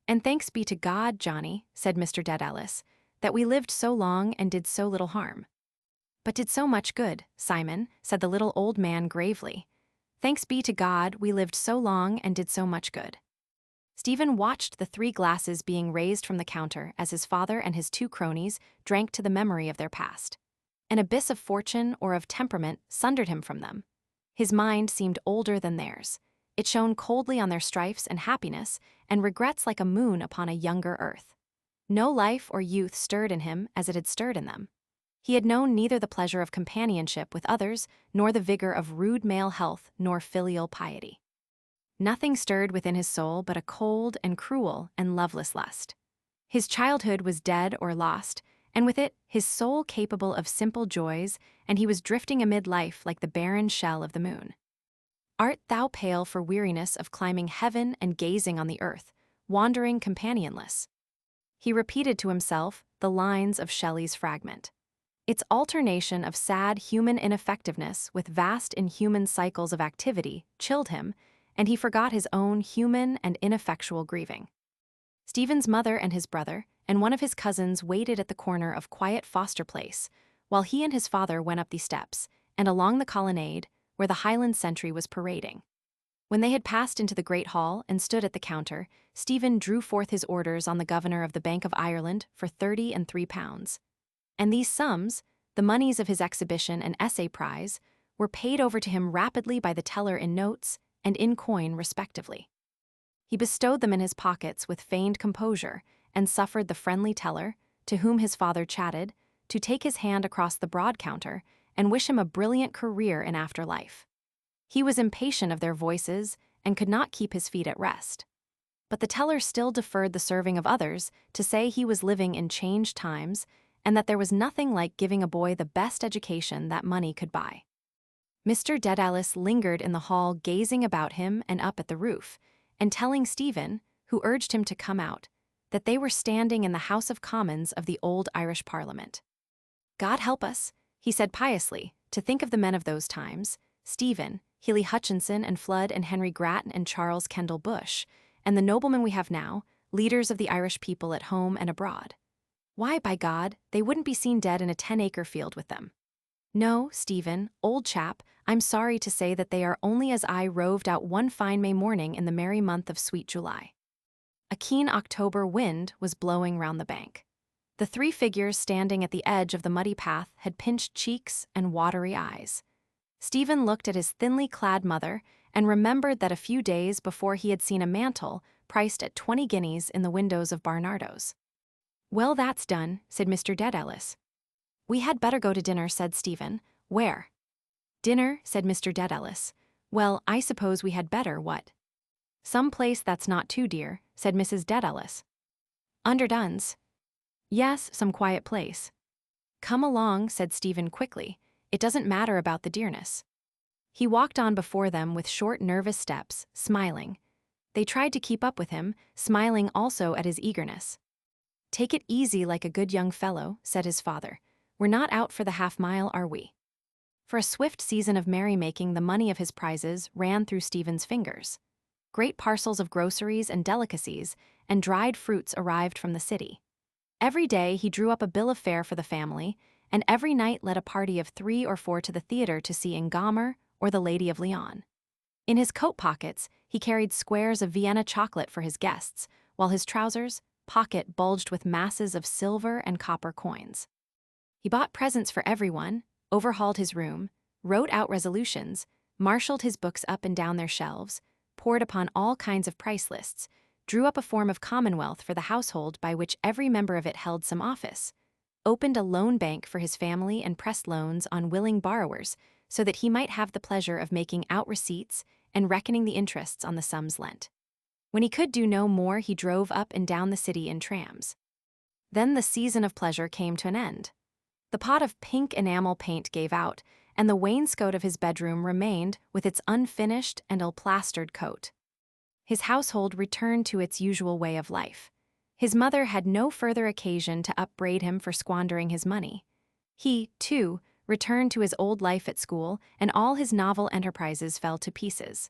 A: And thanks be to God, Johnny, said Mr. Dedalus, that we lived so long and did so little harm. But did so much good, Simon, said the little old man gravely. Thanks be to God, we lived so long and did so much good. Stephen watched the 3 glasses being raised from the counter as his father and his 2 cronies drank to the memory of their past. An abyss of fortune or of temperament sundered him from them. His mind seemed older than theirs. It shone coldly on their strifes and happiness, and regrets like a moon upon a younger earth. No life or youth stirred in him as it had stirred in them. He had known neither the pleasure of companionship with others, nor the vigor of rude male health, nor filial piety. Nothing stirred within his soul but a cold and cruel and loveless lust. His childhood was dead or lost, and with it his soul capable of simple joys, and he was drifting amid life like the barren shell of the moon. Art thou pale for weariness of climbing heaven and gazing on the earth, wandering companionless? He repeated to himself the lines of Shelley's fragment. Its alternation of sad human ineffectiveness with vast inhuman cycles of activity chilled him, and he forgot his own human and ineffectual grieving. Stephen's mother and his brother and one of his cousins waited at the corner of quiet Foster Place, while he and his father went up the steps and along the colonnade where the Highland sentry was parading. When they had passed into the great hall and stood at the counter, Stephen drew forth his orders on the governor of the Bank of Ireland for 30 and £3. And these sums, the moneys of his exhibition and essay prize, were paid over to him rapidly by the teller in notes and in coin respectively. He bestowed them in his pockets with feigned composure and suffered the friendly teller, to whom his father chatted, to take his hand across the broad counter and wish him a brilliant career in after life. He was impatient of their voices and could not keep his feet at rest. But the teller still deferred the serving of others to say he was living in changed times and that there was nothing like giving a boy the best education that money could buy. Mr. Dedalus lingered in the hall gazing about him and up at the roof, and telling Stephen, who urged him to come out, that they were standing in the House of Commons of the old Irish Parliament. God help us, he said piously, to think of the men of those times, Stephen, Healy Hutchinson and Flood and Henry Grattan and Charles Kendall Bush, and the noblemen we have now, leaders of the Irish people at home and abroad. Why, by God, they wouldn't be seen dead in a 10-acre field with them. No, Stephen, old chap, I'm sorry to say that they are only as I roved out one fine May morning in the merry month of sweet July. A keen October wind was blowing round the bank. The 3 figures standing at the edge of the muddy path had pinched cheeks and watery eyes. Stephen looked at his thinly clad mother and remembered that a few days before he had seen a mantle priced at 20 guineas in the windows of Barnardo's. "Well, that's done," said Mr. Dedalus. "We had better go to dinner," said Stephen. "Where?" "Dinner," said Mr. Dedalus. "Well, I suppose we had better, what?" "Some place that's not too dear," said Mrs. Dedalus. "Underdone's." "Yes, some quiet place." "Come along," said Stephen quickly. "It doesn't matter about the dearness." He walked on before them with short, nervous steps, smiling. They tried to keep up with him, smiling also at his eagerness. "Take it easy like a good young fellow," said his father. "We're not out for the half-mile, are we?" For a swift season of merrymaking, the money of his prizes ran through Stephen's fingers. Great parcels of groceries and delicacies and dried fruits arrived from the city. Every day he drew up a bill of fare for the family, and every night led a party of 3 or 4 to the theater to see Ingamer or The Lady of Leon. In his coat pockets, he carried squares of Vienna chocolate for his guests, while his trousers pocket bulged with masses of silver and copper coins. He bought presents for everyone, overhauled his room, wrote out resolutions, marshaled his books up and down their shelves, pored upon all kinds of price lists, drew up a form of commonwealth for the household by which every member of it held some office, opened a loan bank for his family and pressed loans on willing borrowers so that he might have the pleasure of making out receipts and reckoning the interests on the sums lent. When he could do no more, he drove up and down the city in trams. Then the season of pleasure came to an end. The pot of pink enamel paint gave out, and the wainscot of his bedroom remained with its unfinished and ill-plastered coat. His household returned to its usual way of life. His mother had no further occasion to upbraid him for squandering his money. He, too, returned to his old life at school, and all his novel enterprises fell to pieces.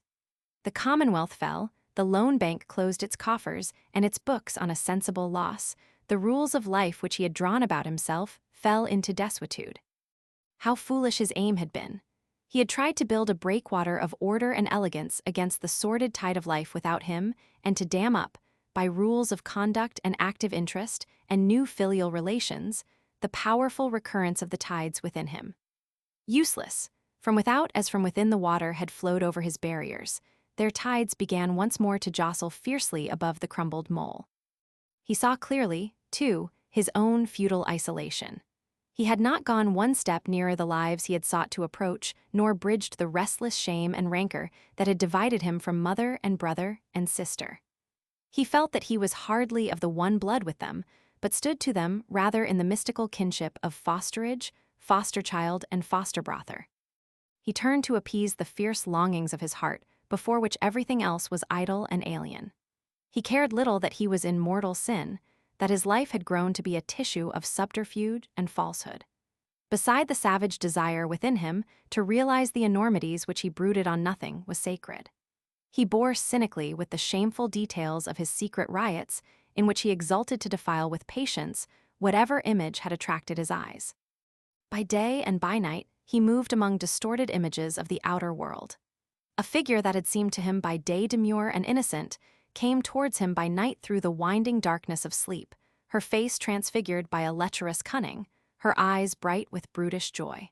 A: The Commonwealth fell, the loan bank closed its coffers and its books on a sensible loss. The rules of life which he had drawn about himself fell into desuetude. How foolish his aim had been! He had tried to build a breakwater of order and elegance against the sordid tide of life without him, and to dam up, by rules of conduct and active interest and new filial relations, the powerful recurrence of the tides within him. Useless! From without as from within the water had flowed over his barriers. Their tides began once more to jostle fiercely above the crumbled mole. He saw clearly, too, his own futile isolation. He had not gone one step nearer the lives he had sought to approach, nor bridged the restless shame and rancor that had divided him from mother and brother and sister. He felt that he was hardly of the one blood with them, but stood to them rather in the mystical kinship of fosterage, foster-child, and foster-brother. He turned to appease the fierce longings of his heart, before which everything else was idle and alien. He cared little that he was in mortal sin, that his life had grown to be a tissue of subterfuge and falsehood. Beside the savage desire within him to realize the enormities which he brooded on nothing was sacred. He bore cynically with the shameful details of his secret riots, in which he exulted to defile with patience whatever image had attracted his eyes. By day and by night, he moved among distorted images of the outer world. A figure that had seemed to him by day demure and innocent came towards him by night through the winding darkness of sleep, her face transfigured by a lecherous cunning, her eyes bright with brutish joy.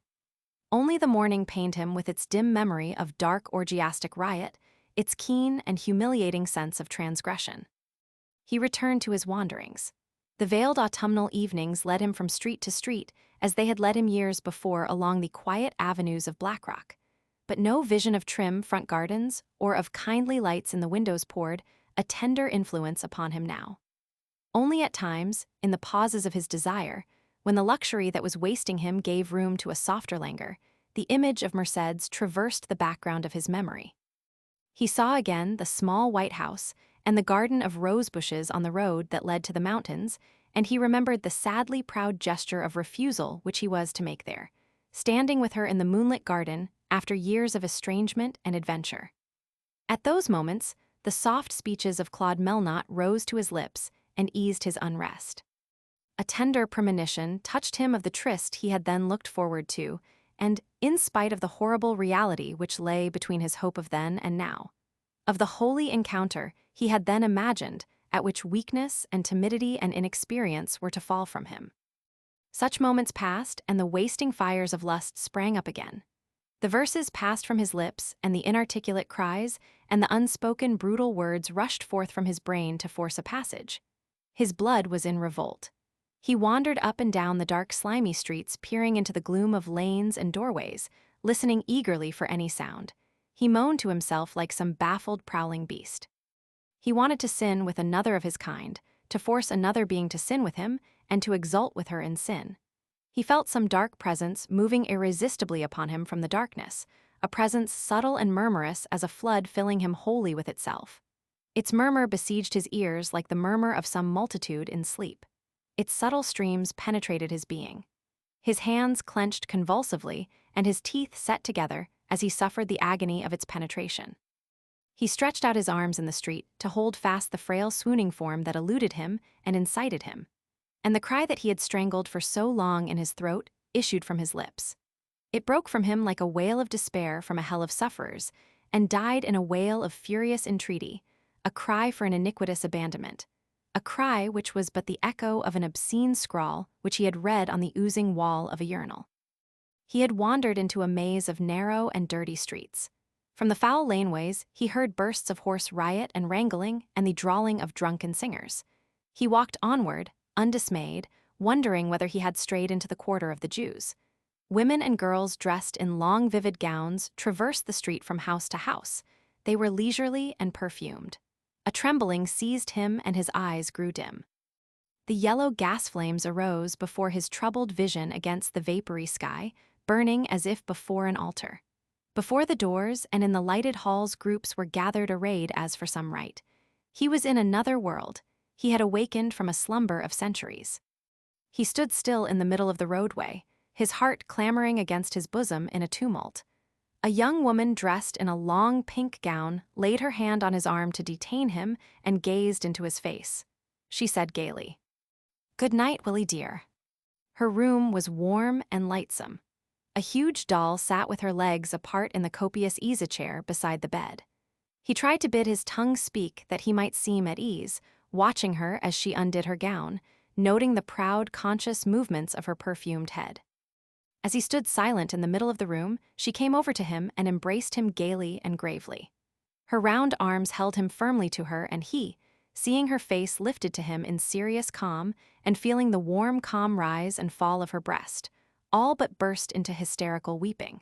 A: Only the morning pained him with its dim memory of dark orgiastic riot, its keen and humiliating sense of transgression. He returned to his wanderings. The veiled autumnal evenings led him from street to street, as they had led him years before along the quiet avenues of Blackrock. But no vision of trim front gardens or of kindly lights in the windows poured a tender influence upon him now. Only at times, in the pauses of his desire, when the luxury that was wasting him gave room to a softer languor, the image of Merced's traversed the background of his memory. He saw again the small white house and the garden of rose bushes on the road that led to the mountains, and he remembered the sadly proud gesture of refusal which he was to make there, standing with her in the moonlit garden after years of estrangement and adventure. At those moments, the soft speeches of Claude Melnotte rose to his lips and eased his unrest. A tender premonition touched him of the tryst he had then looked forward to, and in spite of the horrible reality which lay between his hope of then and now, of the holy encounter he had then imagined, at which weakness and timidity and inexperience were to fall from him. Such moments passed, and the wasting fires of lust sprang up again. The verses passed from his lips, and the inarticulate cries and the unspoken brutal words rushed forth from his brain to force a passage. His blood was in revolt. He wandered up and down the dark slimy streets, peering into the gloom of lanes and doorways, listening eagerly for any sound. He moaned to himself like some baffled prowling beast. He wanted to sin with another of his kind, to force another being to sin with him, and to exult with her in sin. He felt some dark presence moving irresistibly upon him from the darkness, a presence subtle and murmurous as a flood filling him wholly with itself. Its murmur besieged his ears like the murmur of some multitude in sleep. Its subtle streams penetrated his being. His hands clenched convulsively, and his teeth set together as he suffered the agony of its penetration. He stretched out his arms in the street to hold fast the frail swooning form that eluded him and incited him, and the cry that he had strangled for so long in his throat issued from his lips. It broke from him like a wail of despair from a hell of sufferers, and died in a wail of furious entreaty, a cry for an iniquitous abandonment, a cry which was but the echo of an obscene scrawl which he had read on the oozing wall of a urinal. He had wandered into a maze of narrow and dirty streets. From the foul laneways, he heard bursts of hoarse riot and wrangling and the drawling of drunken singers. He walked onward, undismayed, wondering whether he had strayed into the quarter of the Jews. Women and girls dressed in long, vivid gowns traversed the street from house to house. They were leisurely and perfumed. A trembling seized him and his eyes grew dim. The yellow gas flames arose before his troubled vision against the vapory sky, burning as if before an altar. Before the doors and in the lighted halls groups were gathered arrayed as for some rite. He was in another world. He had awakened from a slumber of centuries. He stood still in the middle of the roadway, his heart clamoring against his bosom in a tumult. A young woman dressed in a long pink gown laid her hand on his arm to detain him and gazed into his face. She said gaily, "Good night, Willie dear." Her room was warm and lightsome. A huge doll sat with her legs apart in the copious easy-chair beside the bed. He tried to bid his tongue speak that he might seem at ease, watching her as she undid her gown, noting the proud, conscious movements of her perfumed head. As he stood silent in the middle of the room, she came over to him and embraced him gaily and gravely. Her round arms held him firmly to her, and he, seeing her face lifted to him in serious calm and feeling the warm calm rise and fall of her breast, all but burst into hysterical weeping.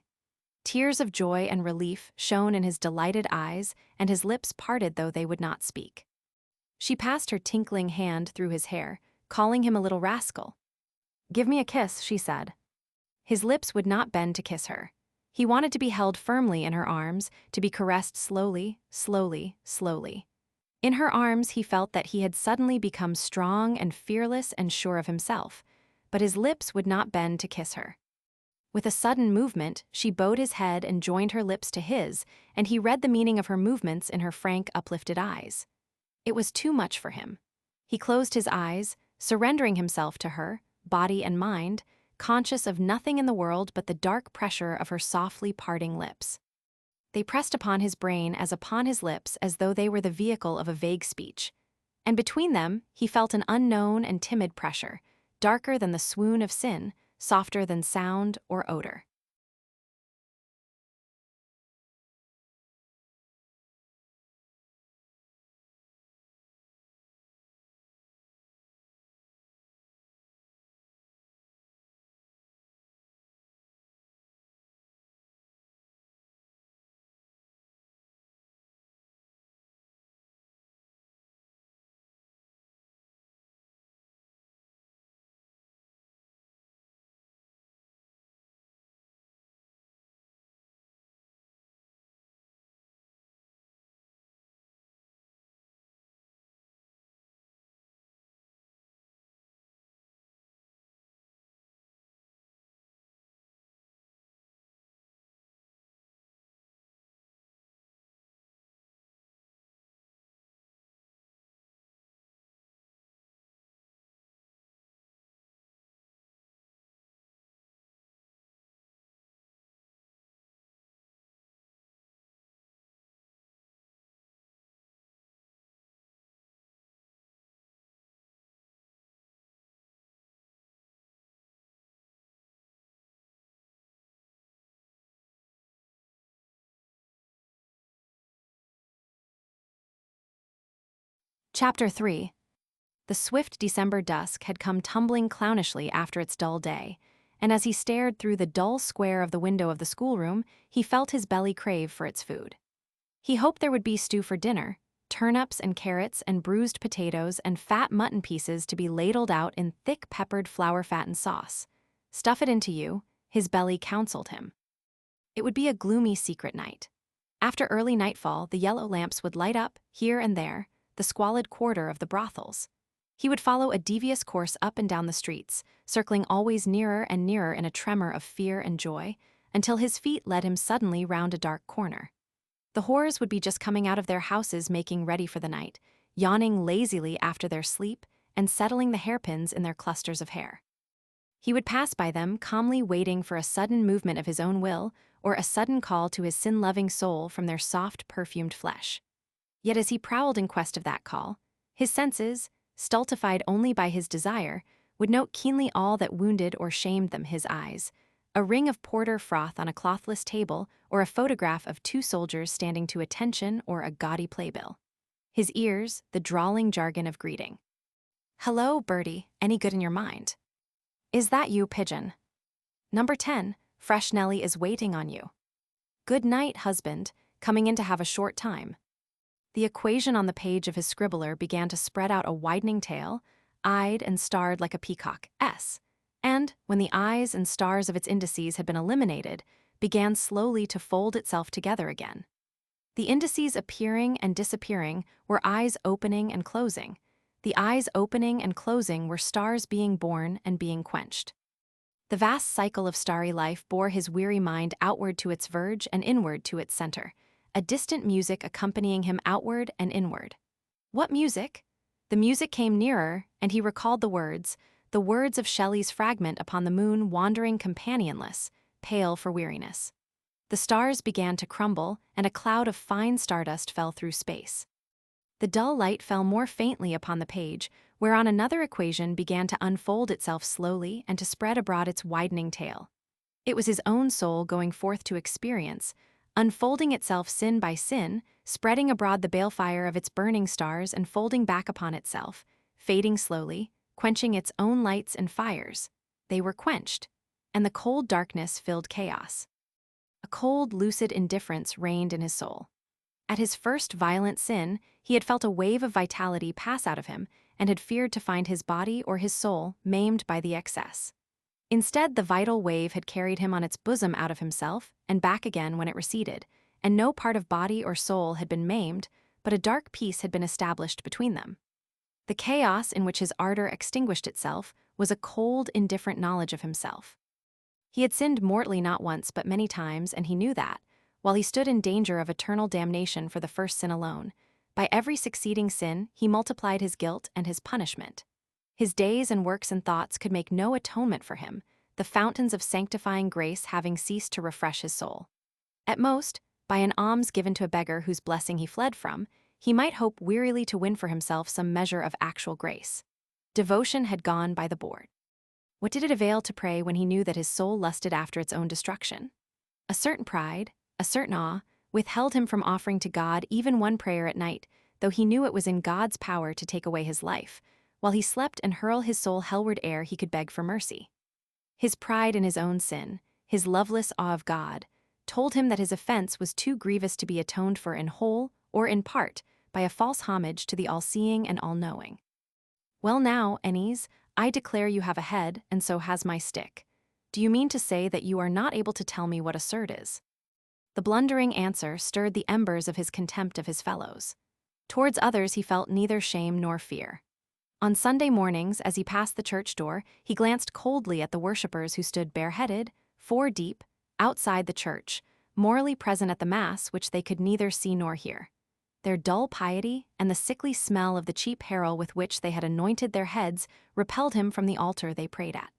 A: Tears of joy and relief shone in his delighted eyes, and his lips parted though they would not speak. She passed her tinkling hand through his hair, calling him a little rascal. "Give me a kiss," she said. His lips would not bend to kiss her. He wanted to be held firmly in her arms, to be caressed slowly, slowly, slowly. In her arms he felt that he had suddenly become strong and fearless and sure of himself, but his lips would not bend to kiss her. With a sudden movement, she bowed his head and joined her lips to his, and he read the meaning of her movements in her frank, uplifted eyes. It was too much for him. He closed his eyes, surrendering himself to her, body and mind, conscious of nothing in the world but the dark pressure of her softly parting lips. They pressed upon his brain as upon his lips as though they were the vehicle of a vague speech. And between them, he felt an unknown and timid pressure, darker than the swoon of sin, softer than sound or odor. Chapter 3. The swift December dusk had come tumbling clownishly after its dull day, and as he stared through the dull square of the window of the schoolroom, he felt his belly crave for its food. He hoped there would be stew for dinner, turnips and carrots and bruised potatoes and fat mutton pieces to be ladled out in thick peppered flour-fattened sauce. Stuff it into you, his belly counseled him. It would be a gloomy secret night. After early nightfall, the yellow lamps would light up, here and there, the squalid quarter of the brothels. He would follow a devious course up and down the streets, circling always nearer and nearer in a tremor of fear and joy, until his feet led him suddenly round a dark corner. The whores would be just coming out of their houses making ready for the night, yawning lazily after their sleep and settling the hairpins in their clusters of hair. He would pass by them, calmly waiting for a sudden movement of his own will or a sudden call to his sin-loving soul from their soft, perfumed flesh. Yet as he prowled in quest of that call, his senses, stultified only by his desire, would note keenly all that wounded or shamed them, his eyes, a ring of porter froth on a clothless table or a photograph of two soldiers standing to attention or a gaudy playbill. His ears, the drawling jargon of greeting. "Hello, Bertie, any good in your mind? Is that you, pigeon? Number 10, fresh Nellie is waiting on you. Good night, husband, coming in to have a short time." The equation on the page of his scribbler began to spread out a widening tail, eyed and starred like a peacock, S, and, when the eyes and stars of its indices had been eliminated, began slowly to fold itself together again. The indices appearing and disappearing were eyes opening and closing. The eyes opening and closing were stars being born and being quenched. The vast cycle of starry life bore his weary mind outward to its verge and inward to its center, a distant music accompanying him outward and inward. What music? The music came nearer, and he recalled the words of Shelley's fragment upon the moon wandering companionless, pale for weariness. The stars began to crumble, and a cloud of fine stardust fell through space. The dull light fell more faintly upon the page, whereon another equation began to unfold itself slowly and to spread abroad its widening tail. It was his own soul going forth to experience, unfolding itself sin by sin, spreading abroad the balefire of its burning stars and folding back upon itself, fading slowly, quenching its own lights and fires. They were quenched, and the cold darkness filled chaos. A cold, lucid indifference reigned in his soul. At his first violent sin, he had felt a wave of vitality pass out of him and had feared to find his body or his soul maimed by the excess. Instead, the vital wave had carried him on its bosom out of himself and back again when it receded, and no part of body or soul had been maimed, but a dark peace had been established between them. The chaos in which his ardor extinguished itself was a cold, indifferent knowledge of himself. He had sinned mortally not once but many times, and he knew that, while he stood in danger of eternal damnation for the first sin alone, by every succeeding sin he multiplied his guilt and his punishment. His days and works and thoughts could make no atonement for him, the fountains of sanctifying grace having ceased to refresh his soul. At most, by an alms given to a beggar whose blessing he fled from, he might hope wearily to win for himself some measure of actual grace. Devotion had gone by the board. What did it avail to pray when he knew that his soul lusted after its own destruction? A certain pride, a certain awe, withheld him from offering to God even one prayer at night, though he knew it was in God's power to take away his life. While he slept and hurl his soul hellward ere he could beg for mercy. His pride in his own sin, his loveless awe of God, told him that his offense was too grievous to be atoned for in whole or in part by a false homage to the all-seeing and all-knowing. "Well now, Ennies, I declare you have a head, and so has my stick. Do you mean to say that you are not able to tell me what a surd is?" The blundering answer stirred the embers of his contempt of his fellows. Towards others he felt neither shame nor fear. On Sunday mornings, as he passed the church door, he glanced coldly at the worshippers who stood bareheaded, four deep, outside the church, morally present at the Mass which they could neither see nor hear. Their dull piety and the sickly smell of the cheap harrow with which they had anointed their heads repelled him from the altar they prayed at.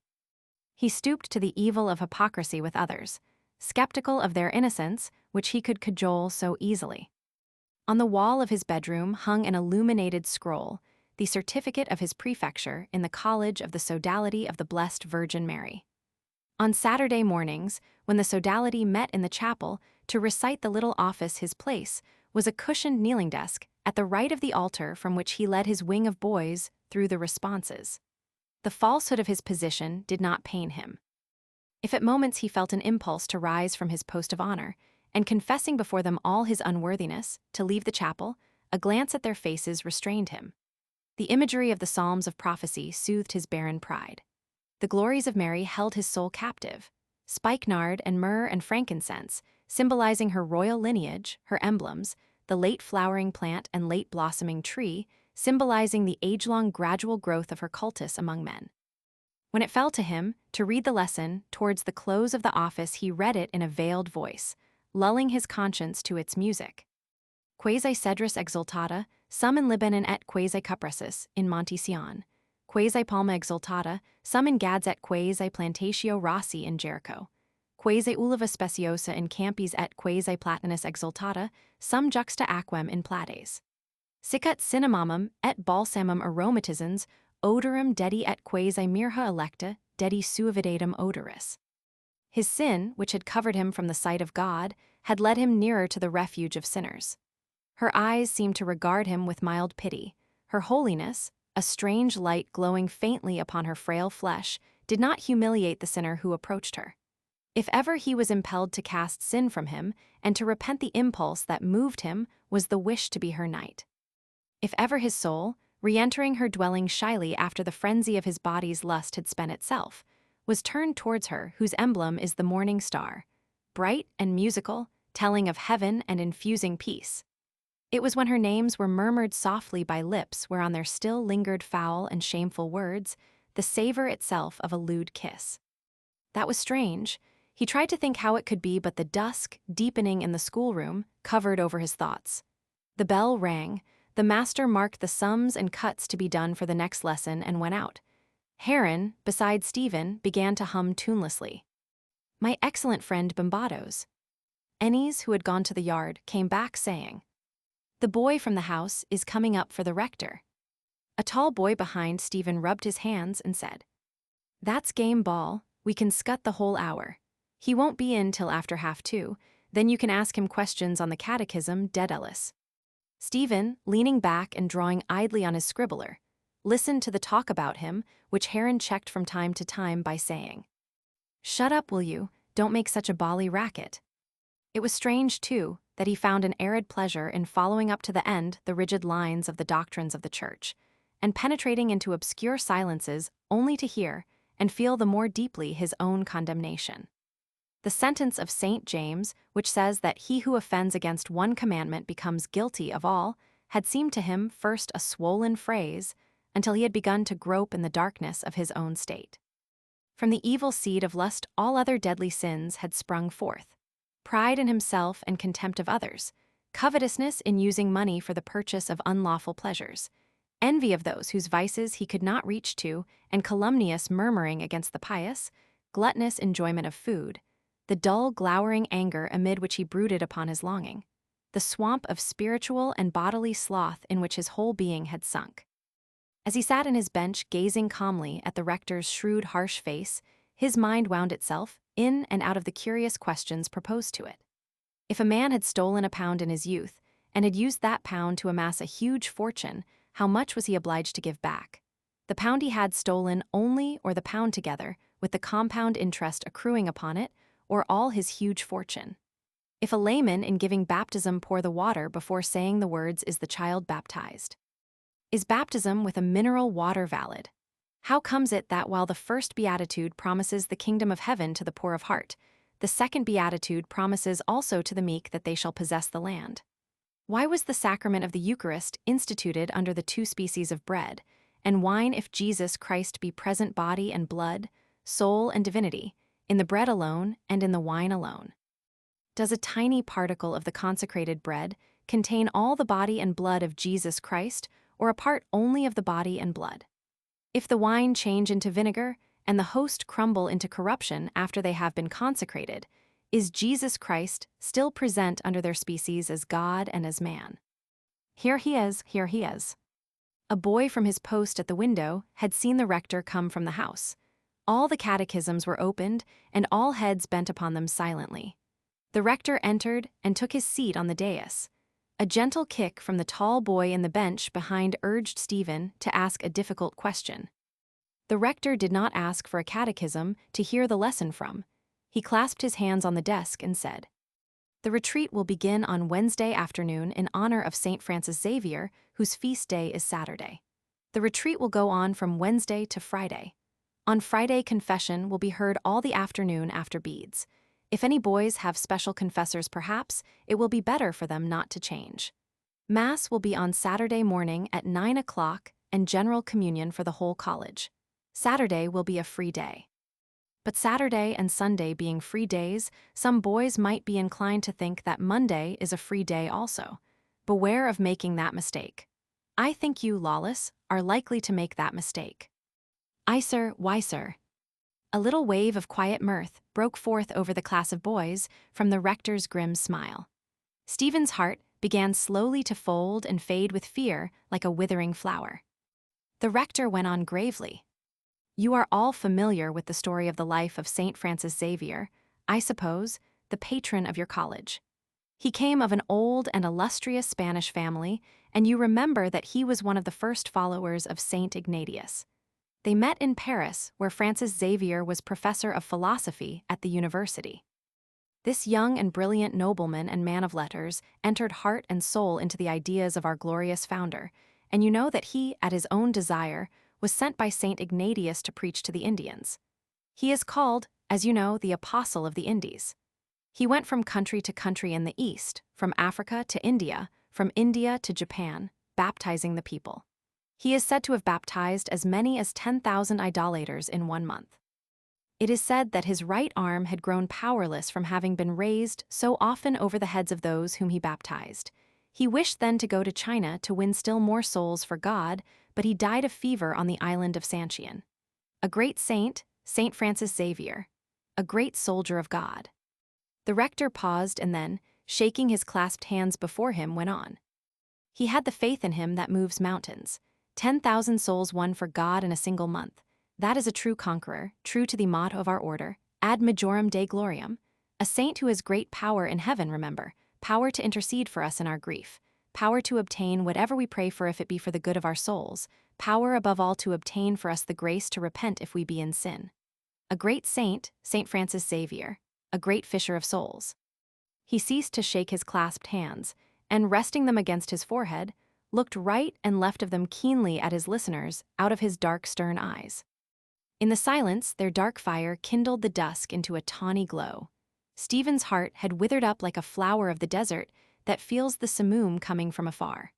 A: He stooped to the evil of hypocrisy with others, skeptical of their innocence, which he could cajole so easily. On the wall of his bedroom hung an illuminated scroll, the certificate of his prefecture in the College of the Sodality of the Blessed Virgin Mary. On Saturday mornings, when the Sodality met in the chapel to recite the little office, his place was a cushioned kneeling desk at the right of the altar from which he led his wing of boys through the responses. The falsehood of his position did not pain him. If at moments he felt an impulse to rise from his post of honor, and confessing before them all his unworthiness, to leave the chapel, a glance at their faces restrained him. The imagery of the Psalms of prophecy soothed his barren pride. The glories of Mary held his soul captive. Spikenard and myrrh and frankincense, symbolizing her royal lineage, her emblems, the late flowering plant and late blossoming tree, symbolizing the age-long gradual growth of her cultus among men. When it fell to him to read the lesson, towards the close of the office he read it in a veiled voice, lulling his conscience to its music. Quasi cedrus exultata, sum in Libanon et quasi cupressus, in Monte Sion. Quasi palma exultata, sum in Gads et quasi plantatio Rossi in Jericho. Quasi uliva speciosa in Campis et quasi platanus exultata, sum juxta aquam in Plades. Sicut cinnamomum et balsamum aromatizans, odorum dedi et quasi mirha electa, dedi suavidatum odoris. His sin, which had covered him from the sight of God, had led him nearer to the refuge of sinners. Her eyes seemed to regard him with mild pity. Her holiness, a strange light glowing faintly upon her frail flesh, did not humiliate the sinner who approached her. If ever he was impelled to cast sin from him and to repent, the impulse that moved him was the wish to be her knight. If ever his soul, re-entering her dwelling shyly after the frenzy of his body's lust had spent itself, was turned towards her whose emblem is the morning star, bright and musical, telling of heaven and infusing peace. It was when her names were murmured softly by lips whereon there still lingered foul and shameful words, the savor itself of a lewd kiss. That was strange. He tried to think how it could be, but the dusk, deepening in the schoolroom, covered over his thoughts. The bell rang. The master marked the sums and cuts to be done for the next lesson and went out. Heron, beside Stephen, began to hum tunelessly. My excellent friend Bombados. Ennis, who had gone to the yard, came back saying, The boy from the house is coming up for the rector. A tall boy behind Stephen rubbed his hands and said, That's game ball, we can scut the whole hour. He won't be in till after 2:30, then you can ask him questions on the catechism, Dedalus. Stephen, leaning back and drawing idly on his scribbler, listened to the talk about him, which Heron checked from time to time by saying, Shut up, will you, don't make such a bally racket. It was strange, too, that he found an arid pleasure in following up to the end the rigid lines of the doctrines of the Church, and penetrating into obscure silences only to hear and feel the more deeply his own condemnation. The sentence of St. James, which says that he who offends against one commandment becomes guilty of all, had seemed to him first a swollen phrase, until he had begun to grope in the darkness of his own state. From the evil seed of lust all other deadly sins had sprung forth: pride in himself and contempt of others, covetousness in using money for the purchase of unlawful pleasures, envy of those whose vices he could not reach to, and calumnious murmuring against the pious, gluttonous enjoyment of food, the dull, glowering anger amid which he brooded upon his longing, the swamp of spiritual and bodily sloth in which his whole being had sunk. As he sat in his bench gazing calmly at the rector's shrewd, harsh face, his mind wound itself in and out of the curious questions proposed to it. If a man had stolen a pound in his youth, and had used that pound to amass a huge fortune, how much was he obliged to give back? The pound he had stolen only, or the pound together, with the compound interest accruing upon it, or all his huge fortune? If a layman in giving baptism pour the water before saying the words, Is the child baptized? Is baptism with a mineral water valid? How comes it that while the first beatitude promises the kingdom of heaven to the poor of heart, the second beatitude promises also to the meek that they shall possess the land? Why was the sacrament of the Eucharist instituted under the two species of bread, and wine if Jesus Christ be present body and blood, soul and divinity, in the bread alone and in the wine alone? Does a tiny particle of the consecrated bread contain all the body and blood of Jesus Christ, or a part only of the body and blood? If the wine change into vinegar, and the host crumble into corruption after they have been consecrated, is Jesus Christ still present under their species as God and as man? Here he is, here he is. A boy from his post at the window had seen the rector come from the house. All the catechisms were opened, and all heads bent upon them silently. The rector entered and took his seat on the dais. A gentle kick from the tall boy in the bench behind urged Stephen to ask a difficult question. The rector did not ask for a catechism to hear the lesson from. He clasped his hands on the desk and said, "The retreat will begin on Wednesday afternoon in honor of St. Francis Xavier, whose feast day is Saturday. The retreat will go on from Wednesday to Friday. On Friday, confession will be heard all the afternoon after beads. If any boys have special confessors perhaps, it will be better for them not to change. Mass will be on Saturday morning at 9 o'clock and general communion for the whole college. Saturday will be a free day." But Saturday and Sunday being free days, some boys might be inclined to think that Monday is a free day also. Beware of making that mistake. I think you, lawless, are likely to make that mistake. "Aye, sir, why, sir?" A little wave of quiet mirth broke forth over the class of boys from the rector's grim smile. Stephen's heart began slowly to fold and fade with fear like a withering flower. The rector went on gravely. "You are all familiar with the story of the life of St. Francis Xavier, I suppose, the patron of your college. He came of an old and illustrious Spanish family, and you remember that he was one of the first followers of St. Ignatius. They met in Paris, where Francis Xavier was professor of philosophy at the university. This young and brilliant nobleman and man of letters entered heart and soul into the ideas of our glorious founder, and you know that he, at his own desire, was sent by St. Ignatius to preach to the Indians. He is called, as you know, the Apostle of the Indies. He went from country to country in the East, from Africa to India, from India to Japan, baptizing the people. He is said to have baptized as many as 10,000 idolaters in 1 month. It is said that his right arm had grown powerless from having been raised so often over the heads of those whom he baptized. He wished then to go to China to win still more souls for God, but he died of fever on the island of Sanchian. A great saint, St. Francis Xavier, a great soldier of God." The rector paused and then, shaking his clasped hands before him, went on. "He had the faith in him that moves mountains. 10,000 souls won for God in a single month. That is a true conqueror, true to the motto of our order, ad majorem Dei gloriam. A saint who has great power in heaven, remember, power to intercede for us in our grief, power to obtain whatever we pray for if it be for the good of our souls, power above all to obtain for us the grace to repent if we be in sin. A great saint, St. Francis Xavier, a great fisher of souls." He ceased to shake his clasped hands, and resting them against his forehead, looked right and left of them keenly at his listeners out of his dark, stern eyes. In the silence, their dark fire kindled the dusk into a tawny glow. Stephen's heart had withered up like a flower of the desert that feels the simoom coming from afar.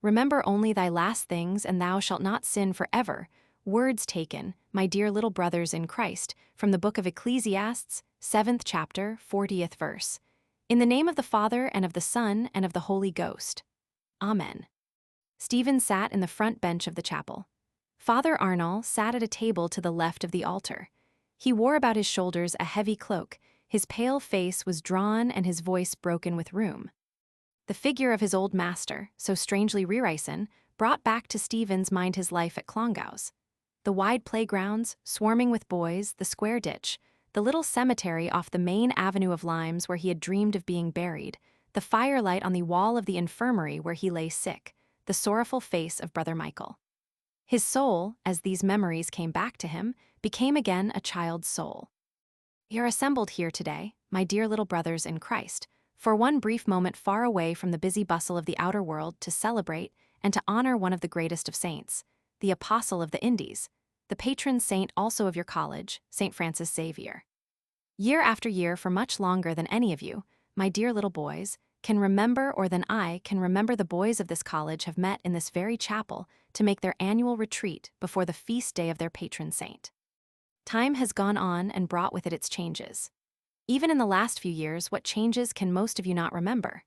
A: "Remember only thy last things, and thou shalt not sin forever," words taken, my dear little brothers in Christ, from the book of Ecclesiastes, 7th chapter, 40th verse. "In the name of the Father, and of the Son, and of the Holy Ghost. Amen." Stephen sat in the front bench of the chapel. Father Arnall sat at a table to the left of the altar. He wore about his shoulders a heavy cloak, his pale face was drawn and his voice broken with rheum. The figure of his old master, so strangely rearisen, brought back to Stephen's mind his life at Clongowes. The wide playgrounds, swarming with boys, the square ditch, the little cemetery off the main avenue of limes where he had dreamed of being buried, the firelight on the wall of the infirmary where he lay sick, the sorrowful face of Brother Michael. His soul, as these memories came back to him, became again a child's soul. "We are assembled here today, my dear little brothers in Christ, for one brief moment far away from the busy bustle of the outer world to celebrate and to honor one of the greatest of saints, the Apostle of the Indies, the patron saint also of your college, St. Francis Xavier. Year after year, for much longer than any of you, my dear little boys, can remember or than I can remember, the boys of this college have met in this very chapel to make their annual retreat before the feast day of their patron saint. Time has gone on and brought with it its changes. Even in the last few years, what changes can most of you not remember?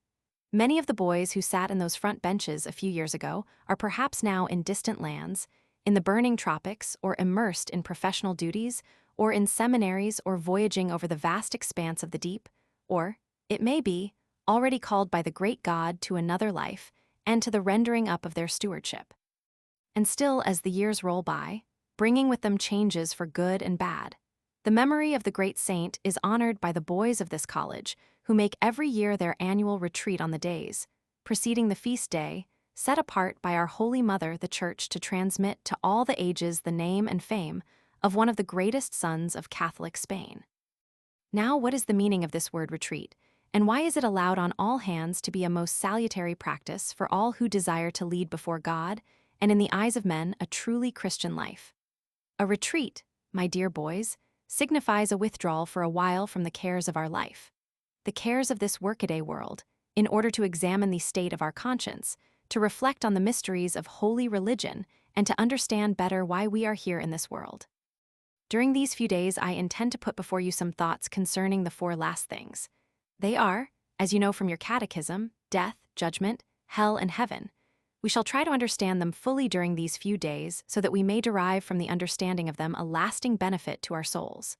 A: Many of the boys who sat in those front benches a few years ago are perhaps now in distant lands, in the burning tropics, or immersed in professional duties, or in seminaries, or voyaging over the vast expanse of the deep, or, it may be, already called by the great God to another life and to the rendering up of their stewardship. And still, as the years roll by, bringing with them changes for good and bad, the memory of the great saint is honored by the boys of this college, who make every year their annual retreat on the days, preceding the feast day, set apart by our Holy Mother, the Church, to transmit to all the ages the name and fame of one of the greatest sons of Catholic Spain. Now, what is the meaning of this word retreat, and why is it allowed on all hands to be a most salutary practice for all who desire to lead before God, and in the eyes of men, a truly Christian life? A retreat, my dear boys, signifies a withdrawal for a while from the cares of our life, the cares of this workaday world, in order to examine the state of our conscience, to reflect on the mysteries of holy religion, and to understand better why we are here in this world. During these few days, I intend to put before you some thoughts concerning the four last things. They are, as you know from your catechism, death, judgment, hell, and heaven. We shall try to understand them fully during these few days so that we may derive from the understanding of them a lasting benefit to our souls.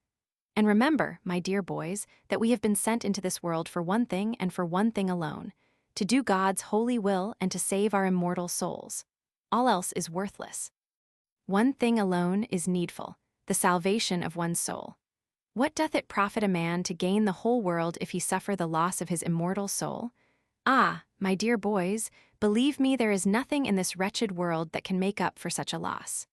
A: And remember, my dear boys, that we have been sent into this world for one thing and for one thing alone, to do God's holy will and to save our immortal souls. All else is worthless. One thing alone is needful, the salvation of one's soul. What doth it profit a man to gain the whole world if he suffer the loss of his immortal soul? Ah, my dear boys, believe me, there is nothing in this wretched world that can make up for such a loss.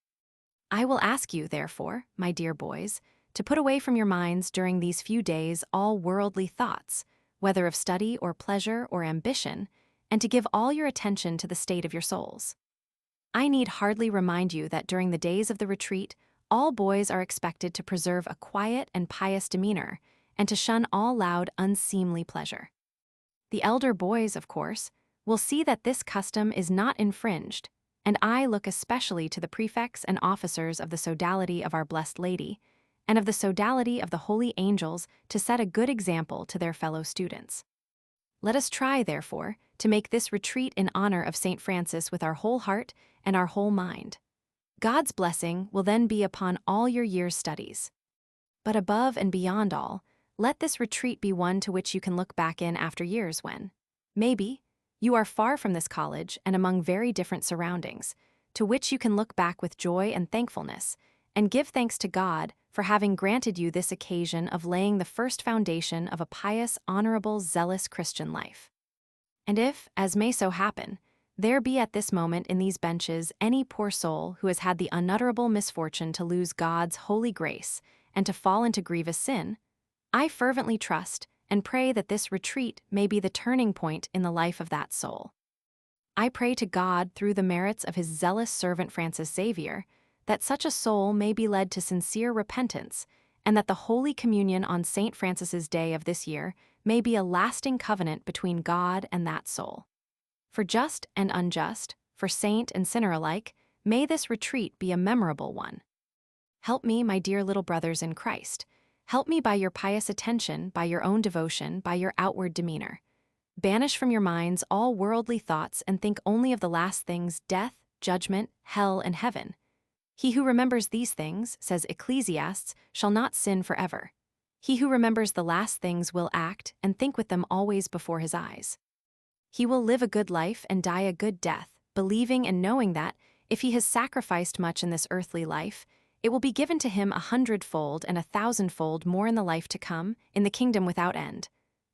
A: I will ask you, therefore, my dear boys, to put away from your minds during these few days all worldly thoughts, whether of study or pleasure or ambition, and to give all your attention to the state of your souls. I need hardly remind you that during the days of the retreat, all boys are expected to preserve a quiet and pious demeanor, and to shun all loud, unseemly pleasure. The elder boys, of course, will see that this custom is not infringed, and I look especially to the prefects and officers of the sodality of Our Blessed Lady, and of the sodality of the holy angels to set a good example to their fellow students. Let us try, therefore, to make this retreat in honor of St. Francis with our whole heart and our whole mind. God's blessing will then be upon all your year's studies. But above and beyond all, let this retreat be one to which you can look back in after years when, maybe, you are far from this college and among very different surroundings, to which you can look back with joy and thankfulness, and give thanks to God for having granted you this occasion of laying the first foundation of a pious, honorable, zealous Christian life. And if, as may so happen, there be at this moment in these benches any poor soul who has had the unutterable misfortune to lose God's holy grace and to fall into grievous sin, I fervently trust and pray that this retreat may be the turning point in the life of that soul. I pray to God through the merits of his zealous servant Francis Xavier that such a soul may be led to sincere repentance, and that the Holy Communion on St. Francis's Day of this year may be a lasting covenant between God and that soul. For just and unjust, for saint and sinner alike, may this retreat be a memorable one. Help me, my dear little brothers in Christ. Help me by your pious attention, by your own devotion, by your outward demeanor. Banish from your minds all worldly thoughts and think only of the last things: death, judgment, hell, and heaven. He who remembers these things, says Ecclesiastes, shall not sin forever. He who remembers the last things will act and think with them always before his eyes. He will live a good life and die a good death, believing and knowing that, if he has sacrificed much in this earthly life, it will be given to him 100-fold and 1,000-fold more in the life to come, in the kingdom without end.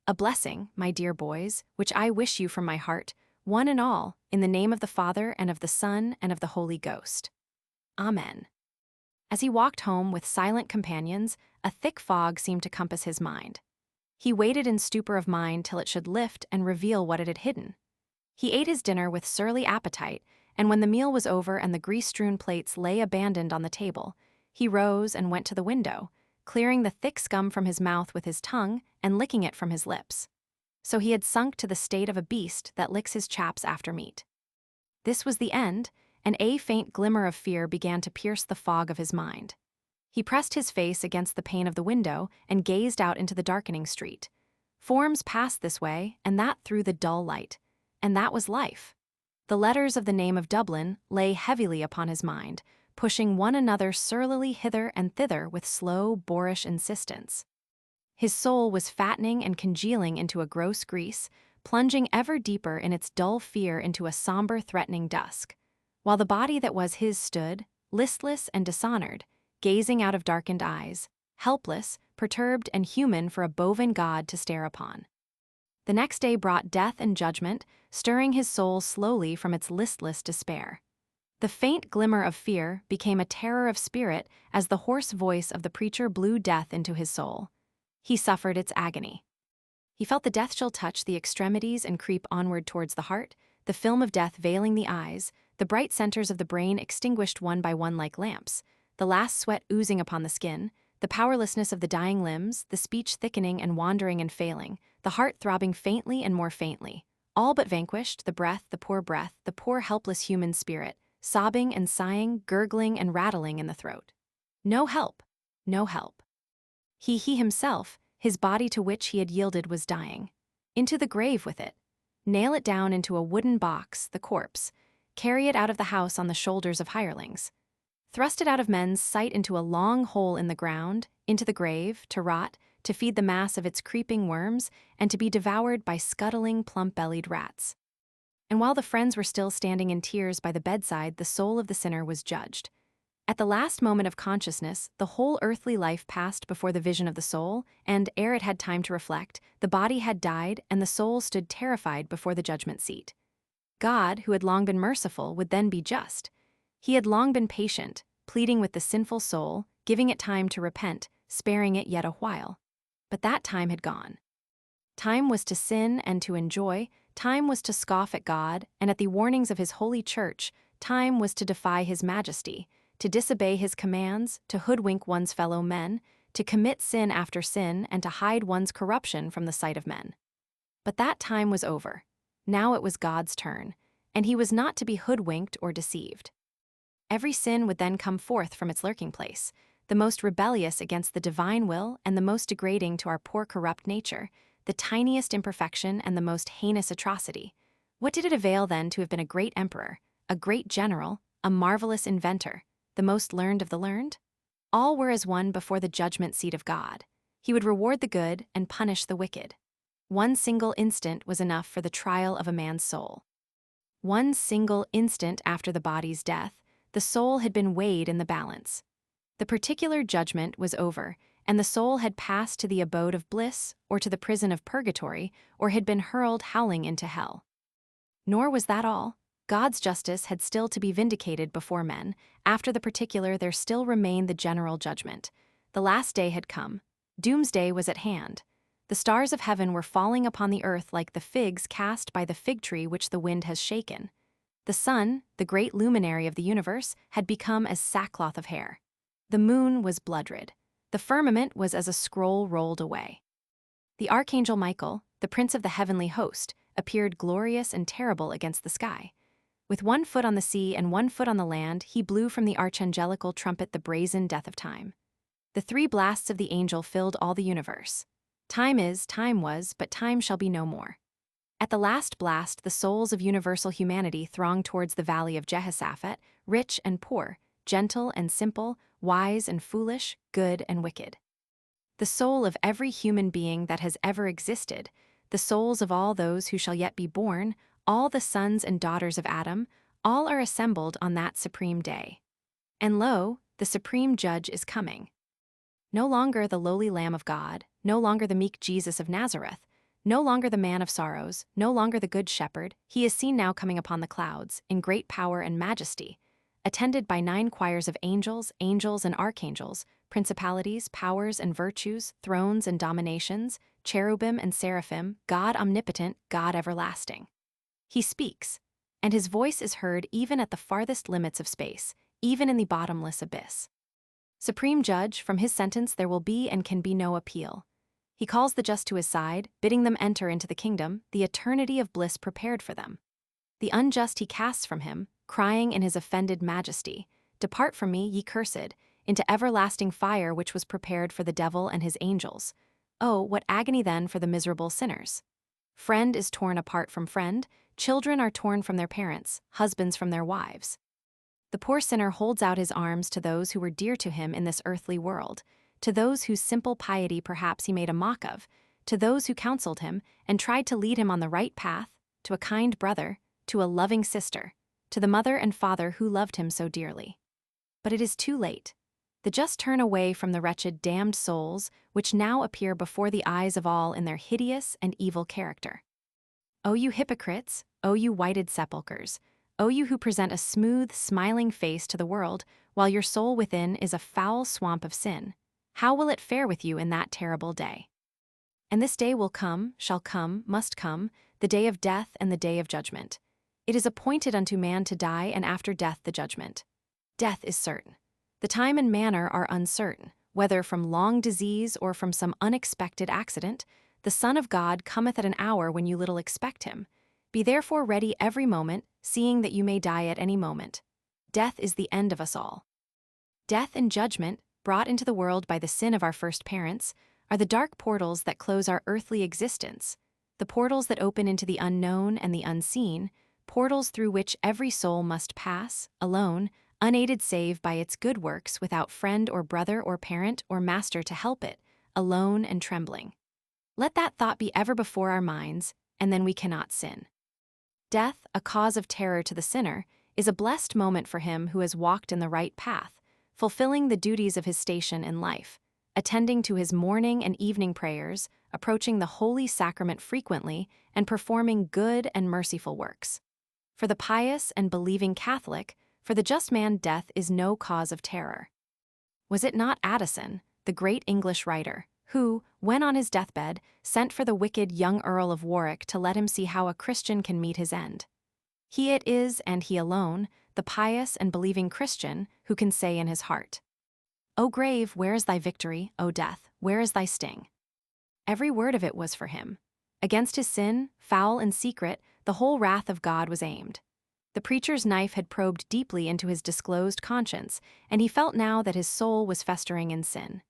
A: A blessing, my dear boys, which I wish you from my heart, one and all, in the name of the Father and of the Son and of the Holy Ghost. Amen. As he walked home with silent companions, a thick fog seemed to compass his mind. He waited in stupor of mind till it should lift and reveal what it had hidden. He ate his dinner with surly appetite, and when the meal was over and the grease-strewn plates lay abandoned on the table, he rose and went to the window, clearing the thick scum from his mouth with his tongue and licking it from his lips. So he had sunk to the state of a beast that licks his chaps after meat. This was the end, and a faint glimmer of fear began to pierce the fog of his mind. He pressed his face against the pane of the window and gazed out into the darkening street. Forms passed this way and that through the dull light, and that was life. The letters of the name of Dublin lay heavily upon his mind, pushing one another surlily hither and thither with slow, boorish insistence. His soul was fattening and congealing into a gross grease, plunging ever deeper in its dull fear into a somber, threatening dusk, while the body that was his stood, listless and dishonored, gazing out of darkened eyes, helpless, perturbed, and human for a bovine god to stare upon. The next day brought death and judgment, stirring his soul slowly from its listless despair. The faint glimmer of fear became a terror of spirit as the hoarse voice of the preacher blew death into his soul. He suffered its agony. He felt the death chill touch the extremities and creep onward towards the heart, the film of death veiling the eyes, the bright centers of the brain extinguished one by one like lamps, the last sweat oozing upon the skin, the powerlessness of the dying limbs, the speech thickening and wandering and failing, the heart throbbing faintly and more faintly. All but vanquished, the poor helpless human spirit, sobbing and sighing, gurgling and rattling in the throat. No help, no help. He himself, his body to which he had yielded was dying. Into the grave with it. Nail it down into a wooden box, the corpse. Carry it out of the house on the shoulders of hirelings. Thrust it out of men's sight into a long hole in the ground, into the grave, to rot, to feed the mass of its creeping worms, and to be devoured by scuttling, plump-bellied rats. And while the friends were still standing in tears by the bedside, the soul of the sinner was judged. At the last moment of consciousness, the whole earthly life passed before the vision of the soul, and, ere it had time to reflect, the body had died and the soul stood terrified before the judgment seat. God, who had long been merciful, would then be just. He had long been patient, pleading with the sinful soul, giving it time to repent, sparing it yet a while. But that time had gone. Time was to sin and to enjoy, time was to scoff at God, and at the warnings of his holy church, time was to defy his majesty, to disobey his commands, to hoodwink one's fellow men, to commit sin after sin, and to hide one's corruption from the sight of men. But that time was over. Now it was God's turn, and he was not to be hoodwinked or deceived. Every sin would then come forth from its lurking place, the most rebellious against the divine will and the most degrading to our poor corrupt nature, the tiniest imperfection and the most heinous atrocity. What did it avail then to have been a great emperor, a great general, a marvelous inventor, the most learned of the learned? All were as one before the judgment seat of God. He would reward the good and punish the wicked. One single instant was enough for the trial of a man's soul. One single instant after the body's death, the soul had been weighed in the balance. The particular judgment was over, and the soul had passed to the abode of bliss, or to the prison of purgatory, or had been hurled howling into hell. Nor was that all. God's justice had still to be vindicated before men. After the particular, there still remained the general judgment. The last day had come. Doomsday was at hand. The stars of heaven were falling upon the earth like the figs cast by the fig tree which the wind has shaken. The sun, the great luminary of the universe, had become as sackcloth of hair. The moon was blood-red. The firmament was as a scroll rolled away. The archangel Michael, the prince of the heavenly host, appeared glorious and terrible against the sky. With 1 foot on the sea and 1 foot on the land, he blew from the archangelical trumpet the brazen death of time. The 3 blasts of the angel filled all the universe. Time is, time was, but time shall be no more. At the last blast, the souls of universal humanity thronged towards the valley of Jehoshaphat, rich and poor, gentle and simple, wise and foolish, good and wicked. The soul of every human being that has ever existed, the souls of all those who shall yet be born, all the sons and daughters of Adam, all are assembled on that supreme day. And lo, the supreme judge is coming. No longer the lowly Lamb of God, no longer the meek Jesus of Nazareth, no longer the man of sorrows, no longer the good shepherd, he is seen now coming upon the clouds, in great power and majesty, attended by 9 choirs of angels, angels and archangels, principalities, powers and virtues, thrones and dominations, cherubim and seraphim, God omnipotent, God everlasting. He speaks, and his voice is heard even at the farthest limits of space, even in the bottomless abyss. Supreme Judge, from his sentence there will be and can be no appeal. He calls the just to his side, bidding them enter into the kingdom, the eternity of bliss prepared for them. The unjust he casts from him, crying in his offended majesty, "Depart from me, ye cursed, into everlasting fire which was prepared for the devil and his angels." Oh, what agony then for the miserable sinners! Friend is torn apart from friend, children are torn from their parents, husbands from their wives. The poor sinner holds out his arms to those who were dear to him in this earthly world, to those whose simple piety perhaps he made a mock of, to those who counseled him and tried to lead him on the right path, to a kind brother, to a loving sister, to the mother and father who loved him so dearly. But it is too late. The just turn away from the wretched damned souls, which now appear before the eyes of all in their hideous and evil character. O you hypocrites, O you whited sepulchres, O you who present a smooth, smiling face to the world, while your soul within is a foul swamp of sin, how will it fare with you in that terrible day? And this day will come, shall come, must come, the day of death and the day of judgment. It is appointed unto man to die, and after death the judgment. Death is certain. The time and manner are uncertain, whether from long disease or from some unexpected accident. The Son of God cometh at an hour when you little expect him. Be therefore ready every moment, seeing that you may die at any moment. Death is the end of us all. Death and judgment, brought into the world by the sin of our first parents, are the dark portals that close our earthly existence, the portals that open into the unknown and the unseen, portals through which every soul must pass, alone, unaided save by its good works, without friend or brother or parent or master to help it, alone and trembling. Let that thought be ever before our minds, and then we cannot sin. Death, a cause of terror to the sinner, is a blessed moment for him who has walked in the right path, fulfilling the duties of his station in life, attending to his morning and evening prayers, approaching the holy sacrament frequently, and performing good and merciful works. For the pious and believing Catholic, for the just man death is no cause of terror. Was it not Addison, the great English writer, who, when on his deathbed, sent for the wicked young Earl of Warwick to let him see how a Christian can meet his end? He it is, and he alone, the pious and believing Christian, who can say in his heart, O grave, where is thy victory? O death, where is thy sting? Every word of it was for him. Against his sin, foul and secret, the whole wrath of God was aimed. The preacher's knife had probed deeply into his disclosed conscience, and he felt now that his soul was festering in sin.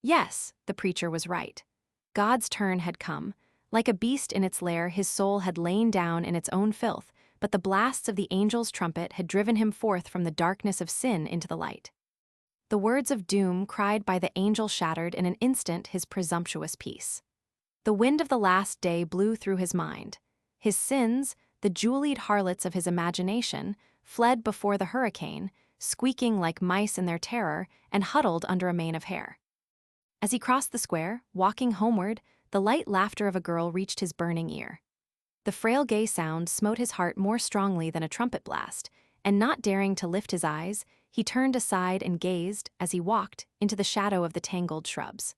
A: Yes, the preacher was right. God's turn had come. Like a beast in its lair, his soul had lain down in its own filth, but the blasts of the angel's trumpet had driven him forth from the darkness of sin into the light. The words of doom cried by the angel shattered in an instant his presumptuous peace. The wind of the last day blew through his mind. His sins, the jeweled harlots of his imagination, fled before the hurricane, squeaking like mice in their terror, and huddled under a mane of hair. As he crossed the square, walking homeward, the light laughter of a girl reached his burning ear. The frail gay sound smote his heart more strongly than a trumpet blast, and not daring to lift his eyes, he turned aside and gazed, as he walked, into the shadow of the tangled shrubs.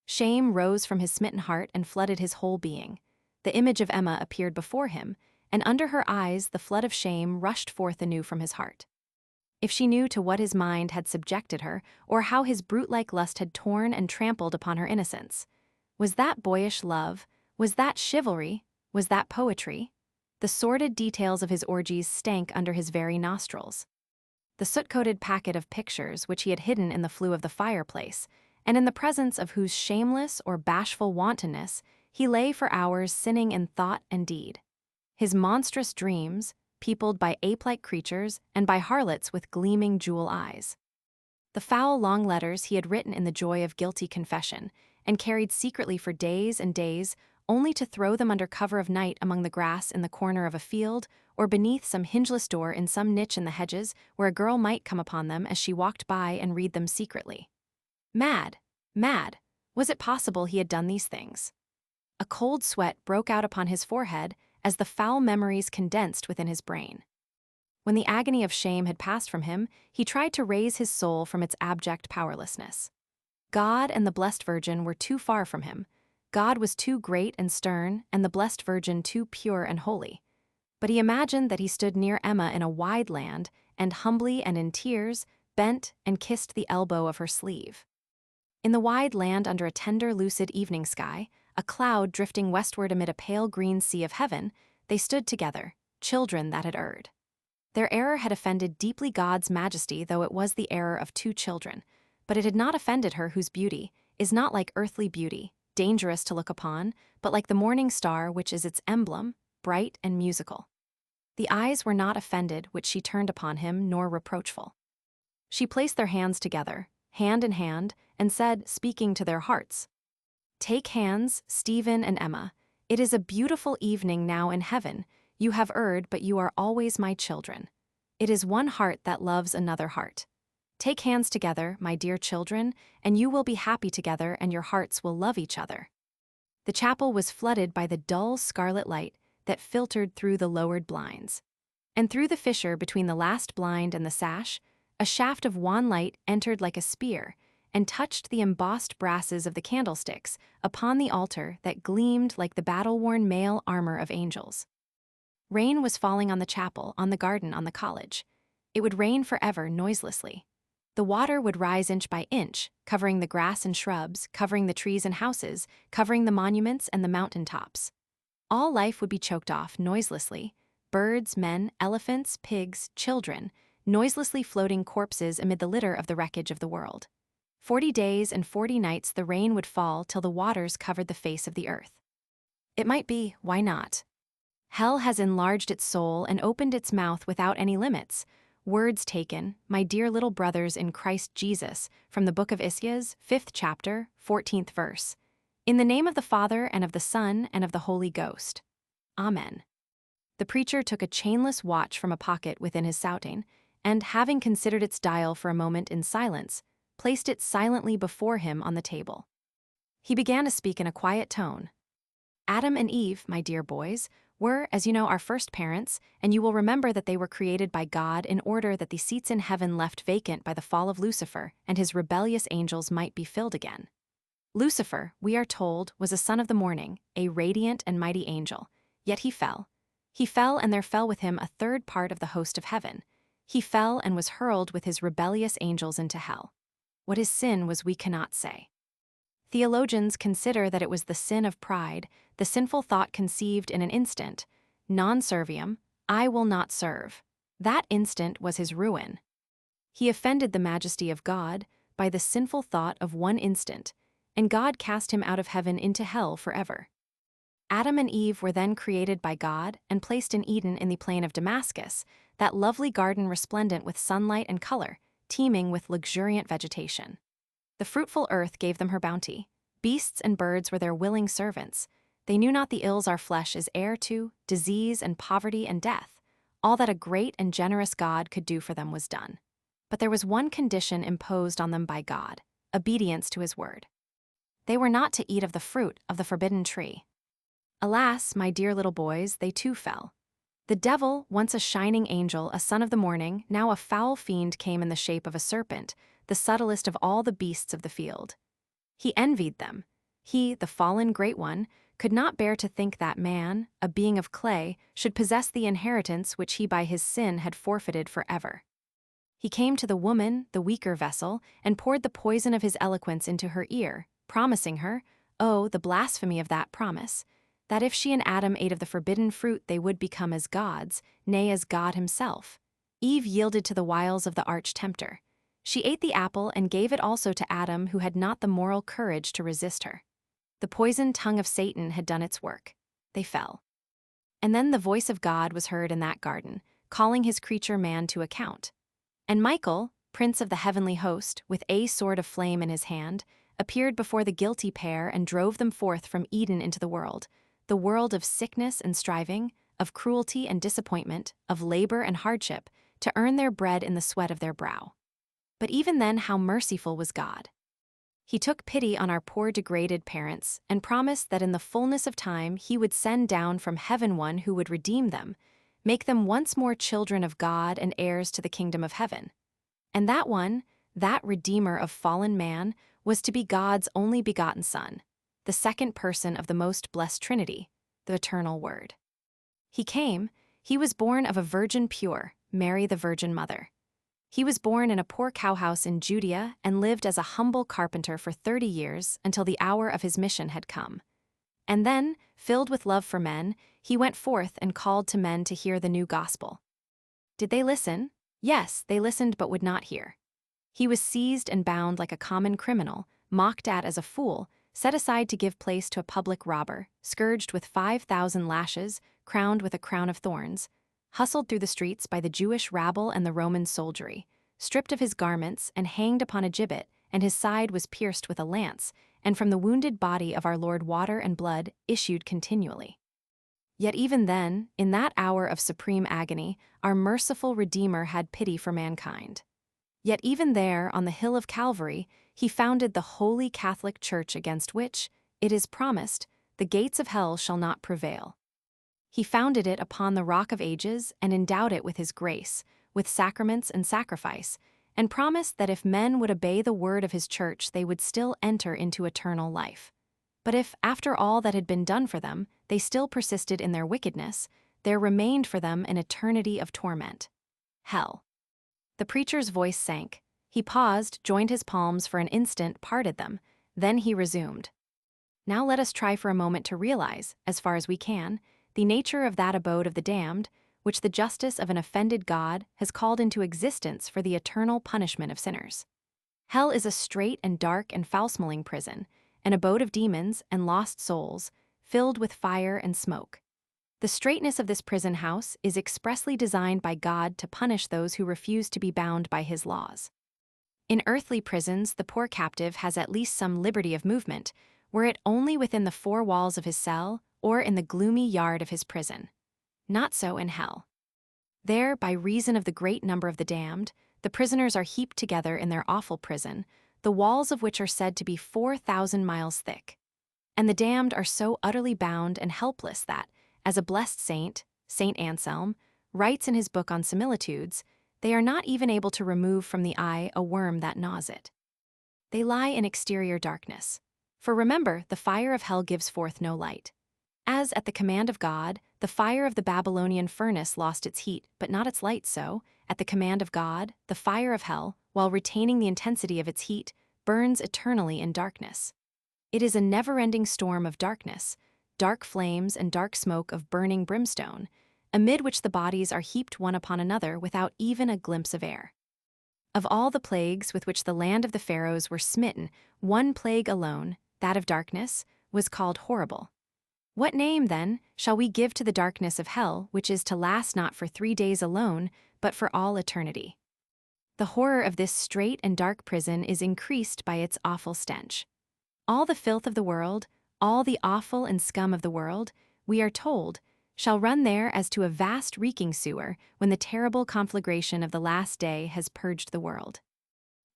A: Shame rose from his smitten heart and flooded his whole being. The image of Emma appeared before him, and under her eyes the flood of shame rushed forth anew from his heart. If she knew to what his mind had subjected her, or how his brute-like lust had torn and trampled upon her innocence. Was that boyish love? Was that chivalry? Was that poetry? The sordid details of his orgies stank under his very nostrils. The soot-coated packet of pictures which he had hidden in the flue of the fireplace, and in the presence of whose shameless or bashful wantonness he lay for hours sinning in thought and deed. His monstrous dreams, peopled by ape-like creatures and by harlots with gleaming jewel eyes. The foul long letters he had written in the joy of guilty confession, and carried secretly for days and days, only to throw them under cover of night among the grass in the corner of a field, or beneath some hingeless door in some niche in the hedges where a girl might come upon them as she walked by and read them secretly. Mad, mad, was it possible he had done these things? A cold sweat broke out upon his forehead as the foul memories condensed within his brain. When the agony of shame had passed from him, he tried to raise his soul from its abject powerlessness. God and the Blessed Virgin were too far from him. God was too great and stern, and the Blessed Virgin too pure and holy. But he imagined that he stood near Emma in a wide land, and humbly and in tears, bent and kissed the elbow of her sleeve. In the wide land under a tender, lucid evening sky, a cloud drifting westward amid a pale green sea of heaven, they stood together, children that had erred. Their error had offended deeply God's majesty, though it was the error of two children, but it had not offended her whose beauty is not like earthly beauty, dangerous to look upon, but like the morning star which is its emblem, bright and musical. The eyes were not offended which she turned upon him, nor reproachful. She placed their hands together, hand in hand, and said, speaking to their hearts, "Take hands, Stephen and Emma. It is a beautiful evening now in heaven. You have erred, but you are always my children. It is one heart that loves another heart. Take hands together, my dear children, and you will be happy together and your hearts will love each other. The chapel was flooded by the dull scarlet light that filtered through the lowered blinds. And through the fissure between the last blind and the sash, a shaft of wan light entered like a spear and touched the embossed brasses of the candlesticks upon the altar that gleamed like the battle-worn mail armor of angels. Rain was falling on the chapel, on the garden, on the college. It would rain forever, noiselessly. The water would rise inch by inch, covering the grass and shrubs, covering the trees and houses, covering the monuments and the mountain tops. All life would be choked off noiselessly. Birds, men, elephants, pigs, children, noiselessly floating corpses amid the litter of the wreckage of the world. 40 days and 40 nights the rain would fall till the waters covered the face of the earth. It might be, why not? Hell has enlarged its soul and opened its mouth without any limits. Words taken, my dear little brothers in Christ Jesus, from the book of Isaiah, 5th chapter, 14th verse. In the name of the Father, and of the Son, and of the Holy Ghost. Amen. The preacher took a chainless watch from a pocket within his soutane, and, having considered its dial for a moment in silence, placed it silently before him on the table. He began to speak in a quiet tone. Adam and Eve, my dear boys, were, as you know, our first parents, and you will remember that they were created by God in order that the seats in heaven left vacant by the fall of Lucifer and his rebellious angels might be filled again. Lucifer, we are told, was a son of the morning, a radiant and mighty angel. Yet he fell. He fell, and there fell with him a third part of the host of heaven. He fell and was hurled with his rebellious angels into hell. What his sin was we cannot say. Theologians consider that it was the sin of pride, the sinful thought conceived in an instant, non serviam, I will not serve. That instant was his ruin. He offended the majesty of God by the sinful thought of one instant, and God cast him out of heaven into hell forever. Adam and Eve were then created by God and placed in Eden in the plain of Damascus, that lovely garden resplendent with sunlight and color, teeming with luxuriant vegetation. The fruitful earth gave them her bounty. Beasts and birds were their willing servants. They knew not the ills our flesh is heir to, disease and poverty and death. All that a great and generous God could do for them was done. But there was one condition imposed on them by God: obedience to his word. They were not to eat of the fruit of the forbidden tree. Alas, my dear little boys, they too fell. The devil, once a shining angel, a son of the morning, now a foul fiend, came in the shape of a serpent, the subtlest of all the beasts of the field. He envied them. He, the fallen great one, could not bear to think that man, a being of clay, should possess the inheritance which he by his sin had forfeited forever. He came to the woman, the weaker vessel, and poured the poison of his eloquence into her ear, promising her, oh, the blasphemy of that promise, that if she and Adam ate of the forbidden fruit they would become as gods, nay, as God himself. Eve yielded to the wiles of the arch-tempter. She ate the apple and gave it also to Adam, who had not the moral courage to resist her. The poisoned tongue of Satan had done its work. They fell. And then the voice of God was heard in that garden, calling his creature man to account. And Michael, prince of the heavenly host, with a sword of flame in his hand, appeared before the guilty pair and drove them forth from Eden into the world of sickness and striving, of cruelty and disappointment, of labor and hardship, to earn their bread in the sweat of their brow. But even then, how merciful was God! He took pity on our poor degraded parents and promised that in the fullness of time he would send down from heaven one who would redeem them, make them once more children of God and heirs to the kingdom of heaven. And that one, that Redeemer of fallen man, was to be God's only begotten Son, the second person of the most blessed Trinity, the eternal Word. He came, he was born of a virgin pure, Mary the Virgin Mother. He was born in a poor cowhouse in Judea and lived as a humble carpenter for 30 years until the hour of his mission had come. And then, filled with love for men, he went forth and called to men to hear the new gospel. Did they listen? Yes, they listened but would not hear. He was seized and bound like a common criminal, mocked at as a fool, set aside to give place to a public robber, scourged with 5,000 lashes, crowned with a crown of thorns, hustled through the streets by the Jewish rabble and the Roman soldiery, stripped of his garments and hanged upon a gibbet, and his side was pierced with a lance, and from the wounded body of our Lord water and blood issued continually. Yet even then, in that hour of supreme agony, our merciful Redeemer had pity for mankind. Yet even there, on the hill of Calvary, he founded the Holy Catholic Church against which, it is promised, the gates of hell shall not prevail. He founded it upon the rock of ages and endowed it with his grace, with sacraments and sacrifice, and promised that if men would obey the word of his church, they would still enter into eternal life. But if, after all that had been done for them, they still persisted in their wickedness, there remained for them an eternity of torment. Hell. The preacher's voice sank. He paused, joined his palms for an instant, parted them. Then he resumed. Now let us try for a moment to realize, as far as we can, the nature of that abode of the damned, which the justice of an offended God has called into existence for the eternal punishment of sinners. Hell is a strait and dark and foul-smelling prison, an abode of demons and lost souls, filled with fire and smoke. The straitness of this prison house is expressly designed by God to punish those who refuse to be bound by his laws. In earthly prisons, the poor captive has at least some liberty of movement, were it only within the four walls of his cell or in the gloomy yard of his prison. Not so in hell. There, by reason of the great number of the damned, the prisoners are heaped together in their awful prison, the walls of which are said to be 4,000 miles thick. And the damned are so utterly bound and helpless that, as a blessed saint, Saint Anselm, writes in his book on similitudes, they are not even able to remove from the eye a worm that gnaws it. They lie in exterior darkness. For remember, the fire of hell gives forth no light. As, at the command of God, the fire of the Babylonian furnace lost its heat, but not its light, so, at the command of God, the fire of hell, while retaining the intensity of its heat, burns eternally in darkness. It is a never-ending storm of darkness, dark flames and dark smoke of burning brimstone, amid which the bodies are heaped one upon another without even a glimpse of air. Of all the plagues with which the land of the Pharaohs were smitten, one plague alone, that of darkness, was called horrible. What name, then, shall we give to the darkness of hell, which is to last not for 3 days alone, but for all eternity? The horror of this strait and dark prison is increased by its awful stench. All the filth of the world, all the offal and scum of the world, we are told, shall run there as to a vast reeking sewer when the terrible conflagration of the last day has purged the world.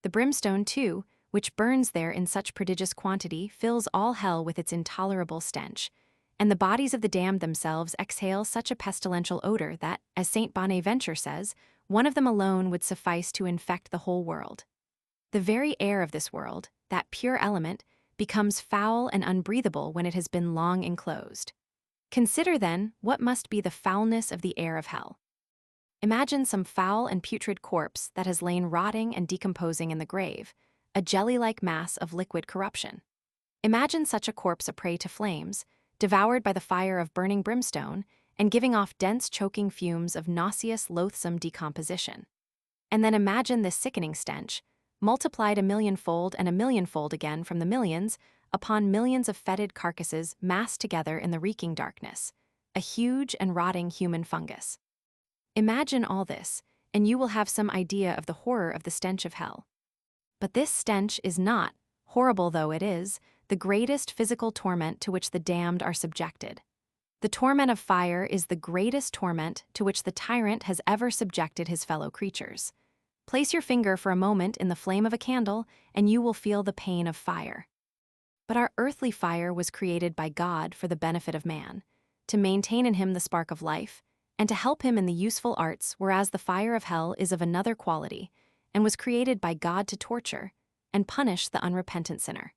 A: The brimstone, too, which burns there in such prodigious quantity, fills all hell with its intolerable stench, and the bodies of the damned themselves exhale such a pestilential odor that, as Saint Bonaventure says, one of them alone would suffice to infect the whole world. The very air of this world, that pure element, becomes foul and unbreathable when it has been long enclosed. Consider, then, what must be the foulness of the air of hell. Imagine some foul and putrid corpse that has lain rotting and decomposing in the grave, a jelly-like mass of liquid corruption. Imagine such a corpse a prey to flames, devoured by the fire of burning brimstone, and giving off dense choking fumes of nauseous, loathsome decomposition. And then imagine this sickening stench, multiplied a millionfold and a millionfold again from the millions, upon millions of fetid carcasses massed together in the reeking darkness, a huge and rotting human fungus. Imagine all this, and you will have some idea of the horror of the stench of hell. But this stench is not, horrible though it is, the greatest physical torment to which the damned are subjected. The torment of fire is the greatest torment to which the tyrant has ever subjected his fellow creatures. Place your finger for a moment in the flame of a candle, and you will feel the pain of fire. But our earthly fire was created by God for the benefit of man, to maintain in him the spark of life, and to help him in the useful arts, whereas the fire of hell is of another quality, and was created by God to torture and punish the unrepentant sinner.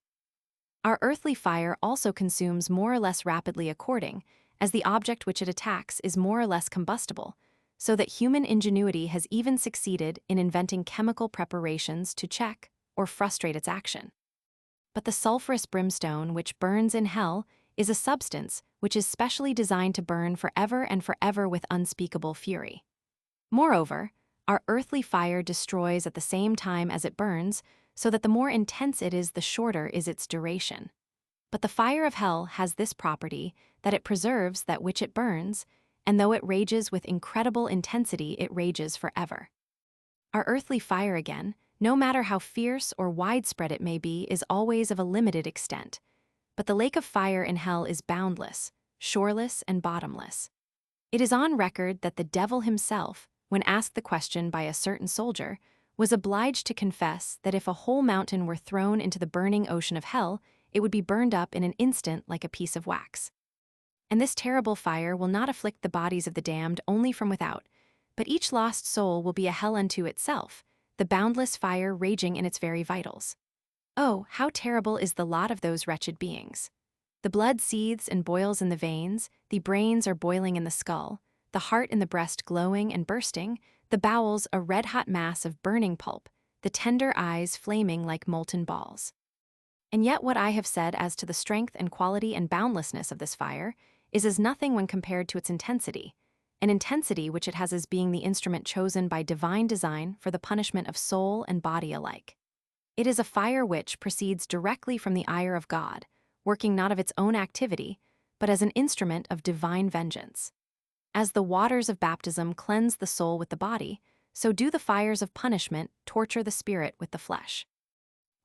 A: Our earthly fire also consumes more or less rapidly according as the object which it attacks is more or less combustible, so that human ingenuity has even succeeded in inventing chemical preparations to check or frustrate its action. But the sulphurous brimstone which burns in hell is a substance which is specially designed to burn forever and forever with unspeakable fury. Moreover, our earthly fire destroys at the same time as it burns, so that the more intense it is, the shorter is its duration. But the fire of hell has this property, that it preserves that which it burns, and though it rages with incredible intensity, it rages forever. Our earthly fire, again, no matter how fierce or widespread it may be, is always of a limited extent. But the lake of fire in hell is boundless, shoreless, and bottomless. It is on record that the devil himself, when asked the question by a certain soldier, was obliged to confess that if a whole mountain were thrown into the burning ocean of hell, it would be burned up in an instant like a piece of wax. And this terrible fire will not afflict the bodies of the damned only from without, but each lost soul will be a hell unto itself, the boundless fire raging in its very vitals. Oh, how terrible is the lot of those wretched beings! The blood seethes and boils in the veins, the brains are boiling in the skull, the heart in the breast glowing and bursting, the bowels a red-hot mass of burning pulp, the tender eyes flaming like molten balls. And yet what I have said as to the strength and quality and boundlessness of this fire is as nothing when compared to its intensity, an intensity which it has as being the instrument chosen by divine design for the punishment of soul and body alike. It is a fire which proceeds directly from the ire of God, working not of its own activity, but as an instrument of divine vengeance. As the waters of baptism cleanse the soul with the body, so do the fires of punishment torture the spirit with the flesh.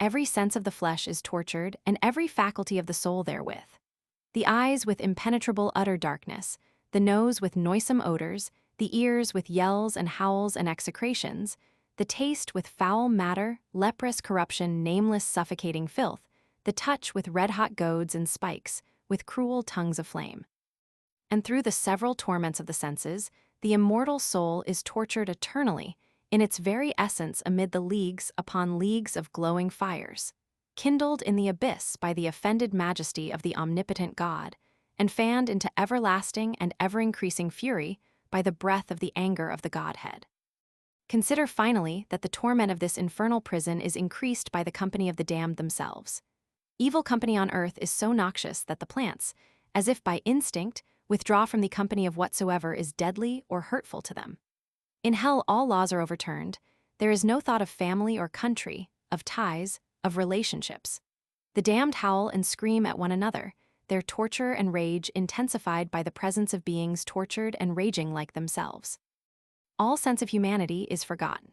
A: Every sense of the flesh is tortured, and every faculty of the soul therewith. The eyes with impenetrable utter darkness, the nose with noisome odors, the ears with yells and howls and execrations, the taste with foul matter, leprous corruption, nameless suffocating filth, the touch with red-hot goads and spikes, with cruel tongues of flame. And through the several torments of the senses, the immortal soul is tortured eternally, in its very essence amid the leagues upon leagues of glowing fires, kindled in the abyss by the offended majesty of the omnipotent God, and fanned into everlasting and ever-increasing fury by the breath of the anger of the Godhead. Consider finally that the torment of this infernal prison is increased by the company of the damned themselves. Evil company on earth is so noxious that the plants, as if by instinct, withdraw from the company of whatsoever is deadly or hurtful to them. In hell all laws are overturned. There is no thought of family or country, of ties, of relationships. The damned howl and scream at one another, their torture and rage intensified by the presence of beings tortured and raging like themselves. All sense of humanity is forgotten.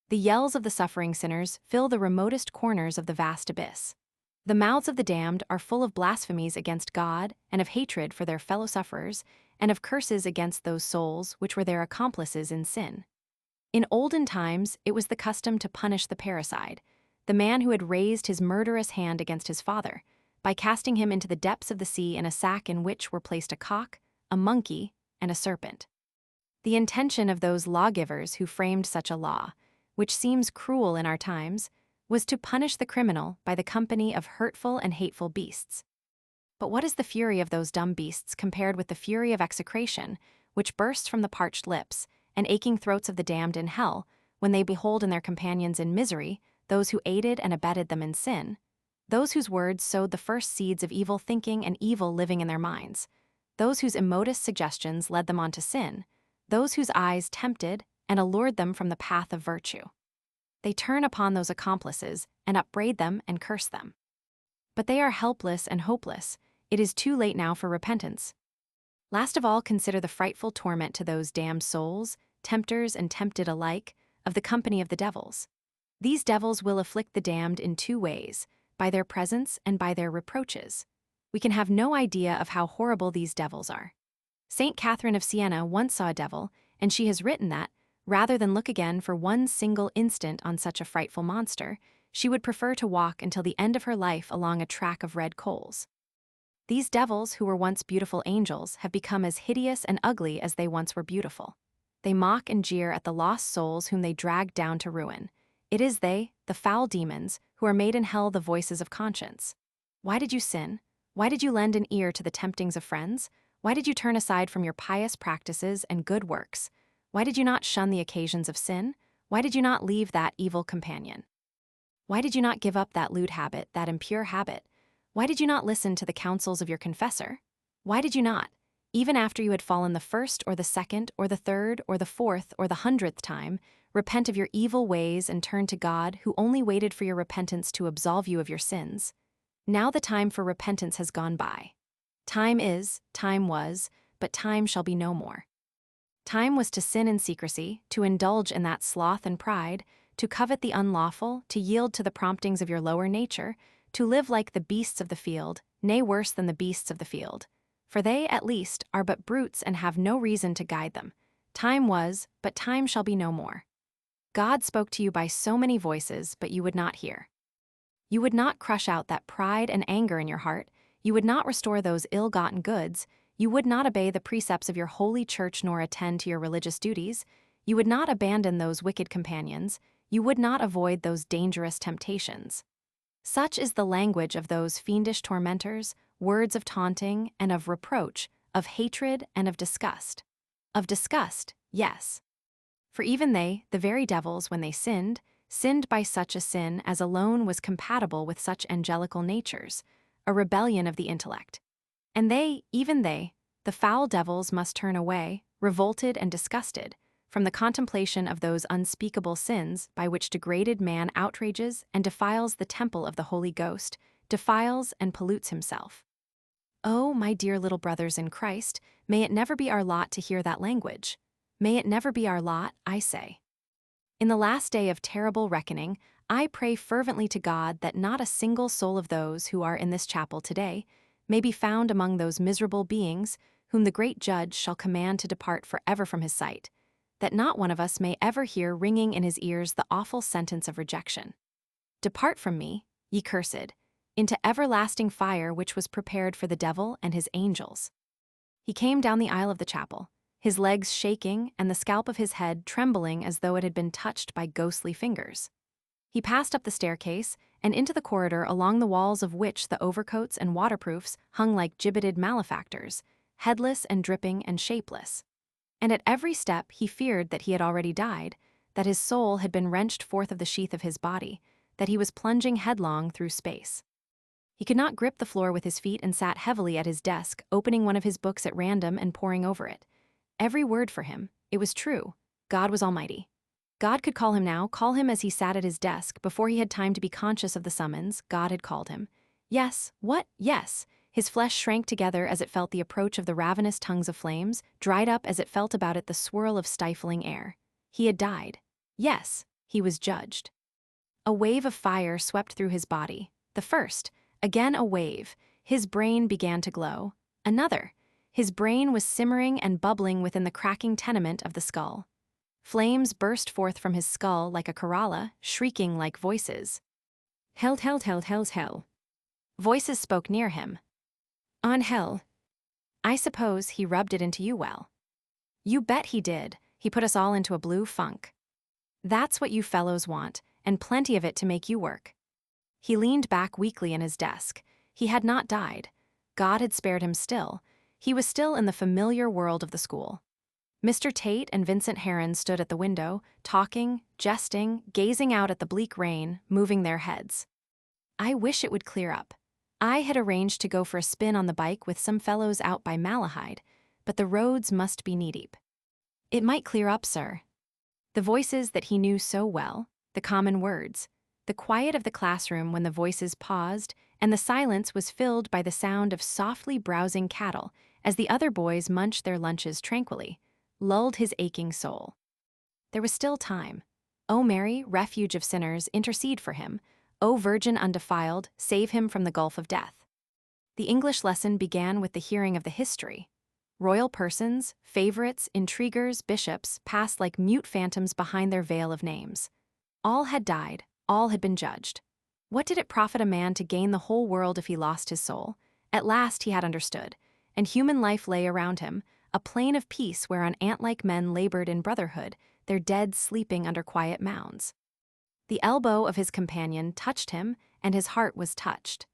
A: The yells of the suffering sinners fill the remotest corners of the vast abyss. The mouths of the damned are full of blasphemies against God and of hatred for their fellow sufferers and of curses against those souls which were their accomplices in sin. In olden times, it was the custom to punish the parricide, the man who had raised his murderous hand against his father, by casting him into the depths of the sea in a sack in which were placed a cock, a monkey, and a serpent. The intention of those lawgivers who framed such a law, which seems cruel in our times, was to punish the criminal by the company of hurtful and hateful beasts. But what is the fury of those dumb beasts compared with the fury of execration, which bursts from the parched lips and aching throats of the damned in hell, when they behold in their companions in misery those who aided and abetted them in sin, those whose words sowed the first seeds of evil thinking and evil living in their minds, those whose immodest suggestions led them on to sin, those whose eyes tempted and allured them from the path of virtue. They turn upon those accomplices and upbraid them and curse them. But they are helpless and hopeless. It is too late now for repentance. Last of all, consider the frightful torment to those damned souls, tempters and tempted alike, of the company of the devils. These devils will afflict the damned in two ways, by their presence and by their reproaches. We can have no idea of how horrible these devils are. Saint Catherine of Siena once saw a devil, and she has written that, rather than look again for one single instant on such a frightful monster, she would prefer to walk until the end of her life along a track of red coals. These devils, who were once beautiful angels, have become as hideous and ugly as they once were beautiful. They mock and jeer at the lost souls whom they drag down to ruin. It is they, the foul demons, who are made in hell the voices of conscience. Why did you sin? Why did you lend an ear to the temptings of friends? Why did you turn aside from your pious practices and good works? Why did you not shun the occasions of sin? Why did you not leave that evil companion? Why did you not give up that lewd habit, that impure habit? Why did you not listen to the counsels of your confessor? Why did you not, even after you had fallen the first or the second or the third or the fourth or the 100th time, repent of your evil ways and turn to God, who only waited for your repentance to absolve you of your sins? Now the time for repentance has gone by. Time is, time was, but time shall be no more. Time was to sin in secrecy, to indulge in that sloth and pride, to covet the unlawful, to yield to the promptings of your lower nature, to live like the beasts of the field, nay worse than the beasts of the field. For they, at least, are but brutes and have no reason to guide them. Time was, but time shall be no more. God spoke to you by so many voices, but you would not hear. You would not crush out that pride and anger in your heart. You would not restore those ill-gotten goods. You would not obey the precepts of your holy church nor attend to your religious duties. You would not abandon those wicked companions. You would not avoid those dangerous temptations. Such is the language of those fiendish tormentors, words of taunting and of reproach, of hatred and of disgust. Of disgust, yes. For even they, the very devils, when they sinned by such a sin as alone was compatible with such angelical natures, a rebellion of the intellect. And they, even they, the foul devils, must turn away, revolted and disgusted, from the contemplation of those unspeakable sins by which degraded man outrages and defiles the temple of the Holy Ghost, defiles and pollutes himself. Oh, my dear little brothers in Christ, may it never be our lot to hear that language. May it never be our lot, I say. In the last day of terrible reckoning, I pray fervently to God that not a single soul of those who are in this chapel today may be found among those miserable beings whom the great Judge shall command to depart forever from his sight, that not one of us may ever hear ringing in his ears the awful sentence of rejection. Depart from me, ye cursed, into everlasting fire which was prepared for the devil and his angels. He came down the aisle of the chapel, his legs shaking and the scalp of his head trembling as though it had been touched by ghostly fingers. He passed up the staircase and into the corridor along the walls of which the overcoats and waterproofs hung like gibbeted malefactors, headless and dripping and shapeless. And at every step he feared that he had already died, that his soul had been wrenched forth of the sheath of his body, that he was plunging headlong through space. He could not grip the floor with his feet and sat heavily at his desk, opening one of his books at random and poring over it. Every word for him, it was true. God was almighty. God could call him now, call him as he sat at his desk, before he had time to be conscious of the summons. God had called him. Yes, what? Yes. His flesh shrank together as it felt the approach of the ravenous tongues of flames, dried up as it felt about it the swirl of stifling air. He had died. Yes, he was judged. A wave of fire swept through his body. The first. Again a wave. His brain began to glow. Another. His brain was simmering and bubbling within the cracking tenement of the skull. Flames burst forth from his skull like a corolla, shrieking like voices. Hell, hell, hell, hell's hell. Voices spoke near him. On hell. I suppose he rubbed it into you well. You bet he did. He put us all into a blue funk. That's what you fellows want, and plenty of it to make you work. He leaned back weakly in his desk. He had not died. God had spared him still. He was still in the familiar world of the school. Mr. Tate and Vincent Heron stood at the window, talking, jesting, gazing out at the bleak rain, moving their heads. I wish it would clear up. I had arranged to go for a spin on the bike with some fellows out by Malahide, but the roads must be knee-deep. It might clear up, sir. The voices that he knew so well, the common words, the quiet of the classroom when the voices paused, and the silence was filled by the sound of softly browsing cattle as the other boys munched their lunches tranquilly, lulled his aching soul. There was still time. O Mary, refuge of sinners, intercede for him. O Virgin undefiled, save him from the gulf of death. The English lesson began with the hearing of the history. Royal persons, favorites, intriguers, bishops passed like mute phantoms behind their veil of names. All had died, all had been judged. What did it profit a man to gain the whole world if he lost his soul? At last he had understood, and human life lay around him, a plain of peace whereon ant-like men labored in brotherhood, their dead sleeping under quiet mounds. The elbow of his companion touched him, and his heart was touched.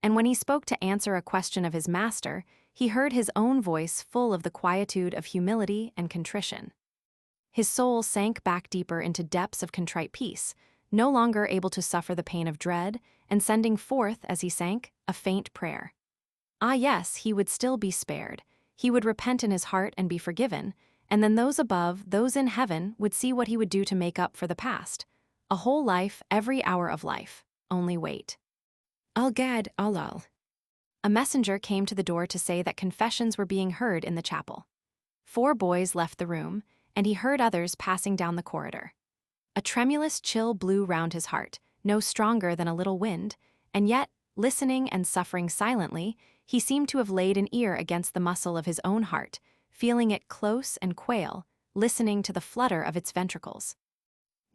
A: And when he spoke to answer a question of his master, he heard his own voice full of the quietude of humility and contrition. His soul sank back deeper into depths of contrite peace, no longer able to suffer the pain of dread, and sending forth, as he sank, a faint prayer. Ah yes, he would still be spared. He would repent in his heart and be forgiven, and then those above, those in heaven, would see what he would do to make up for the past. A whole life, every hour of life. Only wait. Al-Gad, al-al. A messenger came to the door to say that confessions were being heard in the chapel. 4 boys left the room, and he heard others passing down the corridor. A tremulous chill blew round his heart, no stronger than a little wind, and yet, listening and suffering silently, he seemed to have laid an ear against the muscle of his own heart, feeling it close and quail, listening to the flutter of its ventricles.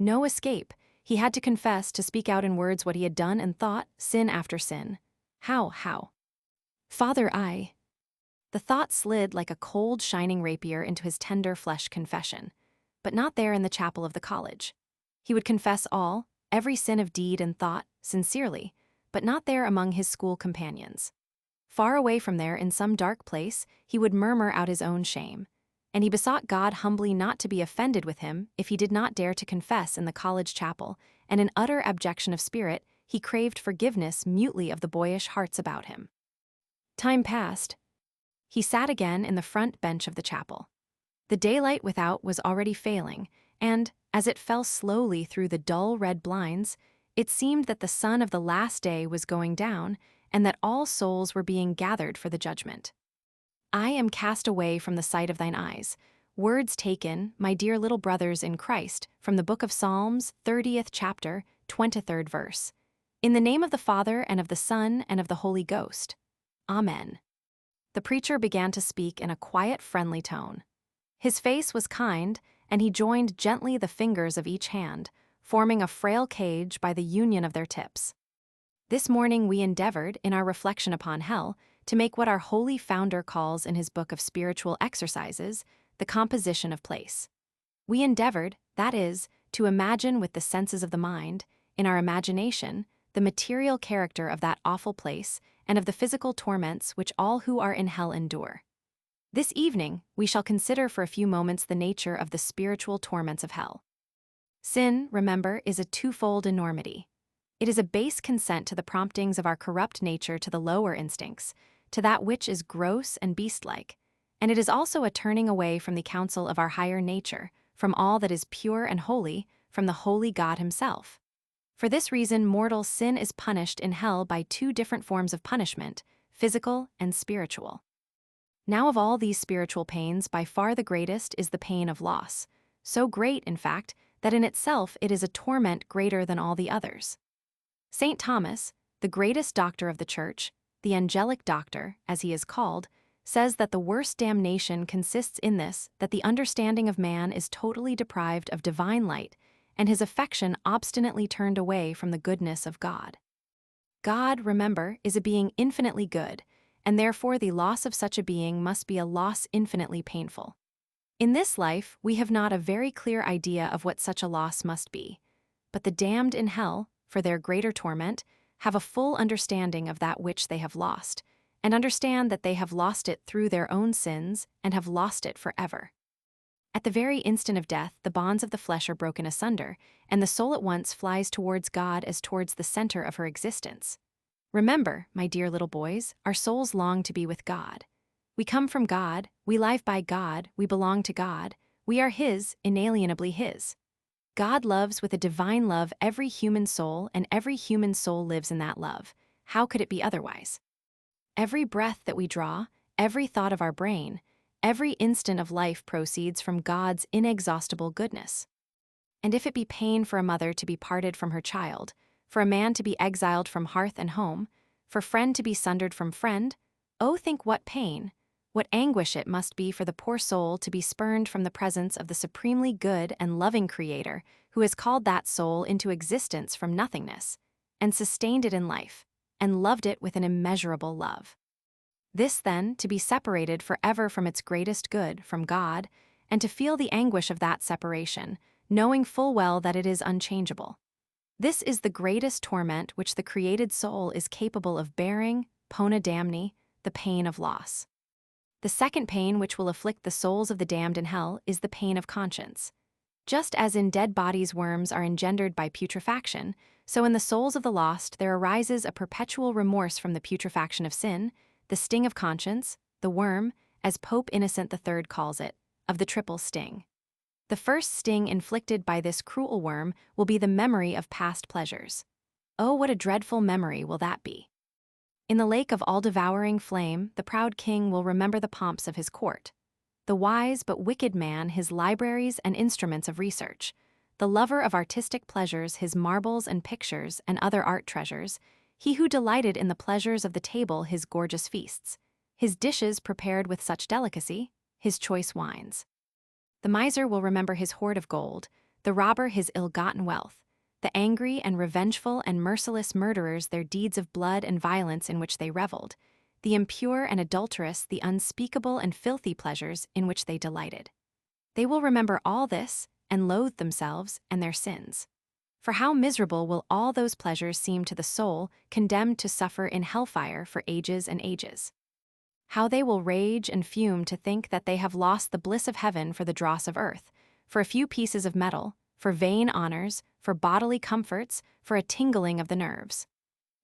A: No escape. He had to confess, to speak out in words what he had done and thought, sin after sin. How? Father, I. The thought slid like a cold, shining rapier into his tender flesh confession, but not there in the chapel of the college. He would confess all, every sin of deed and thought, sincerely, but not there among his school companions. Far away from there, in some dark place, he would murmur out his own shame, and he besought God humbly not to be offended with him if he did not dare to confess in the college chapel, and in utter abjection of spirit, he craved forgiveness mutely of the boyish hearts about him. Time passed. He sat again in the front bench of the chapel. The daylight without was already failing, and, as it fell slowly through the dull red blinds, it seemed that the sun of the last day was going down, and that all souls were being gathered for the judgment. I am cast away from the sight of thine eyes. Words taken, my dear little brothers in Christ, from the book of Psalms, 30th chapter, 23rd verse. In the name of the Father, and of the Son, and of the Holy Ghost. Amen. The preacher began to speak in a quiet, friendly tone. His face was kind, and he joined gently the fingers of each hand, forming a frail cage by the union of their tips. This morning we endeavored, in our reflection upon hell, to make what our holy founder calls in his book of spiritual exercises, the composition of place. We endeavored, that is, to imagine with the senses of the mind, in our imagination, the material character of that awful place and of the physical torments which all who are in hell endure. This evening, we shall consider for a few moments the nature of the spiritual torments of hell. Sin, remember, is a twofold enormity. It is a base consent to the promptings of our corrupt nature to the lower instincts, to that which is gross and beast-like, and it is also a turning away from the counsel of our higher nature, from all that is pure and holy, from the holy God himself. For this reason, mortal sin is punished in hell by two different forms of punishment, physical and spiritual. Now of all these spiritual pains, by far the greatest is the pain of loss, so great, in fact, that in itself it is a torment greater than all the others. St. Thomas, the greatest doctor of the Church, the angelic doctor, as he is called, says that the worst damnation consists in this, that the understanding of man is totally deprived of divine light, and his affection obstinately turned away from the goodness of God. God, remember, is a being infinitely good, and therefore the loss of such a being must be a loss infinitely painful. In this life, we have not a very clear idea of what such a loss must be, but the damned in hell, for their greater torment, have a full understanding of that which they have lost, and understand that they have lost it through their own sins and have lost it forever. At the very instant of death, the bonds of the flesh are broken asunder, and the soul at once flies towards God as towards the center of her existence. Remember, my dear little boys, our souls long to be with God. We come from God, we live by God, we belong to God, we are His, inalienably His. God loves with a divine love every human soul, and every human soul lives in that love. How could it be otherwise? Every breath that we draw, every thought of our brain, every instant of life proceeds from God's inexhaustible goodness. And if it be pain for a mother to be parted from her child, for a man to be exiled from hearth and home, for friend to be sundered from friend, oh, think what pain, what anguish it must be for the poor soul to be spurned from the presence of the supremely good and loving Creator, who has called that soul into existence from nothingness, and sustained it in life, and loved it with an immeasurable love. This, then, to be separated forever from its greatest good, from God, and to feel the anguish of that separation, knowing full well that it is unchangeable. This is the greatest torment which the created soul is capable of bearing, pona damni, the pain of loss. The second pain which will afflict the souls of the damned in hell is the pain of conscience. Just as in dead bodies worms are engendered by putrefaction, so in the souls of the lost there arises a perpetual remorse from the putrefaction of sin, the sting of conscience, the worm, as Pope Innocent III calls it, of the triple sting. The first sting inflicted by this cruel worm will be the memory of past pleasures. Oh, what a dreadful memory will that be! In the lake of all-devouring flame, the proud king will remember the pomps of his court, the wise but wicked man his libraries and instruments of research, the lover of artistic pleasures his marbles and pictures and other art treasures, he who delighted in the pleasures of the table his gorgeous feasts, his dishes prepared with such delicacy, his choice wines. The miser will remember his hoard of gold, the robber his ill-gotten wealth, the angry and revengeful and merciless murderers their deeds of blood and violence in which they reveled, the impure and adulterous the unspeakable and filthy pleasures in which they delighted. They will remember all this and loathe themselves and their sins. For how miserable will all those pleasures seem to the soul condemned to suffer in hellfire for ages and ages. How they will rage and fume to think that they have lost the bliss of heaven for the dross of earth, for a few pieces of metal, for vain honors, for bodily comforts, for a tingling of the nerves.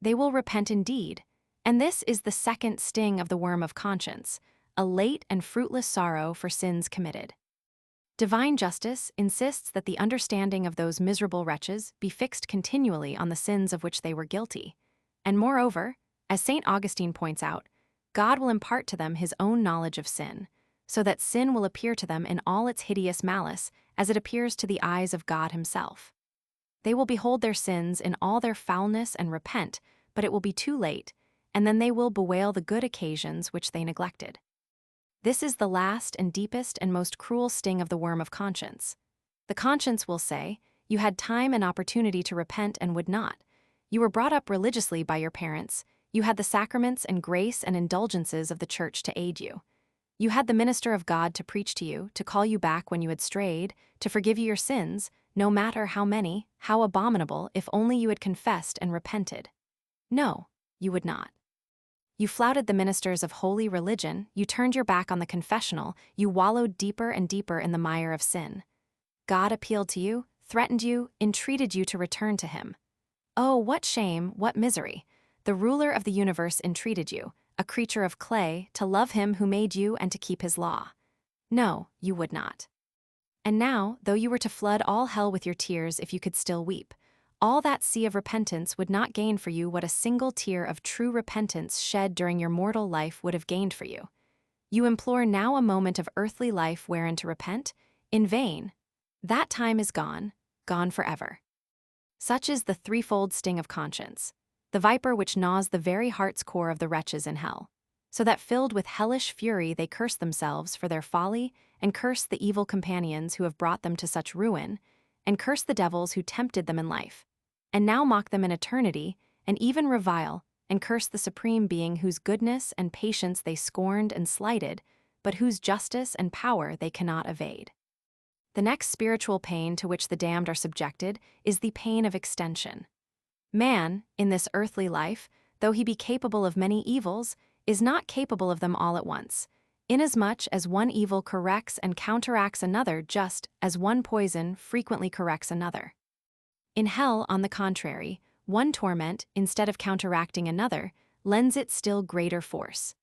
A: They will repent indeed, and this is the second sting of the worm of conscience, a late and fruitless sorrow for sins committed. Divine justice insists that the understanding of those miserable wretches be fixed continually on the sins of which they were guilty, and moreover, as St. Augustine points out, God will impart to them his own knowledge of sin, so that sin will appear to them in all its hideous malice as it appears to the eyes of God himself. They will behold their sins in all their foulness and repent, but it will be too late, and then they will bewail the good occasions which they neglected. This is the last and deepest and most cruel sting of the worm of conscience. The conscience will say, you had time and opportunity to repent and would not. You were brought up religiously by your parents. You had the sacraments and grace and indulgences of the church to aid you. You had the minister of God to preach to you, to call you back when you had strayed, to forgive you your sins, no matter how many, how abominable, if only you had confessed and repented. No, you would not. You flouted the ministers of holy religion, you turned your back on the confessional, you wallowed deeper and deeper in the mire of sin. God appealed to you, threatened you, entreated you to return to him. Oh, what shame, what misery! The ruler of the universe entreated you, a creature of clay, to love him who made you and to keep his law. No, you would not. And now, though you were to flood all hell with your tears if you could still weep, all that sea of repentance would not gain for you what a single tear of true repentance shed during your mortal life would have gained for you. You implore now a moment of earthly life wherein to repent? In vain. That time is gone, gone forever. Such is the threefold sting of conscience, the viper which gnaws the very heart's core of the wretches in hell, so that filled with hellish fury they curse themselves for their folly, and curse the evil companions who have brought them to such ruin, and curse the devils who tempted them in life, and now mock them in eternity, and even revile, and curse the Supreme Being whose goodness and patience they scorned and slighted, but whose justice and power they cannot evade. The next spiritual pain to which the damned are subjected is the pain of extension. Man, in this earthly life, though he be capable of many evils, is not capable of them all at once, inasmuch as one evil corrects and counteracts another just as one poison frequently corrects another. In hell, on the contrary, one torment, instead of counteracting another, lends it still greater force.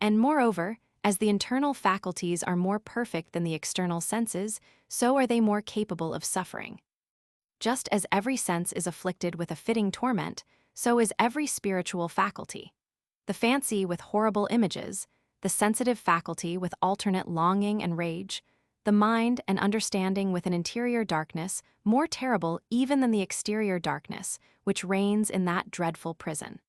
A: And moreover, as the internal faculties are more perfect than the external senses, so are they more capable of suffering. Just as every sense is afflicted with a fitting torment, so is every spiritual faculty. The fancy with horrible images, the sensitive faculty with alternate longing and rage, the mind and understanding with an interior darkness more terrible even than the exterior darkness which reigns in that dreadful prison.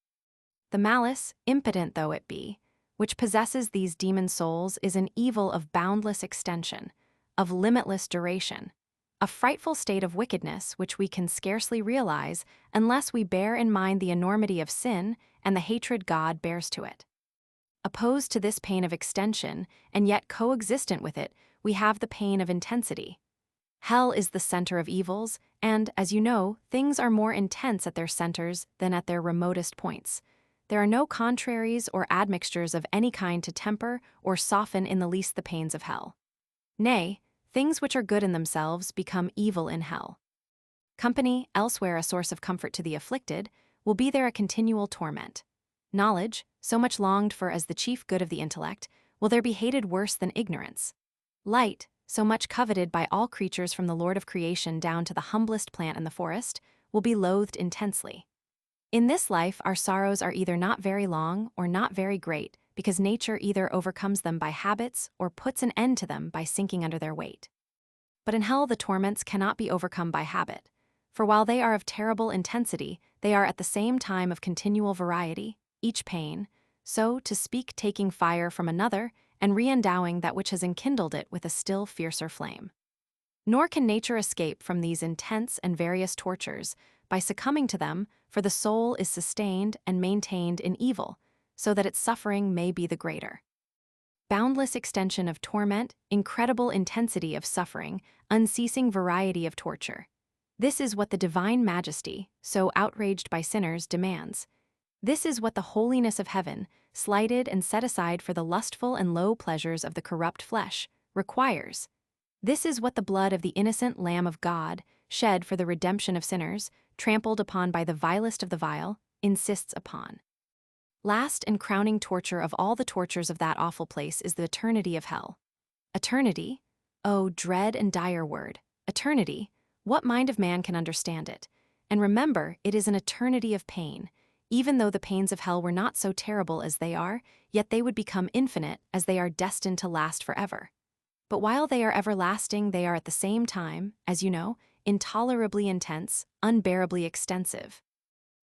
A: The malice, impotent though it be, which possesses these demon souls is an evil of boundless extension, of limitless duration, a frightful state of wickedness which we can scarcely realize unless we bear in mind the enormity of sin and the hatred God bears to it. Opposed to this pain of extension, and yet coexistent with it, we have the pain of intensity. Hell is the center of evils, and, as you know, things are more intense at their centers than at their remotest points. There are no contraries or admixtures of any kind to temper or soften in the least the pains of hell. Nay, things which are good in themselves become evil in hell. Company, elsewhere a source of comfort to the afflicted, will be there a continual torment. Knowledge, so much longed for as the chief good of the intellect, will there be hated worse than ignorance. Light, so much coveted by all creatures from the Lord of creation down to the humblest plant in the forest, will be loathed intensely. In this life our sorrows are either not very long or not very great, because nature either overcomes them by habits or puts an end to them by sinking under their weight. But in hell the torments cannot be overcome by habit, for while they are of terrible intensity, they are at the same time of continual variety, each pain, so to speak taking fire from another and re-endowing that which has enkindled it with a still fiercer flame. Nor can nature escape from these intense and various tortures by succumbing to them, for the soul is sustained and maintained in evil, so that its suffering may be the greater. Boundless extension of torment, incredible intensity of suffering, unceasing variety of torture. This is what the divine majesty, so outraged by sinners, demands. This is what the holiness of heaven, slighted and set aside for the lustful and low pleasures of the corrupt flesh, requires. This is what the blood of the innocent Lamb of God, shed for the redemption of sinners, trampled upon by the vilest of the vile, insists upon. Last and crowning torture of all the tortures of that awful place is the eternity of hell. Eternity? Oh, dread and dire word. Eternity? What mind of man can understand it? And remember, it is an eternity of pain. Even though the pains of hell were not so terrible as they are, yet they would become infinite as they are destined to last forever. But while they are everlasting, they are at the same time, as you know, intolerably intense, unbearably extensive.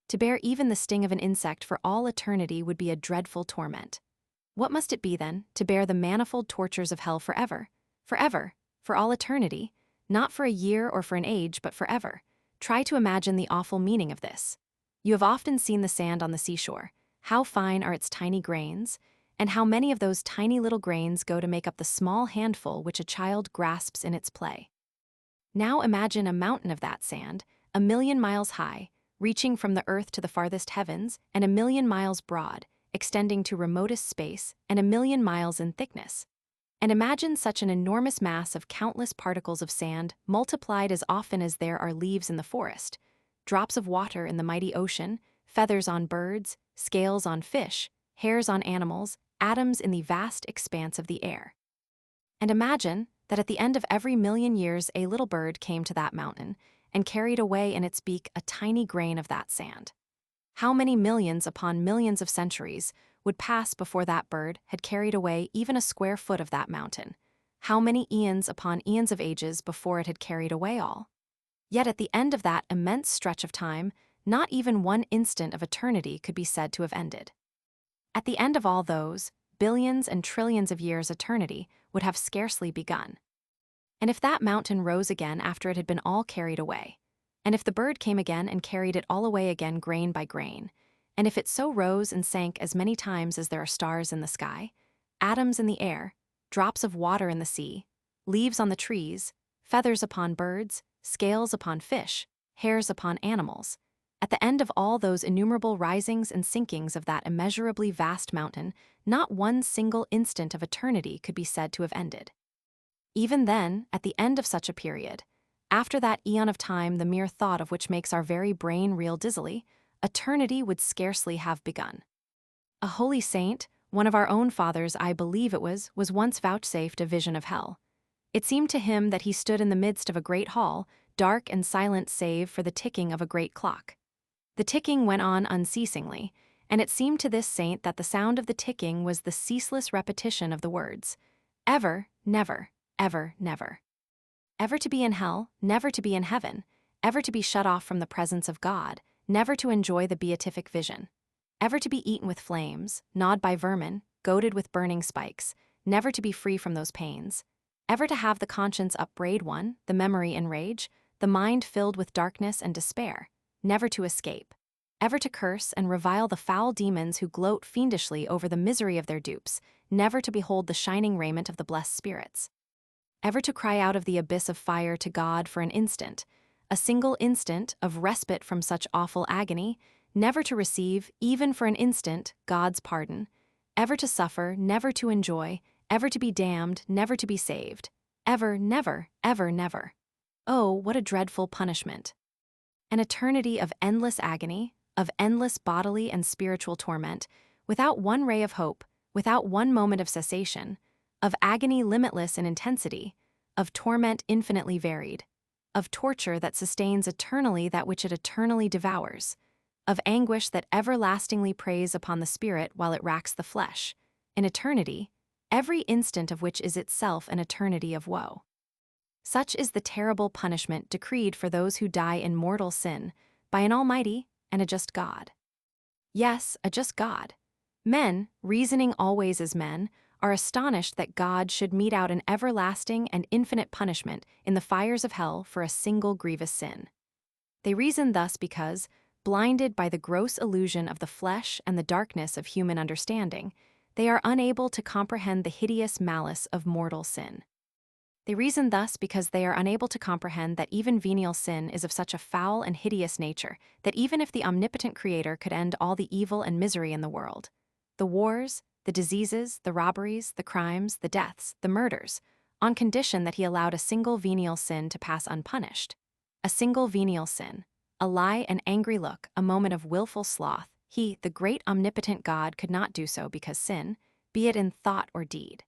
A: To bear even the sting of an insect for all eternity would be a dreadful torment. What must it be, then, to bear the manifold tortures of hell forever? Forever, for all eternity, not for a year or for an age, but forever. Try to imagine the awful meaning of this. You have often seen the sand on the seashore. How fine are its tiny grains, and how many of those tiny little grains go to make up the small handful which a child grasps in its play. Now imagine a mountain of that sand, 1,000,000 miles high, reaching from the earth to the farthest heavens, and 1,000,000 miles broad, extending to remotest space, and 1,000,000 miles in thickness. And imagine such an enormous mass of countless particles of sand multiplied as often as there are leaves in the forest, drops of water in the mighty ocean, feathers on birds, scales on fish, hairs on animals, atoms in the vast expanse of the air. And imagine that at the end of every 1,000,000 years a little bird came to that mountain and carried away in its beak a tiny grain of that sand. How many millions upon millions of centuries would pass before that bird had carried away even a square foot of that mountain? How many eons upon eons of ages before it had carried away all? Yet at the end of that immense stretch of time, not even one instant of eternity could be said to have ended. At the end of all those, billions and trillions of years eternity would have scarcely begun. And if that mountain rose again after it had been all carried away, and if the bird came again and carried it all away again grain by grain, and if it so rose and sank as many times as there are stars in the sky, atoms in the air, drops of water in the sea, leaves on the trees, feathers upon birds, scales upon fish, hairs upon animals, at the end of all those innumerable risings and sinkings of that immeasurably vast mountain, not one single instant of eternity could be said to have ended. Even then, at the end of such a period, after that eon of time the mere thought of which makes our very brain reel dizzily, eternity would scarcely have begun. A holy saint, one of our own fathers I believe it was once vouchsafed a vision of hell. It seemed to him that he stood in the midst of a great hall, dark and silent save for the ticking of a great clock. The ticking went on unceasingly, and it seemed to this saint that the sound of the ticking was the ceaseless repetition of the words, ever, never, ever, never. Ever to be in hell, never to be in heaven, ever to be shut off from the presence of God, never to enjoy the beatific vision. Ever to be eaten with flames, gnawed by vermin, goaded with burning spikes, never to be free from those pains. Ever to have the conscience upbraid one, the memory enrage, the mind filled with darkness and despair, never to escape. Ever to curse and revile the foul demons who gloat fiendishly over the misery of their dupes, never to behold the shining raiment of the blessed spirits. Ever to cry out of the abyss of fire to God for an instant, a single instant of respite from such awful agony, never to receive, even for an instant, God's pardon, ever to suffer, never to enjoy, ever to be damned, never to be saved, ever, never, ever, never. Oh, what a dreadful punishment! An eternity of endless agony, of endless bodily and spiritual torment, without one ray of hope, without one moment of cessation, of agony limitless in intensity, of torment infinitely varied, of torture that sustains eternally that which it eternally devours, of anguish that everlastingly preys upon the spirit while it racks the flesh, an eternity, every instant of which is itself an eternity of woe. Such is the terrible punishment decreed for those who die in mortal sin by an almighty and a just God. Yes, a just God. Men, reasoning always as men, are astonished that God should mete out an everlasting and infinite punishment in the fires of hell for a single grievous sin. They reason thus because, blinded by the gross illusion of the flesh and the darkness of human understanding, they are unable to comprehend the hideous malice of mortal sin. They reason thus because they are unable to comprehend that even venial sin is of such a foul and hideous nature that even if the omnipotent Creator could end all the evil and misery in the world, the wars, the diseases, the robberies, the crimes, the deaths, the murders, on condition that he allowed a single venial sin to pass unpunished, a single venial sin, a lie, an angry look, a moment of willful sloth, he, the great omnipotent God, could not do so because sin, be it in thought or deed,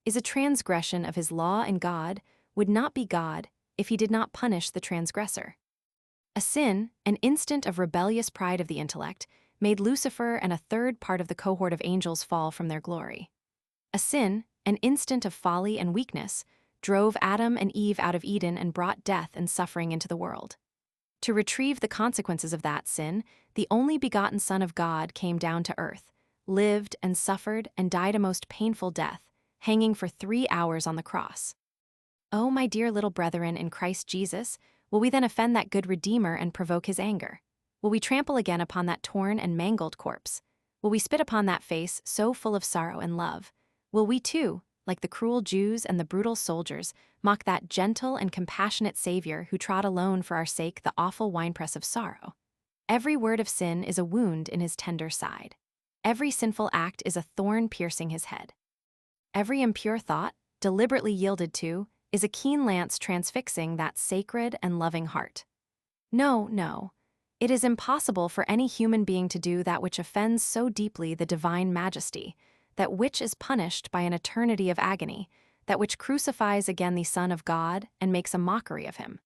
A: is a transgression of his law, and God would not be God if he did not punish the transgressor. A sin, an instant of rebellious pride of the intellect, made Lucifer and a third part of the cohort of angels fall from their glory. A sin, an instant of folly and weakness, drove Adam and Eve out of Eden and brought death and suffering into the world. To retrieve the consequences of that sin, the only begotten Son of God came down to earth, lived and suffered and died a most painful death, hanging for 3 hours on the cross. Oh, my dear little brethren in Christ Jesus, will we then offend that good Redeemer and provoke his anger? Will we trample again upon that torn and mangled corpse? Will we spit upon that face so full of sorrow and love? Will we too, like the cruel Jews and the brutal soldiers, mock that gentle and compassionate Savior who trod alone for our sake the awful winepress of sorrow? Every word of sin is a wound in his tender side. Every sinful act is a thorn piercing his head. Every impure thought, deliberately yielded to, is a keen lance transfixing that sacred and loving heart. No, no. It is impossible for any human being to do that which offends so deeply the divine majesty, that which is punished by an eternity of agony, that which crucifies again the Son of God and makes a mockery of him.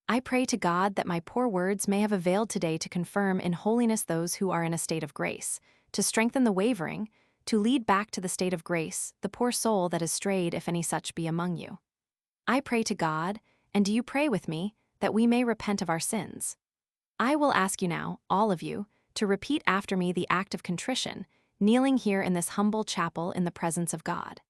A: I pray to God that my poor words may have availed today to confirm in holiness those who are in a state of grace, to strengthen the wavering, to lead back to the state of grace the poor soul that is strayed, if any such be among you. I pray to God, and do you pray with me, that we may repent of our sins. I will ask you now, all of you, to repeat after me the act of contrition, kneeling here in this humble chapel in the presence of God.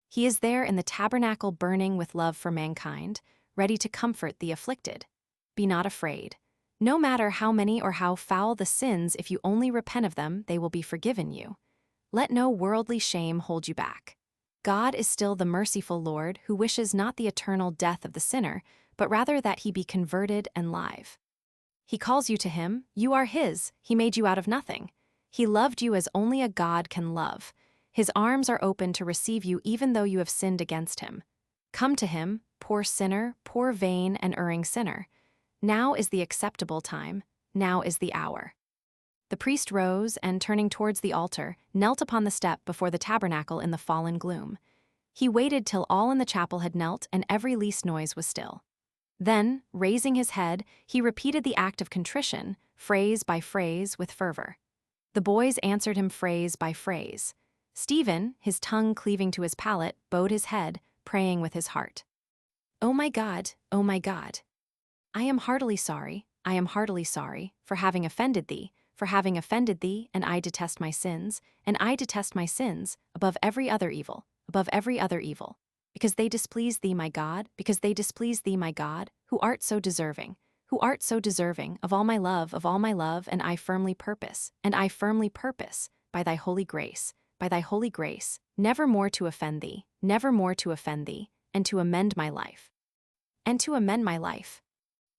A: He is there in the tabernacle burning with love for mankind, ready to comfort the afflicted. Be not afraid. No matter how many or how foul the sins, if you only repent of them, they will be forgiven you. Let no worldly shame hold you back. God is still the merciful Lord who wishes not the eternal death of the sinner, but rather that he be converted and live. He calls you to him, you are his, he made you out of nothing. He loved you as only a God can love. His arms are open to receive you even though you have sinned against him. Come to him, poor sinner, poor vain and erring sinner. Now is the acceptable time, now is the hour. The priest rose and, turning towards the altar, knelt upon the step before the tabernacle in the fallen gloom. He waited till all in the chapel had knelt and every least noise was still. Then, raising his head, he repeated the act of contrition, phrase by phrase, with fervor. The boys answered him phrase by phrase. Stephen, his tongue cleaving to his palate, bowed his head, praying with his heart. O my God, O my God! I am heartily sorry, for having offended thee, and I detest my sins, above every other evil, because they displease thee, my God, who art so deserving, of all my love, and I firmly purpose, by thy holy grace, never more to offend thee, and to amend my life.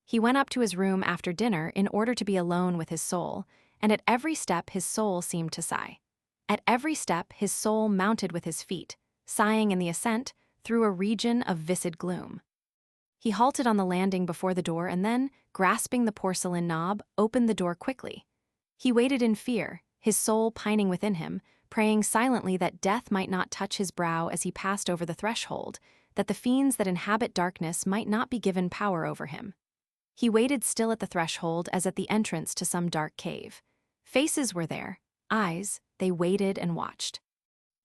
A: He went up to his room after dinner in order to be alone with his soul, and at every step his soul seemed to sigh. At every step his soul mounted with his feet, sighing in the ascent, through a region of viscid gloom. He halted on the landing before the door and then, grasping the porcelain knob, opened the door quickly. He waited in fear, his soul pining within him, praying silently that death might not touch his brow as he passed over the threshold, that the fiends that inhabit darkness might not be given power over him. He waited still at the threshold as at the entrance to some dark cave. Faces were there, eyes, they waited and watched.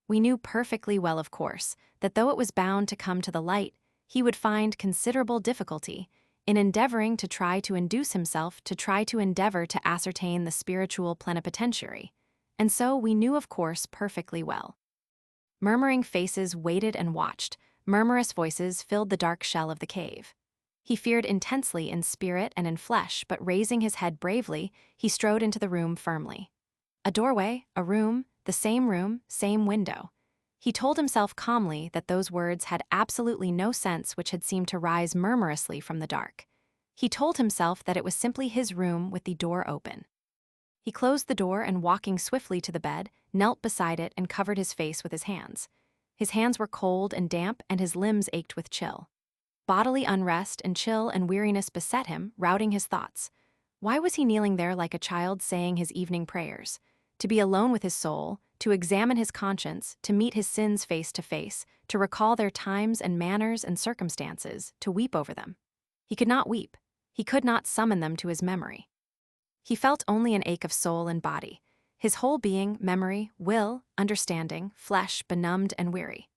A: We knew perfectly well, of course, that though it was bound to come to the light, he would find considerable difficulty in endeavoring to try to induce himself to endeavor to ascertain the spiritual plenipotentiary, and so we knew, of course, perfectly well. Murmuring faces waited and watched. Murmurous voices filled the dark shell of the cave. He feared intensely in spirit and in flesh, but raising his head bravely, he strode into the room firmly. A doorway, a room, same window. He told himself calmly that those words had absolutely no sense which had seemed to rise murmurously from the dark. He told himself that it was simply his room with the door open. He closed the door and, walking swiftly to the bed, knelt beside it and covered his face with his hands. His hands were cold and damp, and his limbs ached with chill. Bodily unrest and chill and weariness beset him, routing his thoughts. Why was he kneeling there like a child saying his evening prayers? To be alone with his soul, to examine his conscience, to meet his sins face to face, to recall their times and manners and circumstances, to weep over them. He could not weep. He could not summon them to his memory. He felt only an ache of soul and body, his whole being, memory, will, understanding, flesh benumbed and weary.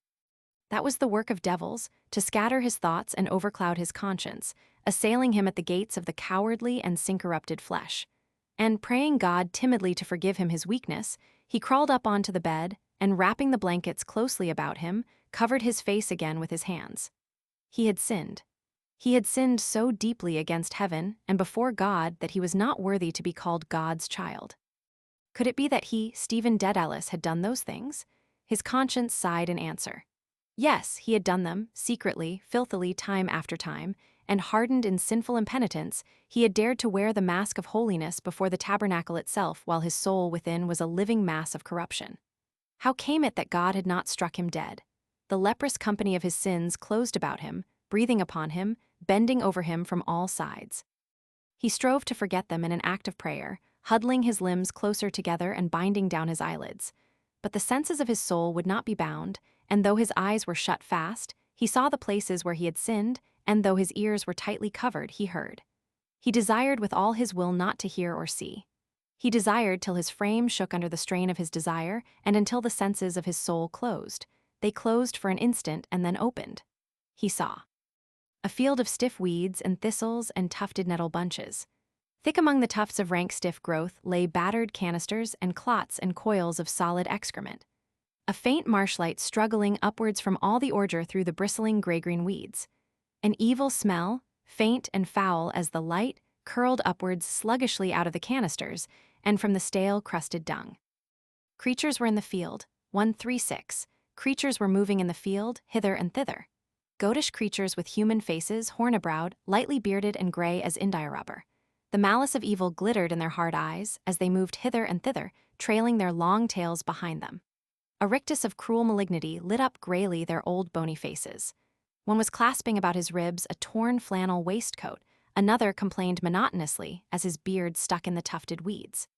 A: That was the work of devils, to scatter his thoughts and overcloud his conscience, assailing him at the gates of the cowardly and sin-corrupted flesh. And, praying God timidly to forgive him his weakness, he crawled up onto the bed and, wrapping the blankets closely about him, covered his face again with his hands. He had sinned. He had sinned so deeply against heaven and before God that he was not worthy to be called God's child. Could it be that he, Stephen Dedalus, had done those things? His conscience sighed in answer. Yes, he had done them, secretly, filthily, time after time, and hardened in sinful impenitence, he had dared to wear the mask of holiness before the tabernacle itself while his soul within was a living mass of corruption. How came it that God had not struck him dead? The leprous company of his sins closed about him, breathing upon him, bending over him from all sides. He strove to forget them in an act of prayer, huddling his limbs closer together and binding down his eyelids. But the senses of his soul would not be bound, and though his eyes were shut fast, he saw the places where he had sinned, and though his ears were tightly covered, he heard. He desired with all his will not to hear or see. He desired till his frame shook under the strain of his desire, and until the senses of his soul closed. They closed for an instant and then opened. He saw a field of stiff weeds and thistles and tufted nettle bunches. Thick among the tufts of rank stiff growth lay battered canisters and clots and coils of solid excrement. A faint marshlight struggling upwards from all the ordure through the bristling gray-green weeds. An evil smell, faint and foul as the light, curled upwards sluggishly out of the canisters and from the stale, crusted dung. Creatures were in the field, 136. Creatures were moving in the field, hither and thither. Goatish creatures with human faces, horn-browed, lightly bearded and gray as india rubber. The malice of evil glittered in their hard eyes as they moved hither and thither, trailing their long tails behind them. A rictus of cruel malignity lit up grayly their old bony faces. One was clasping about his ribs a torn flannel waistcoat, another complained monotonously as his beard stuck in the tufted weeds.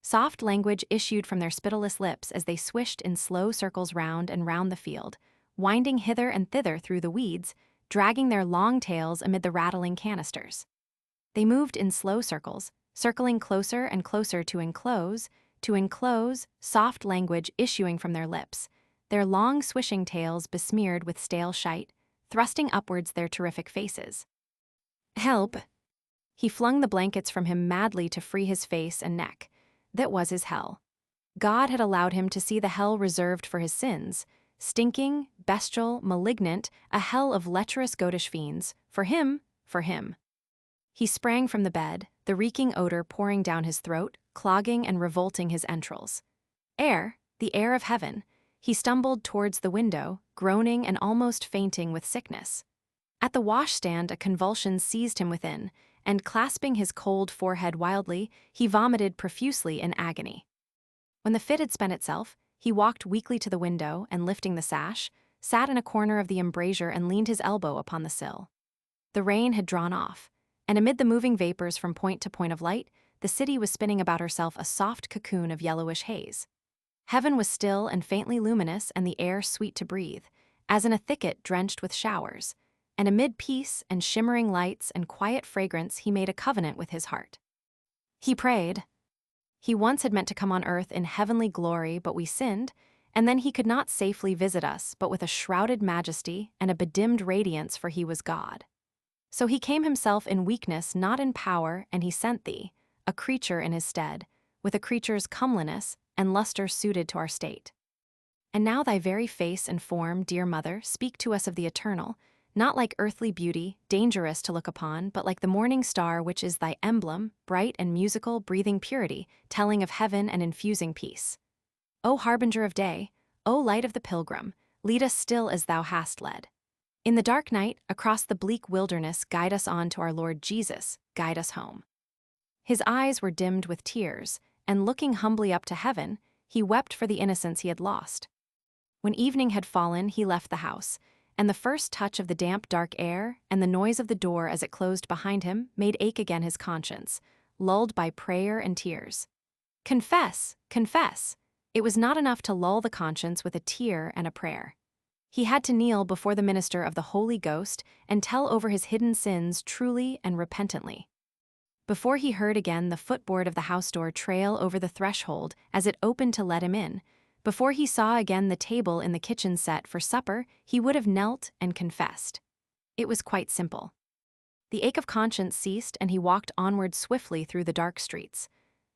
A: Soft language issued from their spittleless lips as they swished in slow circles round and round the field, winding hither and thither through the weeds, dragging their long tails amid the rattling canisters. They moved in slow circles, circling closer and closer to enclose, soft language issuing from their lips, their long swishing tails besmeared with stale shite, thrusting upwards their terrific faces. Help! He flung the blankets from him madly to free his face and neck. That was his hell. God had allowed him to see the hell reserved for his sins, stinking, bestial, malignant, a hell of lecherous goatish fiends, for him. He sprang from the bed, the reeking odor pouring down his throat, clogging and revolting his entrails. Air, the air of heaven. He stumbled towards the window, groaning and almost fainting with sickness. At the washstand a convulsion seized him within, and clasping his cold forehead wildly, he vomited profusely in agony. When the fit had spent itself, he walked weakly to the window and, lifting the sash, sat in a corner of the embrasure and leaned his elbow upon the sill. The rain had drawn off, and amid the moving vapors from point to point of light, the city was spinning about herself a soft cocoon of yellowish haze. Heaven was still and faintly luminous and the air sweet to breathe, as in a thicket drenched with showers, and amid peace and shimmering lights and quiet fragrance he made a covenant with his heart. He prayed. He once had meant to come on earth in heavenly glory, but we sinned, and then he could not safely visit us but with a shrouded majesty and a bedimmed radiance, for he was God. So he came himself in weakness, not in power, and he sent thee, a creature in his stead, with a creature's comeliness and luster suited to our state. And now thy very face and form, dear mother, speak to us of the eternal, not like earthly beauty, dangerous to look upon, but like the morning star which is thy emblem, bright and musical, breathing purity, telling of heaven and infusing peace. O harbinger of day, O light of the pilgrim, lead us still as thou hast led. In the dark night, across the bleak wilderness, guide us on to our Lord Jesus, guide us home. His eyes were dimmed with tears, and looking humbly up to heaven, he wept for the innocence he had lost. When evening had fallen, he left the house, and the first touch of the damp, dark air and the noise of the door as it closed behind him made ache again his conscience, lulled by prayer and tears. Confess, confess. It was not enough to lull the conscience with a tear and a prayer. He had to kneel before the minister of the Holy Ghost and tell over his hidden sins truly and repentantly. Before he heard again the footboard of the house door trail over the threshold as it opened to let him in, before he saw again the table in the kitchen set for supper, he would have knelt and confessed. It was quite simple. The ache of conscience ceased, and he walked onward swiftly through the dark streets.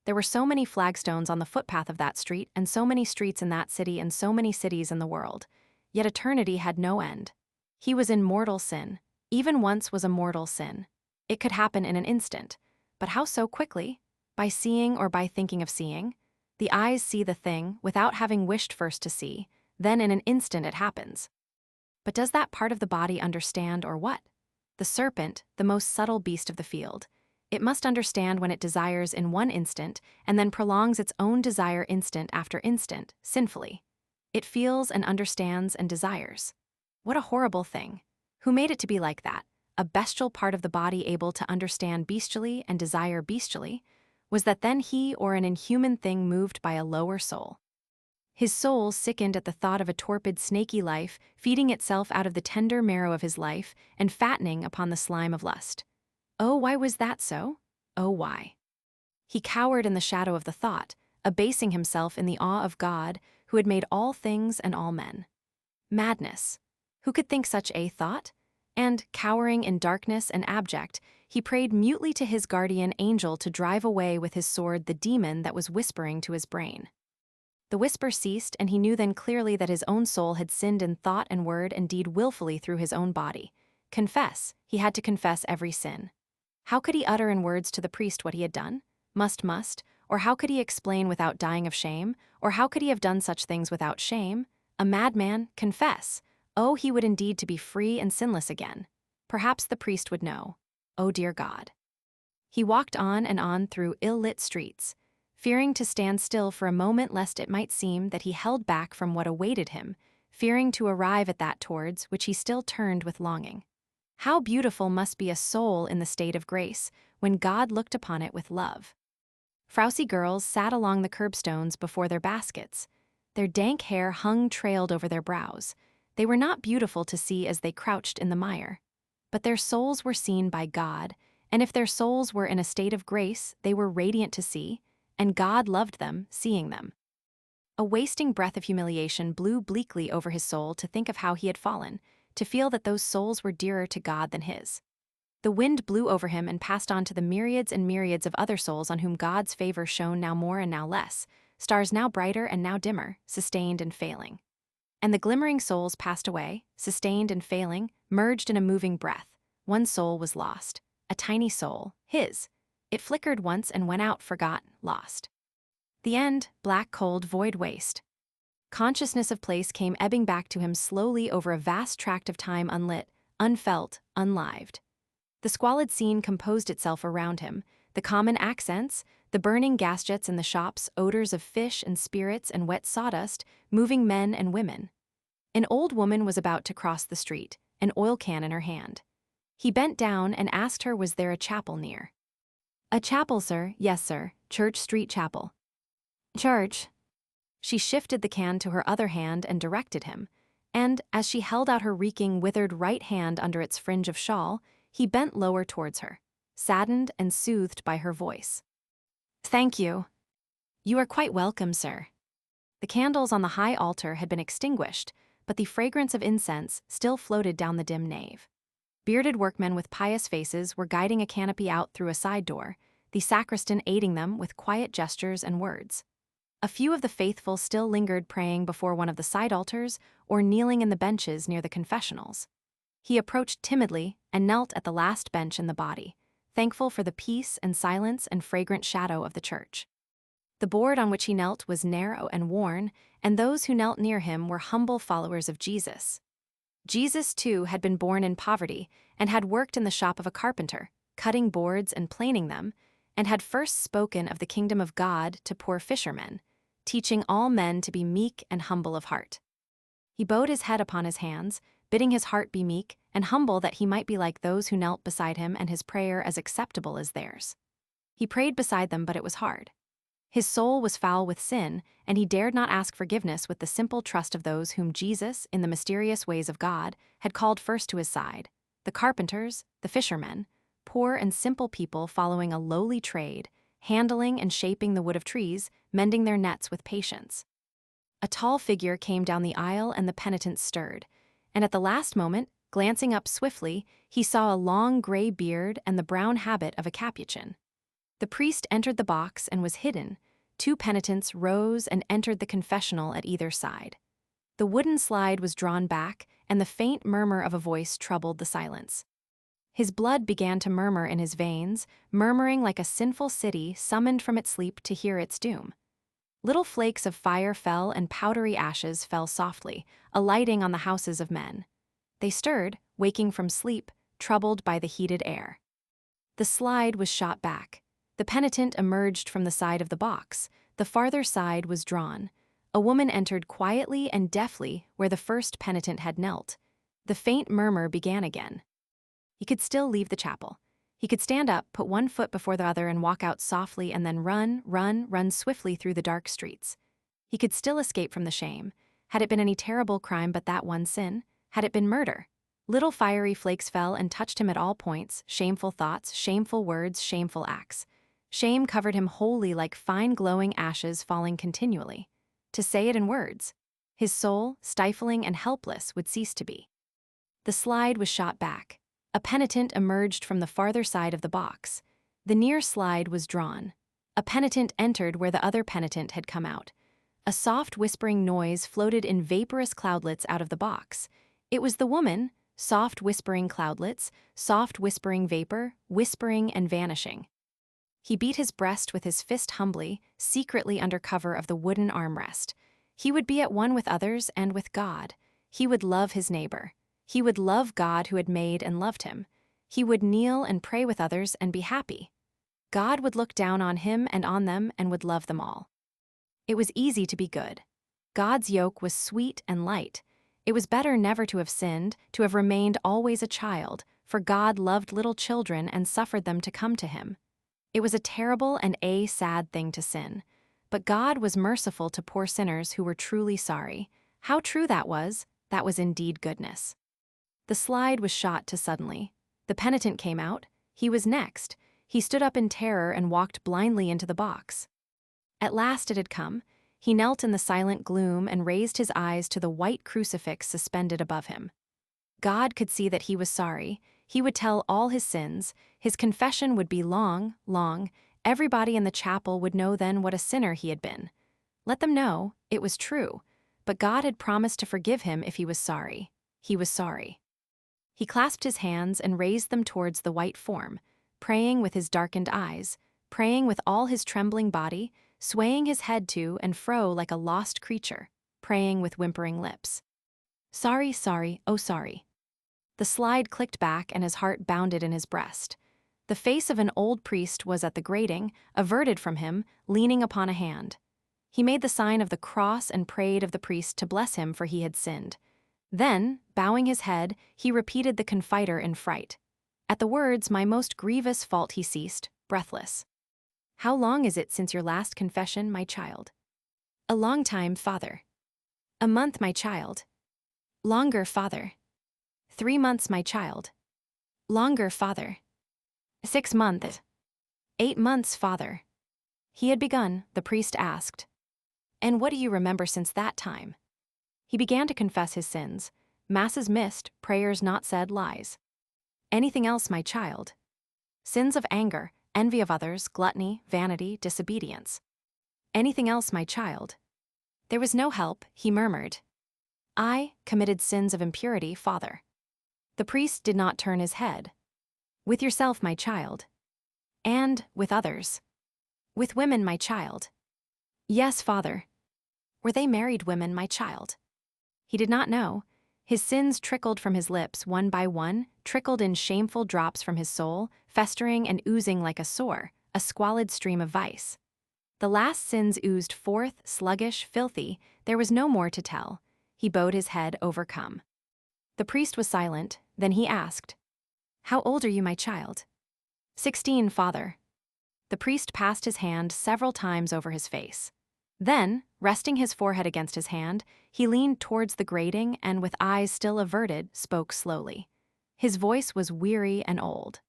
A: There were so many flagstones on the footpath of that street, and so many streets in that city, and so many cities in the world. Yet eternity had no end. He was in mortal sin. Even once was a mortal sin. It could happen in an instant. But how so quickly? By seeing or by thinking of seeing? The eyes see the thing without having wished first to see, then in an instant it happens. But does that part of the body understand or what? The serpent, the most subtle beast of the field. It must understand when it desires in one instant and then prolongs its own desire instant after instant, sinfully. It feels and understands and desires. What a horrible thing. Who made it to be like that? A bestial part of the body able to understand bestially and desire bestially? Was that then he or an inhuman thing moved by a lower soul? His soul sickened at the thought of a torpid, snaky life, feeding itself out of the tender marrow of his life and fattening upon the slime of lust. Oh, why was that so? Oh, why? He cowered in the shadow of the thought, abasing himself in the awe of God, who had made all things and all men. Madness. Who could think such a thought? And, cowering in darkness and abject, he prayed mutely to his guardian angel to drive away with his sword the demon that was whispering to his brain. The whisper ceased, and he knew then clearly that his own soul had sinned in thought and word and deed willfully through his own body. Confess, he had to confess every sin. How could he utter in words to the priest what he had done? Must, or how could he explain without dying of shame? Or how could he have done such things without shame? A madman, confess. Oh, he would indeed to be free and sinless again. Perhaps the priest would know. Oh, dear God. He walked on and on through ill-lit streets, fearing to stand still for a moment lest it might seem that he held back from what awaited him, fearing to arrive at that towards which he still turned with longing. How beautiful must be a soul in the state of grace when God looked upon it with love. Frowsy girls sat along the curbstones before their baskets. Their dank hair hung trailed over their brows. They were not beautiful to see as they crouched in the mire. But their souls were seen by God, and if their souls were in a state of grace, they were radiant to see, and God loved them, seeing them. A wasting breath of humiliation blew bleakly over his soul to think of how he had fallen, to feel that those souls were dearer to God than his. The wind blew over him and passed on to the myriads and myriads of other souls on whom God's favor shone now more and now less, stars now brighter and now dimmer, sustained and failing. And the glimmering souls passed away, sustained and failing, merged in a moving breath. One soul was lost. A tiny soul, his. It flickered once and went out, forgotten, lost. The end, black, cold, void waste. Consciousness of place came ebbing back to him slowly over a vast tract of time unlit, unfelt, unlived. The squalid scene composed itself around him, the common accents, the burning gas jets in the shops, odors of fish and spirits and wet sawdust, moving men and women. An old woman was about to cross the street, an oil can in her hand. He bent down and asked her was there a chapel near. A chapel, sir, yes, sir, Church Street Chapel. Church. She shifted the can to her other hand and directed him, and, as she held out her reeking, withered right hand under its fringe of shawl, he bent lower towards her, saddened and soothed by her voice. Thank you. You are quite welcome, sir. The candles on the high altar had been extinguished, but the fragrance of incense still floated down the dim nave. Bearded workmen with pious faces were guiding a canopy out through a side door, the sacristan aiding them with quiet gestures and words. A few of the faithful still lingered praying before one of the side altars or kneeling in the benches near the confessionals. He approached timidly and knelt at the last bench in the body, thankful for the peace and silence and fragrant shadow of the church. The board on which he knelt was narrow and worn, and those who knelt near him were humble followers of Jesus. Jesus, too, had been born in poverty and had worked in the shop of a carpenter, cutting boards and planing them, and had first spoken of the kingdom of God to poor fishermen, teaching all men to be meek and humble of heart. He bowed his head upon his hands, bidding his heart be meek and humble that he might be like those who knelt beside him and his prayer as acceptable as theirs. He prayed beside them, but it was hard. His soul was foul with sin, and he dared not ask forgiveness with the simple trust of those whom Jesus, in the mysterious ways of God, had called first to his side, the carpenters, the fishermen, poor and simple people following a lowly trade, handling and shaping the wood of trees, mending their nets with patience. A tall figure came down the aisle and the penitent stirred, and at the last moment, glancing up swiftly, he saw a long gray beard and the brown habit of a Capuchin. The priest entered the box and was hidden. Two penitents rose and entered the confessional at either side. The wooden slide was drawn back, and the faint murmur of a voice troubled the silence. His blood began to murmur in his veins, murmuring like a sinful city summoned from its sleep to hear its doom. Little flakes of fire fell and powdery ashes fell softly, alighting on the houses of men. They stirred, waking from sleep, troubled by the heated air. The slide was shot back. The penitent emerged from the side of the box. The farther side was drawn. A woman entered quietly and deftly where the first penitent had knelt. The faint murmur began again. He could still leave the chapel. He could stand up, put one foot before the other and walk out softly and then run swiftly through the dark streets. He could still escape from the shame. Had it been any terrible crime but that one sin? Had it been murder? Little fiery flakes fell and touched him at all points, shameful thoughts, shameful words, shameful acts. Shame covered him wholly like fine glowing ashes falling continually. To say it in words, his soul, stifling and helpless, would cease to be. The slide was shot back. A penitent emerged from the farther side of the box. The near slide was drawn. A penitent entered where the other penitent had come out. A soft whispering noise floated in vaporous cloudlets out of the box. It was the woman, soft whispering cloudlets, soft whispering vapor, whispering and vanishing. He beat his breast with his fist humbly, secretly under cover of the wooden armrest. He would be at one with others and with God. He would love his neighbor. He would love God who had made and loved him. He would kneel and pray with others and be happy. God would look down on him and on them and would love them all. It was easy to be good. God's yoke was sweet and light. It was better never to have sinned, to have remained always a child, for God loved little children and suffered them to come to him. It was a terrible and a sad thing to sin. But God was merciful to poor sinners who were truly sorry. How true that was indeed goodness. The slide was shot to suddenly. The penitent came out. He was next. He stood up in terror and walked blindly into the box. At last it had come. He knelt in the silent gloom and raised his eyes to the white crucifix suspended above him. God could see that he was sorry. He would tell all his sins. His confession would be long. Everybody in the chapel would know then what a sinner he had been. Let them know, it was true. But God had promised to forgive him if he was sorry. He was sorry. He clasped his hands and raised them towards the white form, praying with his darkened eyes, praying with all his trembling body, swaying his head to and fro like a lost creature, praying with whimpering lips. Sorry, oh sorry. The slide clicked back and his heart bounded in his breast. The face of an old priest was at the grating, averted from him, leaning upon a hand. He made the sign of the cross and prayed of the priest to bless him for he had sinned. Then, bowing his head, he repeated the confiter in fright. At the words, "My most grievous fault," he ceased, breathless. "How long is it since your last confession, my child?" "A long time, Father." "A month, my child." "Longer, Father." 3 months, my child." "Longer, Father." 6 months. 8 months, Father. He had begun, the priest asked. "And what do you remember since that time?" He began to confess his sins. Masses missed, prayers not said, lies. "Anything else, my child?" "Sins of anger, envy of others, gluttony, vanity, disobedience." Anything else, my child? There was no help, he murmured. I committed sins of impurity, Father. The priest did not turn his head. With yourself, my child. And with others. With women, my child. Yes, Father. Were they married women, my child? He did not know. His sins trickled from his lips one by one, trickled in shameful drops from his soul, festering and oozing like a sore, a squalid stream of vice. The last sins oozed forth, sluggish, filthy. There was no more to tell. He bowed his head, overcome. The priest was silent, then he asked, How old are you, my child? 16, Father. The priest passed his hand several times over his face. Then, resting his forehead against his hand, he leaned towards the grating and, with eyes still averted, spoke slowly. His voice was weary and old.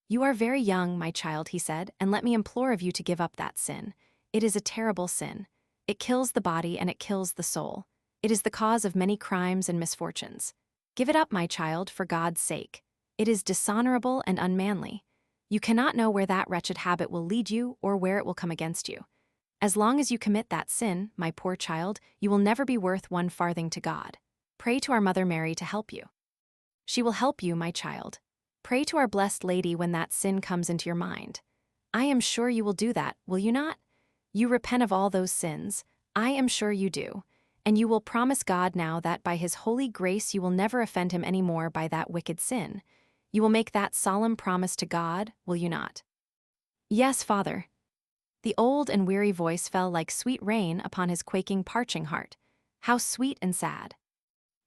A: You are very young, my child, he said, and let me implore of you to give up that sin. It is a terrible sin. It kills the body and it kills the soul. It is the cause of many crimes and misfortunes. Give it up, my child, for God's sake. It is dishonorable and unmanly. You cannot know where that wretched habit will lead you or where it will come against you. As long as you commit that sin, my poor child, you will never be worth one farthing to God. Pray to our Mother Mary to help you. She will help you, my child. Pray to our Blessed Lady when that sin comes into your mind. I am sure you will do that, will you not? You repent of all those sins. I am sure you do. And you will promise God now that by His holy grace you will never offend Him any more by that wicked sin. You will make that solemn promise to God, will you not? Yes, Father. The old and weary voice fell like sweet rain upon his quaking, parching heart. How sweet and sad.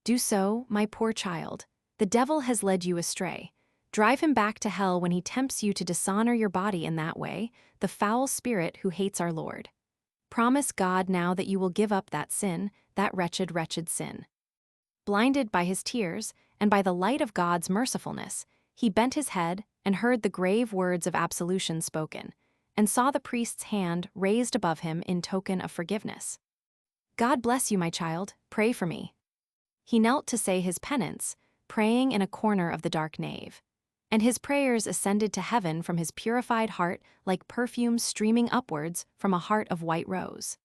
A: Do so, my poor child. The devil has led you astray. Drive him back to hell when he tempts you to dishonor your body in that way, the foul spirit who hates our Lord. Promise God now that you will give up that sin, that wretched, wretched sin. Blinded by his tears, and by the light of God's mercifulness, he bent his head and heard the grave words of absolution spoken, and saw the priest's hand raised above him in token of forgiveness. God bless you, my child, pray for me. He knelt to say his penance, praying in a corner of the dark nave. And his prayers ascended to heaven from his purified heart like perfume streaming upwards from a heart of white rose.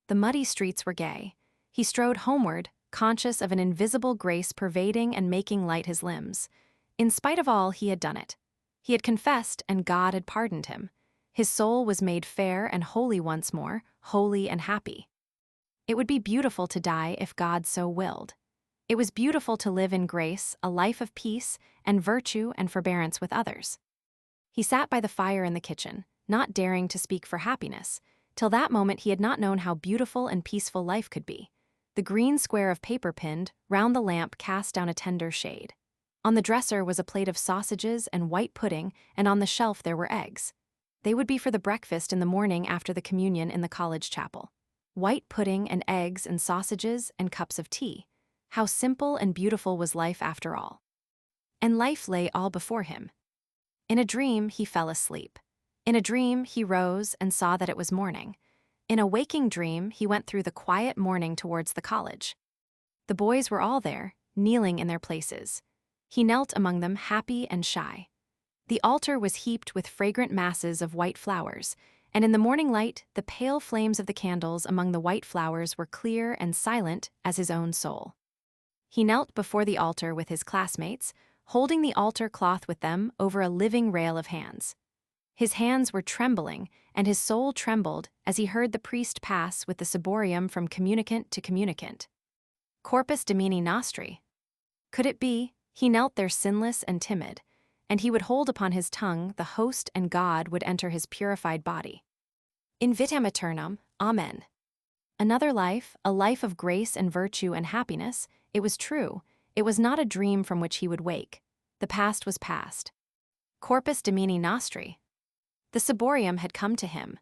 A: The muddy streets were gay. He strode homeward, conscious of an invisible grace pervading and making light his limbs. In spite of all, he had done it. He had confessed, and God had pardoned him. His soul was made fair and holy once more, holy and happy. It would be beautiful to die if God so willed. It was beautiful to live in grace, a life of peace and virtue and forbearance with others. He sat by the fire in the kitchen, not daring to speak for happiness. Till that moment he had not known how beautiful and peaceful life could be. The green square of paper pinned round the lamp cast down a tender shade. On the dresser was a plate of sausages and white pudding, and on the shelf there were eggs. They would be for the breakfast in the morning after the communion in the college chapel. White pudding and eggs and sausages and cups of tea. How simple and beautiful was life after all. And life lay all before him. In a dream he fell asleep. In a dream he rose and saw that it was morning. In a waking dream he went through the quiet morning towards the college. The boys were all there, kneeling in their places. He knelt among them, happy and shy. The altar was heaped with fragrant masses of white flowers, and in the morning light the pale flames of the candles among the white flowers were clear and silent as his own soul. He knelt before the altar with his classmates, holding the altar cloth with them over a living rail of hands. His hands were trembling, and his soul trembled as he heard the priest pass with the ciborium from communicant to communicant. Corpus Domini nostri. Could it be? He knelt there sinless and timid, and he would hold upon his tongue the host, and God would enter his purified body. In vitam aeternam, Amen. Another life, a life of grace and virtue and happiness. It was true. It was not a dream from which he would wake. The past was past. Corpus Domini nostri. The ciborium had come to him.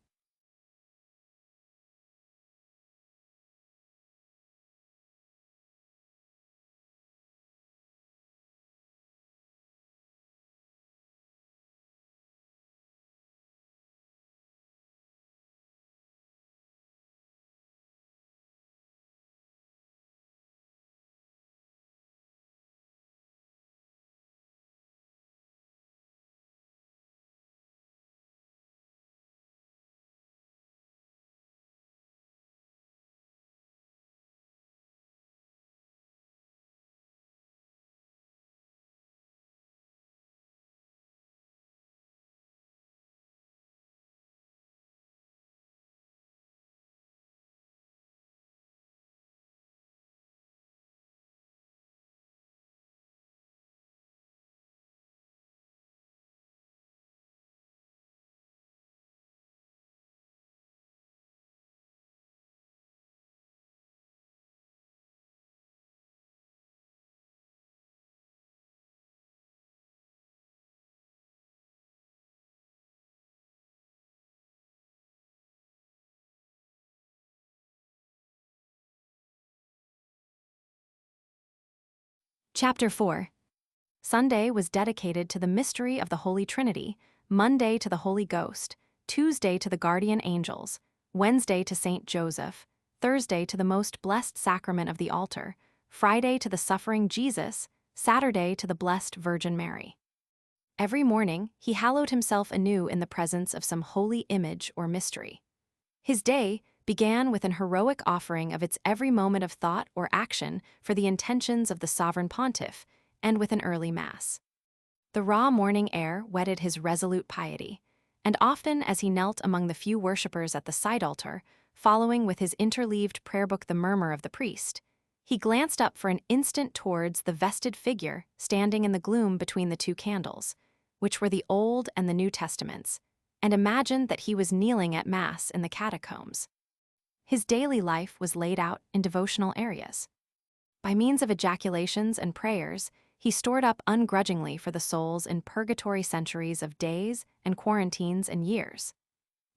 A: Chapter 4. Sunday was dedicated to the mystery of the Holy Trinity, Monday to the Holy Ghost, Tuesday to the guardian angels, Wednesday to Saint Joseph, Thursday to the most blessed sacrament of the altar, Friday to the suffering Jesus, Saturday to the blessed Virgin Mary. Every morning, he hallowed himself anew in the presence of some holy image or mystery. His day began with an heroic offering of its every moment of thought or action for the intentions of the sovereign pontiff, and with an early mass. The raw morning air whetted his resolute piety, and often as he knelt among the few worshippers at the side altar, following with his interleaved prayer book the murmur of the priest, he glanced up for an instant towards the vested figure standing in the gloom between the two candles, which were the Old and the New Testaments, and imagined that he was kneeling at Mass in the catacombs. His daily life was laid out in devotional areas. By means of ejaculations and prayers, he stored up ungrudgingly for the souls in purgatory centuries of days and quarantines and years.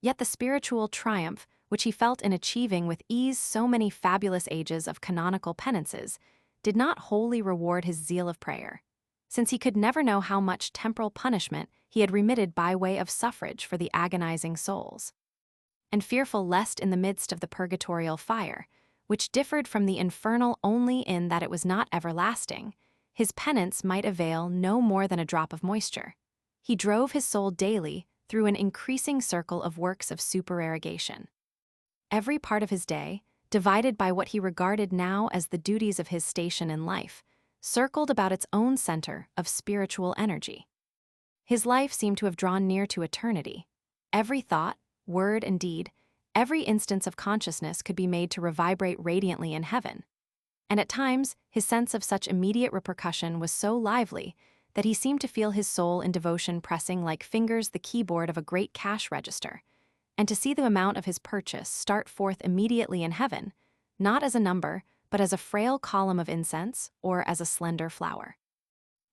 A: Yet the spiritual triumph which he felt in achieving with ease so many fabulous ages of canonical penances did not wholly reward his zeal of prayer, since he could never know how much temporal punishment he had remitted by way of suffrage for the agonizing souls. And fearful lest in the midst of the purgatorial fire, which differed from the infernal only in that it was not everlasting, his penance might avail no more than a drop of moisture, he drove his soul daily through an increasing circle of works of supererogation. Every part of his day, divided by what he regarded now as the duties of his station in life, circled about its own center of spiritual energy. His life seemed to have drawn near to eternity. Every thought, word, and deed, every instance of consciousness could be made to revibrate radiantly in heaven. And at times, his sense of such immediate repercussion was so lively that he seemed to feel his soul in devotion pressing like fingers the keyboard of a great cash register, and to see the amount of his purchase start forth immediately in heaven, not as a number, but as a frail column of incense or as a slender flower.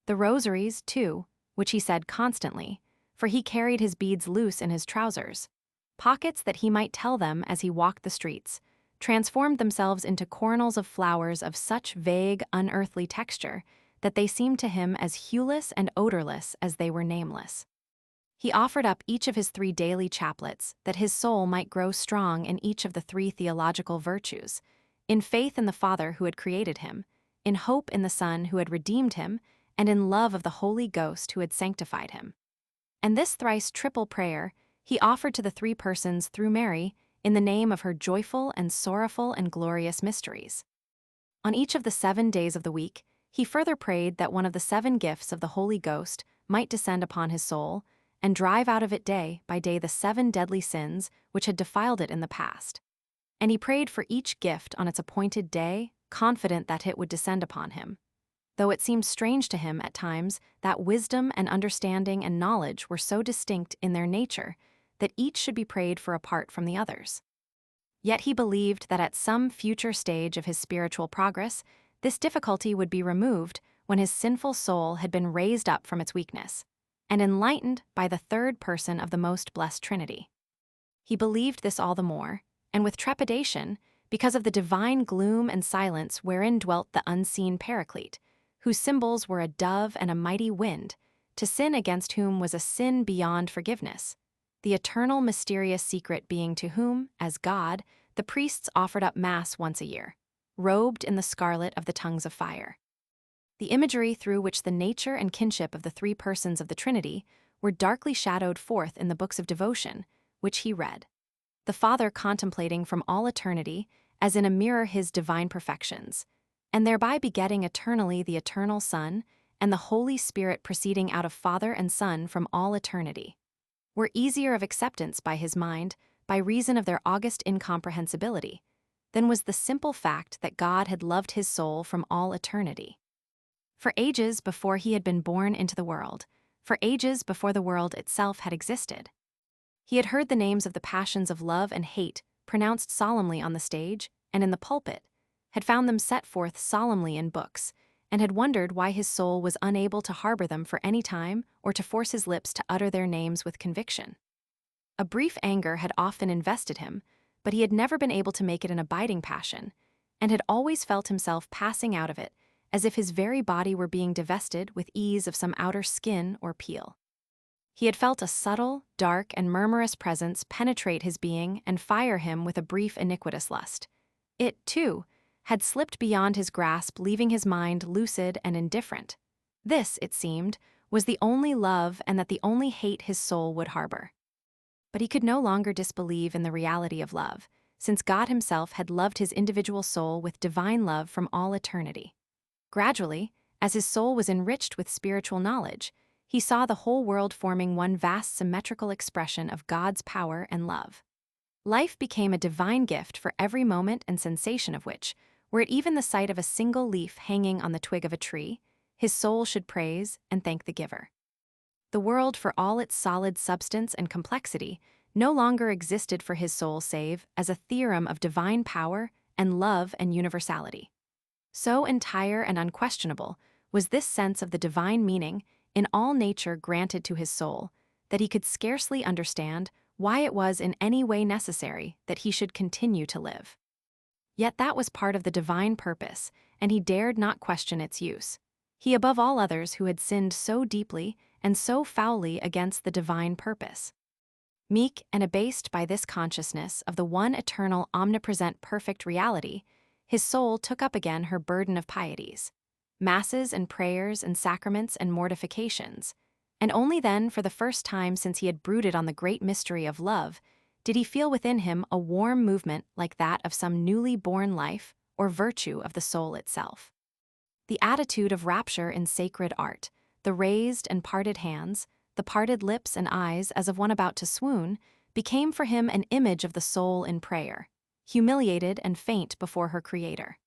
A: The rosaries, too, which he said constantly, for he carried his beads loose in his trousers, pockets that he might tell them as he walked the streets, transformed themselves into coronals of flowers of such vague, unearthly texture that they seemed to him as hueless and odorless as they were nameless. He offered up each of his 3 daily chaplets that his soul might grow strong in each of the 3 theological virtues, in faith in the Father who had created him, in hope in the Son who had redeemed him, and in love of the Holy Ghost who had sanctified him. And this thrice triple prayer he offered to the 3 persons through Mary in the name of her joyful and sorrowful and glorious mysteries. On each of the 7 days of the week, he further prayed that one of the 7 gifts of the Holy Ghost might descend upon his soul and drive out of it day by day the 7 deadly sins which had defiled it in the past. And he prayed for each gift on its appointed day, confident that it would descend upon him, though it seemed strange to him at times that wisdom and understanding and knowledge were so distinct in their nature that each should be prayed for apart from the others. Yet he believed that at some future stage of his spiritual progress, this difficulty would be removed when his sinful soul had been raised up from its weakness, and enlightened by the 3rd person of the most blessed Trinity. He believed this all the more, and with trepidation, because of the divine gloom and silence wherein dwelt the unseen Paraclete, whose symbols were a dove and a mighty wind, to sin against whom was a sin beyond forgiveness, the eternal mysterious secret being to whom, as God, the priests offered up Mass once a year, robed in the scarlet of the tongues of fire. The imagery through which the nature and kinship of the 3 persons of the Trinity were darkly shadowed forth in the books of devotion, which he read, the Father contemplating from all eternity as in a mirror his divine perfections, and thereby begetting eternally the eternal Son, and the Holy Spirit proceeding out of Father and Son from all eternity, were easier of acceptance by his mind by reason of their august incomprehensibility than was the simple fact that God had loved his soul from all eternity. For ages before he had been born into the world, for ages before the world itself had existed, he had heard the names of the passions of love and hate pronounced solemnly on the stage and in the pulpit, had found them set forth solemnly in books, and had wondered why his soul was unable to harbor them for any time or to force his lips to utter their names with conviction. A brief anger had often invested him, but he had never been able to make it an abiding passion, and had always felt himself passing out of it as if his very body were being divested with ease of some outer skin or peel. He had felt a subtle, dark, and murmurous presence penetrate his being and fire him with a brief iniquitous lust. It, too, had slipped beyond his grasp, leaving his mind lucid and indifferent. This, it seemed, was the only love and that the only hate his soul would harbor. But he could no longer disbelieve in the reality of love, since God himself had loved his individual soul with divine love from all eternity. Gradually, as his soul was enriched with spiritual knowledge, he saw the whole world forming one vast symmetrical expression of God's power and love. Life became a divine gift for every moment and sensation of which, were it even the sight of a single leaf hanging on the twig of a tree, his soul should praise and thank the giver. The world, for all its solid substance and complexity, no longer existed for his soul save as a theorem of divine power and love and universality. So entire and unquestionable was this sense of the divine meaning in all nature granted to his soul, that he could scarcely understand why it was in any way necessary that he should continue to live. Yet that was part of the divine purpose, and he dared not question its use. He, above all others who had sinned so deeply and so foully against the divine purpose. Meek and abased by this consciousness of the one eternal, omnipresent, perfect reality, his soul took up again her burden of pieties, masses and prayers and sacraments and mortifications, and only then, for the first time since he had brooded on the great mystery of love, did he feel within him a warm movement like that of some newly born life or virtue of the soul itself. The attitude of rapture in sacred art, the raised and parted hands, the parted lips and eyes as of one about to swoon, became for him an image of the soul in prayer, humiliated and faint before her Creator.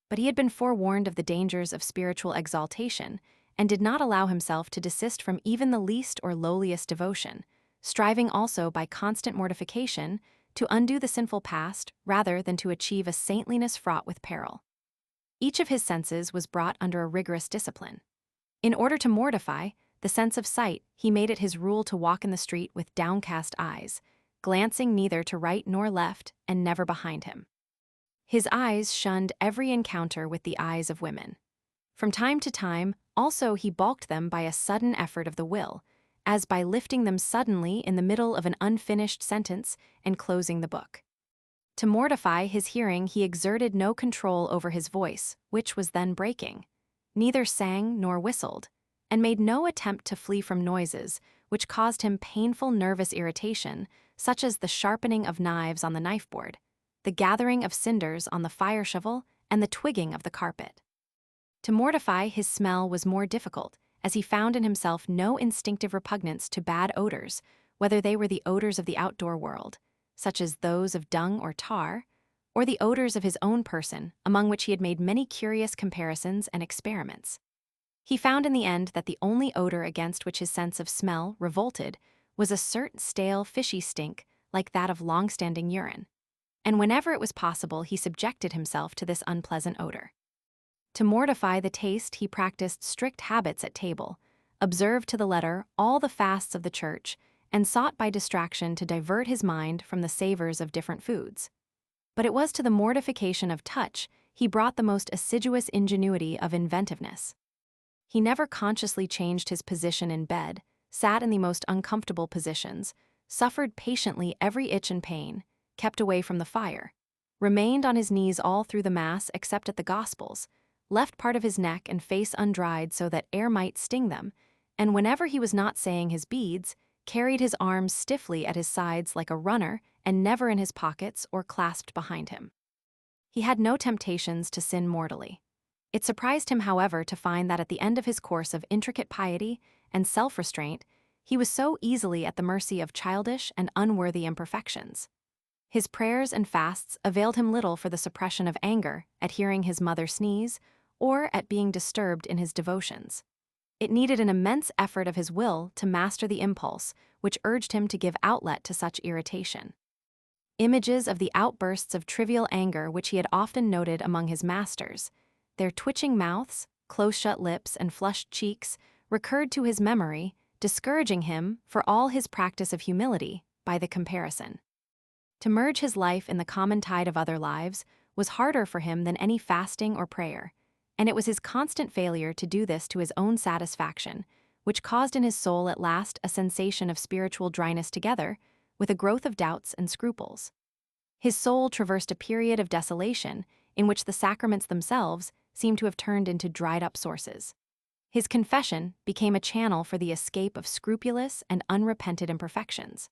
A: But he had been forewarned of the dangers of spiritual exaltation, and did not allow himself to desist from even the least or lowliest devotion, striving also by constant mortification to undo the sinful past rather than to achieve a saintliness fraught with peril. Each of his senses was brought under a rigorous discipline. In order to mortify the sense of sight, he made it his rule to walk in the street with downcast eyes, glancing neither to right nor left and never behind him. His eyes shunned every encounter with the eyes of women. From time to time, also, he balked them by a sudden effort of the will, as by lifting them suddenly in the middle of an unfinished sentence and closing the book. To mortify his hearing, he exerted no control over his voice, which was then breaking, neither sang nor whistled, and made no attempt to flee from noises which caused him painful nervous irritation, such as the sharpening of knives on the knife-board, the gathering of cinders on the fire shovel, and the twigging of the carpet. To mortify his smell was more difficult, as he found in himself no instinctive repugnance to bad odors, whether they were the odors of the outdoor world, such as those of dung or tar, or the odors of his own person, among which he had made many curious comparisons and experiments. He found in the end that the only odor against which his sense of smell revolted was a certain stale, fishy stink like that of long-standing urine, and whenever it was possible he subjected himself to this unpleasant odor. To mortify the taste, he practiced strict habits at table, observed to the letter all the fasts of the church, and sought by distraction to divert his mind from the savors of different foods. But it was to the mortification of touch he brought the most assiduous ingenuity of inventiveness. He never consciously changed his position in bed, sat in the most uncomfortable positions, suffered patiently every itch and pain, kept away from the fire, remained on his knees all through the Mass except at the Gospels, left part of his neck and face undried so that air might sting them, and whenever he was not saying his beads, carried his arms stiffly at his sides like a runner and never in his pockets or clasped behind him. He had no temptations to sin mortally. It surprised him, however, to find that at the end of his course of intricate piety and self-restraint, he was so easily at the mercy of childish and unworthy imperfections. His prayers and fasts availed him little for the suppression of anger at hearing his mother sneeze or at being disturbed in his devotions. It needed an immense effort of his will to master the impulse which urged him to give outlet to such irritation. Images of the outbursts of trivial anger which he had often noted among his masters, their twitching mouths, close-shut lips, and flushed cheeks, recurred to his memory, discouraging him, for all his practice of humility, by the comparison. To merge his life in the common tide of other lives was harder for him than any fasting or prayer, and it was his constant failure to do this to his own satisfaction, which caused in his soul at last a sensation of spiritual dryness together with a growth of doubts and scruples. His soul traversed a period of desolation in which the sacraments themselves seemed to have turned into dried-up sources. His confession became a channel for the escape of scrupulous and unrepented imperfections.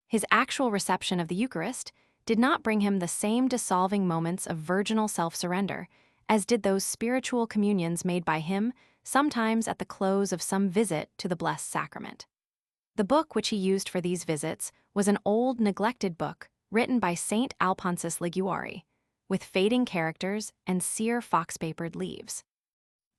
A: His actual reception of the Eucharist did not bring him the same dissolving moments of virginal self-surrender as did those spiritual communions made by him sometimes at the close of some visit to the Blessed Sacrament. The book which he used for these visits was an old, neglected book written by Saint Alphonsus Liguori, with fading characters and sere fox-papered leaves.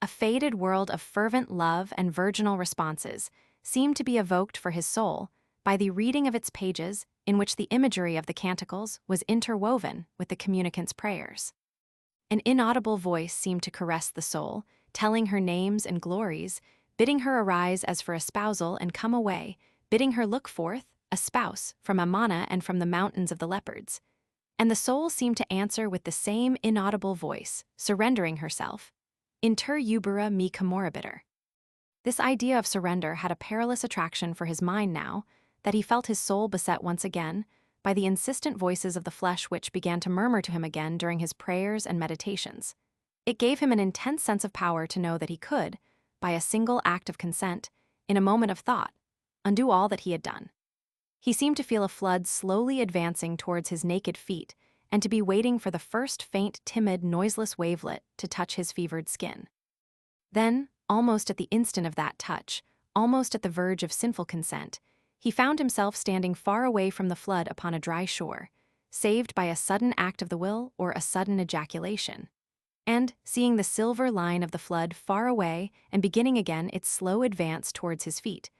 A: A faded world of fervent love and virginal responses seemed to be evoked for his soul by the reading of its pages in which the imagery of the canticles was interwoven with the communicant's prayers. An inaudible voice seemed to caress the soul, telling her names and glories, bidding her arise as for a spousal and come away, bidding her look forth, a spouse, from Ammana and from the mountains of the leopards. And the soul seemed to answer with the same inaudible voice, surrendering herself, Inter ubera me commorabiter. This idea of surrender had a perilous attraction for his mind now that he felt his soul beset once again by the insistent voices of the flesh which began to murmur to him again during his prayers and meditations. It gave him an intense sense of power to know that he could, by a single act of consent, in a moment of thought, undo all that he had done. He seemed to feel a flood slowly advancing towards his naked feet and to be waiting for the first faint, timid, noiseless wavelet to touch his fevered skin. Then, almost at the instant of that touch, almost at the verge of sinful consent, he found himself standing far away from the flood upon a dry shore, saved by a sudden act of the will or a sudden ejaculation. And, seeing the silver line of the flood far away and beginning again its slow advance towards his feet,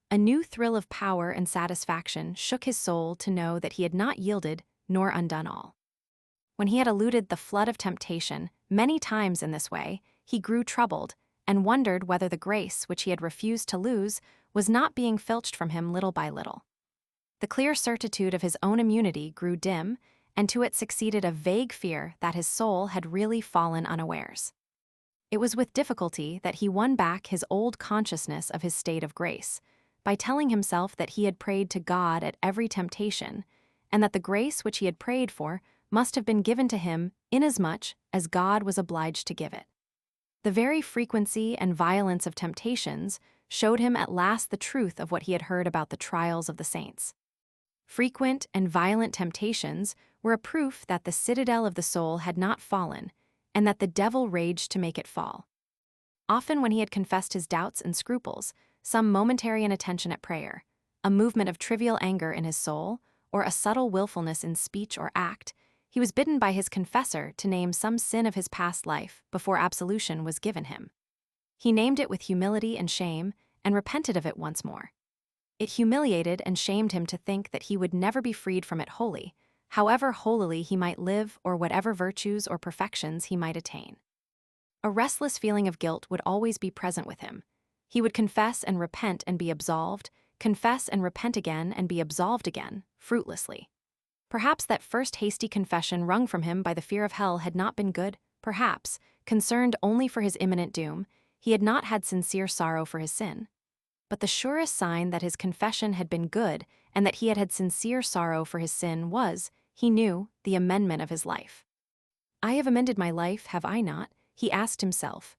A: a new thrill of power and satisfaction shook his soul to know that he had not yielded nor undone all. When he had eluded the flood of temptation many times in this way, he grew troubled and wondered whether the grace which he had refused to lose was not being filched from him little by little. The clear certitude of his own immunity grew dim, and to it succeeded a vague fear that his soul had really fallen unawares. It was with difficulty that he won back his old consciousness of his state of grace, by telling himself that he had prayed to God at every temptation, and that the grace which he had prayed for must have been given to him inasmuch as God was obliged to give it. The very frequency and violence of temptations showed him at last the truth of what he had heard about the trials of the saints. Frequent and violent temptations were a proof that the citadel of the soul had not fallen, and that the devil raged to make it fall. Often when he had confessed his doubts and scruples, some momentary inattention at prayer, a movement of trivial anger in his soul, or a subtle willfulness in speech or act, he was bidden by his confessor to name some sin of his past life before absolution was given him. He named it with humility and shame, and repented of it once more. It humiliated and shamed him to think that he would never be freed from it wholly, however holily he might live or whatever virtues or perfections he might attain. A restless feeling of guilt would always be present with him. He would confess and repent and be absolved, confess and repent again and be absolved again, fruitlessly. Perhaps that first hasty confession wrung from him by the fear of hell had not been good, perhaps, concerned only for his imminent doom, he had not had sincere sorrow for his sin. But the surest sign that his confession had been good and that he had had sincere sorrow for his sin was, he knew, the amendment of his life. I have amended my life, have I not? He asked himself.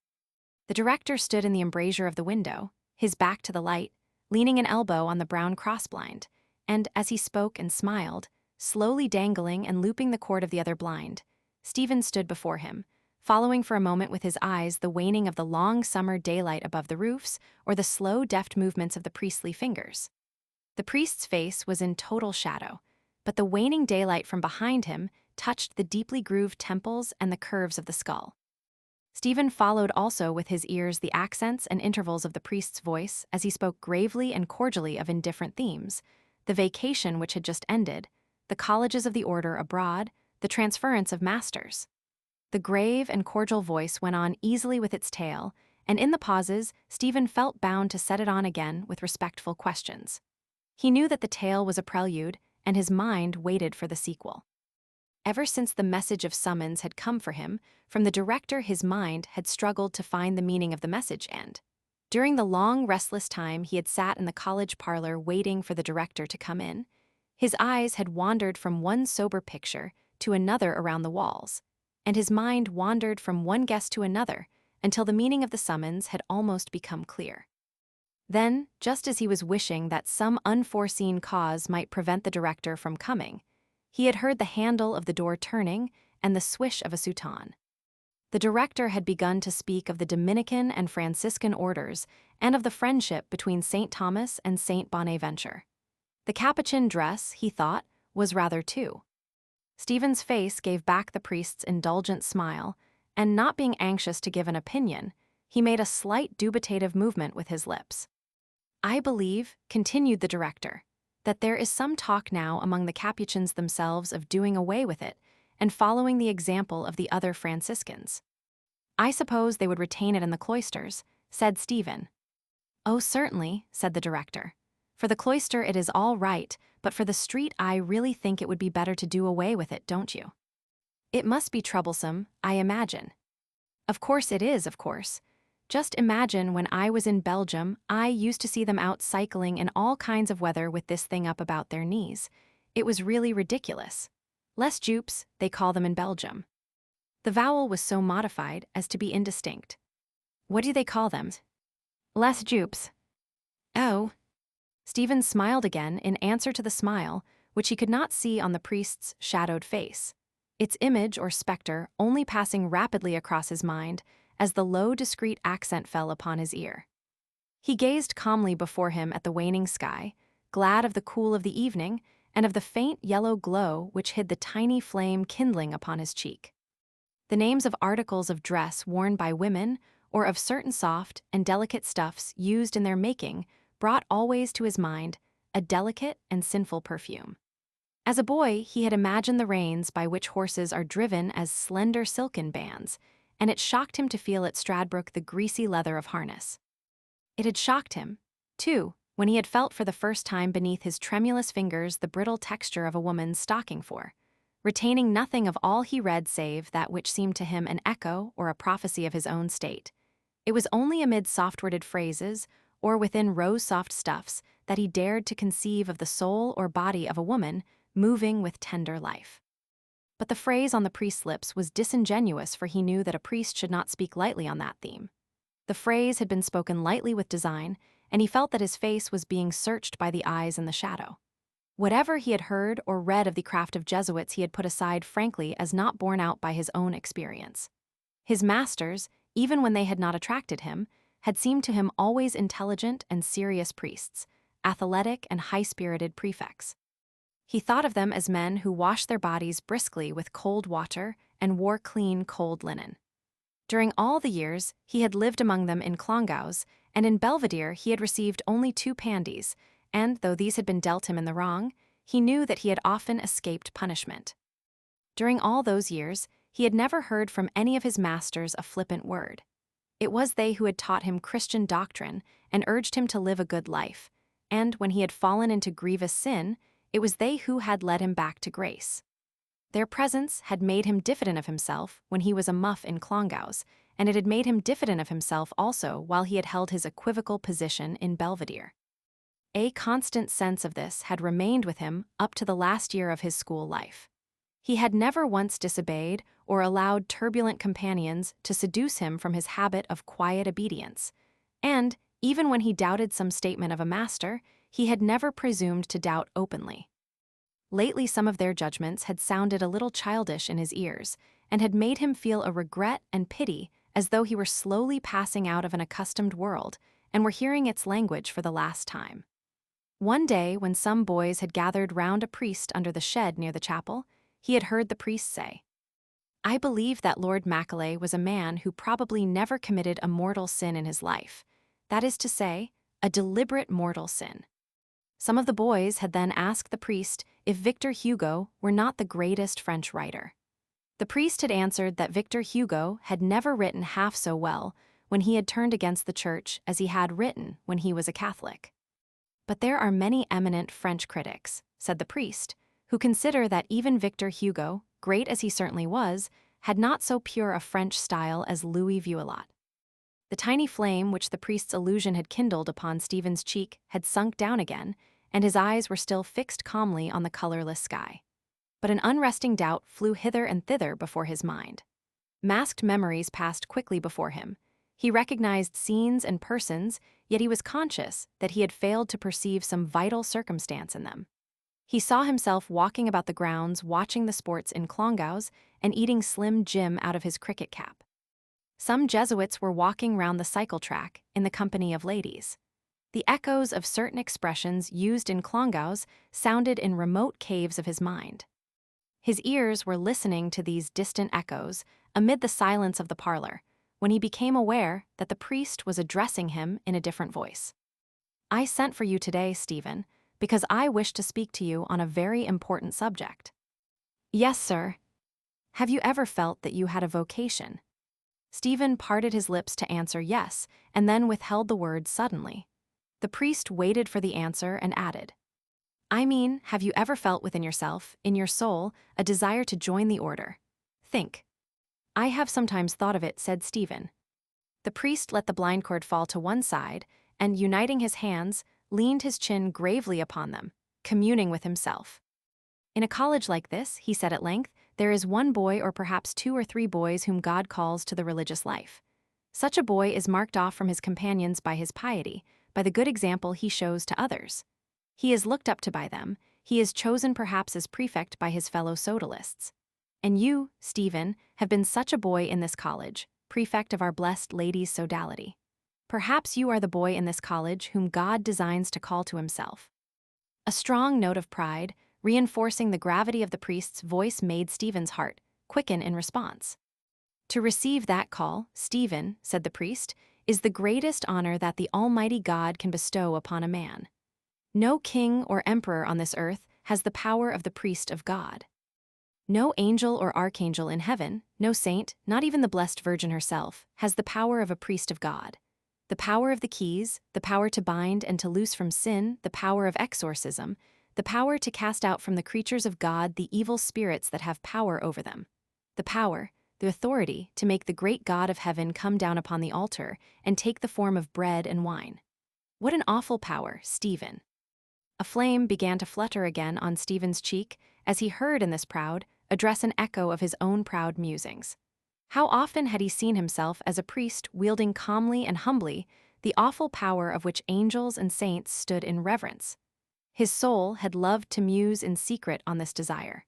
A: The director stood in the embrasure of the window, his back to the light, leaning an elbow on the brown cross-blind, and, as he spoke and smiled, slowly dangling and looping the cord of the other blind, Stephen stood before him, following for a moment with his eyes the waning of the long summer daylight above the roofs or the slow, deft movements of the priestly fingers. The priest's face was in total shadow, but the waning daylight from behind him touched the deeply grooved temples and the curves of the skull. Stephen followed also with his ears the accents and intervals of the priest's voice as he spoke gravely and cordially of indifferent themes, the vacation which had just ended, the colleges of the order abroad, the transference of masters. The grave and cordial voice went on easily with its tale, and in the pauses Stephen felt bound to set it on again with respectful questions. He knew that the tale was a prelude, and his mind waited for the sequel. Ever since the message of summons had come for him, from the director his mind had struggled to find the meaning of the message and, during the long, restless time he had sat in the college parlor waiting for the director to come in, his eyes had wandered from one sober picture to another around the walls, and his mind wandered from one guest to another until the meaning of the summons had almost become clear. Then, just as he was wishing that some unforeseen cause might prevent the director from coming, he had heard the handle of the door turning and the swish of a soutane. The director had begun to speak of the Dominican and Franciscan orders and of the friendship between St. Thomas and St. Bonaventure. The capuchin dress, he thought, was rather too. Stephen's face gave back the priest's indulgent smile, and not being anxious to give an opinion, he made a slight dubitative movement with his lips. "I believe," continued the director, "that there is some talk now among the Capuchins themselves of doing away with it and following the example of the other Franciscans." "I suppose they would retain it in the cloisters," said Stephen. "Oh, certainly," said the director. "For the cloister it is all right, but for the street I really think it would be better to do away with it, don't you? It must be troublesome, I imagine." "Of course it is, of course. Just imagine when I was in Belgium, I used to see them out cycling in all kinds of weather with this thing up about their knees. It was really ridiculous. Les jupes, they call them in Belgium." The vowel was so modified as to be indistinct. "What do they call them?" "Les jupes." "Oh." Stephen smiled again in answer to the smile, which he could not see on the priest's shadowed face, its image or spectre only passing rapidly across his mind as the low, discreet accent fell upon his ear. He gazed calmly before him at the waning sky, glad of the cool of the evening and of the faint yellow glow which hid the tiny flame kindling upon his cheek. The names of articles of dress worn by women or of certain soft and delicate stuffs used in their making brought always to his mind a delicate and sinful perfume. As a boy, he had imagined the reins by which horses are driven as slender silken bands, and it shocked him to feel at Stradbroke the greasy leather of harness. It had shocked him, too, when he had felt for the first time beneath his tremulous fingers the brittle texture of a woman's stocking for, retaining nothing of all he read save that which seemed to him an echo or a prophecy of his own state. It was only amid soft-worded phrases or within rose-soft stuffs that he dared to conceive of the soul or body of a woman moving with tender life. But the phrase on the priest's lips was disingenuous, for he knew that a priest should not speak lightly on that theme. The phrase had been spoken lightly with design, and he felt that his face was being searched by the eyes in the shadow. Whatever he had heard or read of the craft of Jesuits he had put aside frankly as not borne out by his own experience. His masters, even when they had not attracted him, had seemed to him always intelligent and serious priests, athletic and high-spirited prefects. He thought of them as men who washed their bodies briskly with cold water and wore clean, cold linen. During all the years, he had lived among them in Clongowes, and in Belvedere he had received only 2 pandies, and though these had been dealt him in the wrong, he knew that he had often escaped punishment. During all those years, he had never heard from any of his masters a flippant word. It was they who had taught him Christian doctrine and urged him to live a good life, and when he had fallen into grievous sin, it was they who had led him back to grace. Their presence had made him diffident of himself when he was a muff in Clongowes, and it had made him diffident of himself also while he had held his equivocal position in Belvedere. A constant sense of this had remained with him up to the last year of his school life. He had never once disobeyed or allowed turbulent companions to seduce him from his habit of quiet obedience, and, even when he doubted some statement of a master, he had never presumed to doubt openly. Lately some of their judgments had sounded a little childish in his ears, and had made him feel a regret and pity as though he were slowly passing out of an accustomed world and were hearing its language for the last time. One day, when some boys had gathered round a priest under the shed near the chapel, he had heard the priest say, "I believe that Lord Macaulay was a man who probably never committed a mortal sin in his life, that is to say, a deliberate mortal sin." Some of the boys had then asked the priest if Victor Hugo were not the greatest French writer. The priest had answered that Victor Hugo had never written half so well when he had turned against the church as he had written when he was a Catholic. "But there are many eminent French critics," said the priest, "who consider that even Victor Hugo, great as he certainly was, had not so pure a French style as Louis Vuillot. The tiny flame which the priest's illusion had kindled upon Stephen's cheek had sunk down again, and his eyes were still fixed calmly on the colorless sky. But an unresting doubt flew hither and thither before his mind. Masked memories passed quickly before him. He recognized scenes and persons, yet he was conscious that he had failed to perceive some vital circumstance in them. He saw himself walking about the grounds, watching the sports in Clongowes, and eating Slim Jim out of his cricket cap. Some Jesuits were walking round the cycle track in the company of ladies. The echoes of certain expressions used in Clongowes sounded in remote caves of his mind. His ears were listening to these distant echoes amid the silence of the parlor, when he became aware that the priest was addressing him in a different voice. "I sent for you today, Stephen, because I wish to speak to you on a very important subject." "Yes, sir." "Have you ever felt that you had a vocation?" Stephen parted his lips to answer yes, and then withheld the word suddenly. The priest waited for the answer and added, "I mean, have you ever felt within yourself, in your soul, a desire to join the order? Think." "I have sometimes thought of it," said Stephen. The priest let the blind cord fall to one side, and, uniting his hands, leaned his chin gravely upon them, communing with himself. "In a college like this," he said at length, "there is one boy or perhaps 2 or 3 boys whom God calls to the religious life. Such a boy is marked off from his companions by his piety, by the good example he shows to others. He is looked up to by them, he is chosen perhaps as prefect by his fellow sodalists. And you, Stephen, have been such a boy in this college, prefect of our blessed Lady's sodality. Perhaps you are the boy in this college whom God designs to call to himself." A strong note of pride, reinforcing the gravity of the priest's voice, made Stephen's heart quicken in response. "To receive that call, Stephen," said the priest, "is the greatest honor that the Almighty God can bestow upon a man. No king or emperor on this earth has the power of the priest of God. No angel or archangel in heaven, no saint, not even the Blessed Virgin herself, has the power of a priest of God. The power of the keys, the power to bind and to loose from sin, the power of exorcism, the power to cast out from the creatures of God the evil spirits that have power over them. The power, the authority to make the great God of heaven come down upon the altar and take the form of bread and wine. What an awful power, Stephen." A flame began to flutter again on Stephen's cheek as he heard in this proud address an echo of his own proud musings. How often had he seen himself as a priest wielding calmly and humbly the awful power of which angels and saints stood in reverence. His soul had loved to muse in secret on this desire.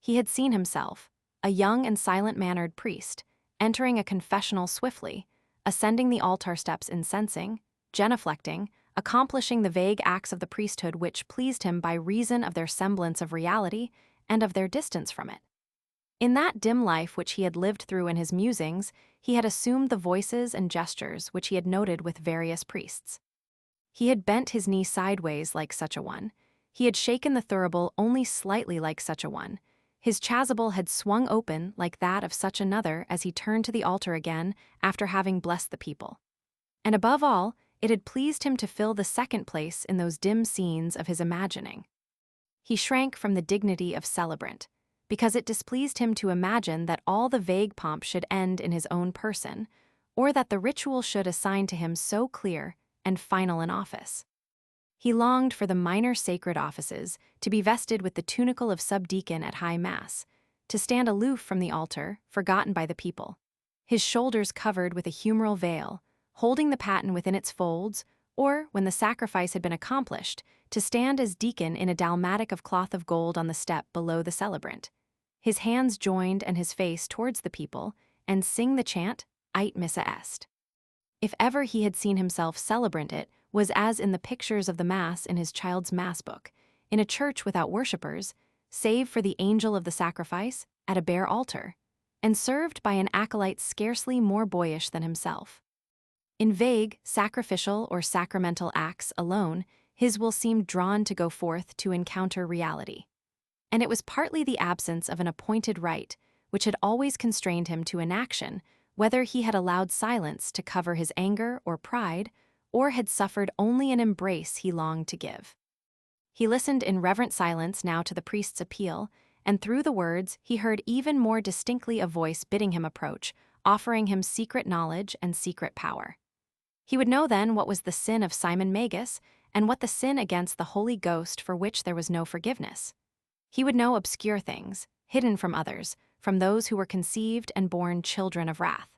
A: He had seen himself, a young and silent-mannered priest, entering a confessional swiftly, ascending the altar steps incensing, genuflecting, accomplishing the vague acts of the priesthood which pleased him by reason of their semblance of reality and of their distance from it. In that dim life which he had lived through in his musings, he had assumed the voices and gestures which he had noted with various priests. He had bent his knee sideways like such a one. He had shaken the thurible only slightly like such a one. His chasuble had swung open like that of such another as he turned to the altar again after having blessed the people. And above all, it had pleased him to fill the second place in those dim scenes of his imagining. He shrank from the dignity of celebrant, because it displeased him to imagine that all the vague pomp should end in his own person, or that the ritual should assign to him so clear and final an office. He longed for the minor sacred offices, to be vested with the tunicle of subdeacon at high mass, to stand aloof from the altar, forgotten by the people, his shoulders covered with a humeral veil, holding the paten within its folds, or, when the sacrifice had been accomplished, to stand as deacon in a dalmatic of cloth of gold on the step below the celebrant, his hands joined and his face towards the people, and sing the chant, Ait missa est. If ever he had seen himself celebrant, it was as in the pictures of the Mass in his child's Mass book, in a church without worshippers, save for the angel of the sacrifice, at a bare altar, and served by an acolyte scarcely more boyish than himself. In vague, sacrificial or sacramental acts alone, his will seemed drawn to go forth to encounter reality. And it was partly the absence of an appointed rite which had always constrained him to inaction, whether he had allowed silence to cover his anger or pride, or had suffered only an embrace he longed to give. He listened in reverent silence now to the priest's appeal, and through the words he heard even more distinctly a voice bidding him approach, offering him secret knowledge and secret power. He would know then what was the sin of Simon Magus, and what the sin against the Holy Ghost for which there was no forgiveness. He would know obscure things, hidden from others, from those who were conceived and born children of wrath.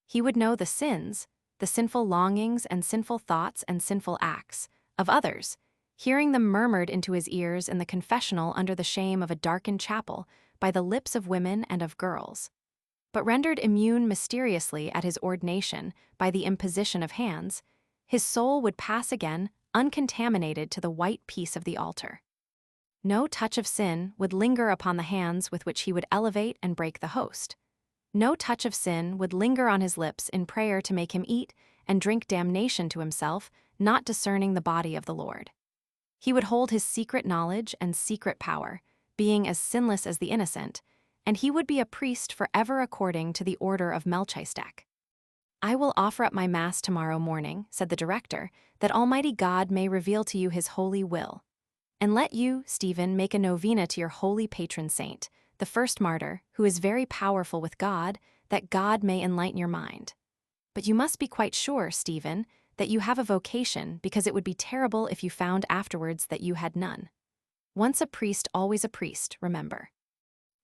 A: He would know the sins, the sinful longings and sinful thoughts and sinful acts, of others, hearing them murmured into his ears in the confessional under the shame of a darkened chapel by the lips of women and of girls, but rendered immune mysteriously at his ordination by the imposition of hands, his soul would pass again, uncontaminated, to the white peace of the altar. No touch of sin would linger upon the hands with which he would elevate and break the host. No touch of sin would linger on his lips in prayer to make him eat and drink damnation to himself, not discerning the body of the Lord. He would hold his secret knowledge and secret power, being as sinless as the innocent, and he would be a priest forever according to the order of Melchizedek. "I will offer up my Mass tomorrow morning," said the director, "that Almighty God may reveal to you his holy will. And let you, Stephen, make a novena to your holy patron saint, the first martyr, who is very powerful with God, that God may enlighten your mind. But you must be quite sure, Stephen, that you have a vocation, because it would be terrible if you found afterwards that you had none. Once a priest, always a priest, remember.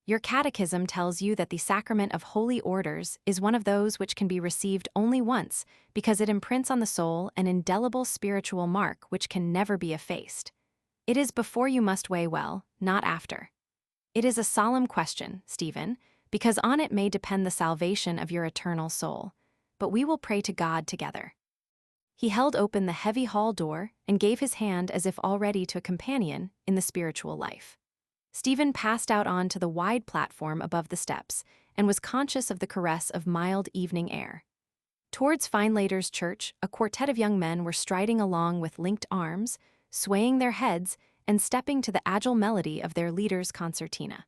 A: Your catechism tells you that the sacrament of holy orders is one of those which can be received only once, because it imprints on the soul an indelible spiritual mark which can never be effaced. It is before you must weigh well, not after. It is a solemn question, Stephen, because on it may depend the salvation of your eternal soul. But we will pray to God together." He held open the heavy hall door and gave his hand as if already to a companion in the spiritual life. Stephen passed out on to the wide platform above the steps and was conscious of the caress of mild evening air. Towards Findlater's church, a quartet of young men were striding along with linked arms, swaying their heads and stepping to the agile melody of their leader's concertina.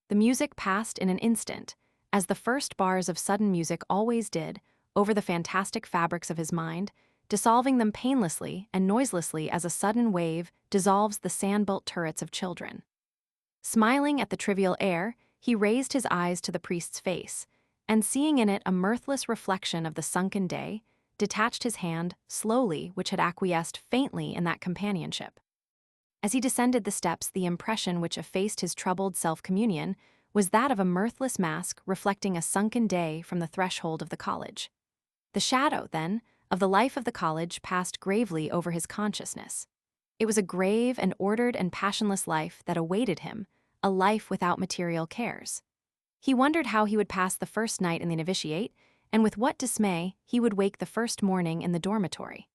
A: The music passed in an instant, as the first bars of sudden music always did, over the fantastic fabrics of his mind, dissolving them painlessly and noiselessly as a sudden wave dissolves the sand-built turrets of children. Smiling at the trivial air, he raised his eyes to the priest's face, and seeing in it a mirthless reflection of the sunken day, detached his hand, slowly, which had acquiesced faintly in that companionship. As he descended the steps, the impression which effaced his troubled self-communion was that of a mirthless mask reflecting a sunken day from the threshold of the college. The shadow, then, of the life of the college passed gravely over his consciousness. It was a grave and ordered and passionless life that awaited him, a life without material cares. He wondered how he would pass the first night in the novitiate, and with what dismay he would wake the first morning in the dormitory.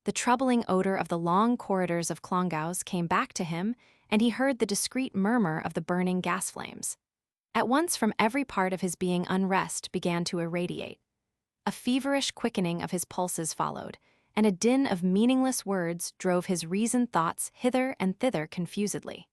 A: The troubling odor of the long corridors of Clongowes came back to him, and he heard the discreet murmur of the burning gas flames. At once from every part of his being unrest began to irradiate. A feverish quickening of his pulses followed, and a din of meaningless words drove his reasoned thoughts hither and thither confusedly.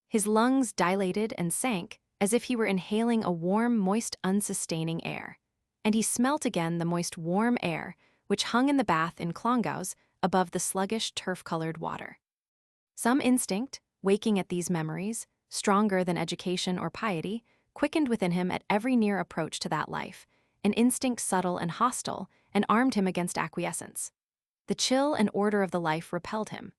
A: His lungs dilated and sank as if he were inhaling a warm, moist, unsustaining air, and he smelt again the moist, warm air which hung in the bath in Clongowes above the sluggish, turf-colored water. Some instinct, waking at these memories, stronger than education or piety, quickened within him at every near approach to that life, an instinct subtle and hostile, and armed him against acquiescence. The chill and order of the life repelled him.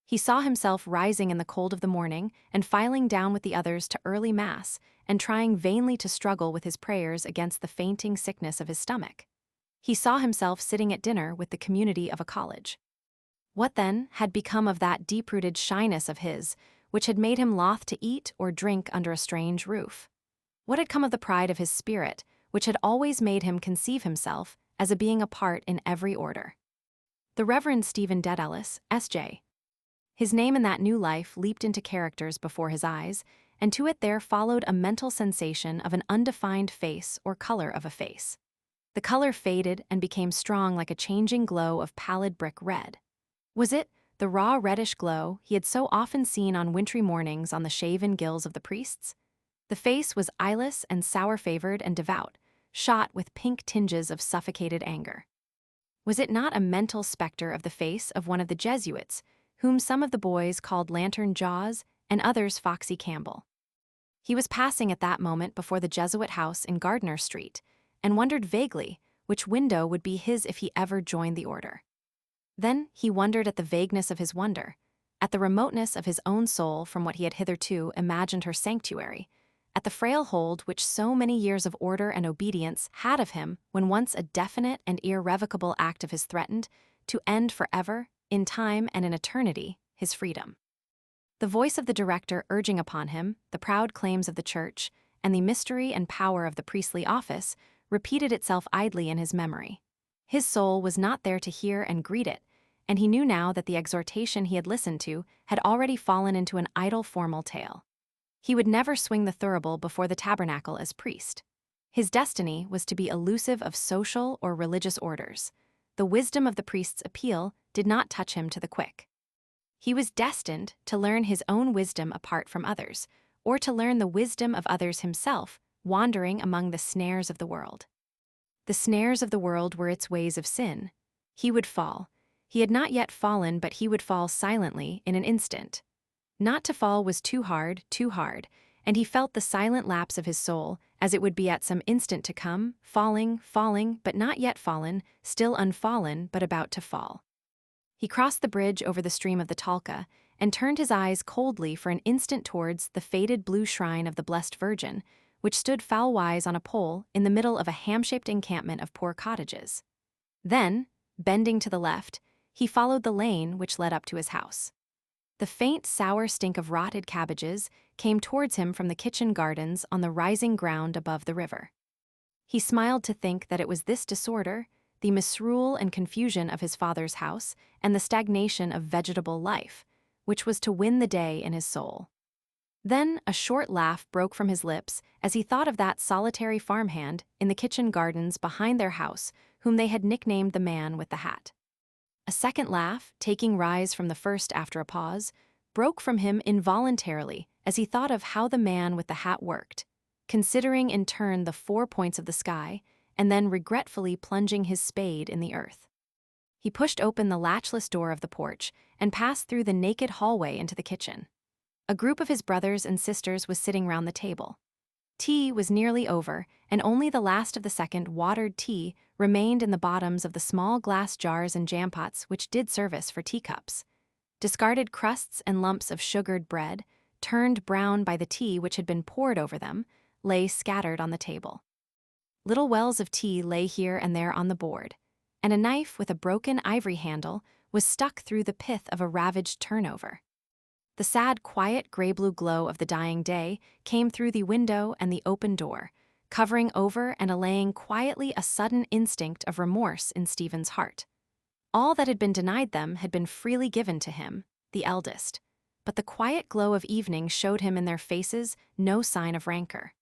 A: He saw himself rising in the cold of the morning and filing down with the others to early mass, and trying vainly to struggle with his prayers against the fainting sickness of his stomach. He saw himself sitting at dinner with the community of a college. What then had become of that deep-rooted shyness of his, which had made him loth to eat or drink under a strange roof? What had come of the pride of his spirit, which had always made him conceive himself as a being apart in every order? The Reverend Stephen Dedalus, S.J. His name in that new life leaped into characters before his eyes, and to it there followed a mental sensation of an undefined face or color of a face. The color faded and became strong like a changing glow of pallid brick red. Was it the raw reddish glow he had so often seen on wintry mornings on the shaven gills of the priests? The face was eyeless and sour-favored and devout, shot with pink tinges of suffocated anger. Was it not a mental specter of the face of one of the Jesuits, whom some of the boys called Lantern Jaws and others Foxy Campbell? He was passing at that moment before the Jesuit house in Gardner Street, and wondered vaguely which window would be his if he ever joined the order. Then he wondered at the vagueness of his wonder, at the remoteness of his own soul from what he had hitherto imagined her sanctuary, at the frail hold which so many years of order and obedience had of him when once a definite and irrevocable act of his threatened to end forever, in time and in eternity, his freedom. The voice of the director urging upon him the proud claims of the church and the mystery and power of the priestly office repeated itself idly in his memory. His soul was not there to hear and greet it, and he knew now that the exhortation he had listened to had already fallen into an idle formal tale. He would never swing the thurible before the tabernacle as priest. His destiny was to be elusive of social or religious orders. The wisdom of the priest's appeal did not touch him to the quick. He was destined to learn his own wisdom apart from others, or to learn the wisdom of others himself, wandering among the snares of the world. The snares of the world were its ways of sin. He would fall. He had not yet fallen, but he would fall silently in an instant. Not to fall was too hard, and he felt the silent lapse of his soul, as it would be at some instant to come, falling, but not yet fallen, still unfallen, but about to fall. He crossed the bridge over the stream of the Talca, and turned his eyes coldly for an instant towards the faded blue shrine of the Blessed Virgin, which stood foul-wise on a pole in the middle of a ham-shaped encampment of poor cottages. Then, bending to the left, he followed the lane which led up to his house. The faint, sour stink of rotted cabbages came towards him from the kitchen gardens on the rising ground above the river. He smiled to think that it was this disorder, the misrule and confusion of his father's house, and the stagnation of vegetable life, which was to win the day in his soul. Then a short laugh broke from his lips as he thought of that solitary farmhand in the kitchen gardens behind their house whom they had nicknamed the man with the hat. A second laugh, taking rise from the first after a pause, broke from him involuntarily as he thought of how the man with the hat worked, considering in turn the 4 points of the sky, and then regretfully plunging his spade in the earth. He pushed open the latchless door of the porch and passed through the naked hallway into the kitchen. A group of his brothers and sisters was sitting round the table. Tea was nearly over, and only the last of the second watered tea remained in the bottoms of the small glass jars and jampots which did service for teacups. Discarded crusts and lumps of sugared bread, turned brown by the tea which had been poured over them, lay scattered on the table. Little wells of tea lay here and there on the board, and a knife with a broken ivory handle was stuck through the pith of a ravaged turnover. The sad, quiet gray-blue glow of the dying day came through the window and the open door, covering over and allaying quietly a sudden instinct of remorse in Stephen's heart. All that had been denied them had been freely given to him, the eldest, but the quiet glow of evening showed him in their faces no sign of rancor.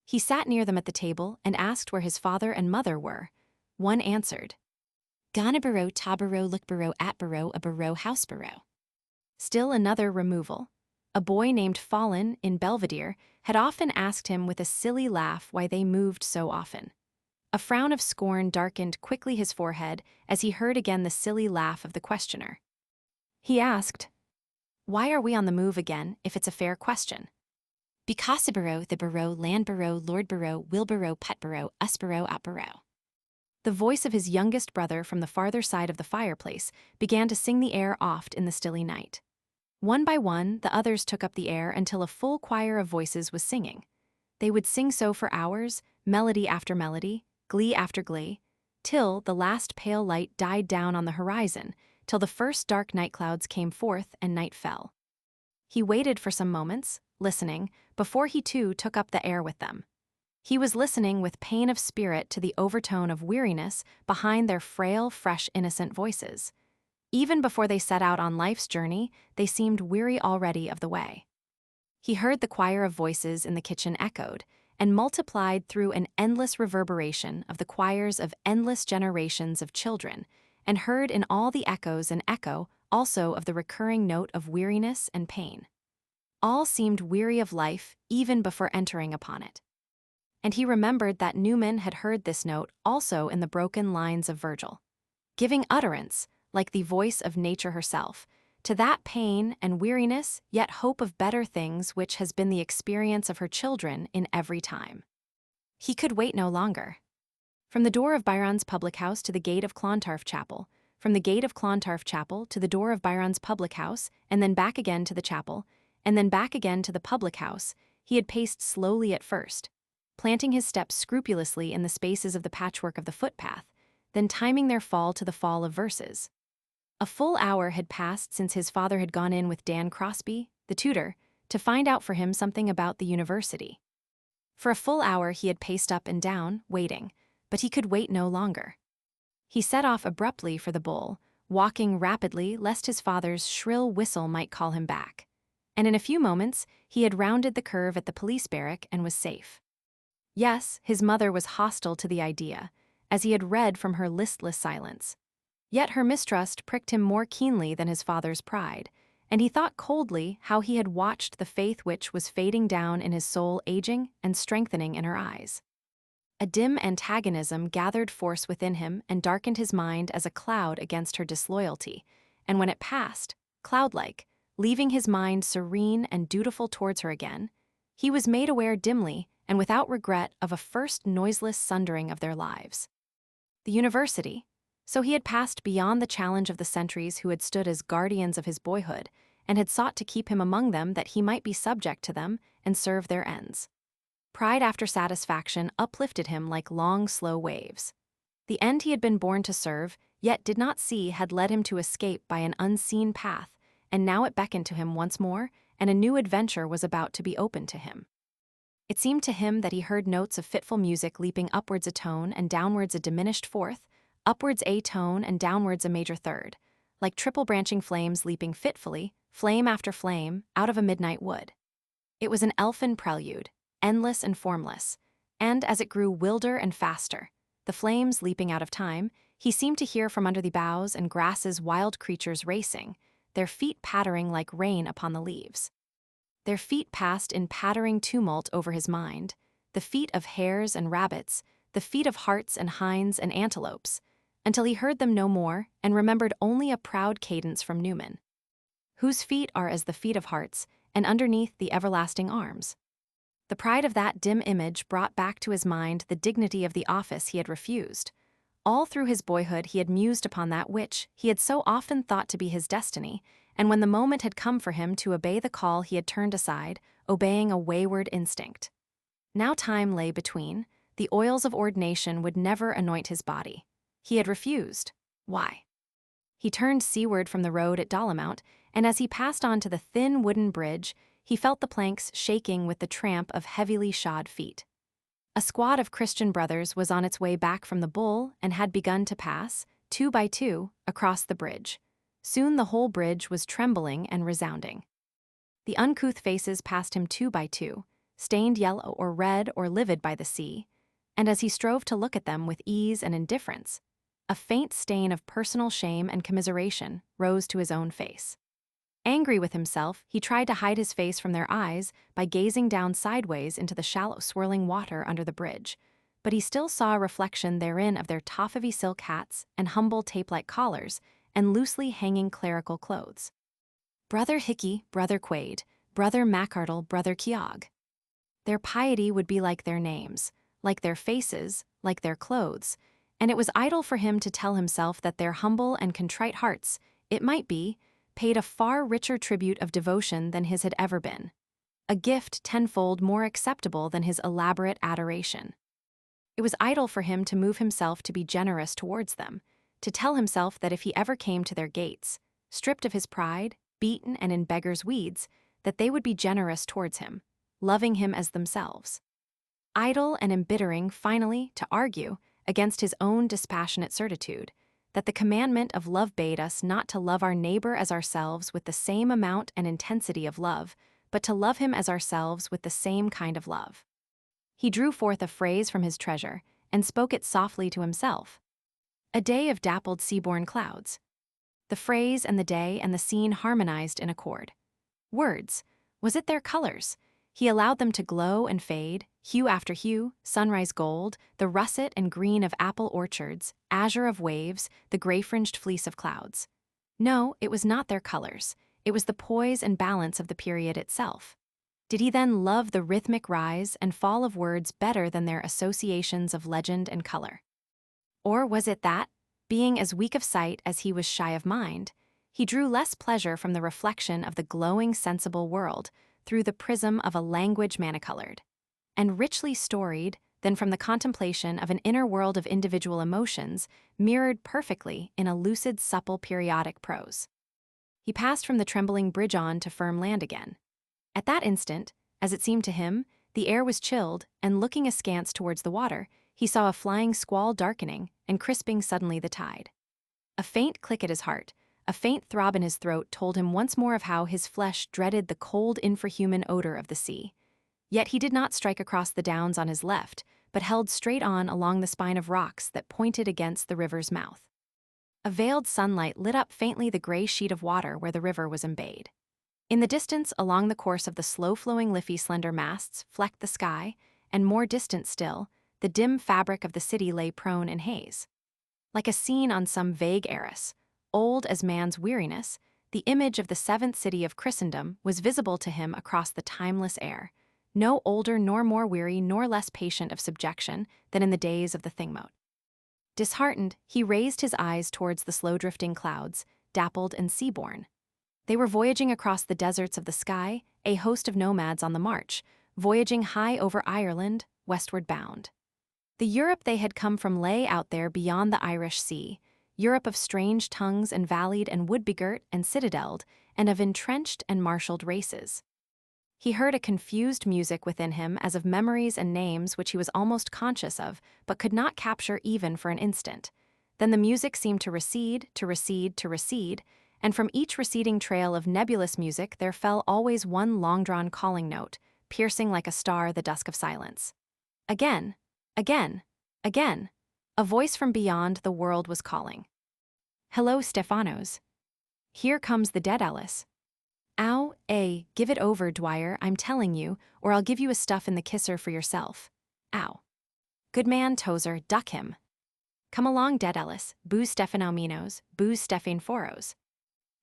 A: He sat near them at the table and asked where his father and mother were. One answered, "Gonabaro, tabaro, lookbaro, atbaro, abaro, housebaro." Still another removal. A boy named Fallon in Belvedere had often asked him with a silly laugh why they moved so often. A frown of scorn darkened quickly his forehead as he heard again the silly laugh of the questioner. He asked, "Why are we on the move again, if it's a fair question?" "Because the borough, land borough, lord borough, will borough, pet borough, us borough, out borough." The voice of his youngest brother from the farther side of the fireplace began to sing the air oft in the stilly night. One by one, the others took up the air until a full choir of voices was singing. They would sing so for hours, melody after melody, glee after glee, till the last pale light died down on the horizon, till the first dark night clouds came forth and night fell. He waited for some moments, listening, before he too took up the air with them. He was listening with pain of spirit to the overtone of weariness behind their frail, fresh, innocent voices. Even before they set out on life's journey, they seemed weary already of the way. He heard the choir of voices in the kitchen echoed, and multiplied through an endless reverberation of the choirs of endless generations of children, and heard in all the echoes an echo also of the recurring note of weariness and pain. All seemed weary of life even before entering upon it. And he remembered that Newman had heard this note also in the broken lines of Virgil, giving utterance, like the voice of nature herself, to that pain and weariness, yet hope of better things which has been the experience of her children in every time. He could wait no longer. From the door of Byron's public house to the gate of Clontarf Chapel, from the gate of Clontarf Chapel to the door of Byron's public house, and then back again to the chapel, and then back again to the public house, he had paced slowly at first, planting his steps scrupulously in the spaces of the patchwork of the footpath, then timing their fall to the fall of verses. A full hour had passed since his father had gone in with Dan Crosby, the tutor, to find out for him something about the university. For a full hour he had paced up and down, waiting, but he could wait no longer. He set off abruptly for the Bull, walking rapidly lest his father's shrill whistle might call him back. And in a few moments he had rounded the curve at the police barrack and was safe. Yes, his mother was hostile to the idea, as he had read from her listless silence. Yet her mistrust pricked him more keenly than his father's pride, and he thought coldly how he had watched the faith which was fading down in his soul aging and strengthening in her eyes. A dim antagonism gathered force within him and darkened his mind as a cloud against her disloyalty, and when it passed, cloud-like, leaving his mind serene and dutiful towards her again, he was made aware dimly and without regret of a first noiseless sundering of their lives. The university. So he had passed beyond the challenge of the sentries who had stood as guardians of his boyhood and had sought to keep him among them that he might be subject to them and serve their ends. Pride after satisfaction uplifted him like long, slow waves. The end he had been born to serve, yet did not see, had led him to escape by an unseen path, and now it beckoned to him once more, and a new adventure was about to be opened to him. It seemed to him that he heard notes of fitful music leaping upwards a tone and downwards a diminished fourth, upwards a tone and downwards a major third, like triple branching flames leaping fitfully, flame after flame, out of a midnight wood. It was an elfin prelude, endless and formless, and as it grew wilder and faster, the flames leaping out of time, he seemed to hear from under the boughs and grasses wild creatures racing, their feet pattering like rain upon the leaves. Their feet passed in pattering tumult over his mind, the feet of hares and rabbits, the feet of harts and hinds and antelopes, until he heard them no more and remembered only a proud cadence from Newman. Whose feet are as the feet of harts, and underneath the everlasting arms. The pride of that dim image brought back to his mind the dignity of the office he had refused. All through his boyhood he had mused upon that which he had so often thought to be his destiny, and when the moment had come for him to obey the call he had turned aside, obeying a wayward instinct. Now time lay between, the oils of ordination would never anoint his body. He had refused. Why? He turned seaward from the road at Dolomount, and as he passed on to the thin wooden bridge, he felt the planks shaking with the tramp of heavily shod feet. A squad of Christian brothers was on its way back from the Bull and had begun to pass, 2 by 2, across the bridge. Soon the whole bridge was trembling and resounding. The uncouth faces passed him 2 by 2, stained yellow or red or livid by the sea, and as he strove to look at them with ease and indifference, a faint stain of personal shame and commiseration rose to his own face. Angry with himself, he tried to hide his face from their eyes by gazing down sideways into the shallow swirling water under the bridge, but he still saw a reflection therein of their toffavy silk hats and humble tape-like collars and loosely hanging clerical clothes. Brother Hickey, Brother Quaid, Brother Macardle, Brother Keogh. Their piety would be like their names, like their faces, like their clothes, and it was idle for him to tell himself that their humble and contrite hearts, it might be, paid a far richer tribute of devotion than his had ever been, a gift tenfold more acceptable than his elaborate adoration. It was idle for him to move himself to be generous towards them, to tell himself that if he ever came to their gates, stripped of his pride, beaten and in beggar's weeds, that they would be generous towards him, loving him as themselves. Idle and embittering, finally, to argue, against his own dispassionate certitude, that the commandment of love bade us not to love our neighbor as ourselves with the same amount and intensity of love, but to love him as ourselves with the same kind of love. He drew forth a phrase from his treasure and spoke it softly to himself. A day of dappled seaborne clouds. The phrase and the day and the scene harmonized in accord. Words, was it their colors? He allowed them to glow and fade, hue after hue, sunrise gold, the russet and green of apple orchards, azure of waves, the gray-fringed fleece of clouds. No, it was not their colors. It was the poise and balance of the period itself. Did he then love the rhythmic rise and fall of words better than their associations of legend and color? Or was it that, being as weak of sight as he was shy of mind, he drew less pleasure from the reflection of the glowing sensible world through the prism of a language manicolored and richly storied than from the contemplation of an inner world of individual emotions mirrored perfectly in a lucid, supple, periodic prose? He passed from the trembling bridge on to firm land again. At that instant, as it seemed to him, the air was chilled, and looking askance towards the water, he saw a flying squall darkening and crisping suddenly the tide. A faint click at his heart, a faint throb in his throat told him once more of how his flesh dreaded the cold, infrahuman odor of the sea. Yet he did not strike across the downs on his left, but held straight on along the spine of rocks that pointed against the river's mouth. A veiled sunlight lit up faintly the gray sheet of water where the river was embayed. In the distance, along the course of the slow-flowing Liffey slender masts flecked the sky, and more distant still, the dim fabric of the city lay prone in haze. Like a scene on some vague arras, old as man's weariness, the image of the seventh city of Christendom was visible to him across the timeless air, no older nor more weary nor less patient of subjection than in the days of the Thingmote. Disheartened, he raised his eyes towards the slow-drifting clouds, dappled and sea-borne. They were voyaging across the deserts of the sky, a host of nomads on the march, voyaging high over Ireland, westward bound. The Europe they had come from lay out there beyond the Irish Sea, Europe of strange tongues and valleyed and wood-begirt and citadeled, and of entrenched and marshaled races. He heard a confused music within him as of memories and names which he was almost conscious of, but could not capture even for an instant. Then the music seemed to recede, to recede, to recede, and from each receding trail of nebulous music there fell always one long-drawn calling note, piercing like a star the dusk of silence. Again, again, again, a voice from beyond the world was calling. "Hello, Stephanos. Here comes the Dedalus. Ow, give it over, Dwyer, I'm telling you, or I'll give you a stuff in the kisser for yourself. Ow. Good man, Tozer, duck him. Come along, Dedalus, boo Stephanauminos, boo Stephen Foros.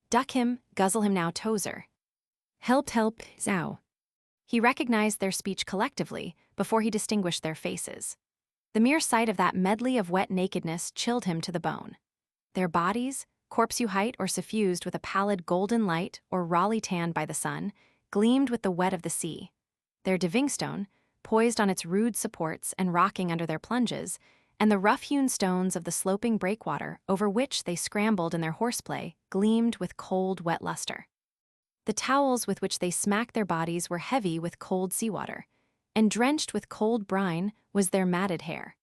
A: Duck him, guzzle him now, Tozer. Help, zow." He recognized their speech collectively before he distinguished their faces. The mere sight of that medley of wet nakedness chilled him to the bone. Their bodies, corpse-hue height or suffused with a pallid golden light or rawly tanned by the sun, gleamed with the wet of the sea. Their divingstone, poised on its rude supports and rocking under their plunges, and the rough-hewn stones of the sloping breakwater over which they scrambled in their horseplay gleamed with cold, wet luster. The towels with which they smacked their bodies were heavy with cold seawater, and drenched with cold brine was their matted hair.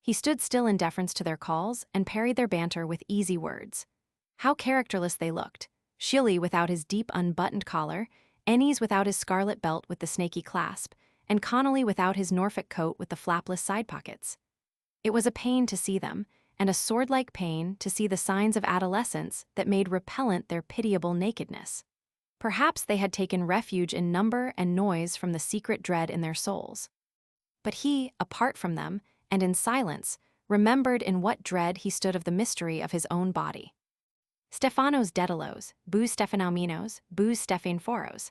A: He stood still in deference to their calls and parried their banter with easy words. How characterless they looked, Shilly without his deep unbuttoned collar, Ennis without his scarlet belt with the snaky clasp, and Connolly without his Norfolk coat with the flapless side pockets. It was a pain to see them, and a sword-like pain to see the signs of adolescence that made repellent their pitiable nakedness. Perhaps they had taken refuge in number and noise from the secret dread in their souls. But he, apart from them, and in silence, remembered in what dread he stood of the mystery of his own body. Stephanos Dedalus, boo Stephanauminos, boo Stephen Foros.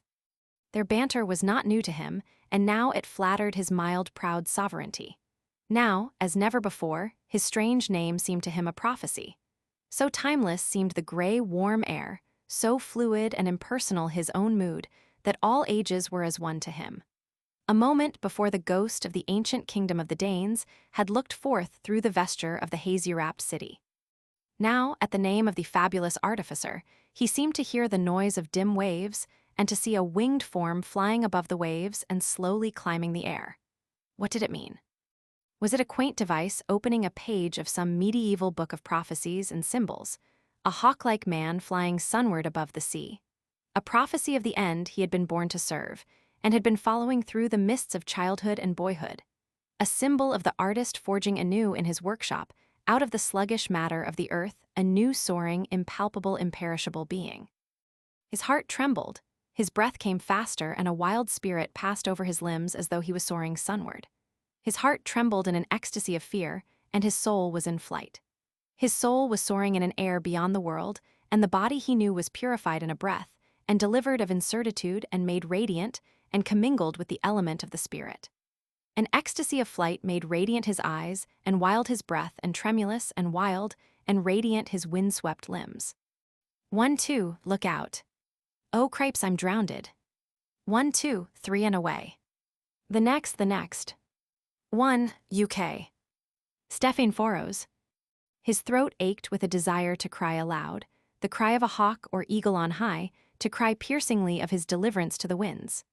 A: Their banter was not new to him, and now it flattered his mild, proud sovereignty. Now, as never before, his strange name seemed to him a prophecy. So timeless seemed the gray, warm air, so fluid and impersonal his own mood, that all ages were as one to him. A moment before the ghost of the ancient kingdom of the Danes had looked forth through the vesture of the hazy-wrapped city. Now, at the name of the fabulous artificer, he seemed to hear the noise of dim waves and to see a winged form flying above the waves and slowly climbing the air. What did it mean? Was it a quaint device opening a page of some medieval book of prophecies and symbols, a hawk-like man flying sunward above the sea? A prophecy of the end he had been born to serve, and had been following through the mists of childhood and boyhood. A symbol of the artist forging anew in his workshop, out of the sluggish matter of the earth, a new soaring, impalpable, imperishable being. His heart trembled, his breath came faster, and a wild spirit passed over his limbs as though he was soaring sunward. His heart trembled in an ecstasy of fear, and his soul was in flight. His soul was soaring in an air beyond the world, and the body he knew was purified in a breath, and delivered of incertitude and made radiant, and commingled with the element of the spirit. An ecstasy of flight made radiant his eyes, and wild his breath, and tremulous, and wild, and radiant his wind-swept limbs. 1, 2, look out. Oh, cripes, I'm drowned. 1, 2, 3 and away. The next. 1, UK. Stephen Dedalus. His throat ached with a desire to cry aloud, the cry of a hawk or eagle on high, to cry piercingly of his deliverance to the winds.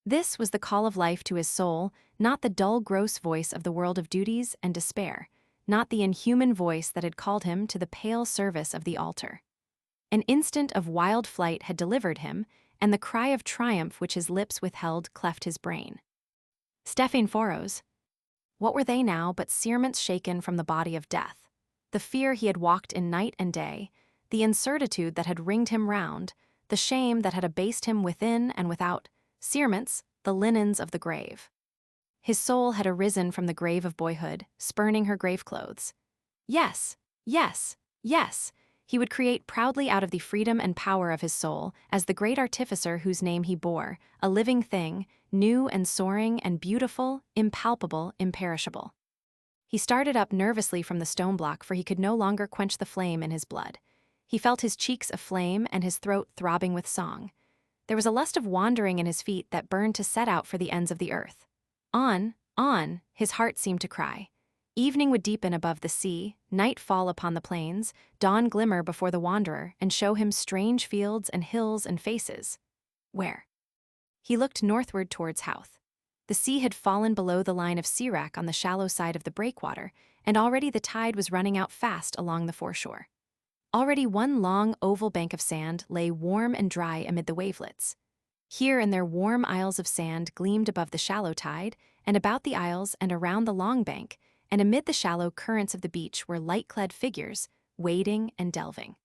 A: This was the call of life to his soul, not the dull, gross voice of the world of duties and despair, not the inhuman voice that had called him to the pale service of the altar. An instant of wild flight had delivered him, and the cry of triumph which his lips withheld cleft his brain. Stephen Dedalus. What were they now but cerements shaken from the body of death? The fear he had walked in night and day, the incertitude that had ringed him round, the shame that had abased him within and without, cerements, the linens of the grave. His soul had arisen from the grave of boyhood, spurning her grave clothes. Yes, yes, yes, he would create proudly out of the freedom and power of his soul, as the great artificer whose name he bore, a living thing, new and soaring and beautiful, impalpable, imperishable. He started up nervously from the stone block, for he could no longer quench the flame in his blood. He felt his cheeks aflame and his throat throbbing with song. There was a lust of wandering in his feet that burned to set out for the ends of the earth. On, his heart seemed to cry. Evening would deepen above the sea, night fall upon the plains, dawn glimmer before the wanderer, and show him strange fields and hills and faces. Where? He looked northward towards Howth. The sea had fallen below the line of sea wrack on the shallow side of the breakwater, and already the tide was running out fast along the foreshore. Already one long oval bank of sand lay warm and dry amid the wavelets. Here and there warm isles of sand gleamed above the shallow tide, and about the isles and around the long bank, and amid the shallow currents of the beach were light-clad figures, wading and delving.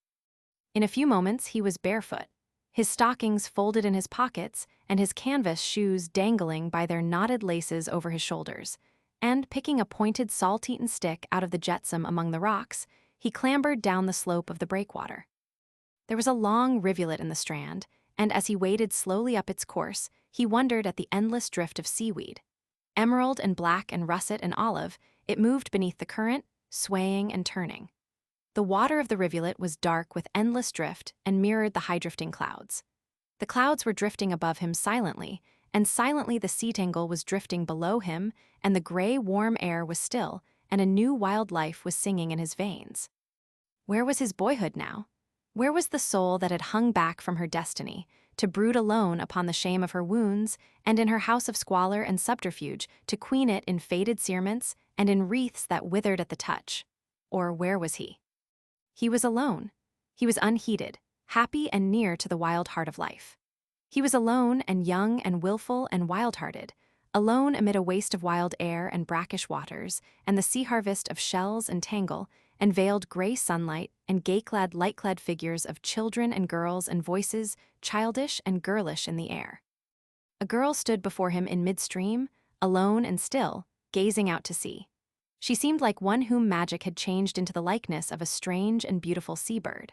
A: In a few moments he was barefoot, his stockings folded in his pockets and his canvas shoes dangling by their knotted laces over his shoulders, and picking a pointed salt-eaten stick out of the jetsam among the rocks, he clambered down the slope of the breakwater. There was a long rivulet in the strand, and as he waded slowly up its course, he wondered at the endless drift of seaweed. Emerald and black and russet and olive, it moved beneath the current, swaying and turning. The water of the rivulet was dark with endless drift and mirrored the high-drifting clouds. The clouds were drifting above him silently, and silently the sea tangle was drifting below him, and the gray, warm air was still, and a new wild life was singing in his veins. Where was his boyhood now? Where was the soul that had hung back from her destiny, to brood alone upon the shame of her wounds, and in her house of squalor and subterfuge to queen it in faded cerements and in wreaths that withered at the touch? Or where was he? He was alone. He was unheeded, happy and near to the wild heart of life. He was alone and young and willful and wild-hearted, alone amid a waste of wild air and brackish waters, and the sea harvest of shells and tangle, and veiled gray sunlight, and gay-clad, light-clad figures of children and girls and voices, childish and girlish in the air. A girl stood before him in midstream, alone and still, gazing out to sea. She seemed like one whom magic had changed into the likeness of a strange and beautiful seabird.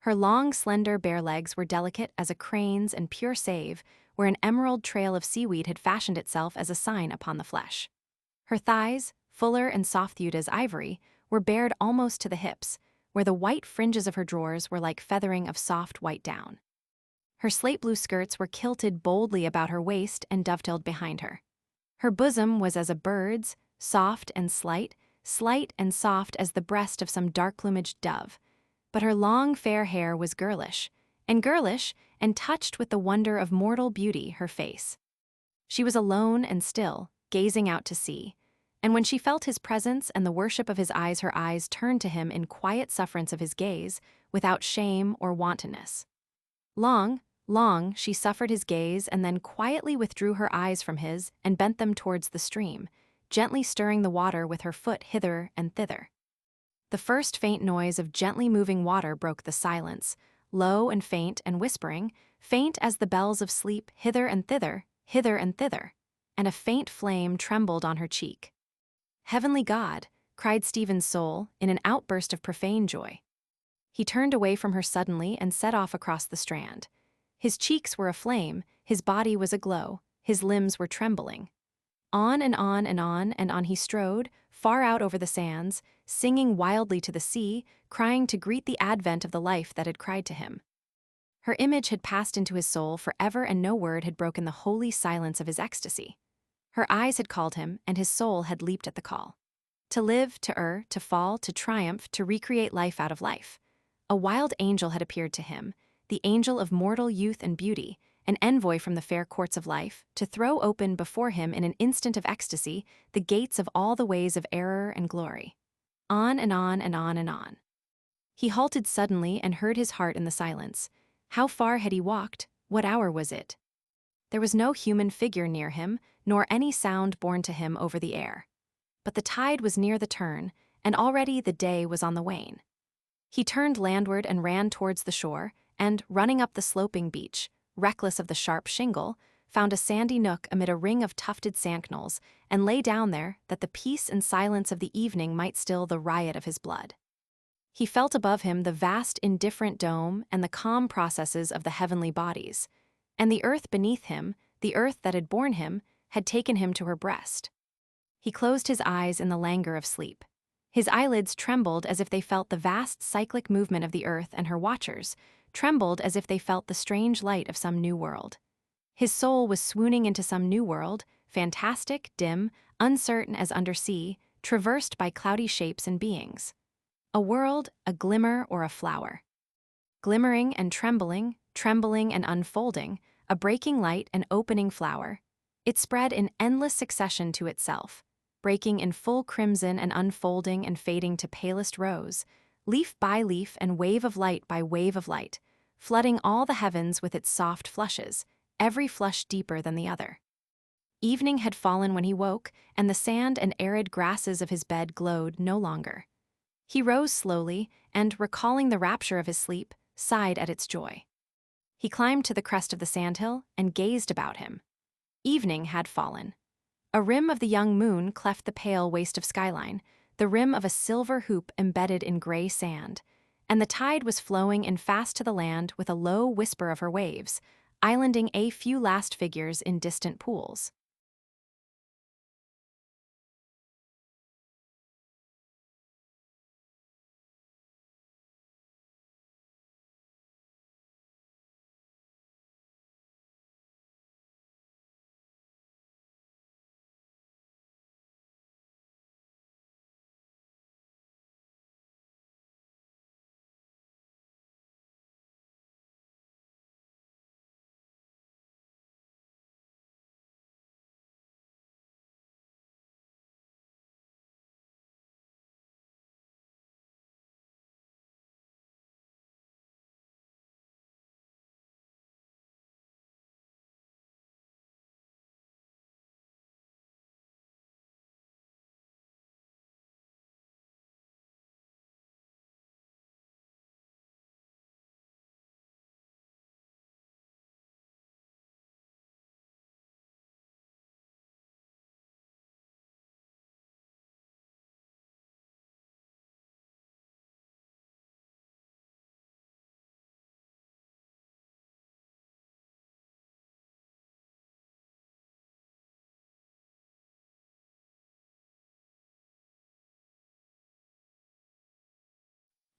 A: Her long, slender, bare legs were delicate as a crane's and pure save, where an emerald trail of seaweed had fashioned itself as a sign upon the flesh. Her thighs, fuller and soft-hued as ivory, were bared almost to the hips, where the white fringes of her drawers were like feathering of soft white down. Her slate-blue skirts were kilted boldly about her waist and dovetailed behind her. Her bosom was as a bird's, soft and slight and soft as the breast of some dark-plumaged dove, but her long fair hair was girlish, and touched with the wonder of mortal beauty her face. She was alone and still, gazing out to sea, and when she felt his presence and the worship of his eyes, her eyes turned to him in quiet sufferance of his gaze, without shame or wantonness. Long she suffered his gaze, and then quietly withdrew her eyes from his and bent them towards the stream, gently stirring the water with her foot hither and thither. The first faint noise of gently moving water broke the silence, low and whispering, faint as the bells of sleep, hither and thither, and a faint flame trembled on her cheek. "Heavenly God!" cried Stephen's soul in an outburst of profane joy. He turned away from her suddenly and set off across the strand. His cheeks were aflame, his body was aglow, his limbs were trembling. On and on and on and on he strode, far out over the sands, singing wildly to the sea, crying to greet the advent of the life that had cried to him. Her image had passed into his soul forever, and no word had broken the holy silence of his ecstasy. Her eyes had called him, and his soul had leaped at the call. To live, to err, to fall, to triumph, to recreate life out of life. A wild angel had appeared to him, the angel of mortal youth and beauty, an envoy from the fair courts of life, to throw open before him in an instant of ecstasy the gates of all the ways of error and glory. On and on and on and on. He halted suddenly and heard his heart in the silence. How far had he walked? What hour was it? There was no human figure near him, nor any sound borne to him over the air. But the tide was near the turn, and already the day was on the wane. He turned landward and ran towards the shore, and, running up the sloping beach, reckless of the sharp shingle, found a sandy nook amid a ring of tufted sandknolls, and lay down there that the peace and silence of the evening might still the riot of his blood. He felt above him the vast indifferent dome and the calm processes of the heavenly bodies, and the earth beneath him, the earth that had borne him, had taken him to her breast. He closed his eyes in the languor of sleep. His eyelids trembled as if they felt the vast cyclic movement of the earth, and her watchers trembled as if they felt the strange light of some new world. His soul was swooning into some new world, fantastic, dim, uncertain as undersea, traversed by cloudy shapes and beings. A world, a glimmer or a flower. Glimmering and trembling, trembling and unfolding, a breaking light and opening flower. It spread in endless succession to itself, breaking in full crimson and unfolding and fading to palest rose, leaf by leaf and wave of light by wave of light, flooding all the heavens with its soft flushes, every flush deeper than the other. Evening had fallen when he woke, and the sand and arid grasses of his bed glowed no longer. He rose slowly, and, recalling the rapture of his sleep, sighed at its joy. He climbed to the crest of the sandhill and gazed about him. Evening had fallen. A rim of the young moon cleft the pale waste of skyline, the rim of a silver hoop embedded in gray sand, and the tide was flowing in fast to the land with a low whisper of her waves, islanding a few last figures in distant pools.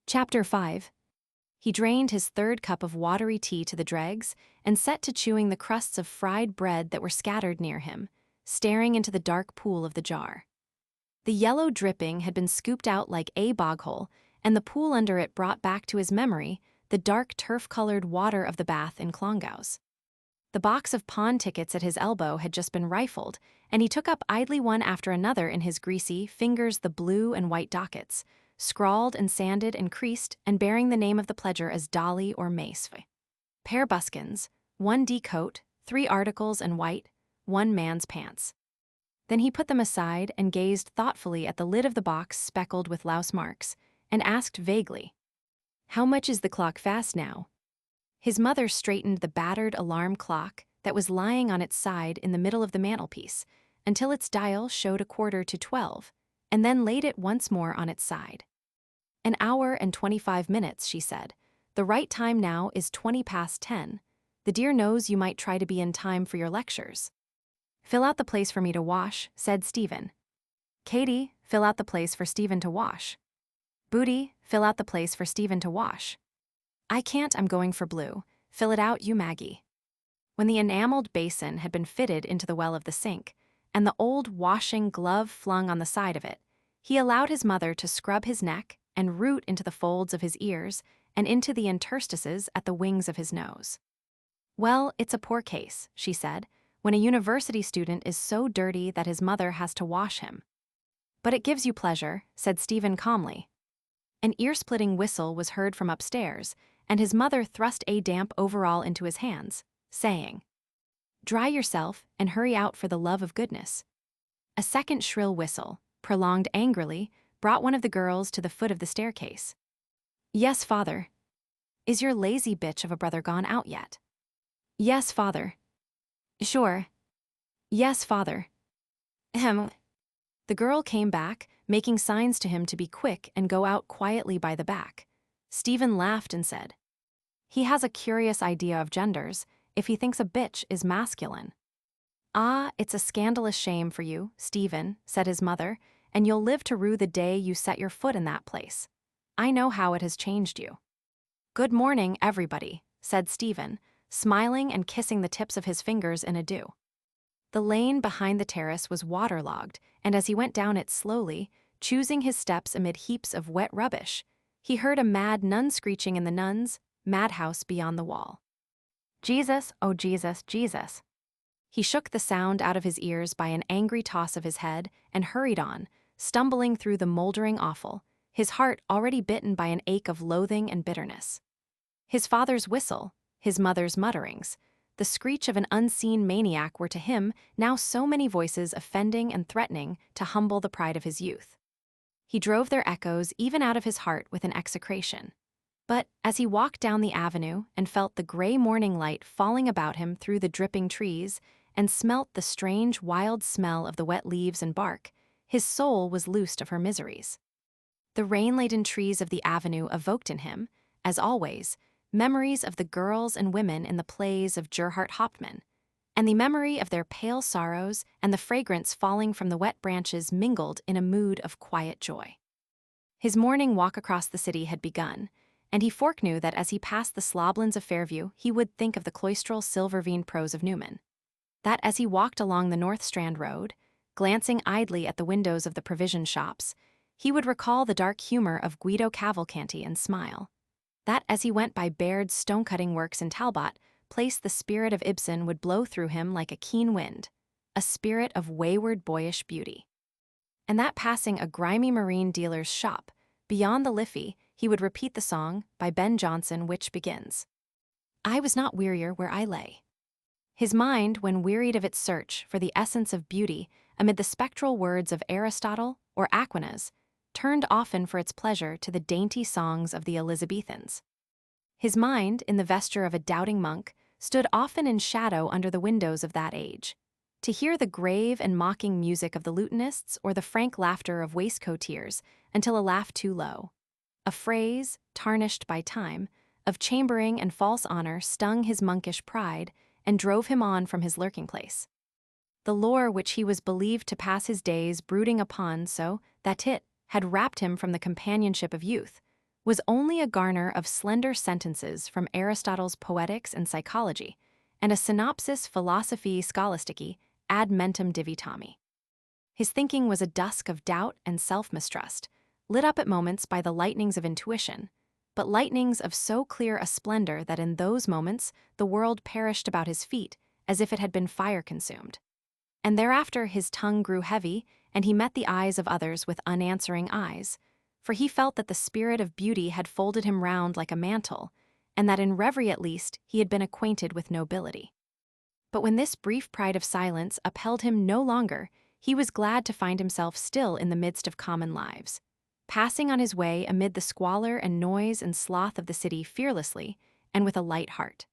A: Chapter 5. He drained his third cup of watery tea to the dregs and set to chewing the crusts of fried bread that were scattered near him, staring into the dark pool of the jar. The yellow dripping had been scooped out like a boghole, and the pool under it brought back to his memory the dark turf-colored water of the bath in Clongowes. The box of pawn tickets at his elbow had just been rifled, and he took up idly one after another in his greasy fingers the blue and white dockets, scrawled and sanded and creased and bearing the name of the pledger as Dolly or Mace. Pair buskins, 1 D coat, 3 articles and white, 1 man's pants. Then he put them aside and gazed thoughtfully at the lid of the box speckled with louse marks, and asked vaguely, "How much is the clock fast now?" His mother straightened the battered alarm clock that was lying on its side in the middle of the mantelpiece until its dial showed 11:45, and then laid it once more on its side. "An hour and 25 minutes," she said. "The right time now is 20 past 10. The dear knows you might try to be in time for your lectures." "Fill out the place for me to wash," said Stephen. "Katie, fill out the place for Stephen to wash." "Booty, fill out the place for Stephen to wash." "I can't, I'm going for blue. Fill it out, you Maggie." When the enameled basin had been fitted into the well of the sink, and the old washing glove flung on the side of it, he allowed his mother to scrub his neck and root into the folds of his ears and into the interstices at the wings of his nose. "Well, it's a poor case," she said, "when a university student is so dirty that his mother has to wash him." "But it gives you pleasure," said Stephen calmly. An ear-splitting whistle was heard from upstairs, and his mother thrust a damp overall into his hands, saying, "Dry yourself and hurry out for the love of goodness." A second shrill whistle, prolonged angrily, brought one of the girls to the foot of the staircase. "Yes, father." "Is your lazy bitch of a brother gone out yet?" "Yes, father." "Sure." "Yes, father." "Ahem." The girl came back, making signs to him to be quick and go out quietly by the back. Stephen laughed and said, "He has a curious idea of genders, if he thinks a bitch is masculine." "Ah, it's a scandalous shame for you, Stephen," said his mother, "and you'll live to rue the day you set your foot in that place. I know how it has changed you." "Good morning, everybody," said Stephen, smiling and kissing the tips of his fingers in adieu. The lane behind the terrace was waterlogged, and as he went down it slowly, choosing his steps amid heaps of wet rubbish, he heard a mad nun screeching in the nuns' madhouse beyond the wall. "Jesus, oh Jesus, Jesus." He shook the sound out of his ears by an angry toss of his head and hurried on, stumbling through the moldering offal, his heart already bitten by an ache of loathing and bitterness. His father's whistle, his mother's mutterings, the screech of an unseen maniac were to him now so many voices offending and threatening to humble the pride of his youth. He drove their echoes even out of his heart with an execration. But as he walked down the avenue and felt the gray morning light falling about him through the dripping trees and smelt the strange wild smell of the wet leaves and bark, his soul was loosed of her miseries. The rain-laden trees of the avenue evoked in him, as always, memories of the girls and women in the plays of Gerhart Hauptmann, and the memory of their pale sorrows and the fragrance falling from the wet branches mingled in a mood of quiet joy. His morning walk across the city had begun, and he foreknew that as he passed the sloblands of Fairview he would think of the cloistral silver-veined prose of Newman. That as he walked along the North Strand Road, glancing idly at the windows of the provision shops, he would recall the dark humor of Guido Cavalcanti and smile. That as he went by Baird's stone-cutting works in Talbot Place the spirit of Ibsen would blow through him like a keen wind, a spirit of wayward boyish beauty. And that passing a grimy marine dealer's shop, beyond the Liffey, he would repeat the song by Ben Jonson which begins, "I was not wearier where I lay." His mind, when wearied of its search for the essence of beauty amid the spectral words of Aristotle or Aquinas, turned often for its pleasure to the dainty songs of the Elizabethans. His mind, in the vesture of a doubting monk, stood often in shadow under the windows of that age, to hear the grave and mocking music of the lutanists or the frank laughter of waistcoateers until a laugh too low, a phrase, tarnished by time, of chambering and false honor stung his monkish pride and drove him on from his lurking place. The lore which he was believed to pass his days brooding upon so that it had wrapped him from the companionship of youth, was only a garner of slender sentences from Aristotle's Poetics and Psychology, and a synopsis philosophiae scholastici ad mentem divitami. His thinking was a dusk of doubt and self-mistrust, lit up at moments by the lightnings of intuition, but lightnings of so clear a splendor that in those moments the world perished about his feet as if it had been fire-consumed. And thereafter his tongue grew heavy, and he met the eyes of others with unanswering eyes, for he felt that the spirit of beauty had folded him round like a mantle, and that in reverie at least he had been acquainted with nobility. But when this brief pride of silence upheld him no longer, he was glad to find himself still in the midst of common lives, passing on his way amid the squalor and noise and sloth of the city fearlessly and with a light heart.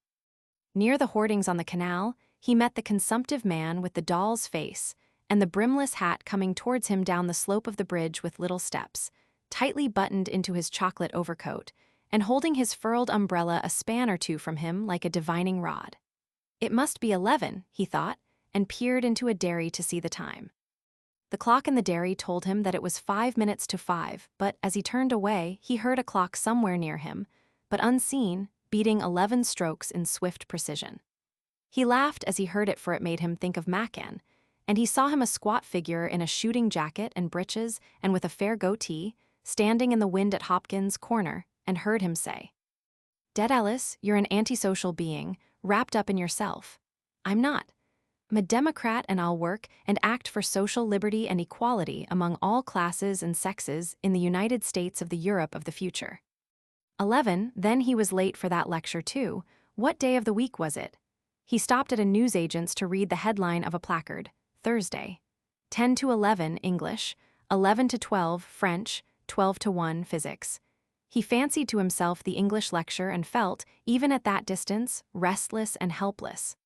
A: Near the hoardings on the canal, he met the consumptive man with the doll's face and the brimless hat coming towards him down the slope of the bridge with little steps, tightly buttoned into his chocolate overcoat, and holding his furled umbrella a span or two from him like a divining rod. It must be 11, he thought, and peered into a dairy to see the time. The clock in the dairy told him that it was 5 minutes to 5, but as he turned away, he heard a clock somewhere near him, but unseen, beating 11 strokes in swift precision. He laughed as he heard it, for it made him think of Macan, and he saw him a squat figure in a shooting jacket and breeches and with a fair goatee, standing in the wind at Hopkins' corner, and heard him say, "Dedalus, you're an antisocial being, wrapped up in yourself. I'm not. I'm a Democrat, and I'll work and act for social liberty and equality among all classes and sexes in the United States of the Europe of the future." 11, then he was late for that lecture too. What day of the week was it? He stopped at a newsagent's to read the headline of a placard, Thursday. 10 to 11 English, 11 to 12 French, 12 to 1 physics. He fancied to himself the English lecture and felt, even at that distance, restless and helpless.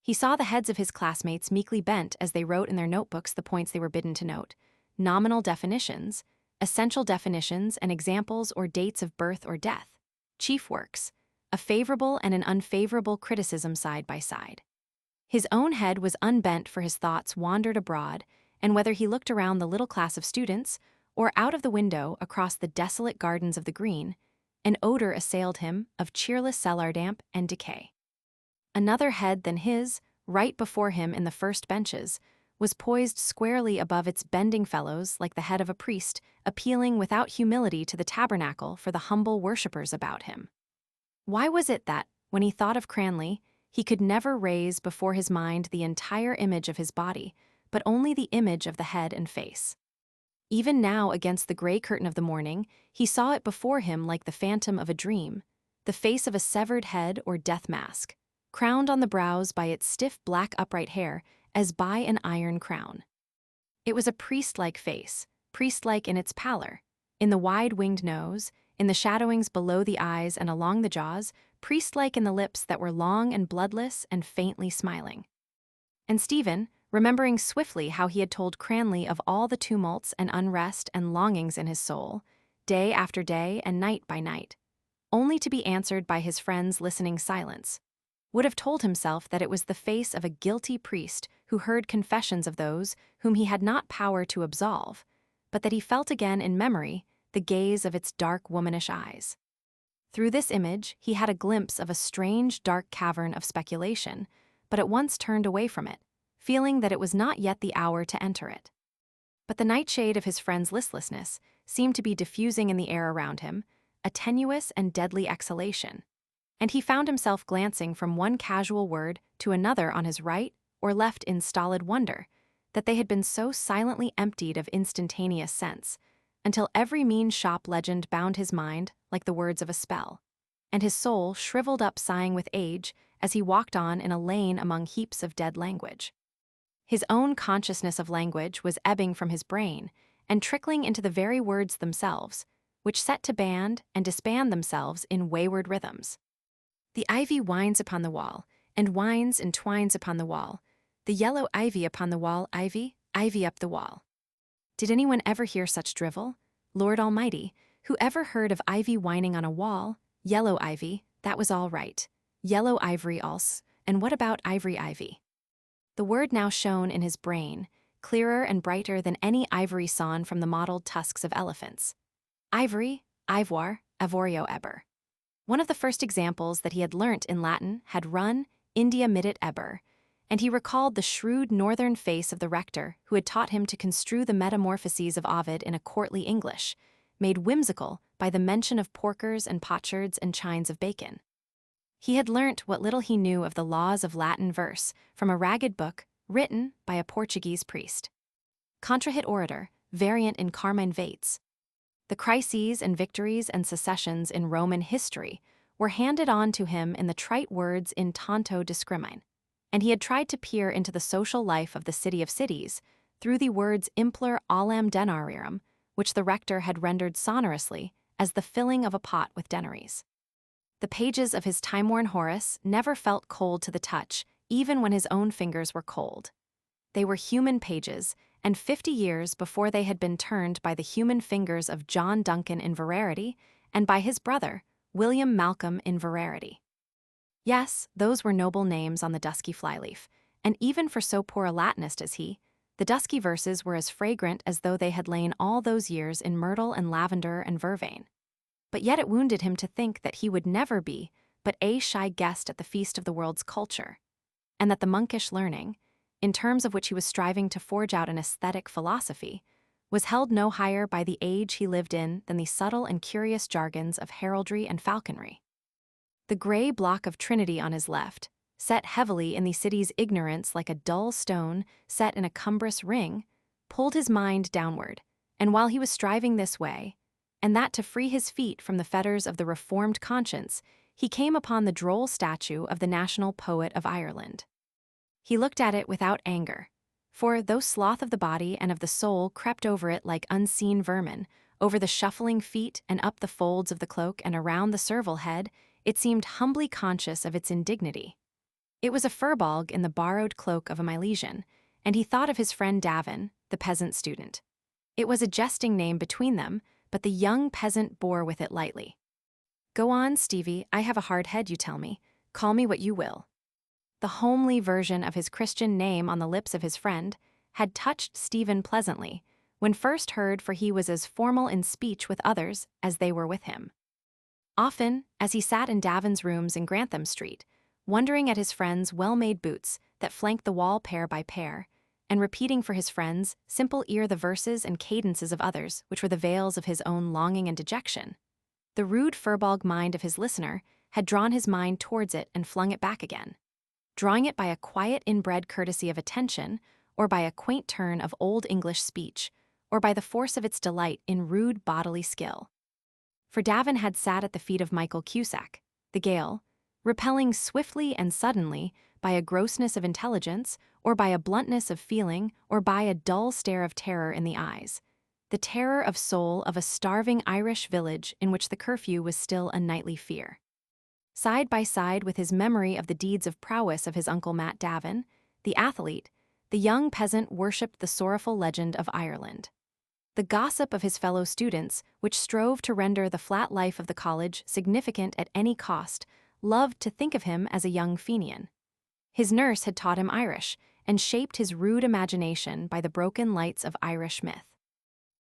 A: He saw the heads of his classmates meekly bent as they wrote in their notebooks the points they were bidden to note: nominal definitions, essential definitions and examples or dates of birth or death, chief works, a favorable and an unfavorable criticism side by side. His own head was unbent, for his thoughts wandered abroad, and whether he looked around the little class of students or out of the window across the desolate gardens of the green, an odor assailed him of cheerless cellar damp and decay. Another head than his, right before him in the first benches, was poised squarely above its bending fellows like the head of a priest, appealing without humility to the tabernacle for the humble worshippers about him. Why was it that, when he thought of Cranley, he could never raise before his mind the entire image of his body, but only the image of the head and face? Even now, against the gray curtain of the morning, he saw it before him like the phantom of a dream, the face of a severed head or death mask, crowned on the brows by its stiff black upright hair as by an iron crown. It was a priest-like face, priest-like in its pallor, in the wide-winged nose, in the shadowings below the eyes and along the jaws, priest-like in the lips that were long and bloodless and faintly smiling. And Stephen, remembering swiftly how he had told Cranley of all the tumults and unrest and longings in his soul, day after day and night by night, only to be answered by his friend's listening silence, would have told himself that it was the face of a guilty priest who heard confessions of those whom he had not power to absolve, but that he felt again in memory the gaze of its dark womanish eyes. Through this image he had a glimpse of a strange dark cavern of speculation, but at once turned away from it, feeling that it was not yet the hour to enter it. But the nightshade of his friend's listlessness seemed to be diffusing in the air around him, a tenuous and deadly exhalation, and he found himself glancing from one casual word to another on his right or left in stolid wonder that they had been so silently emptied of instantaneous sense, until every mean shop legend bound his mind like the words of a spell, and his soul shriveled up sighing with age as he walked on in a lane among heaps of dead language. His own consciousness of language was ebbing from his brain and trickling into the very words themselves, which set to band and disband themselves in wayward rhythms. The ivy winds upon the wall, and winds and twines upon the wall. The yellow ivy upon the wall, ivy, ivy up the wall. Did anyone ever hear such drivel? Lord Almighty, who ever heard of ivy whining on a wall? Yellow ivy, that was all right. Yellow ivory also, and what about ivory ivy? The word now shone in his brain, clearer and brighter than any ivory sawn from the mottled tusks of elephants. Ivory, ivoire, avorio eber. One of the first examples that he had learnt in Latin had run, India midit eber, and he recalled the shrewd northern face of the rector who had taught him to construe the metamorphoses of Ovid in a courtly English, made whimsical by the mention of porkers and potsherds and chines of bacon. He had learnt what little he knew of the laws of Latin verse from a ragged book written by a Portuguese priest. Contrahit orator, variant in Carmine Vates. The crises and victories and secessions in Roman history were handed on to him in the trite words in tanto discrimine, and he had tried to peer into the social life of the city of cities through the words implor allam denarium, which the rector had rendered sonorously as the filling of a pot with denaries. The pages of his time-worn Horace never felt cold to the touch, even when his own fingers were cold. They were human pages, and 50 years before they had been turned by the human fingers of John Duncan Inverarity and by his brother, William Malcolm Inverarity. Yes, those were noble names on the dusky flyleaf, and even for so poor a Latinist as he, the dusky verses were as fragrant as though they had lain all those years in myrtle and lavender and vervain. But yet it wounded him to think that he would never be but a shy guest at the feast of the world's culture, and that the monkish learning, in terms of which he was striving to forge out an aesthetic philosophy, was held no higher by the age he lived in than the subtle and curious jargons of heraldry and falconry. The gray block of Trinity on his left, set heavily in the city's ignorance like a dull stone set in a cumbrous ring, pulled his mind downward, and while he was striving this way, and that to free his feet from the fetters of the reformed conscience, he came upon the droll statue of the national poet of Ireland. He looked at it without anger, for though sloth of the body and of the soul crept over it like unseen vermin, over the shuffling feet and up the folds of the cloak and around the serval head, it seemed humbly conscious of its indignity. It was a furbolg in the borrowed cloak of a Milesian, and he thought of his friend Davin, the peasant student. It was a jesting name between them, but the young peasant bore with it lightly. "Go on, Stevie, I have a hard head, you tell me. Call me what you will." The homely version of his Christian name on the lips of his friend had touched Stephen pleasantly, when first heard, for he was as formal in speech with others as they were with him. Often, as he sat in Davin's rooms in Grantham Street, wondering at his friend's well-made boots that flanked the wall pair by pair, and repeating for his friend's simple ear the verses and cadences of others which were the veils of his own longing and dejection, the rude furbolg mind of his listener had drawn his mind towards it and flung it back again, drawing it by a quiet inbred courtesy of attention, or by a quaint turn of old English speech, or by the force of its delight in rude bodily skill. For Davin had sat at the feet of Michael Cusack, the Gael, repelling swiftly and suddenly by a grossness of intelligence, or by a bluntness of feeling, or by a dull stare of terror in the eyes, the terror of soul of a starving Irish village in which the curfew was still a nightly fear. Side by side with his memory of the deeds of prowess of his uncle Matt Davin, the athlete, the young peasant worshipped the sorrowful legend of Ireland. The gossip of his fellow students, which strove to render the flat life of the college significant at any cost, loved to think of him as a young Fenian. His nurse had taught him Irish, and shaped his rude imagination by the broken lights of Irish myth.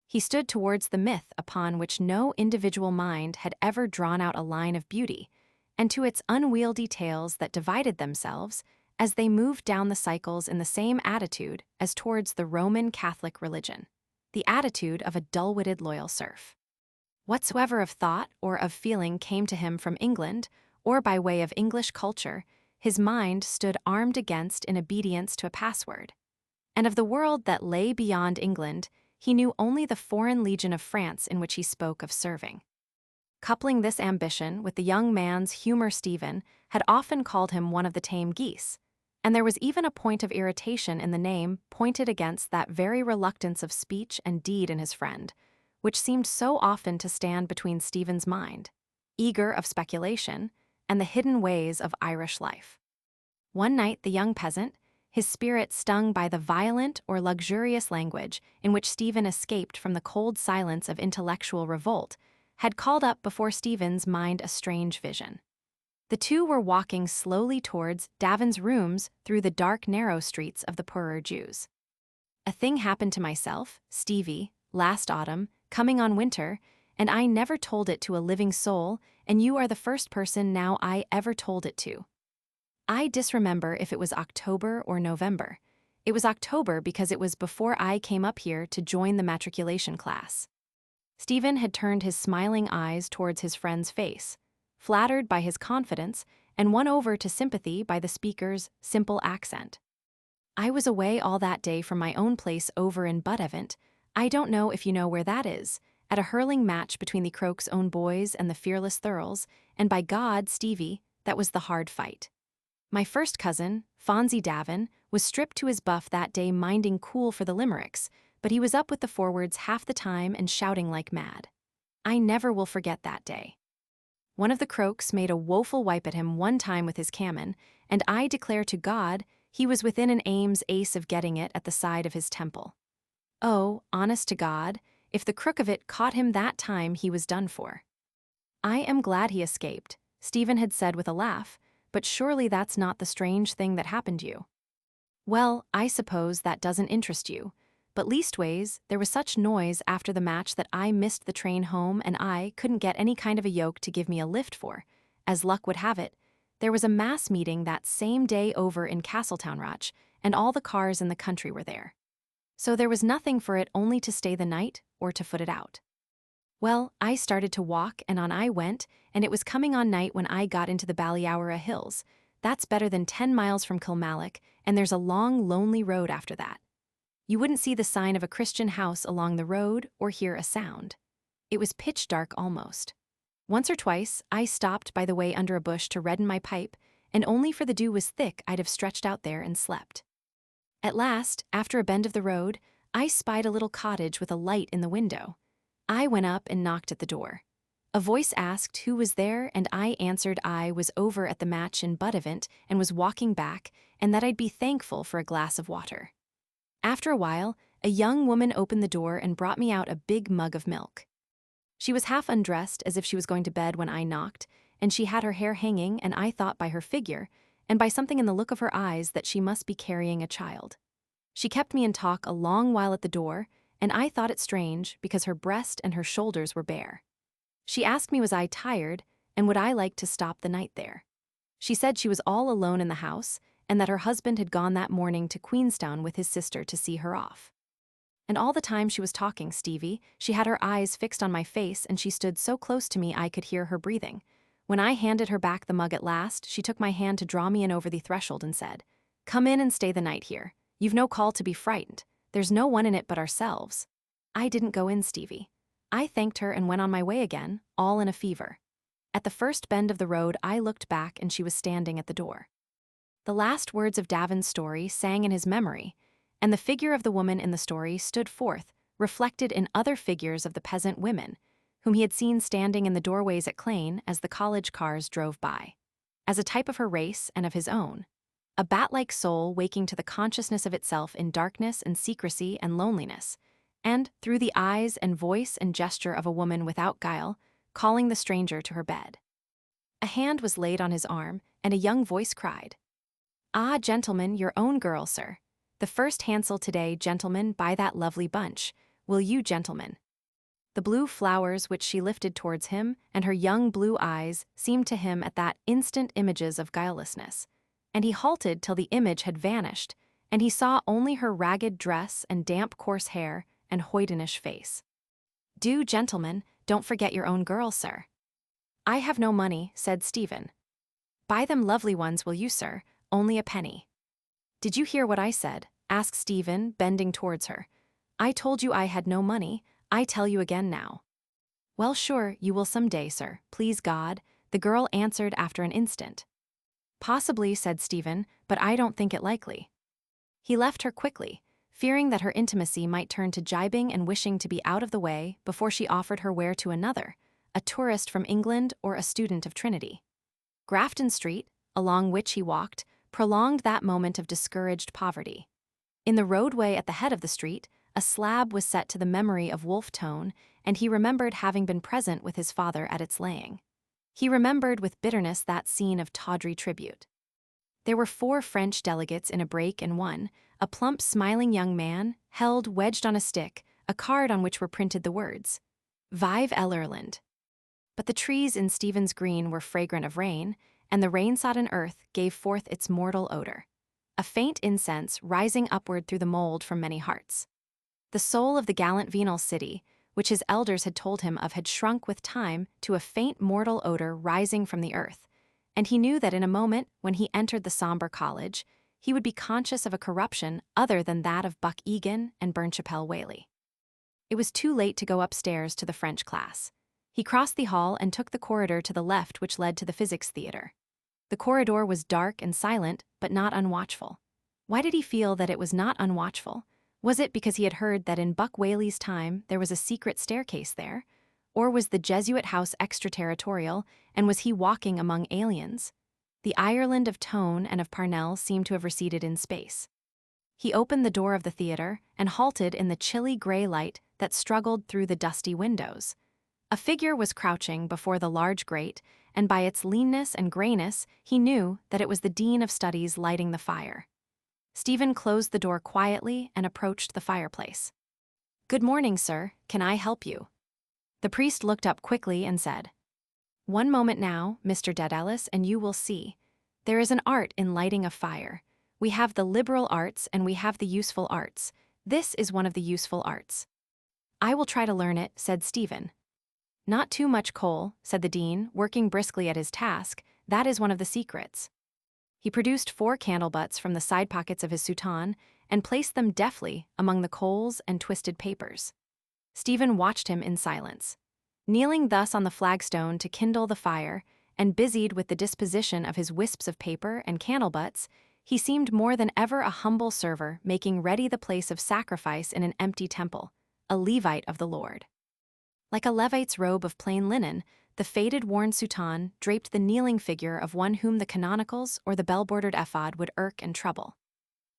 A: He stood towards the myth upon which no individual mind had ever drawn out a line of beauty, and to its unwieldy tales that divided themselves as they moved down the cycles in the same attitude as towards the Roman Catholic religion, the attitude of a dull-witted loyal serf. Whatsoever of thought or of feeling came to him from England, or by way of English culture, his mind stood armed against in obedience to a password. And of the world that lay beyond England, he knew only the foreign legion of France in which he spoke of serving. Coupling this ambition with the young man's humor, Stephen had often called him one of the tame geese, and there was even a point of irritation in the name pointed against that very reluctance of speech and deed in his friend, which seemed so often to stand between Stephen's mind, eager of speculation, and the hidden ways of Irish life. One night the young peasant, his spirit stung by the violent or luxurious language in which Stephen escaped from the cold silence of intellectual revolt, had called up before Stephen's mind a strange vision. The two were walking slowly towards Davin's rooms through the dark, narrow streets of the poorer Jews. "A thing happened to myself, Stevie, last autumn, coming on winter, and I never told it to a living soul, and you are the first person now I ever told it to. I disremember if it was October or November. It was October because it was before I came up here to join the matriculation class." Stephen had turned his smiling eyes towards his friend's face, flattered by his confidence and won over to sympathy by the speaker's simple accent. "I was away all that day from my own place over in Buttevant. I don't know if you know where that is, at a hurling match between the Croke's own boys and the fearless Thurles, and by God, Stevie, that was the hard fight. My first cousin, Fonzie Davin, was stripped to his buff that day minding cool for the limericks, but he was up with the forwards half the time and shouting like mad. I never will forget that day. One of the Crokes made a woeful wipe at him one time with his cannon, and I declare to God he was within an aim's ace of getting it at the side of his temple. Oh, honest to God, if the crook of it caught him that time, he was done for. I am glad he escaped, Stephen had said with a laugh, but surely that's not the strange thing that happened you. Well, I suppose that doesn't interest you, but leastways, there was such noise after the match that I missed the train home and I couldn't get any kind of a yoke to give me a lift for. As luck would have it, there was a mass meeting that same day over in Castletownroch, and all the cars in the country were there. So there was nothing for it only to stay the night or to foot it out. Well, I started to walk and on I went, and it was coming on night when I got into the Ballyowra Hills. That's better than 10 miles from Kilmallock, and there's a long, lonely road after that. You wouldn't see the sign of a Christian house along the road or hear a sound. It was pitch dark almost. Once or twice, I stopped by the way under a bush to redden my pipe, and only for the dew was thick I'd have stretched out there and slept. At last, after a bend of the road, I spied a little cottage with a light in the window. I went up and knocked at the door. A voice asked who was there, and I answered I was over at the match in Buttevant and was walking back, and that I'd be thankful for a glass of water. After a while, a young woman opened the door and brought me out a big mug of milk. She was half undressed as if she was going to bed when I knocked, and she had her hair hanging, and I thought by her figure, and by something in the look of her eyes, that she must be carrying a child. She kept me in talk a long while at the door, and I thought it strange because her breast and her shoulders were bare. She asked me was I tired, and would I like to stop the night there. She said she was all alone in the house, and that her husband had gone that morning to Queenstown with his sister to see her off. And all the time she was talking, Stevie, she had her eyes fixed on my face, and she stood so close to me I could hear her breathing. When I handed her back the mug at last, she took my hand to draw me in over the threshold and said, "Come in and stay the night here. You've no call to be frightened. There's no one in it but ourselves." I didn't go in, Stevie. I thanked her and went on my way again, all in a fever. At the first bend of the road, I looked back and she was standing at the door. The last words of Davin's story sang in his memory, and the figure of the woman in the story stood forth, reflected in other figures of the peasant women, whom he had seen standing in the doorways at Clane as the college cars drove by. As a type of her race and of his own, a bat-like soul waking to the consciousness of itself in darkness and secrecy and loneliness, and, through the eyes and voice and gesture of a woman without guile, calling the stranger to her bed. A hand was laid on his arm, and a young voice cried, "Ah, gentlemen, your own girl, sir. The first hansel today, gentlemen, by that lovely bunch. Will you, gentlemen?" The blue flowers which she lifted towards him, and her young blue eyes, seemed to him at that instant images of guilelessness, and he halted till the image had vanished, and he saw only her ragged dress and damp coarse hair and hoydenish face. "Do, gentlemen, don't forget your own girl, sir." "I have no money," said Stephen. "Buy them lovely ones, will you, sir? Only a penny." "Did you hear what I said?" asked Stephen, bending towards her. "I told you I had no money. I tell you again now." "Well, sure, you will some day, sir, please God," the girl answered after an instant. "Possibly," said Stephen, "but I don't think it likely." He left her quickly, fearing that her intimacy might turn to jibing and wishing to be out of the way before she offered her ware to another, a tourist from England or a student of Trinity. Grafton Street, along which he walked, prolonged that moment of discouraged poverty. In the roadway at the head of the street, a slab was set to the memory of Wolfe Tone, and he remembered having been present with his father at its laying. He remembered with bitterness that scene of tawdry tribute. There were 4 French delegates in a brake and one, a plump, smiling young man, held wedged on a stick, a card on which were printed the words, "Vive l'Ireland." But the trees in Stephen's Green were fragrant of rain, and the rain-sodden earth gave forth its mortal odor, a faint incense rising upward through the mold from many hearts. The soul of the gallant venal city, which his elders had told him of, had shrunk with time to a faint mortal odor rising from the earth, and he knew that in a moment, when he entered the sombre college, he would be conscious of a corruption other than that of Buck Egan and Burnchapel Whaley. It was too late to go upstairs to the French class. He crossed the hall and took the corridor to the left which led to the physics theater. The corridor was dark and silent, but not unwatchful. Why did he feel that it was not unwatchful? Was it because he had heard that in Buck Whaley's time there was a secret staircase there? Or was the Jesuit house extraterritorial, and was he walking among aliens? The Ireland of Tone and of Parnell seemed to have receded in space. He opened the door of the theater and halted in the chilly gray light that struggled through the dusty windows. A figure was crouching before the large grate, and by its leanness and grayness, he knew that it was the Dean of Studies lighting the fire. Stephen closed the door quietly and approached the fireplace. "Good morning, sir. Can I help you?" The priest looked up quickly and said, "One moment now, Mr. Dedalus, and you will see. There is an art in lighting a fire. We have the liberal arts and we have the useful arts. This is one of the useful arts." "I will try to learn it," said Stephen. "Not too much coal," said the dean, working briskly at his task. "That is one of the secrets." He produced 4 candle butts from the side pockets of his soutane and placed them deftly among the coals and twisted papers. Stephen watched him in silence. Kneeling thus on the flagstone to kindle the fire, and busied with the disposition of his wisps of paper and candle butts, he seemed more than ever a humble server making ready the place of sacrifice in an empty temple, a Levite of the Lord. Like a Levite's robe of plain linen, the faded worn soutane draped the kneeling figure of one whom the canonicals or the bell-bordered ephod would irk and trouble.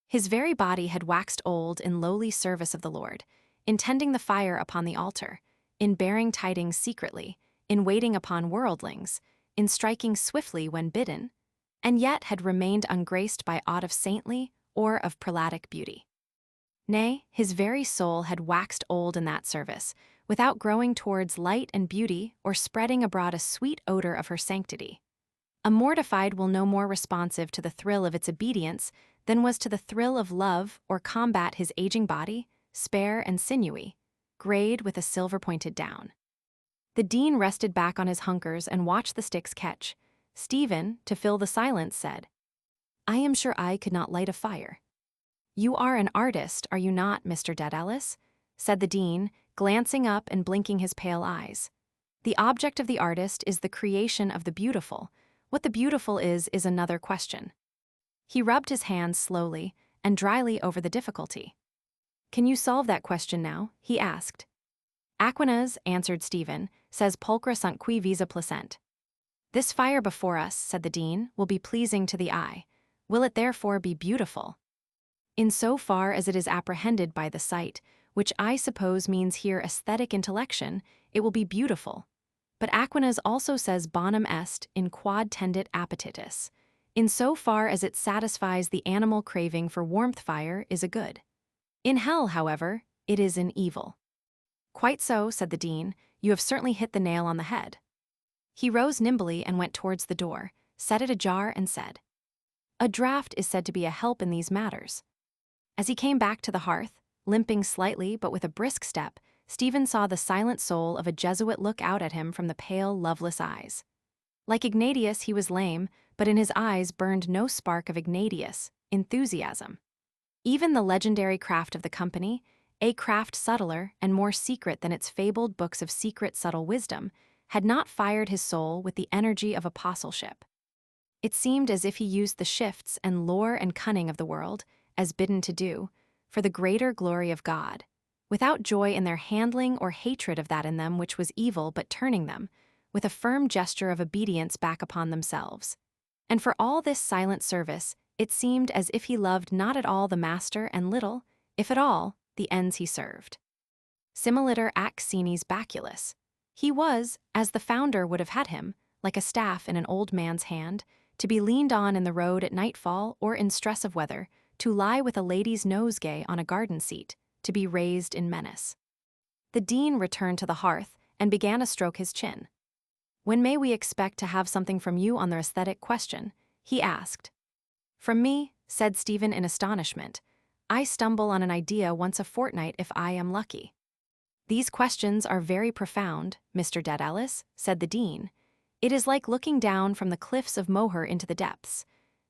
A: His very body had waxed old in lowly service of the Lord, in tending the fire upon the altar, in bearing tidings secretly, in waiting upon worldlings, in striking swiftly when bidden, and yet had remained ungraced by aught of saintly or of prelatic beauty. Nay, his very soul had waxed old in that service, without growing towards light and beauty or spreading abroad a sweet odor of her sanctity. A mortified will no more responsive to the thrill of its obedience than was to the thrill of love or combat his aging body, spare and sinewy, grayed with a silver-pointed down. The dean rested back on his hunkers and watched the sticks catch. Stephen, to fill the silence, said, "I am sure I could not light a fire." "You are an artist, are you not, Mr. Dedalus?" said the dean, glancing up and blinking his pale eyes. "The object of the artist is the creation of the beautiful. What the beautiful is another question." He rubbed his hands slowly and dryly over the difficulty. "Can you solve that question now?" he asked. "Aquinas," answered Stephen, "says pulchra sunt qui visa placent." "This fire before us," said the dean, "will be pleasing to the eye. Will it therefore be beautiful?" "In so far as it is apprehended by the sight, which I suppose means here aesthetic intellection, it will be beautiful. But Aquinas also says bonum est in quod tendit appetitus. In so far as it satisfies the animal craving for warmth, fire is a good. In hell, however, it is an evil." "Quite so," said the dean. "You have certainly hit the nail on the head." He rose nimbly and went towards the door, set it ajar and said, "A draught is said to be a help in these matters." As he came back to the hearth, limping slightly but with a brisk step, Stephen saw the silent soul of a Jesuit look out at him from the pale, loveless eyes. Like Ignatius, he was lame, but in his eyes burned no spark of Ignatius enthusiasm. Even the legendary craft of the company, a craft subtler and more secret than its fabled books of secret subtle wisdom, had not fired his soul with the energy of apostleship. It seemed as if he used the shifts and lore and cunning of the world, as bidden to do, for the greater glory of God, without joy in their handling or hatred of that in them which was evil, but turning them, with a firm gesture of obedience, back upon themselves. And for all this silent service, it seemed as if he loved not at all the master and little, if at all, the ends he served. Similiter ac senis baculus. He was, as the founder would have had him, like a staff in an old man's hand, to be leaned on in the road at nightfall or in stress of weather, to lie with a lady's nosegay on a garden seat, to be raised in menace. The dean returned to the hearth and began to stroke his chin. "When may we expect to have something from you on the aesthetic question?" he asked. "From me," said Stephen in astonishment. "I stumble on an idea once a fortnight if I am lucky." "These questions are very profound, Mr. Dedalus," said the dean. "It is like looking down from the cliffs of Moher into the depths.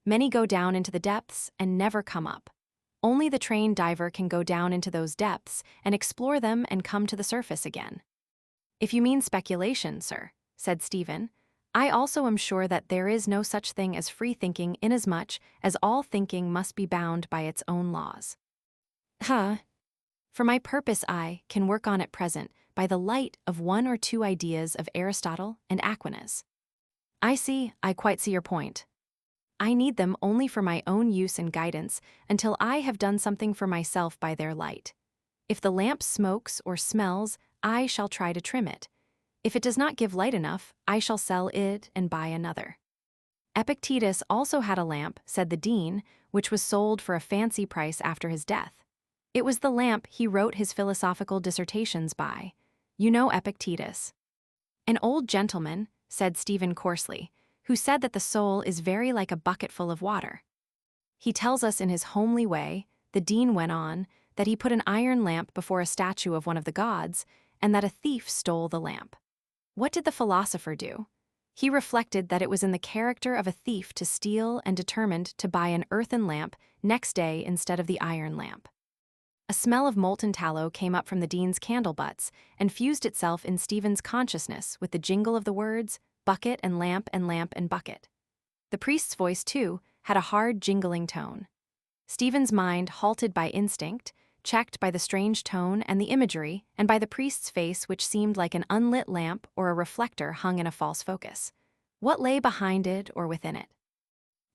A: Many go down into the depths and never come up. Only the trained diver can go down into those depths and explore them and come to the surface again." "If you mean speculation, sir," said Stephen, "I also am sure that there is no such thing as free thinking, inasmuch as all thinking must be bound by its own laws." For my purpose I can work on at present by the light of 1 or 2 ideas of Aristotle and Aquinas." I quite see your point." I need them only for my own use and guidance until I have done something for myself by their light. If the lamp smokes or smells, I shall try to trim it. If it does not give light enough, I shall sell it and buy another. Epictetus also had a lamp, said the dean, which was sold for a fancy price after his death. It was the lamp he wrote his philosophical dissertations by. You know Epictetus. An old gentleman, said Stephen coarsely, who said that the soul is very like a bucket full of water. He tells us in his homely way, the dean went on, that he put an iron lamp before a statue of one of the gods, and that a thief stole the lamp. What did the philosopher do? He reflected that it was in the character of a thief to steal and determined to buy an earthen lamp next day instead of the iron lamp. A smell of molten tallow came up from the dean's candle butts and fused itself in Stephen's consciousness with the jingle of the words, bucket and lamp and lamp and bucket. The priest's voice, too, had a hard jingling tone. Stephen's mind, halted by instinct, checked by the strange tone and the imagery, and by the priest's face which seemed like an unlit lamp or a reflector hung in a false focus. What lay behind it or within it?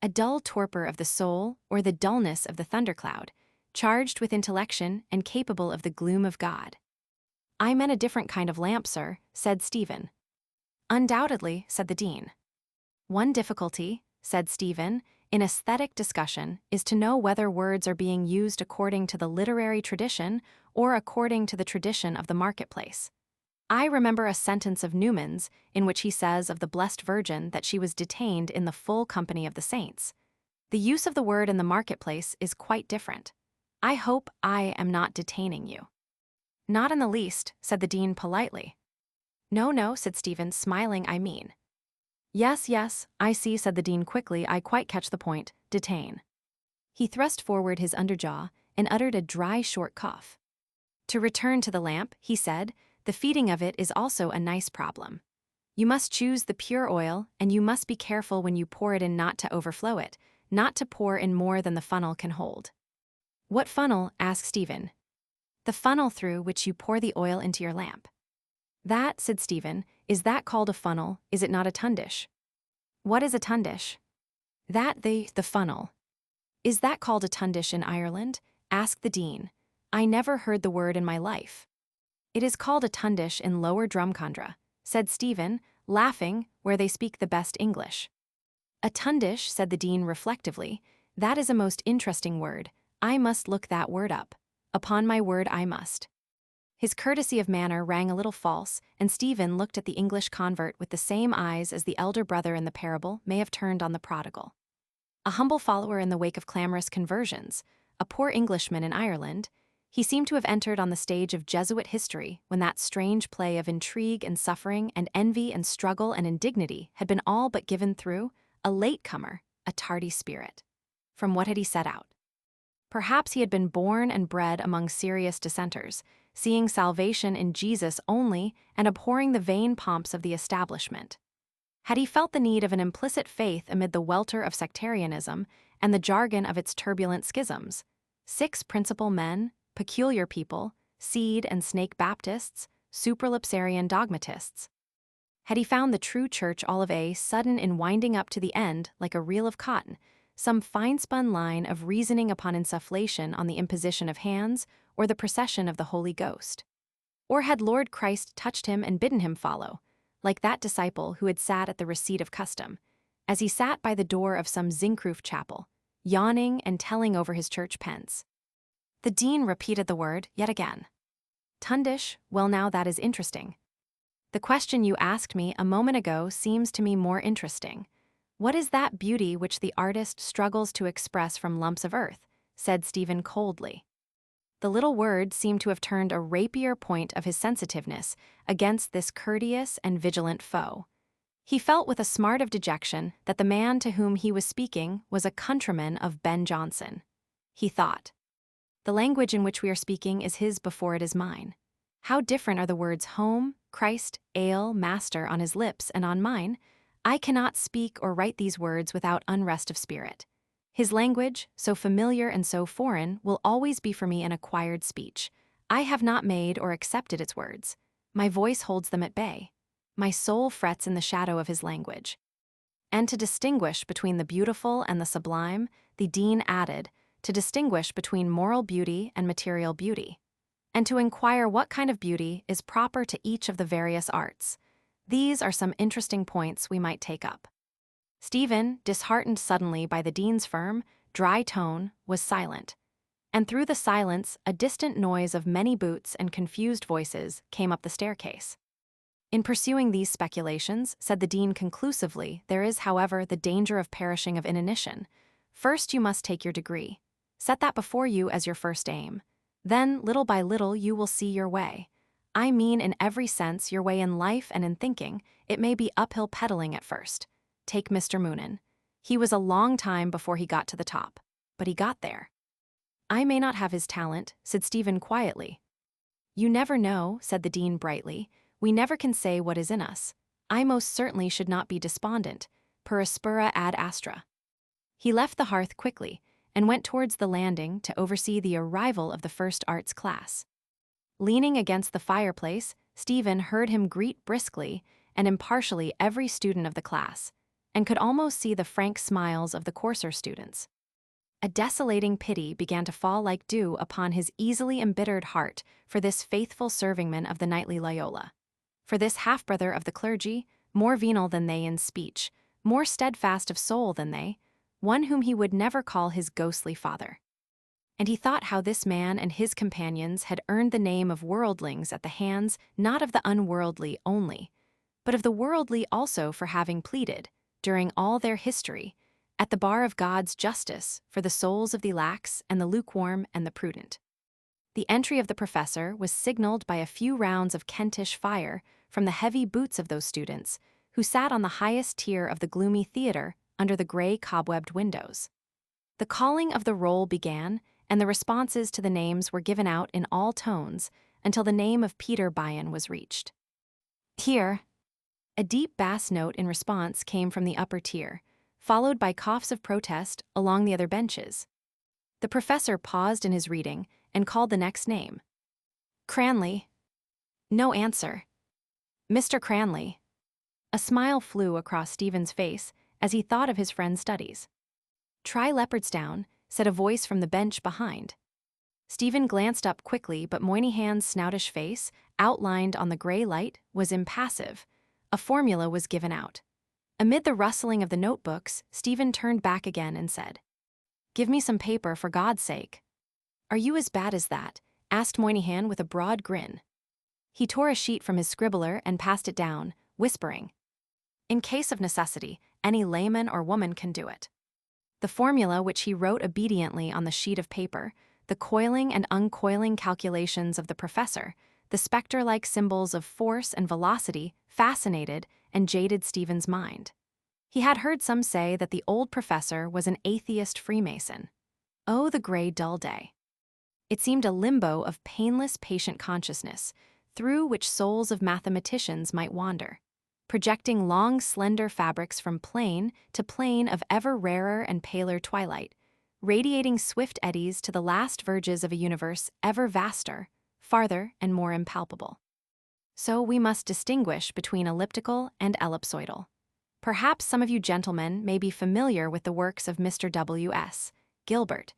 A: A dull torpor of the soul or the dullness of the thundercloud, charged with intellection and capable of the gloom of God. I meant a different kind of lamp, sir, said Stephen. Undoubtedly, said the dean. One difficulty, said Stephen, in aesthetic discussion is to know whether words are being used according to the literary tradition or according to the tradition of the marketplace. I remember a sentence of Newman's in which he says of the Blessed Virgin that she was detained in the full company of the saints. The use of the word in the marketplace is quite different. I hope I am not detaining you. Not in the least, said the dean politely. No, no, said Stephen, smiling, I mean. Yes, yes, I see, said the dean quickly, I quite catch the point, detain. He thrust forward his underjaw and uttered a dry, short cough. To return to the lamp, he said, the feeding of it is also a nice problem. You must choose the pure oil, and you must be careful when you pour it in not to overflow it, not to pour in more than the funnel can hold. What funnel? Asked Stephen. The funnel through which you pour the oil into your lamp. That, said Stephen, is that called a funnel, is it not a tundish? What is a tundish? That the funnel. Is that called a tundish in Ireland? Asked the dean. I never heard the word in my life. It is called a tundish in Lower Drumcondra, said Stephen, laughing, where they speak the best English. A tundish, said the dean reflectively, that is a most interesting word. I must look that word up. Upon my word I must. His courtesy of manner rang a little false, and Stephen looked at the English convert with the same eyes as the elder brother in the parable may have turned on the prodigal. A humble follower in the wake of clamorous conversions, a poor Englishman in Ireland, he seemed to have entered on the stage of Jesuit history when that strange play of intrigue and suffering and envy and struggle and indignity had been all but given through, a latecomer, a tardy spirit. From what had he set out? Perhaps he had been born and bred among serious dissenters, seeing salvation in Jesus only and abhorring the vain pomps of the establishment. Had he felt the need of an implicit faith amid the welter of sectarianism and the jargon of its turbulent schisms? 6 principal men, peculiar people, seed and snake Baptists, supralapsarian dogmatists. Had he found the true church all of a sudden in winding up to the end like a reel of cotton, some fine-spun line of reasoning upon insufflation on the imposition of hands or the procession of the Holy Ghost? Or had Lord Christ touched him and bidden him follow, like that disciple who had sat at the receipt of custom, as he sat by the door of some zinc-roof chapel, yawning and telling over his church pence? The dean repeated the word yet again. Tundish, well now that is interesting. The question you asked me a moment ago seems to me more interesting. What is that beauty which the artist struggles to express from lumps of earth? Said Stephen coldly. The little word seemed to have turned a rapier point of his sensitiveness against this courteous and vigilant foe. He felt with a smart of dejection that the man to whom he was speaking was a countryman of Ben Jonson. He thought, the language in which we are speaking is his before it is mine. How different are the words home, Christ, ale, master on his lips and on mine. I cannot speak or write these words without unrest of spirit. His language, so familiar and so foreign, will always be for me an acquired speech. I have not made or accepted its words. My voice holds them at bay. My soul frets in the shadow of his language. And to distinguish between the beautiful and the sublime, the dean added, to distinguish between moral beauty and material beauty, and to inquire what kind of beauty is proper to each of the various arts. These are some interesting points we might take up. Stephen, disheartened suddenly by the dean's firm, dry tone, was silent. And through the silence, a distant noise of many boots and confused voices came up the staircase. In pursuing these speculations, said the dean conclusively, there is, however, the danger of perishing of inanition. First you must take your degree. Set that before you as your first aim. Then, little by little, you will see your way. I mean in every sense your way in life and in thinking. It may be uphill pedaling at first. Take Mr. Moonan. He was a long time before he got to the top, but he got there. I may not have his talent, said Stephen quietly. You never know, said the dean brightly. We never can say what is in us. I most certainly should not be despondent, per aspera ad astra. He left the hearth quickly, and went towards the landing to oversee the arrival of the first arts class. Leaning against the fireplace, Stephen heard him greet briskly and impartially every student of the class, and could almost see the frank smiles of the coarser students. A desolating pity began to fall like dew upon his easily embittered heart for this faithful servingman of the knightly Loyola, for this half-brother of the clergy, more venal than they in speech, more steadfast of soul than they, one whom he would never call his ghostly father. And he thought how this man and his companions had earned the name of worldlings at the hands not of the unworldly only, but of the worldly also for having pleaded, during all their history, at the bar of God's justice for the souls of the lax and the lukewarm and the prudent. The entry of the professor was signaled by a few rounds of Kentish fire from the heavy boots of those students, who sat on the highest tier of the gloomy theatre under the gray cobwebbed windows. The calling of the roll began, and the responses to the names were given out in all tones until the name of Peter Byon was reached. Here, a deep bass note in response came from the upper tier, followed by coughs of protest along the other benches. The professor paused in his reading and called the next name. Cranley. No answer. Mr. Cranley. A smile flew across Stephen's face as he thought of his friend's studies. Try Leopardstown, said a voice from the bench behind. Stephen glanced up quickly, but Moynihan's snoutish face, outlined on the gray light, was impassive. A formula was given out. Amid the rustling of the notebooks, Stephen turned back again and said, Give me some paper, for God's sake. Are you as bad as that? Asked Moynihan with a broad grin. He tore a sheet from his scribbler and passed it down, whispering, In case of necessity, any layman or woman can do it. The formula which he wrote obediently on the sheet of paper, the coiling and uncoiling calculations of the professor, the spectre-like symbols of force and velocity fascinated and jaded Stephen's mind. He had heard some say that the old professor was an atheist Freemason. Oh, the gray, dull day. It seemed a limbo of painless, patient consciousness, through which souls of mathematicians might wander, projecting long, slender fabrics from plane to plane of ever rarer and paler twilight, radiating swift eddies to the last verges of a universe ever vaster, farther, and more impalpable. So we must distinguish between elliptical and ellipsoidal. Perhaps some of you gentlemen may be familiar with the works of Mr. W.S. Gilbert.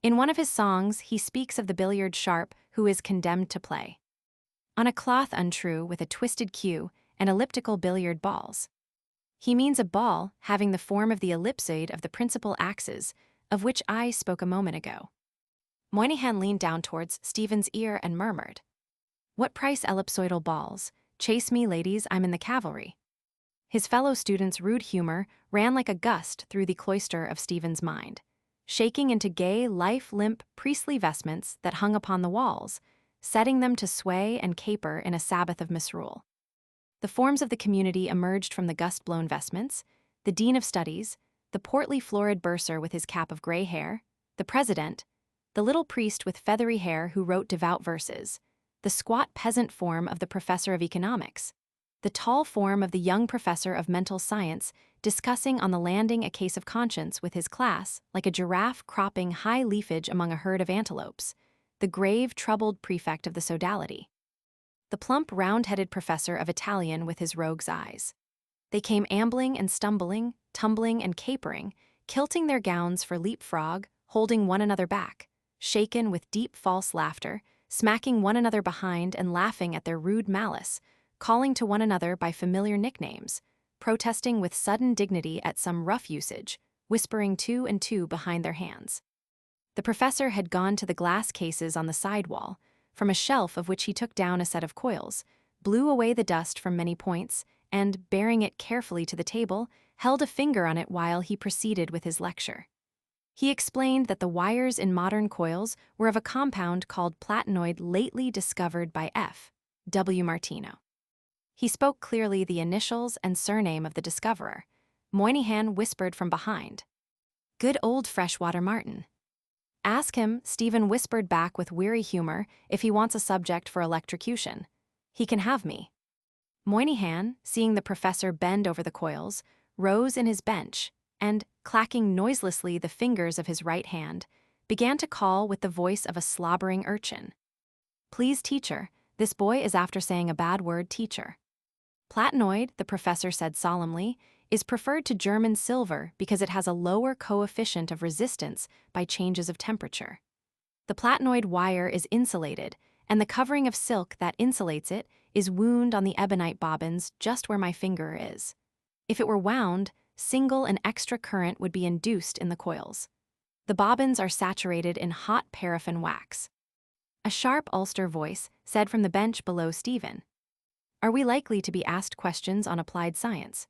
A: In one of his songs, he speaks of the billiard sharp who is condemned to play on a cloth untrue with a twisted cue and elliptical billiard balls. He means a ball having the form of the ellipsoid of the principal axes, of which I spoke a moment ago. Moynihan leaned down towards Stephen's ear and murmured, What price ellipsoidal balls? Chase me, ladies, I'm in the cavalry. His fellow students' rude humor ran like a gust through the cloister of Stephen's mind, shaking into gay, life-limp, priestly vestments that hung upon the walls, setting them to sway and caper in a Sabbath of misrule. The forms of the community emerged from the gust-blown vestments, the dean of studies, the portly florid bursar with his cap of gray hair, the president, the little priest with feathery hair who wrote devout verses, the squat peasant form of the professor of economics, the tall form of the young professor of mental science discussing on the landing a case of conscience with his class like a giraffe cropping high leafage among a herd of antelopes, the grave, troubled prefect of the sodality, the plump, round-headed professor of Italian with his rogue's eyes, They came ambling and stumbling, tumbling and capering, kilting their gowns for leapfrog, holding one another back, shaken with deep false laughter, smacking one another behind and laughing at their rude malice, calling to one another by familiar nicknames, protesting with sudden dignity at some rough usage, whispering two and two behind their hands. The professor had gone to the glass cases on the side wall, from a shelf of which he took down a set of coils, blew away the dust from many points, and, bearing it carefully to the table, held a finger on it while he proceeded with his lecture. He explained that the wires in modern coils were of a compound called platinoid lately discovered by F. W. Martino. He spoke clearly the initials and surname of the discoverer. Moynihan whispered from behind, "Good old Freshwater Martin." "Ask him," Stephen whispered back with weary humor, "if he wants a subject for electrocution. He can have me." Moynihan, seeing the professor bend over the coils, rose in his bench and, clacking noiselessly the fingers of his right hand, began to call with the voice of a slobbering urchin. "Please, teacher, this boy is after saying a bad word, teacher." Platinoid, the professor said solemnly, is preferred to German silver because it has a lower coefficient of resistance by changes of temperature. The platinoid wire is insulated, and the covering of silk that insulates it is wound on the ebonite bobbins just where my finger is. If it were wound, single and extra current would be induced in the coils. The bobbins are saturated in hot paraffin wax. A sharp Ulster voice said from the bench below Stephen, "Are we likely to be asked questions on applied science?"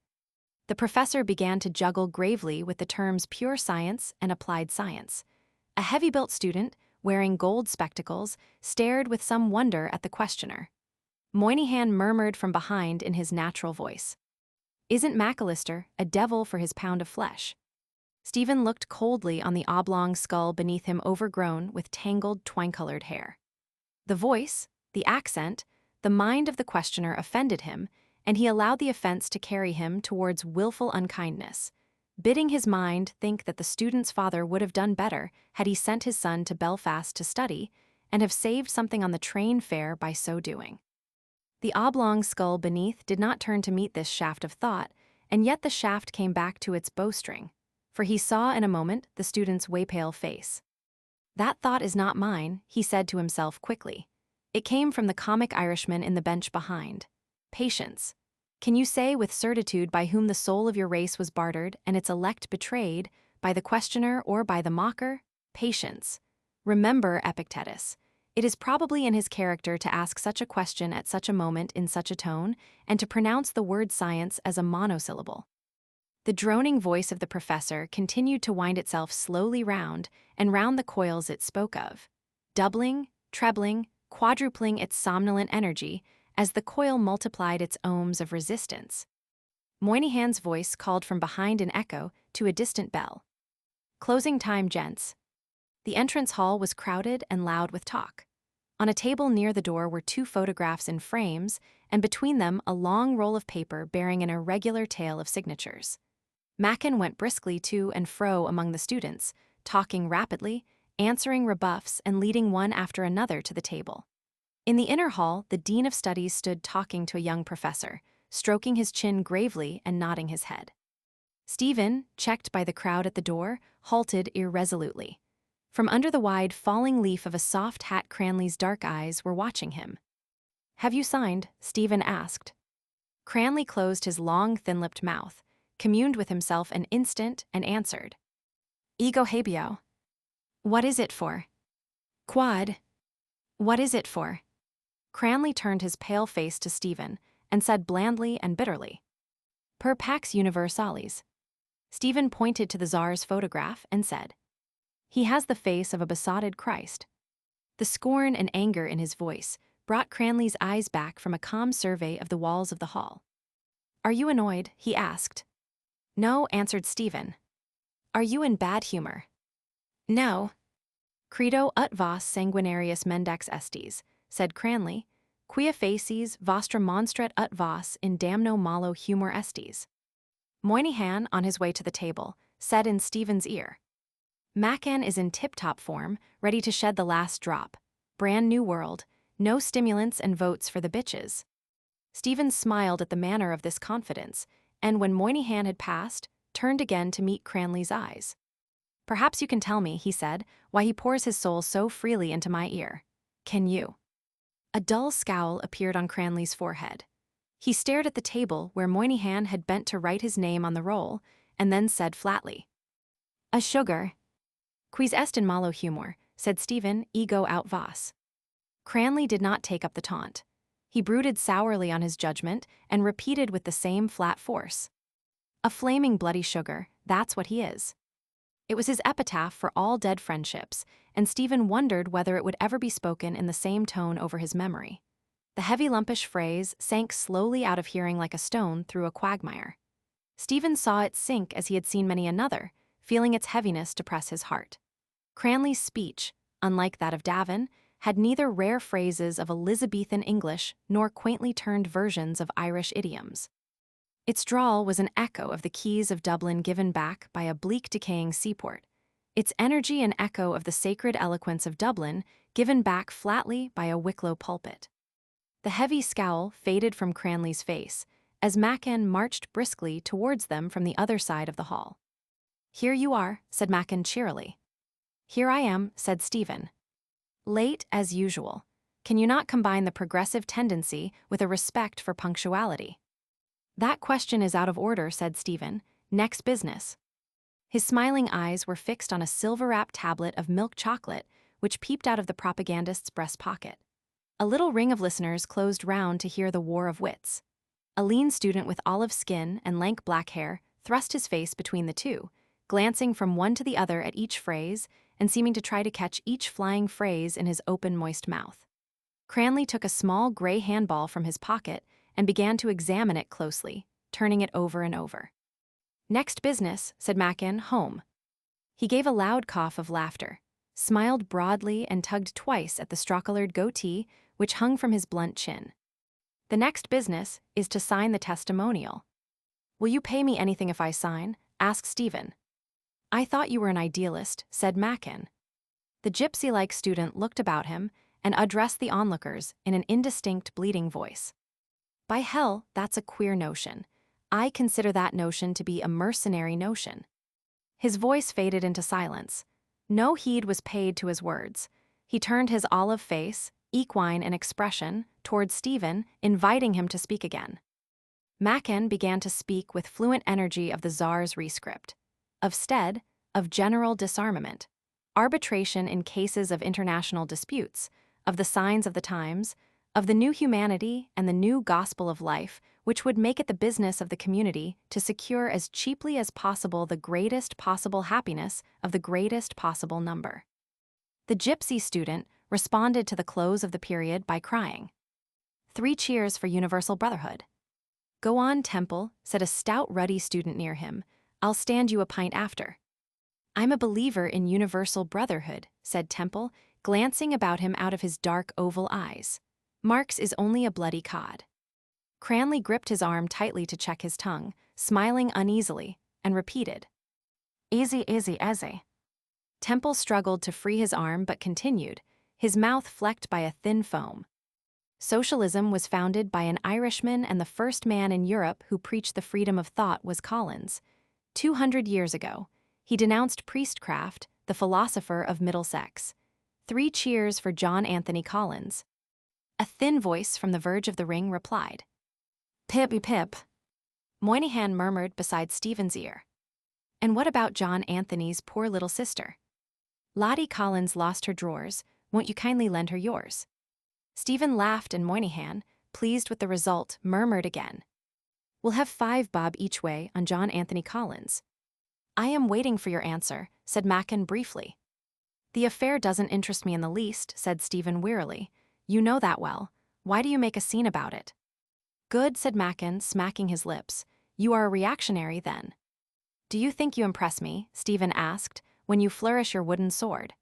A: The professor began to juggle gravely with the terms pure science and applied science. A heavy-built student, wearing gold spectacles, stared with some wonder at the questioner. Moynihan murmured from behind in his natural voice, "Isn't McAllister a devil for his pound of flesh?" Stephen looked coldly on the oblong skull beneath him overgrown with tangled twine-colored hair. The voice, the accent, the mind of the questioner offended him, and he allowed the offense to carry him towards willful unkindness, bidding his mind think that the student's father would have done better had he sent his son to Belfast to study, and have saved something on the train fare by so doing. The oblong skull beneath did not turn to meet this shaft of thought, and yet the shaft came back to its bowstring, for he saw in a moment the student's way-pale face. "That thought is not mine," he said to himself quickly. "It came from the comic Irishman in the bench behind. Patience. Can you say with certitude by whom the soul of your race was bartered and its elect betrayed, by the questioner or by the mocker? Patience. Remember Epictetus. It is probably in his character to ask such a question at such a moment in such a tone, and to pronounce the word science as a monosyllable." The droning voice of the professor continued to wind itself slowly round and round the coils it spoke of, doubling, trebling, quadrupling its somnolent energy as the coil multiplied its ohms of resistance. Moynihan's voice called from behind an echo to a distant bell. "Closing time, gents." The entrance hall was crowded and loud with talk. On a table near the door were 2 photographs in frames, and between them a long roll of paper bearing an irregular tail of signatures. Mackin went briskly to and fro among the students, talking rapidly, answering rebuffs, and leading one after another to the table. In the inner hall, the dean of studies stood talking to a young professor, stroking his chin gravely and nodding his head. Stephen, checked by the crowd at the door, halted irresolutely. From under the wide falling leaf of a soft hat Cranley's dark eyes were watching him. "Have you signed?" Stephen asked. Cranley closed his long, thin-lipped mouth, communed with himself an instant, and answered, "Ego habeo." "What is it for?" "Quad." "What is it for?" Cranley turned his pale face to Stephen and said blandly and bitterly, "Per pax universalis." Stephen pointed to the Tsar's photograph and said, "He has the face of a besotted Christ." The scorn and anger in his voice brought Cranley's eyes back from a calm survey of the walls of the hall. "Are you annoyed?" he asked. "No," answered Stephen. "Are you in bad humor?" "No." "Credo ut vos sanguinarius mendax estis," said Cranley, "quia facies vostra monstret ut vos in damno malo humor estis." Moynihan, on his way to the table, said in Stephen's ear, "Mackin is in tip-top form, ready to shed the last drop. Brand new world, no stimulants and votes for the bitches." Stephen smiled at the manner of this confidence, and when Moynihan had passed, turned again to meet Cranley's eyes. "Perhaps you can tell me," he said, "why he pours his soul so freely into my ear. Can you?" A dull scowl appeared on Cranley's forehead. He stared at the table where Moynihan had bent to write his name on the roll, and then said flatly, "A sugar." "Quis est in malo humor," said Stephen, ego aut vas. Cranley did not take up the taunt. He brooded sourly on his judgment and repeated with the same flat force, "A flaming bloody sugar, that's what he is." It was his epitaph for all dead friendships, and Stephen wondered whether it would ever be spoken in the same tone over his memory. The heavy lumpish phrase sank slowly out of hearing like a stone through a quagmire. Stephen saw it sink as he had seen many another, feeling its heaviness depress his heart. Cranley's speech, unlike that of Davin, had neither rare phrases of Elizabethan English nor quaintly turned versions of Irish idioms. Its drawl was an echo of the quays of Dublin given back by a bleak decaying seaport, its energy an echo of the sacred eloquence of Dublin given back flatly by a Wicklow pulpit. The heavy scowl faded from Cranley's face as Machen marched briskly towards them from the other side of the hall. "Here you are," said Machen cheerily. "Here I am," said Stephen. "Late as usual. Can you not combine the progressive tendency with a respect for punctuality?" "That question is out of order," said Stephen. "Next business." His smiling eyes were fixed on a silver-wrapped tablet of milk chocolate which peeped out of the propagandist's breast pocket. A little ring of listeners closed round to hear the war of wits. A lean student with olive skin and lank black hair thrust his face between the two, glancing from one to the other at each phrase and seeming to try to catch each flying phrase in his open, moist mouth. Cranley took a small gray handball from his pocket and began to examine it closely, turning it over and over. "Next business," said Machen, "home." He gave a loud cough of laughter, smiled broadly and tugged twice at the straw-colored goatee which hung from his blunt chin. "The next business is to sign the testimonial." "Will you pay me anything if I sign?" asked Stephen. "I thought you were an idealist," said Machen. The gypsy-like student looked about him and addressed the onlookers in an indistinct, bleating voice. "By hell, that's a queer notion. I consider that notion to be a mercenary notion." His voice faded into silence. No heed was paid to his words. He turned his olive face, equine in expression, towards Stephen, inviting him to speak again. Machen began to speak with fluent energy of the Tsar's rescript, of stead, of general disarmament, arbitration in cases of international disputes, of the signs of the times, of the new humanity and the new gospel of life, which would make it the business of the community to secure as cheaply as possible the greatest possible happiness of the greatest possible number. The gypsy student responded to the close of the period by crying, "3 cheers for universal brotherhood." "Go on, Temple," said a stout, ruddy student near him. "I'll stand you a pint after." "I'm a believer in universal brotherhood," said Temple, glancing about him out of his dark oval eyes. "Marx is only a bloody cod." Cranley gripped his arm tightly to check his tongue, smiling uneasily, and repeated, "Easy, easy, easy." Temple struggled to free his arm but continued, his mouth flecked by a thin foam. Socialism was founded by an Irishman, and the first man in Europe who preached the freedom of thought was Collins. 200 years ago, he denounced priestcraft, the philosopher of Middlesex. 3 cheers for John Anthony Collins. A thin voice from the verge of the ring replied, "Pip, pip." Moynihan murmured beside Stephen's ear, "And what about John Anthony's poor little sister? Lottie Collins lost her drawers, won't you kindly lend her yours?" Stephen laughed, and Moynihan, pleased with the result, murmured again, "We'll have 5 bob each way on John Anthony Collins." "I am waiting for your answer," said Machen briefly. "The affair doesn't interest me in the least," said Stephen wearily. "You know that well. Why do you make a scene about it?" "Good," said Machen, smacking his lips. "You are a reactionary, then." "Do you think you impress me," Stephen asked, "when you flourish your wooden sword?"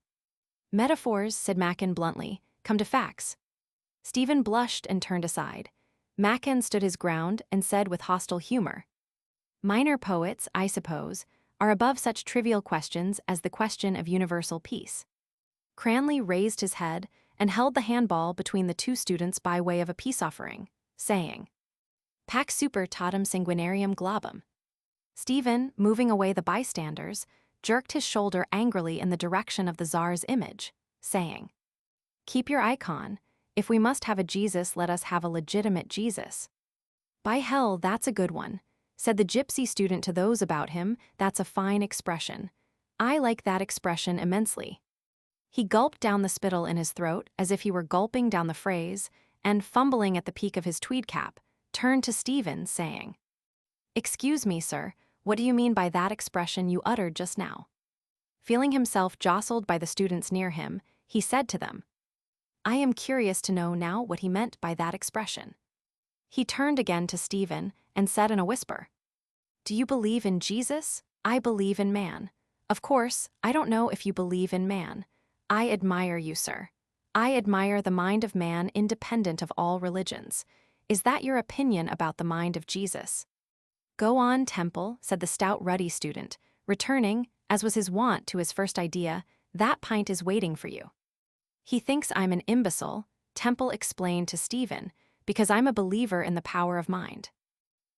A: "Metaphors," said Machen bluntly, "come to facts." Stephen blushed and turned aside. Machen stood his ground and said with hostile humor, "Minor poets, I suppose, are above such trivial questions as the question of universal peace." Cranley raised his head and held the handball between the 2 students by way of a peace offering, saying, Pax super totum sanguinarium globum. Stephen, moving away the bystanders, jerked his shoulder angrily in the direction of the Tsar's image, saying, "Keep your icon. If we must have a Jesus, let us have a legitimate Jesus." "By hell, that's a good one," said the gypsy student to those about him. "That's a fine expression. I like that expression immensely." He gulped down the spittle in his throat as if he were gulping down the phrase, and, fumbling at the peak of his tweed cap, turned to Stephen, saying, "Excuse me, sir, what do you mean by that expression you uttered just now?" Feeling himself jostled by the students near him, he said to them, "I am curious to know now what he meant by that expression." He turned again to Stephen and said in a whisper, "Do you believe in Jesus? I believe in man. Of course, I don't know if you believe in man. I admire you, sir. I admire the mind of man independent of all religions. Is that your opinion about the mind of Jesus?" "Go on, Temple," said the stout ruddy student, returning, as was his wont, to his first idea. "That pint is waiting for you." "He thinks I'm an imbecile," Temple explained to Stephen, "because I'm a believer in the power of mind."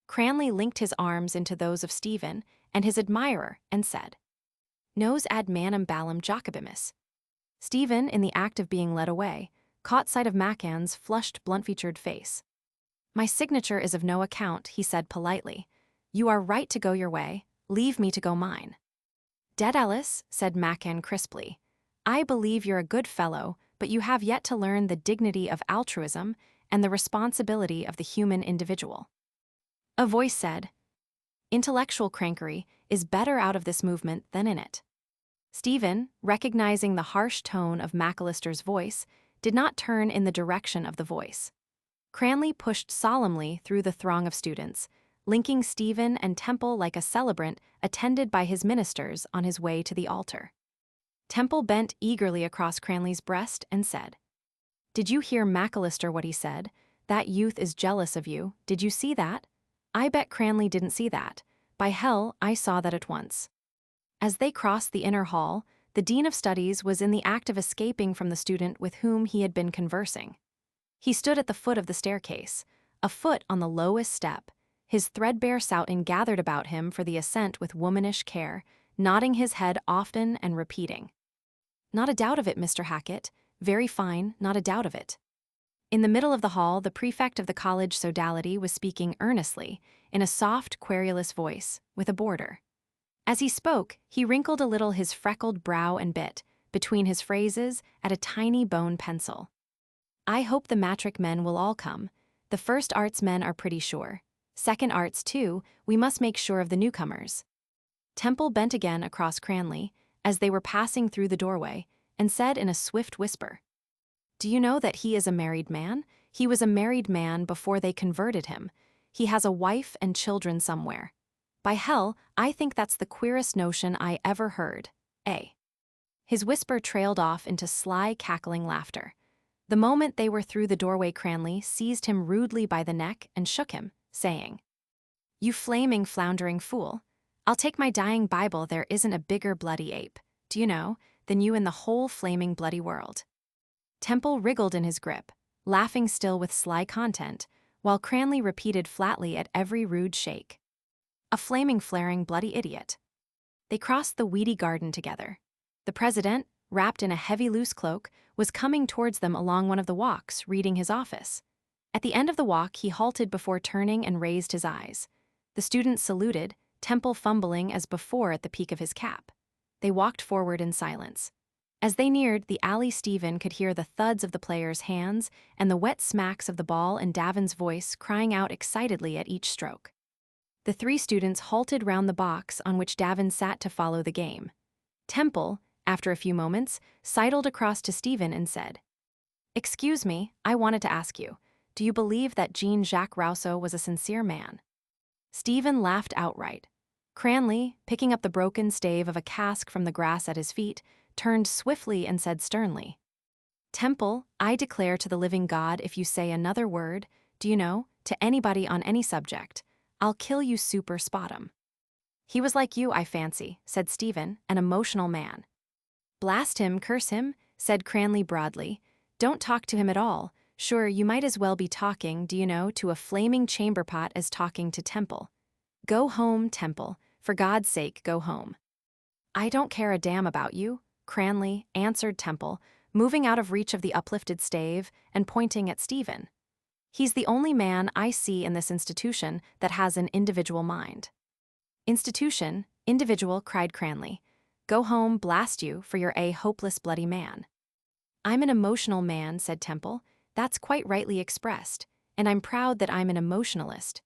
A: Cranley linked his arms into those of Stephen and his admirer and said, "Nos ad manum ballum Jacobimus." Stephen, in the act of being led away, caught sight of Macan's flushed, blunt-featured face. "My signature is of no account," he said politely. "You are right to go your way. Leave me to go mine." "Dedalus," said Macan crisply, "I believe you're a good fellow, but you have yet to learn the dignity of altruism and the responsibility of the human individual." A voice said, "Intellectual crankery is better out of this movement than in it." Stephen, recognizing the harsh tone of McAllister's voice, did not turn in the direction of the voice. Cranley pushed solemnly through the throng of students, linking Stephen and Temple like a celebrant attended by his ministers on his way to the altar. Temple bent eagerly across Cranley's breast and said, "Did you hear McAllister what he said? That youth is jealous of you. Did you see that?" "I bet Cranley didn't see that. By hell, I saw that at once." As they crossed the inner hall, the Dean of Studies was in the act of escaping from the student with whom he had been conversing. He stood at the foot of the staircase, a foot on the lowest step, his threadbare soutin gathered about him for the ascent with womanish care, nodding his head often and repeating, "Not a doubt of it, Mr. Hackett. Very fine, not a doubt of it." In the middle of the hall, the prefect of the college sodality was speaking earnestly, in a soft, querulous voice, with a boarder. As he spoke, he wrinkled a little his freckled brow and bit, between his phrases, at a tiny bone pencil. "I hope the matric men will all come. The first arts men are pretty sure. Second arts, too, we must make sure of the newcomers." Temple bent again across Cranley, as they were passing through the doorway, and said in a swift whisper, "Do you know that he is a married man? He was a married man before they converted him. He has a wife and children somewhere. By hell, I think that's the queerest notion I ever heard, eh?" His whisper trailed off into sly, cackling laughter. The moment they were through the doorway, Cranley seized him rudely by the neck and shook him, saying, "You flaming, floundering fool. I'll take my dying Bible there isn't a bigger bloody ape, do you know, than you in the whole flaming bloody world." Temple wriggled in his grip, laughing still with sly content, while Cranley repeated flatly at every rude shake, "A flaming, flaring, bloody idiot." They crossed the weedy garden together. The president, wrapped in a heavy loose cloak, was coming towards them along one of the walks, reading his office. At the end of the walk, he halted before turning and raised his eyes. The students saluted, Temple fumbling as before at the peak of his cap. They walked forward in silence. As they neared the alley, Stephen could hear the thuds of the players' hands and the wet smacks of the ball and Davin's voice crying out excitedly at each stroke. The three students halted round the box on which Davin sat to follow the game. Temple, after a few moments, sidled across to Stephen and said, "Excuse me, I wanted to ask you, do you believe that Jean-Jacques Rousseau was a sincere man?" Stephen laughed outright. Cranley, picking up the broken stave of a cask from the grass at his feet, turned swiftly and said sternly, "Temple, I declare to the living God, if you say another word, do you know, to anybody on any subject, I'll kill you super spotum." "He was like you, I fancy," said Stephen, an emotional man. "Blast him, curse him," said Cranley broadly. "Don't talk to him at all. Sure, you might as well be talking, do you know, to a flaming chamber pot as talking to Temple. Go home, Temple. For God's sake, go home. I don't care a damn about you, Cranley, answered Temple, moving out of reach of the uplifted stave and pointing at Stephen. He's the only man I see in this institution that has an individual mind. Institution, individual, cried Cranley. Go home, blast you, for you're a hopeless bloody man. I'm an emotional man, said Temple. That's quite rightly expressed, and I'm proud that I'm an emotionalist.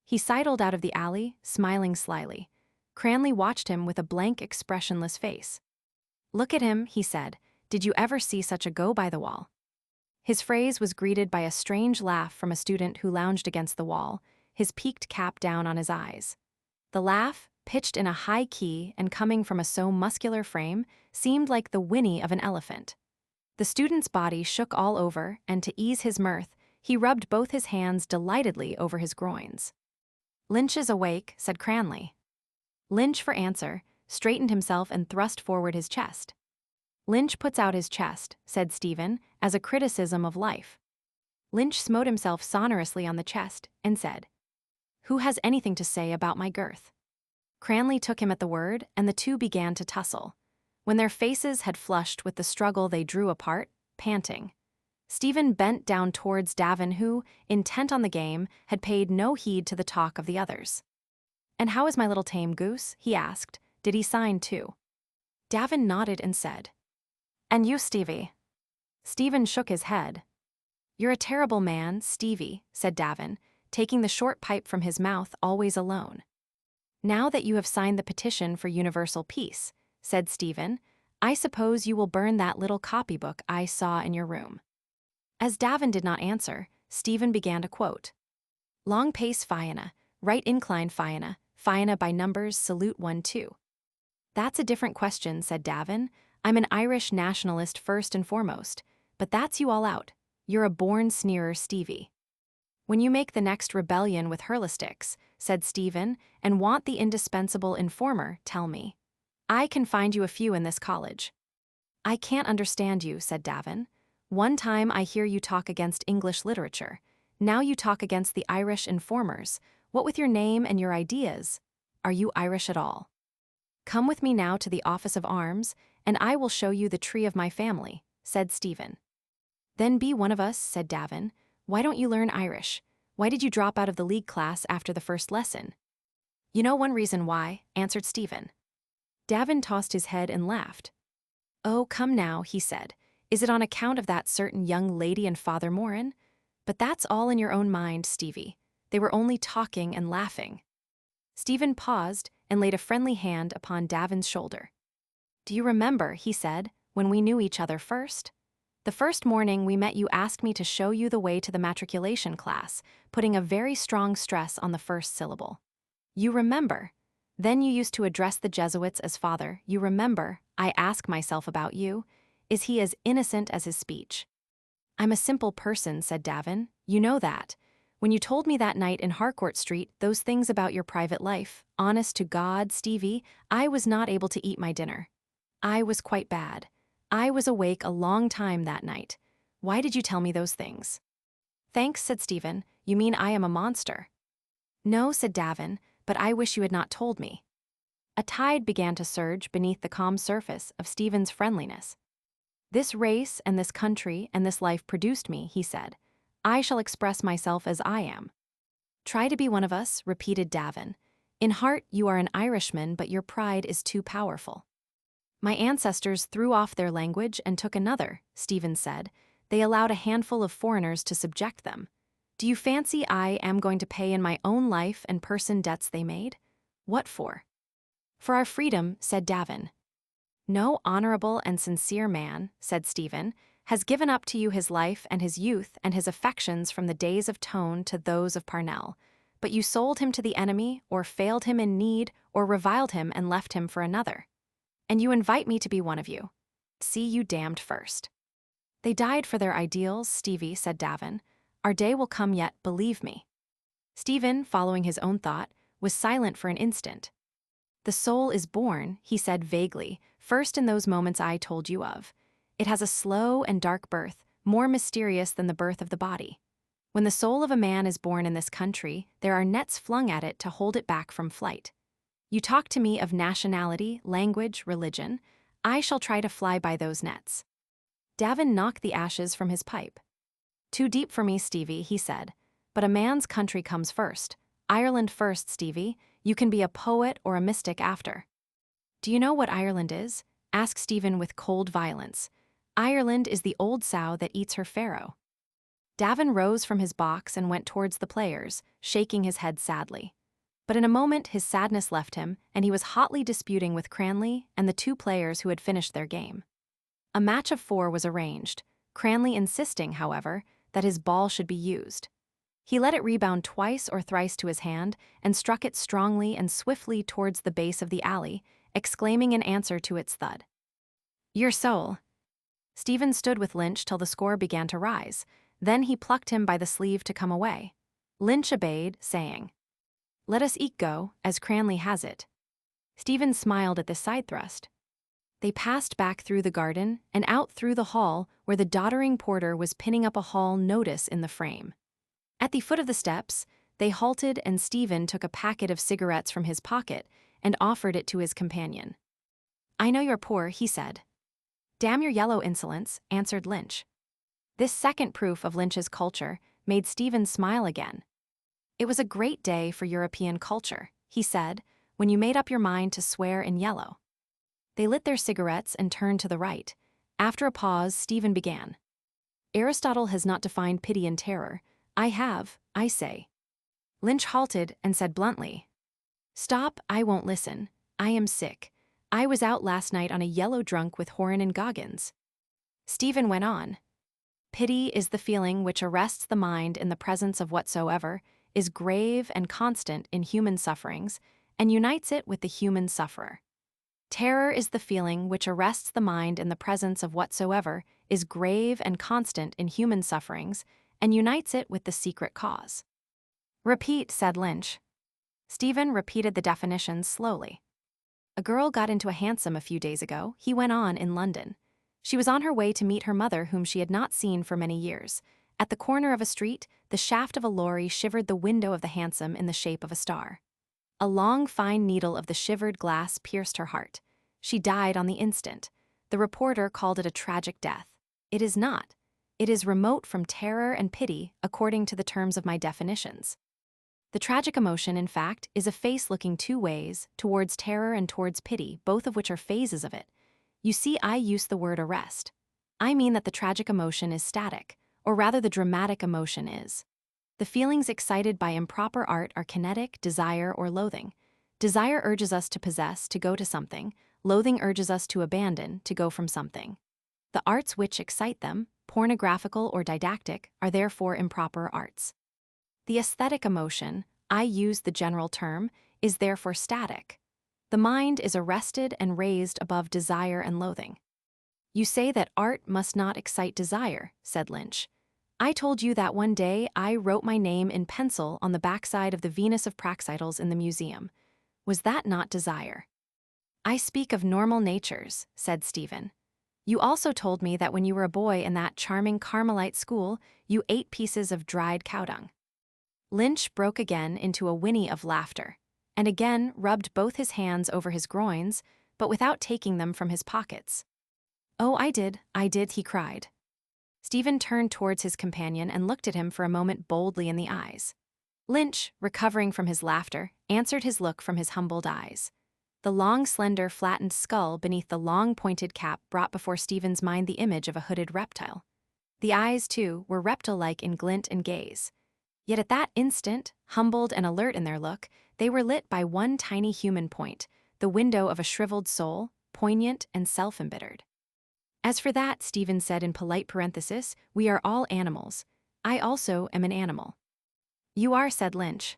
A: He sidled out of the alley, smiling slyly. Cranley watched him with a blank, expressionless face. Look at him, he said. Did you ever see such a go-by-the-wall? His phrase was greeted by a strange laugh from a student who lounged against the wall, his peaked cap down on his eyes. The laugh, pitched in a high key and coming from a so muscular frame, seemed like the whinny of an elephant. The student's body shook all over, and to ease his mirth, he rubbed both his hands delightedly over his groins. Lynch is awake, said Cranley. Lynch, for answer, straightened himself and thrust forward his chest. Lynch puts out his chest, said Stephen, as a criticism of life. Lynch smote himself sonorously on the chest and said, Who has anything to say about my girth? Cranley took him at the word, and the two began to tussle. When their faces had flushed with the struggle, they drew apart, panting. Stephen bent down towards Davin, who, intent on the game, had paid no heed to the talk of the others. And how is my little tame goose? He asked. Did he sign too? Davin nodded and said, And you, Stevie? Stephen shook his head. You're a terrible man, Stevie, said Davin, taking the short pipe from his mouth, always alone. Now that you have signed the petition for universal peace, said Stephen, I suppose you will burn that little copybook I saw in your room. As Davin did not answer, Stephen began to quote. Long pace Fianna, right incline Fianna, Fianna by numbers salute 1-2. That's a different question, said Davin. I'm an Irish nationalist first and foremost, but that's you all out. You're a born sneerer, Stevie. When you make the next rebellion with hurlesticks, said Stephen, and want the indispensable informer, tell me. I can find you a few in this college. I can't understand you, said Davin. One time I hear you talk against English literature. Now you talk against the Irish informers. What with your name and your ideas? Are you Irish at all? Come with me now to the office of arms, and I will show you the tree of my family, said Stephen. Then be one of us, said Davin. Why don't you learn Irish? Why did you drop out of the league class after the first lesson? You know one reason why, answered Stephen. Davin tossed his head and laughed. Oh, come now, he said. Is it on account of that certain young lady and Father Morin? But that's all in your own mind, Stevie. They were only talking and laughing. Stephen paused and laid a friendly hand upon Davin's shoulder. Do you remember, he said, when we knew each other first? The first morning we met you asked me to show you the way to the matriculation class, putting a very strong stress on the first syllable. You remember. Then you used to address the Jesuits as Father. You remember, I ask myself about you. Is he as innocent as his speech? I'm a simple person, said Davin. You know that. When you told me that night in Harcourt Street those things about your private life, honest to God, Stevie, I was not able to eat my dinner. I was quite bad. I was awake a long time that night. Why did you tell me those things? Thanks, said Stephen. You mean I am a monster? No, said Davin, but I wish you had not told me. A tide began to surge beneath the calm surface of Stephen's friendliness. This race and this country and this life produced me, he said. I shall express myself as I am. Try to be one of us, repeated Davin. In heart you are an Irishman, but your pride is too powerful. My ancestors threw off their language and took another, Stephen said. They allowed a handful of foreigners to subject them. Do you fancy I am going to pay in my own life and person debts they made? What for? For our freedom, said Davin. No honorable and sincere man, said Stephen, has given up to you his life and his youth and his affections from the days of Tone to those of Parnell, but you sold him to the enemy, or failed him in need, or reviled him and left him for another. And you invite me to be one of you. See you damned first. They died for their ideals, Stevie, said Davin. Our day will come yet, believe me. Stephen, following his own thought, was silent for an instant. The soul is born, he said vaguely, first in those moments I told you of. It has a slow and dark birth, more mysterious than the birth of the body. When the soul of a man is born in this country, there are nets flung at it to hold it back from flight. You talk to me of nationality, language, religion. I shall try to fly by those nets." Davin knocked the ashes from his pipe. "Too deep for me, Stevie," he said. "But a man's country comes first. Ireland first, Stevie. You can be a poet or a mystic after." "Do you know what Ireland is?" asked Stephen with cold violence. "Ireland is the old sow that eats her farrow." Davin rose from his box and went towards the players, shaking his head sadly. But in a moment his sadness left him, and he was hotly disputing with Cranley and the two players who had finished their game. A match of 4 was arranged, Cranley insisting, however, that his ball should be used. He let it rebound twice or thrice to his hand and struck it strongly and swiftly towards the base of the alley, exclaiming in answer to its thud, "Your soul." Stephen stood with Lynch till the score began to rise. Then he plucked him by the sleeve to come away. Lynch obeyed, saying, "Let us eke go, as Cranley has it." Stephen smiled at this side thrust. They passed back through the garden and out through the hall where the doddering porter was pinning up a hall notice in the frame. At the foot of the steps, they halted and Stephen took a packet of cigarettes from his pocket and offered it to his companion. "I know you're poor," he said. "Damn your yellow insolence," answered Lynch. This second proof of Lynch's culture made Stephen smile again. "It was a great day for European culture," he said, "when you made up your mind to swear in yellow." They lit their cigarettes and turned to the right. After a pause, Stephen began. "Aristotle has not defined pity and terror. I have, I say." Lynch halted and said bluntly, "Stop, I won't listen. I am sick. I was out last night on a yellow drunk with Horan and Goggins." Stephen went on. "Pity is the feeling which arrests the mind in the presence of whatsoever is grave and constant in human sufferings, and unites it with the human sufferer. Terror is the feeling which arrests the mind in the presence of whatsoever is grave and constant in human sufferings, and unites it with the secret cause." "Repeat," said Lynch. Stephen repeated the definitions slowly. "A girl got into a hansom a few days ago," he went on, "in London. She was on her way to meet her mother whom she had not seen for many years. At the corner of a street, the shaft of a lorry shivered the window of the hansom in the shape of a star. A long, fine needle of the shivered glass pierced her heart. She died on the instant. The reporter called it a tragic death. It is not. It is remote from terror and pity, according to the terms of my definitions. The tragic emotion, in fact, is a face looking two ways, towards terror and towards pity, both of which are phases of it. You see, I use the word arrest. I mean that the tragic emotion is static, or rather the dramatic emotion is. The feelings excited by improper art are kinetic, desire, or loathing. Desire urges us to possess, to go to something. Loathing urges us to abandon, to go from something. The arts which excite them, pornographical or didactic, are therefore improper arts. The aesthetic emotion, I use the general term, is therefore static. The mind is arrested and raised above desire and loathing. You say that art must not excite desire, said Lynch. I told you that one day I wrote my name in pencil on the backside of the Venus of Praxiteles in the museum. Was that not desire? I speak of normal natures, said Stephen. You also told me that when you were a boy in that charming Carmelite school, you ate pieces of dried cow dung. Lynch broke again into a whinny of laughter, and again rubbed both his hands over his groins, but without taking them from his pockets. Oh, I did, he cried. Stephen turned towards his companion and looked at him for a moment boldly in the eyes. Lynch, recovering from his laughter, answered his look from his humbled eyes. The long, slender, flattened skull beneath the long, pointed cap brought before Stephen's mind the image of a hooded reptile. The eyes, too, were reptile-like in glint and gaze. Yet at that instant, humbled and alert in their look, they were lit by one tiny human point, the window of a shriveled soul, poignant and self-embittered. As for that, Stephen said in polite parenthesis, we are all animals. I also am an animal. You are, said Lynch.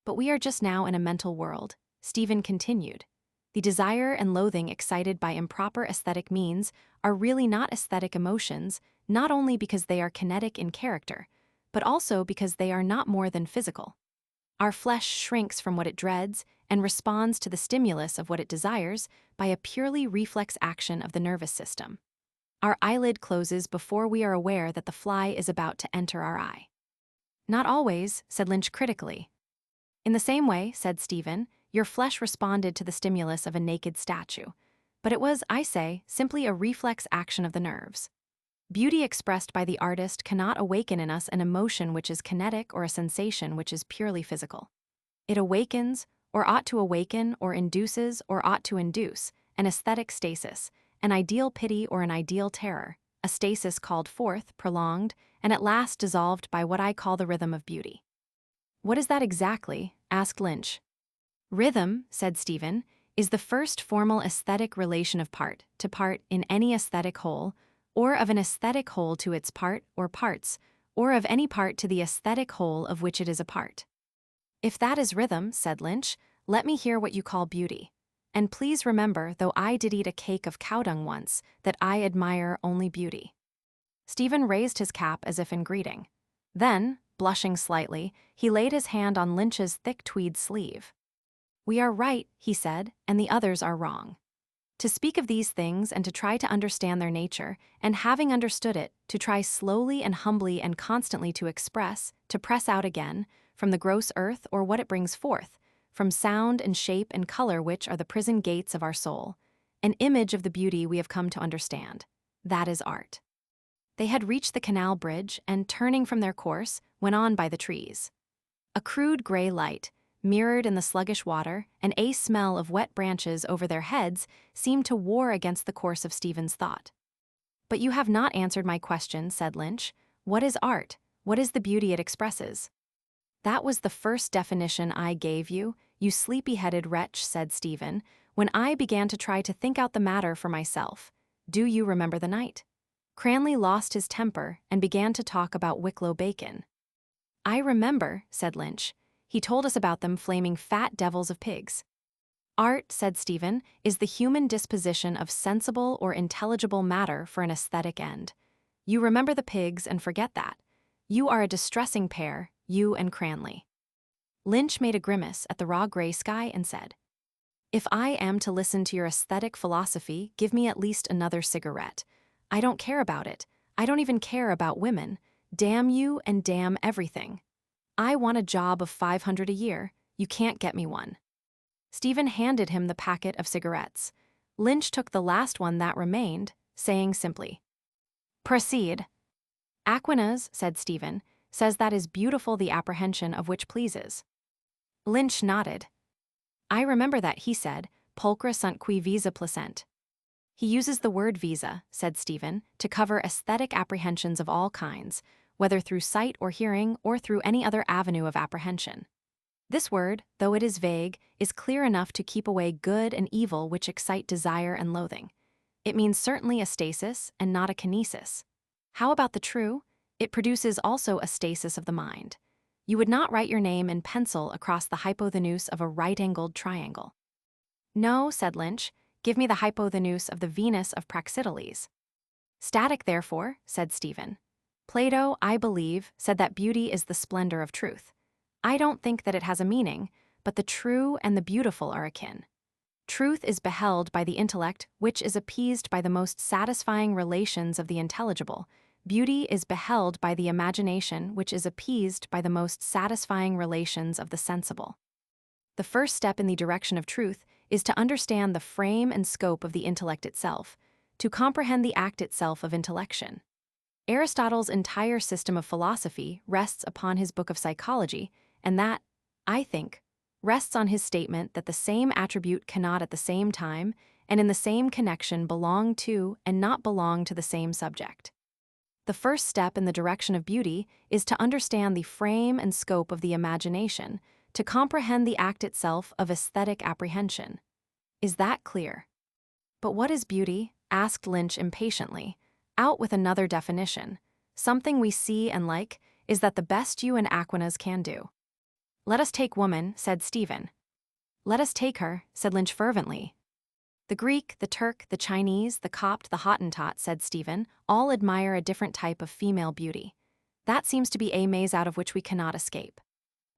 A: But we are just now in a mental world, Stephen continued. The desire and loathing excited by improper aesthetic means are really not aesthetic emotions, not only because they are kinetic in character, but also because they are not more than physical. Our flesh shrinks from what it dreads and responds to the stimulus of what it desires by a purely reflex action of the nervous system. Our eyelid closes before we are aware that the fly is about to enter our eye. Not always, said Lynch critically. In the same way, said Stephen, your flesh responded to the stimulus of a naked statue. But it was, I say, simply a reflex action of the nerves. Beauty expressed by the artist cannot awaken in us an emotion which is kinetic or a sensation which is purely physical. It awakens, or ought to awaken, or induces, or ought to induce, an aesthetic stasis, an ideal pity or an ideal terror, a stasis called forth, prolonged, and at last dissolved by what I call the rhythm of beauty. What is that exactly? Asked Lynch. Rhythm, said Stephen, is the first formal aesthetic relation of part to part in any aesthetic whole, or of an aesthetic whole to its part or parts, or of any part to the aesthetic whole of which it is a part. If that is rhythm, said Lynch, let me hear what you call beauty. And please remember, though I did eat a cake of cow dung once, that I admire only beauty. Stephen raised his cap as if in greeting. Then, blushing slightly, he laid his hand on Lynch's thick tweed sleeve. We are right, he said, and the others are wrong. To speak of these things and to try to understand their nature, and having understood it, to try slowly and humbly and constantly to express, to press out again, from the gross earth or what it brings forth, from sound and shape and color which are the prison gates of our soul, an image of the beauty we have come to understand. That is art. They had reached the canal bridge and, turning from their course, went on by the trees. A crude gray light, mirrored in the sluggish water, and a smell of wet branches over their heads seemed to war against the course of Stephen's thought. But you have not answered my question, said Lynch. What is art? What is the beauty it expresses? That was the first definition I gave you, you sleepy-headed wretch, said Stephen, when I began to try to think out the matter for myself. Do you remember the night? Cranley lost his temper and began to talk about Wicklow bacon. I remember, said Lynch. He told us about them flaming fat devils of pigs. Art, said Stephen, is the human disposition of sensible or intelligible matter for an aesthetic end. You remember the pigs and forget that. You are a distressing pair, you and Cranley. Lynch made a grimace at the raw gray sky and said, If I am to listen to your aesthetic philosophy, give me at least another cigarette. I don't care about it. I don't even care about women. Damn you and damn everything. I want a job of $500 a year. You can't get me one. Stephen handed him the packet of cigarettes. Lynch took the last one that remained, saying simply, Proceed. Aquinas, said Stephen, says that is beautiful the apprehension of which pleases. Lynch nodded. I remember that he said, pulchra sunt qui visa placent. He uses the word visa, said Stephen, to cover aesthetic apprehensions of all kinds, whether through sight or hearing or through any other avenue of apprehension. This word, though it is vague, is clear enough to keep away good and evil which excite desire and loathing. It means certainly a stasis and not a kinesis. How about the true? It produces also a stasis of the mind. You would not write your name in pencil across the hypotenuse of a right-angled triangle. No, said Lynch, give me the hypotenuse of the Venus of Praxiteles. Static, therefore, said Stephen. Plato, I believe, said that beauty is the splendor of truth. I don't think that it has a meaning, but the true and the beautiful are akin. Truth is beheld by the intellect, which is appeased by the most satisfying relations of the intelligible. Beauty is beheld by the imagination, which is appeased by the most satisfying relations of the sensible. The first step in the direction of truth is to understand the frame and scope of the intellect itself, to comprehend the act itself of intellection. Aristotle's entire system of philosophy rests upon his book of psychology, and that, I think, rests on his statement that the same attribute cannot at the same time and in the same connection belong to and not belong to the same subject. The first step in the direction of beauty is to understand the frame and scope of the imagination, to comprehend the act itself of aesthetic apprehension. Is that clear? But what is beauty? Asked Lynch impatiently. Out with another definition. Something we see and like is that the best you and Aquinas can do. Let us take woman, said Stephen. Let us take her, said Lynch fervently. The Greek, the Turk, the Chinese, the Copt, the Hottentot, said Stephen, all admire a different type of female beauty. That seems to be a maze out of which we cannot escape.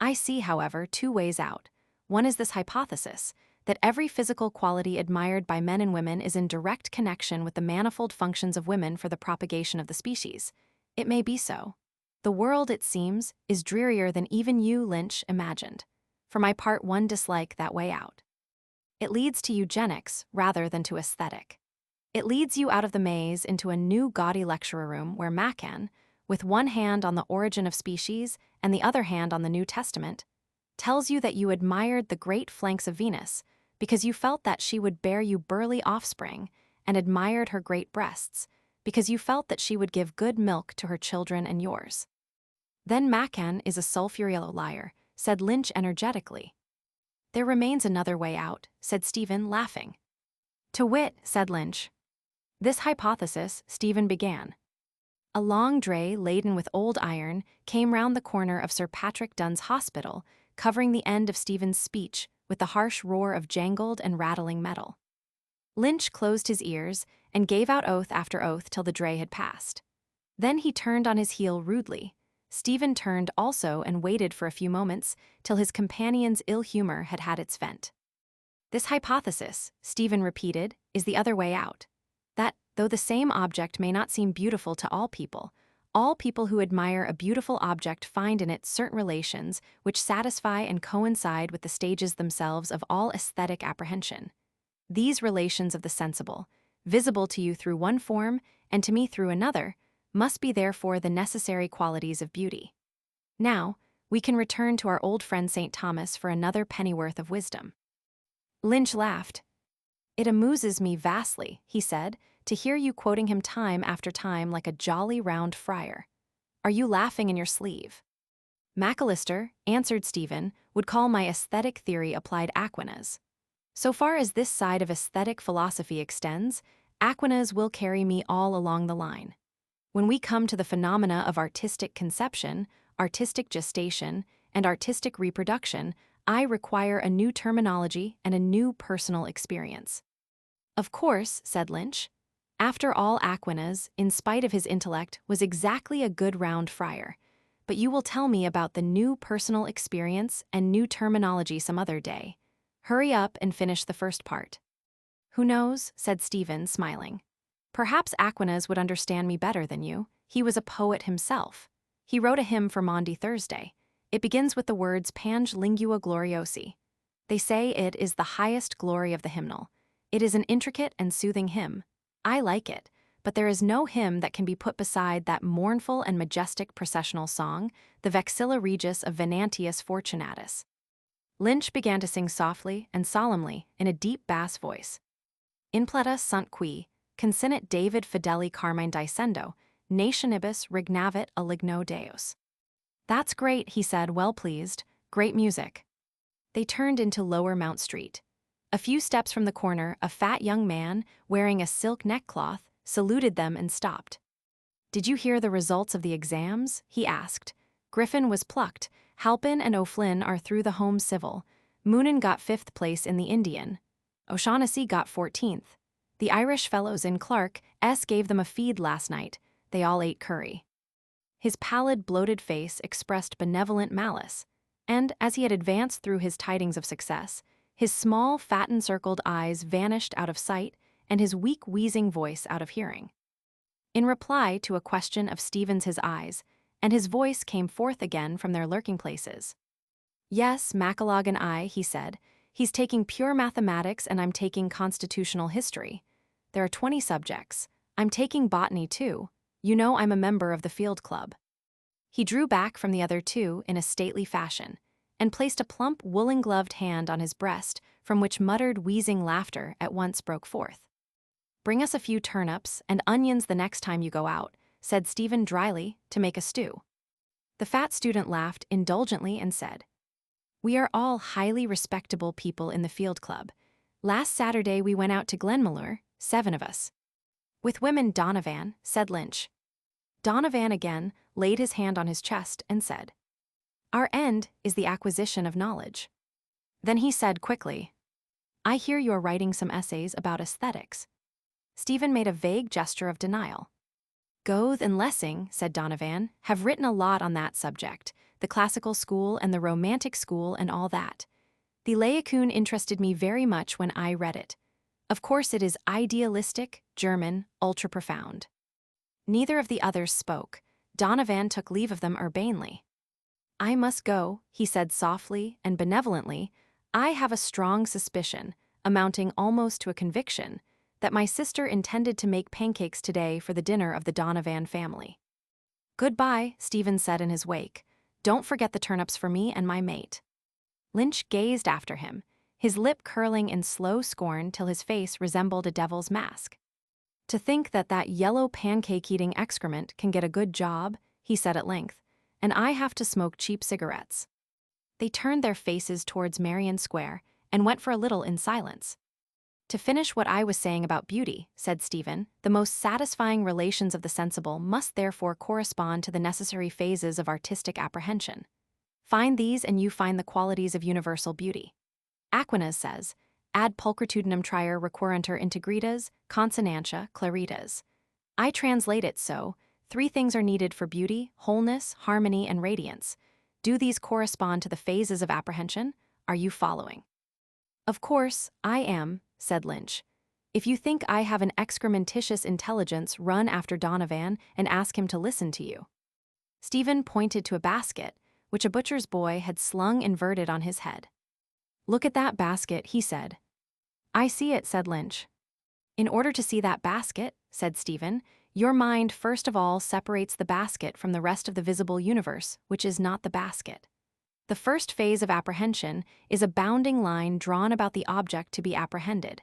A: I see, however, two ways out. One is this hypothesis, that every physical quality admired by men and women is in direct connection with the manifold functions of women for the propagation of the species. It may be so. The world, it seems, is drearier than even you, Lynch, imagined. For my part, one dislike that way out. It leads to eugenics rather than to aesthetic. It leads you out of the maze into a new gaudy lecture room where Macan, with one hand on the origin of species and the other hand on the New Testament, tells you that you admired the great flanks of Venus because you felt that she would bear you burly offspring, and admired her great breasts because you felt that she would give good milk to her children and yours. Then Macan is a sulphurous liar, said Lynch energetically. There remains another way out, said Stephen, laughing. To wit, said Lynch. This hypothesis, Stephen began. A long dray laden with old iron came round the corner of Sir Patrick Dunn's hospital, covering the end of Stephen's speech with the harsh roar of jangled and rattling metal. Lynch closed his ears and gave out oath after oath till the dray had passed. Then he turned on his heel rudely. Stephen turned also and waited for a few moments till his companion's ill humor had had its vent. This hypothesis, Stephen repeated, is the other way out. That, though the same object may not seem beautiful to all people who admire a beautiful object find in it certain relations which satisfy and coincide with the stages themselves of all aesthetic apprehension. These relations of the sensible, visible to you through one form and to me through another, must be therefore the necessary qualities of beauty. Now, we can return to our old friend St. Thomas for another pennyworth of wisdom. Lynch laughed. It amuses me vastly, he said, to hear you quoting him time after time like a jolly round friar. Are you laughing in your sleeve? Macalister, answered Stephen, would call my aesthetic theory applied Aquinas. So far as this side of aesthetic philosophy extends, Aquinas will carry me all along the line. When we come to the phenomena of artistic conception, artistic gestation, and artistic reproduction, I require a new terminology and a new personal experience. Of course, said Lynch. After all, Aquinas, in spite of his intellect, was exactly a good round friar. But you will tell me about the new personal experience and new terminology some other day. Hurry up and finish the first part. Who knows, said Stephen, smiling. Perhaps Aquinas would understand me better than you. He was a poet himself. He wrote a hymn for Maundy Thursday. It begins with the words Pange lingua gloriosi. They say it is the highest glory of the hymnal. It is an intricate and soothing hymn. I like it, but there is no hymn that can be put beside that mournful and majestic processional song, the Vexilla Regis of Venantius Fortunatus. Lynch began to sing softly and solemnly in a deep bass voice. In pleta sunt qui, consinit David fideli carmine dicendo, nationibus regnavit a ligno Deus. That's great, he said, well pleased. Great music. They turned into Lower Mount Street. A few steps from the corner, a fat young man, wearing a silk neckcloth, saluted them and stopped. Did you hear the results of the exams? He asked. Griffin was plucked. Halpin and O'Flynn are through the Home Civil. Moonan got 5th place in the Indian. O'Shaughnessy got 14th. The Irish fellows in Clark S. gave them a feed last night. They all ate curry. His pallid, bloated face expressed benevolent malice, and as he had advanced through his tidings of success, his small, fat-encircled eyes vanished out of sight and his weak, wheezing voice out of hearing. In reply to a question of Stephen's his eyes, and his voice came forth again from their lurking places. Yes, Macalog and I, he said. He's taking pure mathematics and I'm taking constitutional history. There are 20 subjects. I'm taking botany too. You know I'm a member of the field club. He drew back from the other two in a stately fashion, and placed a plump woolen-gloved hand on his breast from which muttered wheezing laughter at once broke forth. Bring us a few turnips and onions the next time you go out, said Stephen dryly, to make a stew. The fat student laughed indulgently and said, We are all highly respectable people in the field club. Last Saturday we went out to Glenmalure, 7 of us. With women, Donovan, said Lynch. Donovan again laid his hand on his chest and said, Our end is the acquisition of knowledge. Then he said quickly, I hear you are writing some essays about aesthetics. Stephen made a vague gesture of denial. Goethe and Lessing, said Donovan, have written a lot on that subject, the classical school and the romantic school and all that. The Laocoon interested me very much when I read it. Of course it is idealistic, German, ultra-profound. Neither of the others spoke. Donovan took leave of them urbanely. I must go, he said softly and benevolently. I have a strong suspicion, amounting almost to a conviction, that my sister intended to make pancakes today for the dinner of the Donovan family. Goodbye, Stephen said in his wake. Don't forget the turnips for me and my mate. Lynch gazed after him, his lip curling in slow scorn till his face resembled a devil's mask. To think that that yellow pancake-eating excrement can get a good job, he said at length, and I have to smoke cheap cigarettes. They turned their faces towards Marion Square and went for a little in silence. To finish what I was saying about beauty, said Stephen, the most satisfying relations of the sensible must therefore correspond to the necessary phases of artistic apprehension. Find these and you find the qualities of universal beauty. Aquinas says, ad pulchritudinem trier recurrenter integritas, consonantia, claritas. I translate it so, 3 things are needed for beauty, wholeness, harmony, and radiance. Do these correspond to the phases of apprehension? Are you following? Of course, I am, said Lynch. If you think I have an excrementitious intelligence, run after Donovan and ask him to listen to you. Stephen pointed to a basket, which a butcher's boy had slung inverted on his head. Look at that basket, he said. I see it, said Lynch. In order to see that basket, said Stephen, your mind first of all separates the basket from the rest of the visible universe, which is not the basket. The first phase of apprehension is a bounding line drawn about the object to be apprehended.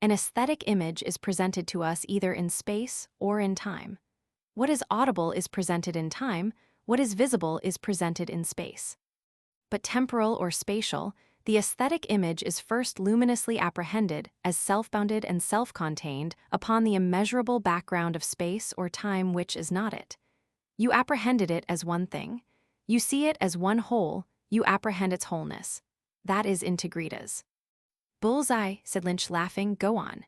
A: An aesthetic image is presented to us either in space or in time. What is audible is presented in time, what is visible is presented in space. But temporal or spatial, the aesthetic image is first luminously apprehended as self-bounded and self-contained upon the immeasurable background of space or time which is not it. You apprehended it as one thing. You see it as one whole, you apprehend its wholeness. That is integritas. Bullseye, said Lynch laughing, go on.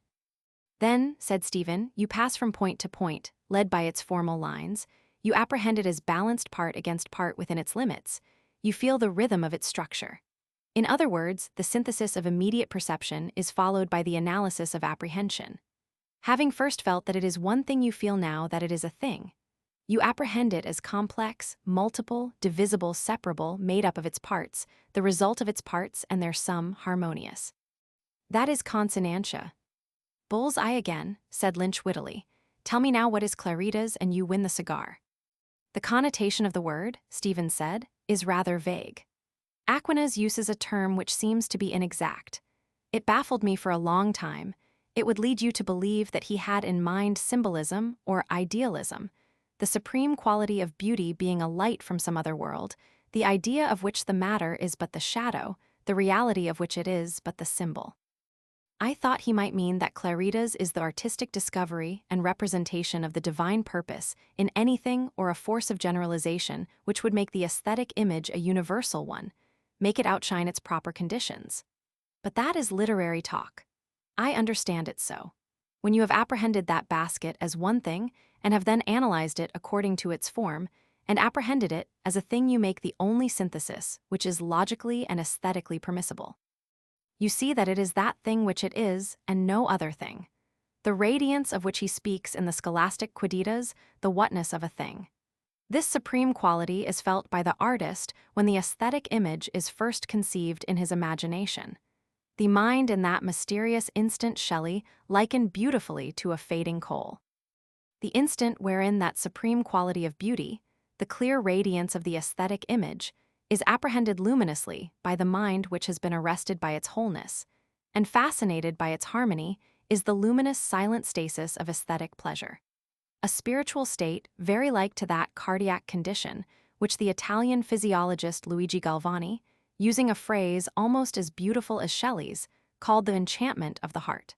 A: Then, said Stephen, you pass from point to point, led by its formal lines. You apprehend it as balanced part against part within its limits. You feel the rhythm of its structure. In other words, the synthesis of immediate perception is followed by the analysis of apprehension. Having first felt that it is one thing, you feel now that it is a thing. You apprehend it as complex, multiple, divisible, separable, made up of its parts, the result of its parts and their sum harmonious. That is consonantia. Bull's eye again, said Lynch wittily. Tell me now what is claritas and you win the cigar. The connotation of the word, Stephen said, is rather vague. Aquinas uses a term which seems to be inexact. It baffled me for a long time. It would lead you to believe that he had in mind symbolism or idealism, the supreme quality of beauty being a light from some other world, the idea of which the matter is but the shadow, the reality of which it is but the symbol. I thought he might mean that claritas is the artistic discovery and representation of the divine purpose in anything or a force of generalization which would make the aesthetic image a universal one, make it outshine its proper conditions. But that is literary talk. I understand it so. When you have apprehended that basket as one thing and have then analyzed it according to its form, and apprehended it as a thing, you make the only synthesis which is logically and aesthetically permissible. You see that it is that thing which it is, and no other thing. The radiance of which he speaks in the scholastic quidditas, the whatness of a thing. This supreme quality is felt by the artist when the aesthetic image is first conceived in his imagination. The mind in that mysterious instant Shelley likened beautifully to a fading coal. The instant wherein that supreme quality of beauty, the clear radiance of the aesthetic image, is apprehended luminously by the mind which has been arrested by its wholeness, and fascinated by its harmony, is the luminous silent stasis of aesthetic pleasure. A spiritual state very like to that cardiac condition which the Italian physiologist Luigi Galvani, using a phrase almost as beautiful as Shelley's, called the enchantment of the heart.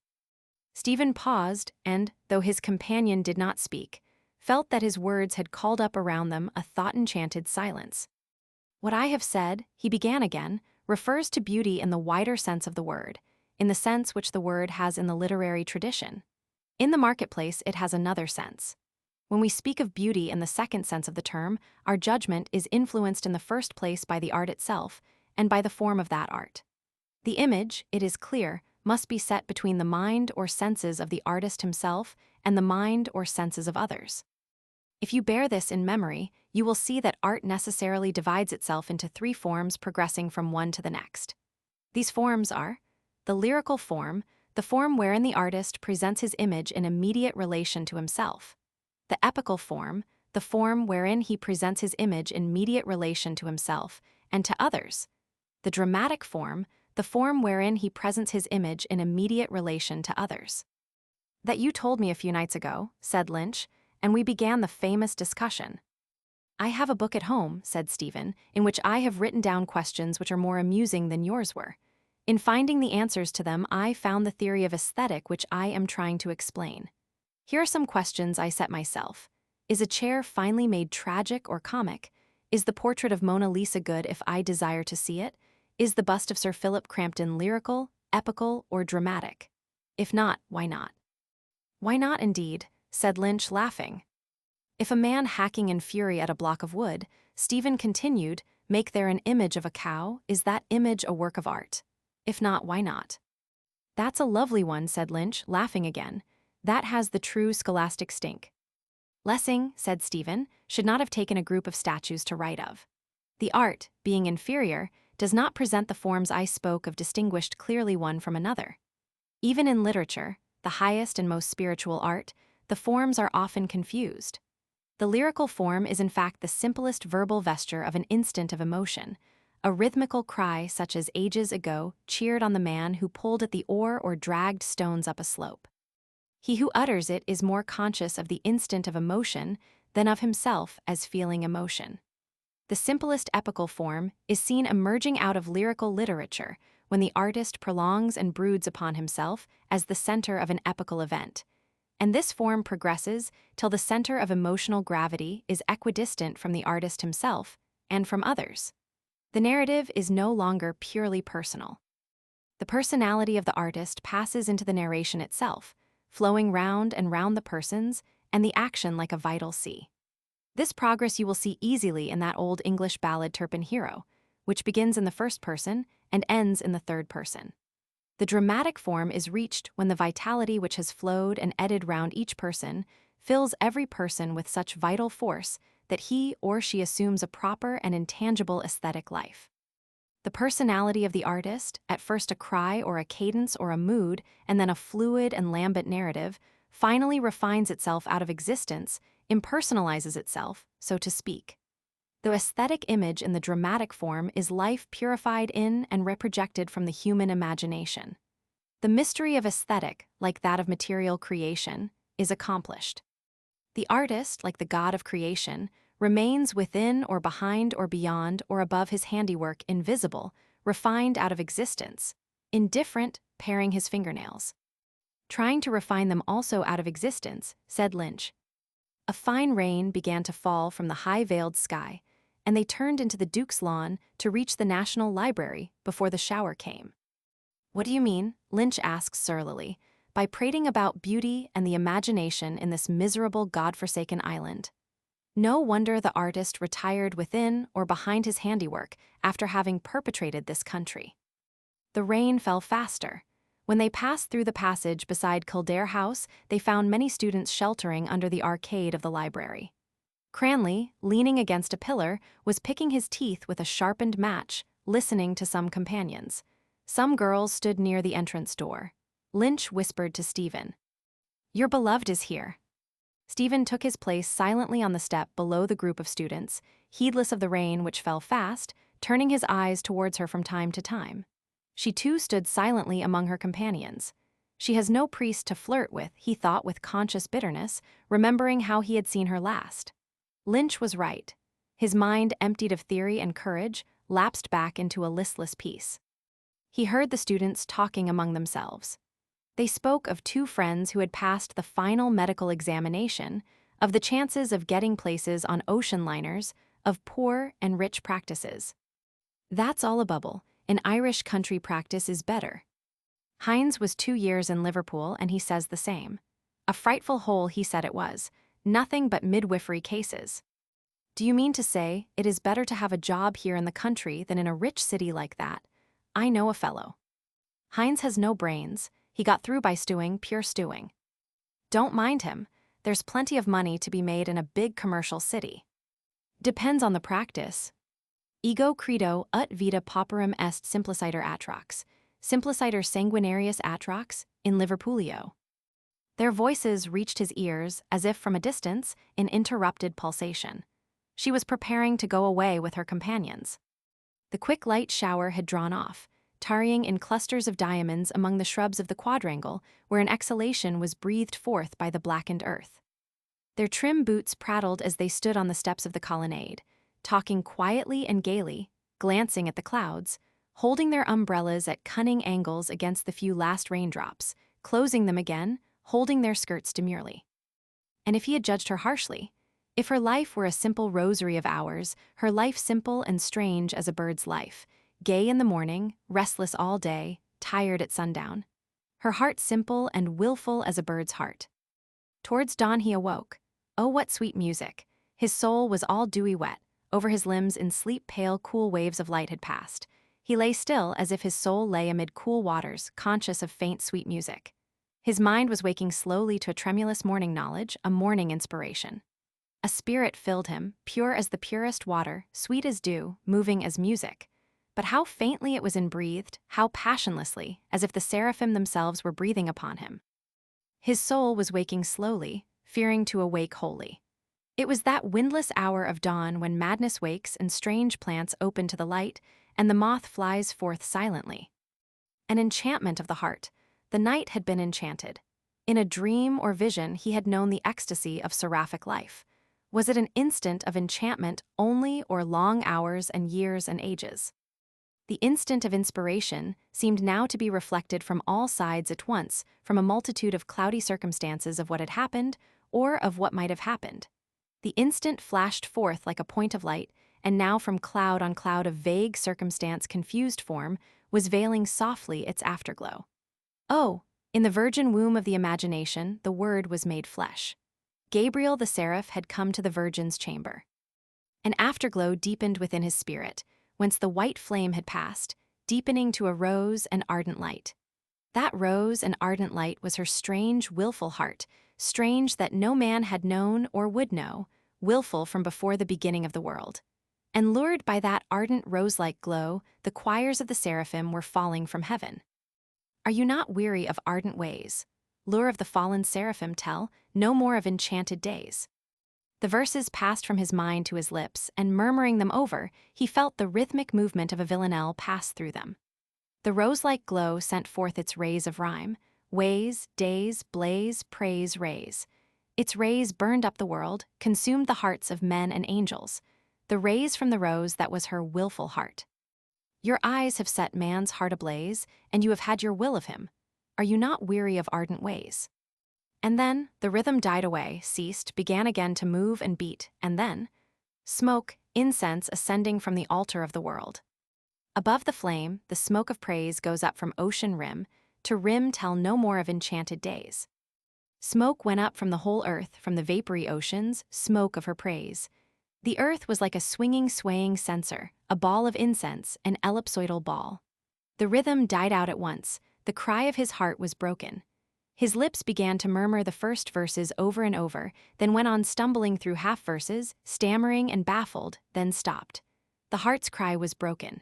A: Stephen paused and, though his companion did not speak, felt that his words had called up around them a thought-enchanted silence. What I have said, he began again, refers to beauty in the wider sense of the word, in the sense which the word has in the literary tradition. In the marketplace, it has another sense. When we speak of beauty in the second sense of the term, our judgment is influenced in the first place by the art itself and by the form of that art. The image, it is clear, must be set between the mind or senses of the artist himself and the mind or senses of others. If you bear this in memory, you will see that art necessarily divides itself into three forms progressing from one to the next. These forms are the lyrical form, the form wherein the artist presents his image in immediate relation to himself; the epical form, the form wherein he presents his image in immediate relation to himself and to others; the dramatic form, the form wherein he presents his image in immediate relation to others. "That you told me a few nights ago," said Lynch, and we began the famous discussion. "I have a book at home," said Stephen, "in which I have written down questions which are more amusing than yours were. In finding the answers to them, I found the theory of aesthetic which I am trying to explain. Here are some questions I set myself. Is a chair finely made tragic or comic? Is the portrait of Mona Lisa good if I desire to see it? Is the bust of Sir Philip Crampton lyrical, epical, or dramatic? If not, why not?" "Why not, indeed?" said Lynch, laughing. "If a man hacking in fury at a block of wood," Stephen continued, "make there an image of a cow, is that image a work of art? If not, why not?" "That's a lovely one," said Lynch, laughing again. "That has the true scholastic stink." "Lessing," said Stephen, "should not have taken a group of statues to write of. The art, being inferior, does not present the forms I spoke of distinguished clearly one from another. Even in literature, the highest and most spiritual art, the forms are often confused. The lyrical form is in fact the simplest verbal vesture of an instant of emotion, a rhythmical cry such as ages ago cheered on the man who pulled at the oar or dragged stones up a slope. He who utters it is more conscious of the instant of emotion than of himself as feeling emotion. The simplest epical form is seen emerging out of lyrical literature when the artist prolongs and broods upon himself as the center of an epical event, and this form progresses till the center of emotional gravity is equidistant from the artist himself and from others. The narrative is no longer purely personal. The personality of the artist passes into the narration itself, flowing round and round the persons and the action like a vital sea. This progress you will see easily in that old English ballad Turpin Hero, which begins in the first person and ends in the third person. The dramatic form is reached when the vitality which has flowed and eddied round each person fills every person with such vital force that he or she assumes a proper and intangible aesthetic life. The personality of the artist, at first a cry or a cadence or a mood, and then a fluid and lambent narrative, finally refines itself out of existence, impersonalizes itself, so to speak. The aesthetic image in the dramatic form is life purified in and reprojected from the human imagination. The mystery of aesthetic, like that of material creation, is accomplished. The artist, like the god of creation, remains within or behind or beyond or above his handiwork invisible, refined out of existence, indifferent, paring his fingernails. "Trying to refine them also out of existence," said Lynch. A fine rain began to fall from the high-veiled sky, and they turned into the Duke's lawn to reach the National Library before the shower came. "What do you mean," Lynch asked surlily, "by prating about beauty and the imagination in this miserable God-forsaken island?" No wonder the artist retired within or behind his handiwork after having perpetrated this country. The rain fell faster. When they passed through the passage beside Kildare House, they found many students sheltering under the arcade of the library. Cranley, leaning against a pillar, was picking his teeth with a sharpened match, listening to some companions. Some girls stood near the entrance door. Lynch whispered to Stephen, "Your beloved is here." Stephen took his place silently on the step below the group of students, heedless of the rain which fell fast, turning his eyes towards her from time to time. She too stood silently among her companions. She has no priest to flirt with, he thought with conscious bitterness, remembering how he had seen her last. Lynch was right. His mind, emptied of theory and courage, lapsed back into a listless peace. He heard the students talking among themselves. They spoke of two friends who had passed the final medical examination, of the chances of getting places on ocean liners, of poor and rich practices. "That's all a bubble. An Irish country practice is better." Hines was 2 years in Liverpool, and he says the same. A frightful hole he said it was, nothing but midwifery cases. "Do you mean to say it is better to have a job here in the country than in a rich city like that? I know a fellow." Heinz has no brains. He got through by stewing, pure stewing. Don't mind him. There's plenty of money to be made in a big commercial city. Depends on the practice. Ego credo ut vita pauperum est simpliciter atrox. Simpliciter sanguinarius atrox, in Liverpoolio. Their voices reached his ears, as if from a distance, in interrupted pulsation. She was preparing to go away with her companions. The quick light shower had drawn off, tarrying in clusters of diamonds among the shrubs of the quadrangle, where an exhalation was breathed forth by the blackened earth. Their trim boots prattled as they stood on the steps of the colonnade, talking quietly and gaily, glancing at the clouds, holding their umbrellas at cunning angles against the few last raindrops, closing them again, holding their skirts demurely. And if he had judged her harshly, if her life were a simple rosary of hours, her life simple and strange as a bird's life, gay in the morning, restless all day, tired at sundown, her heart simple and willful as a bird's heart. Towards dawn he awoke. Oh, what sweet music! His soul was all dewy wet, over his limbs in sleep pale cool waves of light had passed. He lay still as if his soul lay amid cool waters, conscious of faint sweet music. His mind was waking slowly to a tremulous morning knowledge, a morning inspiration. A spirit filled him, pure as the purest water, sweet as dew, moving as music. But how faintly it was inbreathed, how passionlessly, as if the seraphim themselves were breathing upon him. His soul was waking slowly, fearing to awake wholly. It was that windless hour of dawn when madness wakes and strange plants open to the light, and the moth flies forth silently. An enchantment of the heart. The night had been enchanted. In a dream or vision he had known the ecstasy of seraphic life. Was it an instant of enchantment only, or long hours and years and ages? The instant of inspiration seemed now to be reflected from all sides at once, from a multitude of cloudy circumstances of what had happened, or of what might have happened. The instant flashed forth like a point of light, and now from cloud on cloud of vague circumstance confused form was veiling softly its afterglow. Oh, in the virgin womb of the imagination, the Word was made flesh. Gabriel the seraph had come to the Virgin's chamber. An afterglow deepened within his spirit, whence the white flame had passed, deepening to a rose and ardent light. That rose and ardent light was her strange, willful heart, strange that no man had known or would know, willful from before the beginning of the world. And lured by that ardent rose-like glow, the choirs of the seraphim were falling from heaven. Are you not weary of ardent ways? Lure of the fallen seraphim tell, no more of enchanted days. The verses passed from his mind to his lips, and murmuring them over, he felt the rhythmic movement of a villanelle pass through them. The rose-like glow sent forth its rays of rhyme, ways, days, blaze, praise, rays. Its rays burned up the world, consumed the hearts of men and angels, the rays from the rose that was her willful heart. Your eyes have set man's heart ablaze, and you have had your will of him. Are you not weary of ardent ways? And then, the rhythm died away, ceased, began again to move and beat, and then, smoke, incense ascending from the altar of the world. Above the flame, the smoke of praise goes up from ocean rim, to rim tell no more of enchanted days. Smoke went up from the whole earth, from the vapory oceans, smoke of her praise. The earth was like a swinging, swaying censer, a ball of incense, an ellipsoidal ball. The rhythm died out at once, the cry of his heart was broken. His lips began to murmur the first verses over and over, then went on stumbling through half verses, stammering and baffled, then stopped. The heart's cry was broken.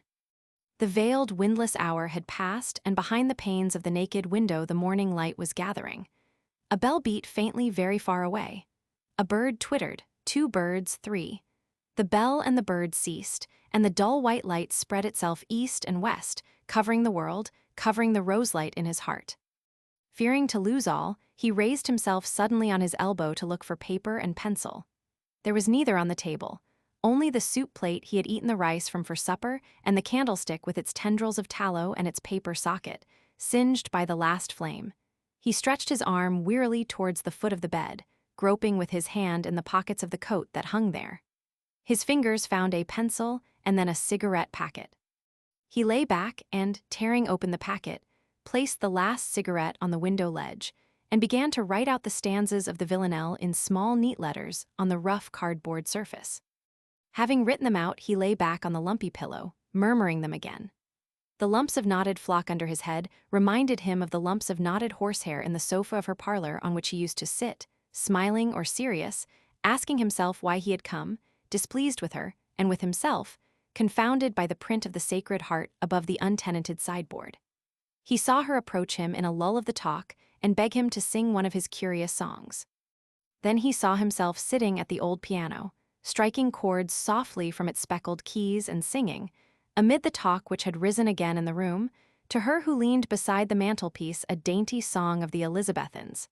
A: The veiled, windless hour had passed, and behind the panes of the naked window the morning light was gathering. A bell beat faintly very far away. A bird twittered, 2 birds, 3. The bell and the bird ceased, and the dull white light spread itself east and west, covering the world, covering the roselight in his heart. Fearing to lose all, he raised himself suddenly on his elbow to look for paper and pencil. There was neither on the table, only the soup plate he had eaten the rice from for supper and the candlestick with its tendrils of tallow and its paper socket, singed by the last flame. He stretched his arm wearily towards the foot of the bed, groping with his hand in the pockets of the coat that hung there. His fingers found a pencil and then a cigarette packet. He lay back and, tearing open the packet, placed the last cigarette on the window ledge, and began to write out the stanzas of the villanelle in small, neat letters on the rough cardboard surface. Having written them out, he lay back on the lumpy pillow, murmuring them again. The lumps of knotted flock under his head reminded him of the lumps of knotted horsehair in the sofa of her parlor on which he used to sit, smiling or serious, asking himself why he had come, displeased with her, and with himself, confounded by the print of the Sacred Heart above the untenanted sideboard. He saw her approach him in a lull of the talk and beg him to sing one of his curious songs. Then he saw himself sitting at the old piano, striking chords softly from its speckled keys and singing, amid the talk which had risen again in the room, to her who leaned beside the mantelpiece a dainty song of the Elizabethans,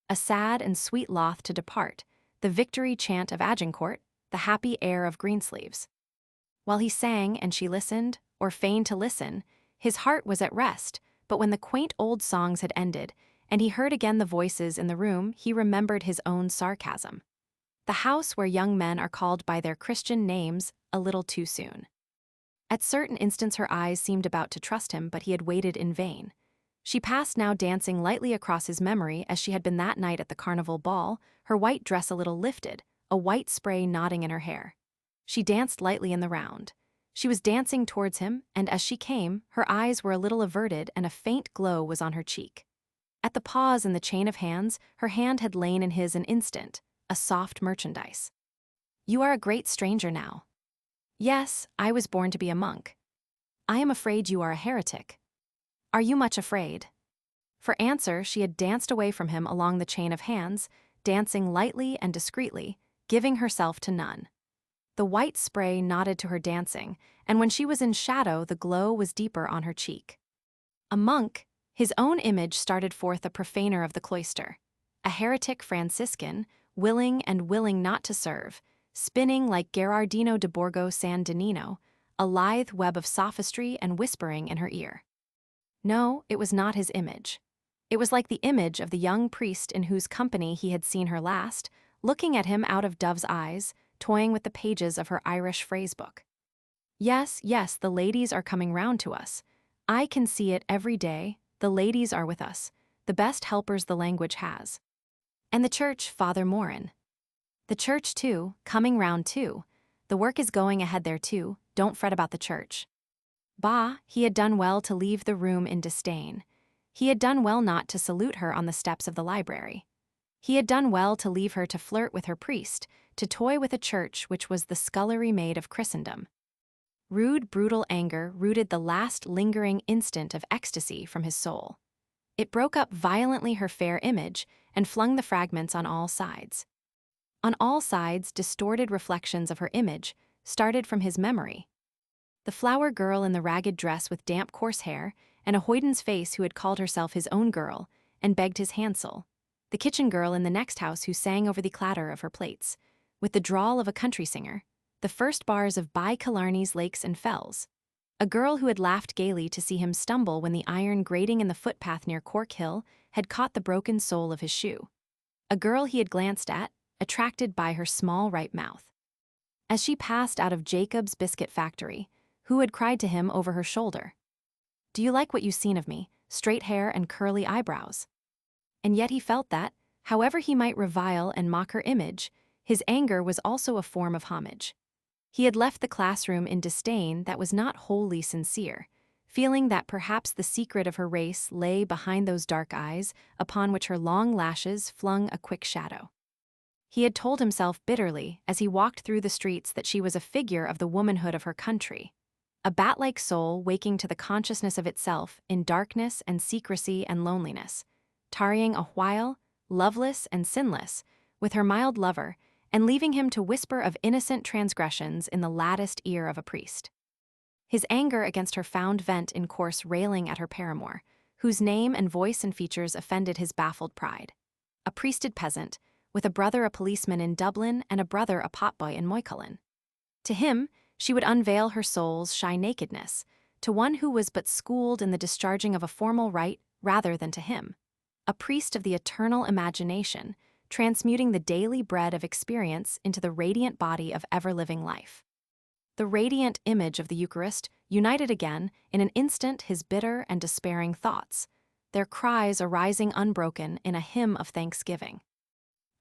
A: a sad and sweet loth to depart, the victory chant of Agincourt, the happy air of Greensleeves. While he sang and she listened, or feigned to listen, his heart was at rest, but when the quaint old songs had ended, and he heard again the voices in the room, he remembered his own sarcasm. The house where young men are called by their Christian names a little too soon. At certain instants her eyes seemed about to trust him, but he had waited in vain. She passed now dancing lightly across his memory as she had been that night at the carnival ball, her white dress a little lifted, a white spray nodding in her hair. She danced lightly in the round. She was dancing towards him, and as she came, her eyes were a little averted and a faint glow was on her cheek. At the pause in the chain of hands, her hand had lain in his an instant, a soft merchandise. "You are a great stranger now." "Yes, I was born to be a monk." "I am afraid you are a heretic." "Are you much afraid?" For answer, she had danced away from him along the chain of hands, dancing lightly and discreetly, giving herself to none. The white spray nodded to her dancing, and when she was in shadow, the glow was deeper on her cheek. A monk, his own image started forth a profaner of the cloister, a heretic Franciscan, willing and willing not to serve, spinning like Gherardino de Borgo San Donnino, a lithe web of sophistry and whispering in her ear. No, it was not his image. It was like the image of the young priest in whose company he had seen her last, looking at him out of dove's eyes, toying with the pages of her Irish phrase-book. Yes, yes, the ladies are coming round to us. I can see it every day, the ladies are with us, the best helpers the language has. And the church, Father Morin. The church too, coming round too. The work is going ahead there too, don't fret about the church. Bah, he had done well to leave the room in disdain. He had done well not to salute her on the steps of the library. He had done well to leave her to flirt with her priest, to toy with a church which was the scullery maid of Christendom. Rude, brutal anger rooted the last lingering instant of ecstasy from his soul. It broke up violently her fair image and flung the fragments on all sides. On all sides, distorted reflections of her image started from his memory. The flower girl in the ragged dress with damp coarse hair, and a hoyden's face who had called herself his own girl and begged his handsel. The kitchen girl in the next house who sang over the clatter of her plates, with the drawl of a country singer, the first bars of By Killarney's Lakes and Fells. A girl who had laughed gaily to see him stumble when the iron grating in the footpath near Cork Hill had caught the broken sole of his shoe. A girl he had glanced at, attracted by her small ripe mouth. As she passed out of Jacob's biscuit factory, who had cried to him over her shoulder, "Do you like what you've seen of me, straight hair and curly eyebrows?" And yet he felt that, however he might revile and mock her image, his anger was also a form of homage. He had left the classroom in disdain that was not wholly sincere, feeling that perhaps the secret of her race lay behind those dark eyes upon which her long lashes flung a quick shadow. He had told himself bitterly as he walked through the streets that she was a figure of the womanhood of her country, a bat-like soul waking to the consciousness of itself in darkness and secrecy and loneliness, tarrying a while, loveless and sinless, with her mild lover, and leaving him to whisper of innocent transgressions in the latticed ear of a priest. His anger against her found vent in coarse railing at her paramour, whose name and voice and features offended his baffled pride. A priested peasant, with a brother a policeman in Dublin and a brother a potboy in Moycullen. To him, she would unveil her soul's shy nakedness, to one who was but schooled in the discharging of a formal rite rather than to him. A priest of the eternal imagination, transmuting the daily bread of experience into the radiant body of ever-living life. The radiant image of the Eucharist united again in an instant his bitter and despairing thoughts, their cries arising unbroken in a hymn of thanksgiving.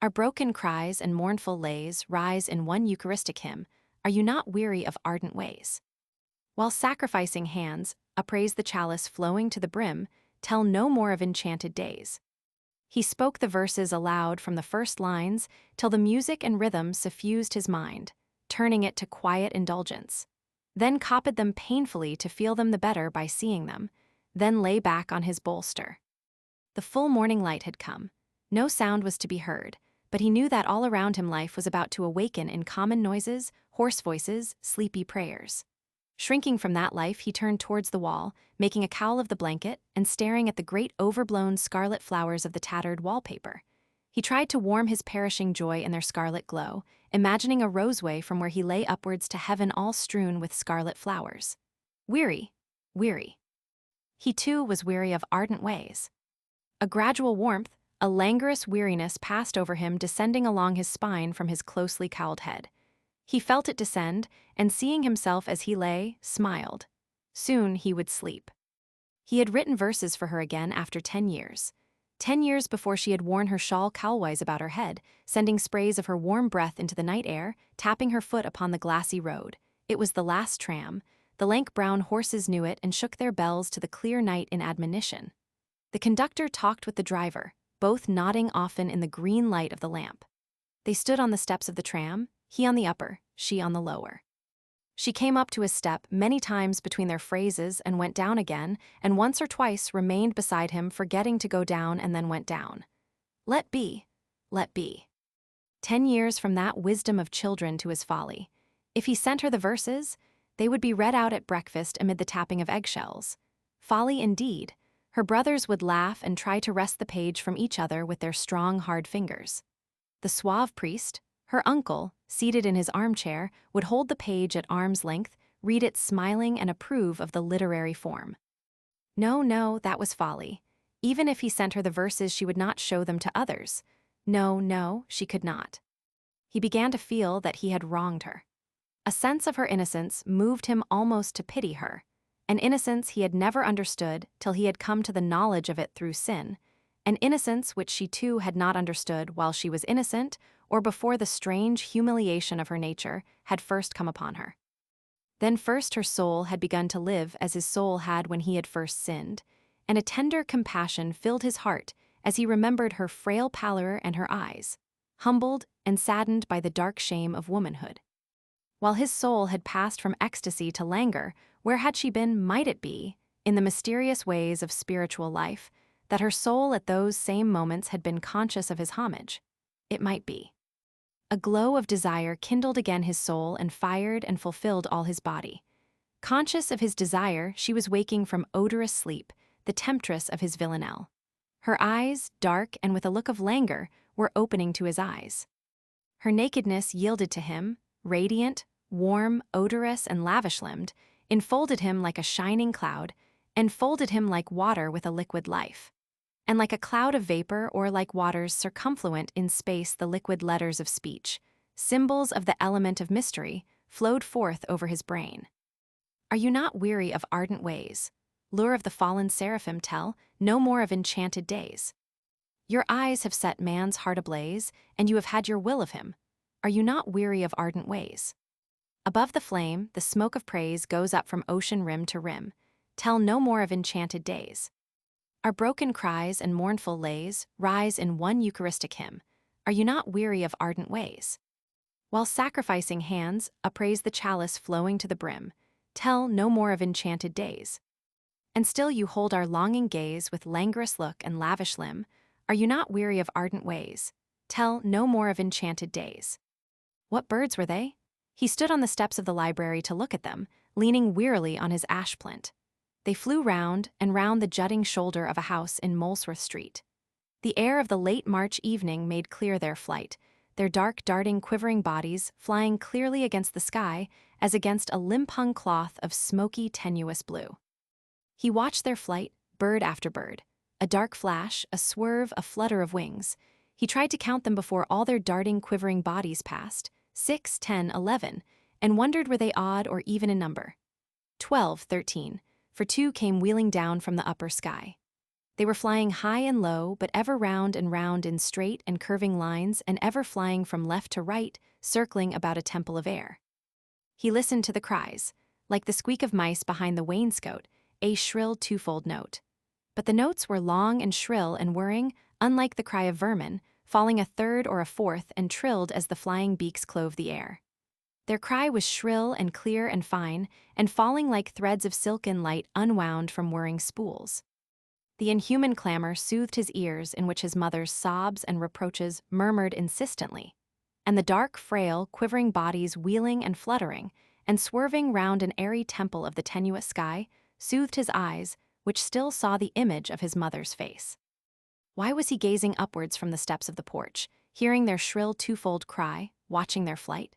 A: Our broken cries and mournful lays rise in one Eucharistic hymn. Are you not weary of ardent ways? While sacrificing hands, upraise the chalice flowing to the brim, tell no more of enchanted days. He spoke the verses aloud from the first lines till the music and rhythm suffused his mind, turning it to quiet indulgence. Then copied them painfully to feel them the better by seeing them, then lay back on his bolster. The full morning light had come. No sound was to be heard, but he knew that all around him life was about to awaken in common noises, hoarse voices, sleepy prayers. Shrinking from that life, he turned towards the wall, making a cowl of the blanket and staring at the great overblown scarlet flowers of the tattered wallpaper. He tried to warm his perishing joy in their scarlet glow, imagining a roseway from where he lay upwards to heaven all strewn with scarlet flowers. Weary, weary. He too was weary of ardent ways. A gradual warmth, a languorous weariness passed over him, descending along his spine from his closely cowled head. He felt it descend, and seeing himself as he lay, smiled. Soon he would sleep. He had written verses for her again after 10 years. 10 years before she had worn her shawl cowlwise about her head, sending sprays of her warm breath into the night air, tapping her foot upon the glassy road. It was the last tram. The lank brown horses knew it and shook their bells to the clear night in admonition. The conductor talked with the driver, both nodding often in the green light of the lamp. They stood on the steps of the tram, he on the upper, she on the lower. She came up to his step many times between their phrases and went down again, and once or twice remained beside him, forgetting to go down, and then went down. Let be, let be. 10 years from that wisdom of children to his folly. If he sent her the verses, they would be read out at breakfast amid the tapping of eggshells. Folly indeed. Her brothers would laugh and try to wrest the page from each other with their strong, hard fingers. The suave priest, her uncle, seated in his armchair, would hold the page at arm's length, read it smiling, and approve of the literary form. No, no, that was folly. Even if he sent her the verses, she would not show them to others. No, no, she could not. He began to feel that he had wronged her. A sense of her innocence moved him almost to pity her, an innocence he had never understood till he had come to the knowledge of it through sin, an innocence which she too had not understood while she was innocent, or before the strange humiliation of her nature had first come upon her. Then first her soul had begun to live as his soul had when he had first sinned, and a tender compassion filled his heart as he remembered her frail pallor and her eyes, humbled and saddened by the dark shame of womanhood. While his soul had passed from ecstasy to languor, where had she been, might it be, in the mysterious ways of spiritual life, that her soul at those same moments had been conscious of his homage? It might be. A glow of desire kindled again his soul and fired and fulfilled all his body. Conscious of his desire, she was waking from odorous sleep, the temptress of his villanelle. Her eyes, dark and with a look of languor, were opening to his eyes. Her nakedness yielded to him, radiant, warm, odorous, and lavish-limbed, enfolded him like a shining cloud, enfolded him like water with a liquid life. And like a cloud of vapor, or like waters circumfluent in space, the liquid letters of speech, symbols of the element of mystery, flowed forth over his brain. Are you not weary of ardent ways? Lure of the fallen seraphim tell, no more of enchanted days. Your eyes have set man's heart ablaze, and you have had your will of him. Are you not weary of ardent ways? Above the flame, the smoke of praise goes up from ocean rim to rim. Tell no more of enchanted days. Our broken cries and mournful lays rise in one Eucharistic hymn. Are you not weary of ardent ways? While sacrificing hands, upraise the chalice flowing to the brim. Tell no more of enchanted days. And still you hold our longing gaze with languorous look and lavish limb. Are you not weary of ardent ways? Tell no more of enchanted days. What birds were they? He stood on the steps of the library to look at them, leaning wearily on his ash plant. They flew round and round the jutting shoulder of a house in Molesworth Street. The air of the late March evening made clear their flight, their dark, darting, quivering bodies flying clearly against the sky as against a limp-hung cloth of smoky, tenuous blue. He watched their flight, bird after bird, a dark flash, a swerve, a flutter of wings. He tried to count them before all their darting, quivering bodies passed, 6, 10, 11, and wondered were they odd or even in number. 12, 13. For two came wheeling down from the upper sky. They were flying high and low, but ever round and round in straight and curving lines, and ever flying from left to right, circling about a temple of air. He listened to the cries. like the squeak of mice behind the wainscot, a shrill twofold note. But the notes were long and shrill and whirring, unlike the cry of vermin, falling a third or a fourth and trilled as the flying beaks clove the air. Their cry was shrill and clear and fine, and falling like threads of silken light unwound from whirring spools. The inhuman clamor soothed his ears, in which his mother's sobs and reproaches murmured insistently, and the dark, frail, quivering bodies wheeling and fluttering, and swerving round an airy temple of the tenuous sky, soothed his eyes, which still saw the image of his mother's face. Why was he gazing upwards from the steps of the porch, hearing their shrill twofold cry, watching their flight?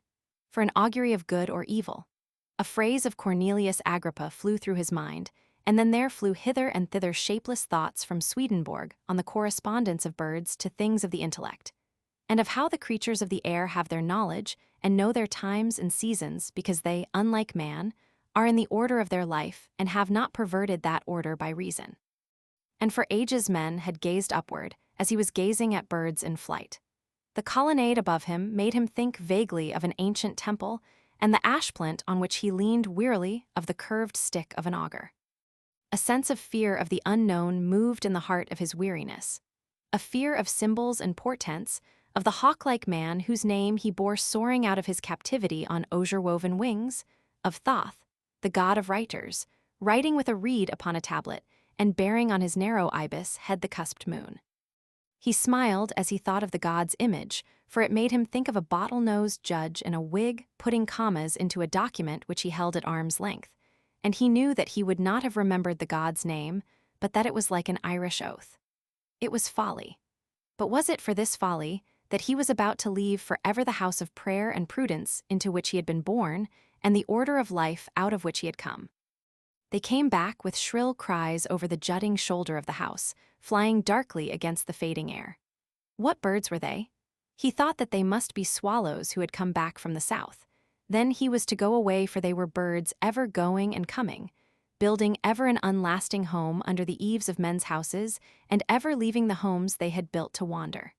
A: For an augury of good or evil. A phrase of Cornelius Agrippa flew through his mind, and then there flew hither and thither shapeless thoughts from Swedenborg on the correspondence of birds to things of the intellect, and of how the creatures of the air have their knowledge and know their times and seasons because they, unlike man, are in the order of their life and have not perverted that order by reason. And for ages men had gazed upward, as he was gazing at birds in flight. The colonnade above him made him think vaguely of an ancient temple, and the ash plant on which he leaned wearily of the curved stick of an augur. A sense of fear of the unknown moved in the heart of his weariness. A fear of symbols and portents, of the hawk-like man whose name he bore soaring out of his captivity on osier-woven wings, of Thoth, the god of writers, writing with a reed upon a tablet, and bearing on his narrow ibis head the cusped moon. He smiled as he thought of the god's image, for it made him think of a bottle-nosed judge in a wig putting commas into a document which he held at arm's length, and he knew that he would not have remembered the god's name, but that it was like an Irish oath. It was folly. But was it for this folly that he was about to leave forever the house of prayer and prudence into which he had been born, and the order of life out of which he had come? They came back with shrill cries over the jutting shoulder of the house, flying darkly against the fading air. What birds were they? He thought that they must be swallows who had come back from the south. Then he was to go away, for they were birds ever going and coming, building ever an unlasting home under the eaves of men's houses, and ever leaving the homes they had built to wander.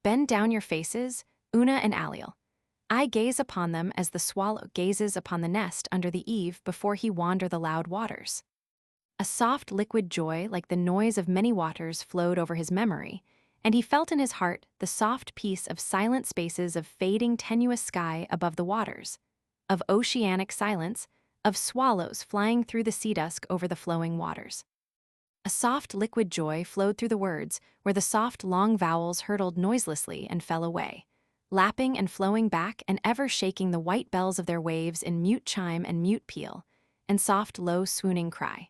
A: Bend down your faces, Una and Aliel. I gaze upon them as the swallow gazes upon the nest under the eave before he wander the loud waters. A soft liquid joy like the noise of many waters flowed over his memory, and he felt in his heart the soft peace of silent spaces of fading tenuous sky above the waters, of oceanic silence, of swallows flying through the sea dusk over the flowing waters. A soft liquid joy flowed through the words where the soft long vowels hurtled noiselessly and fell away, lapping and flowing back and ever shaking the white bells of their waves in mute chime and mute peal, and soft low swooning cry.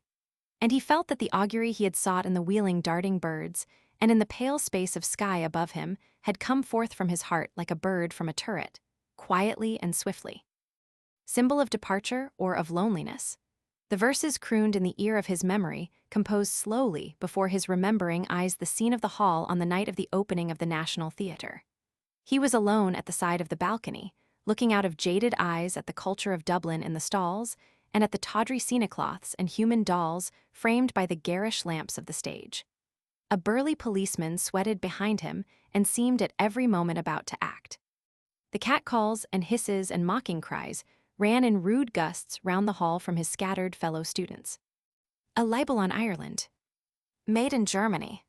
A: And he felt that the augury he had sought in the wheeling darting birds, and in the pale space of sky above him, had come forth from his heart like a bird from a turret, quietly and swiftly. Symbol of departure or of loneliness? The verses crooned in the ear of his memory, composed slowly before his remembering eyes the scene of the hall on the night of the opening of the National Theatre. He was alone at the side of the balcony, looking out of jaded eyes at the culture of Dublin in the stalls, and at the tawdry scenecloths and human dolls framed by the garish lamps of the stage. A burly policeman sweated behind him and seemed at every moment about to act. The catcalls and hisses and mocking cries ran in rude gusts round the hall from his scattered fellow students. A libel on Ireland. Made in Germany.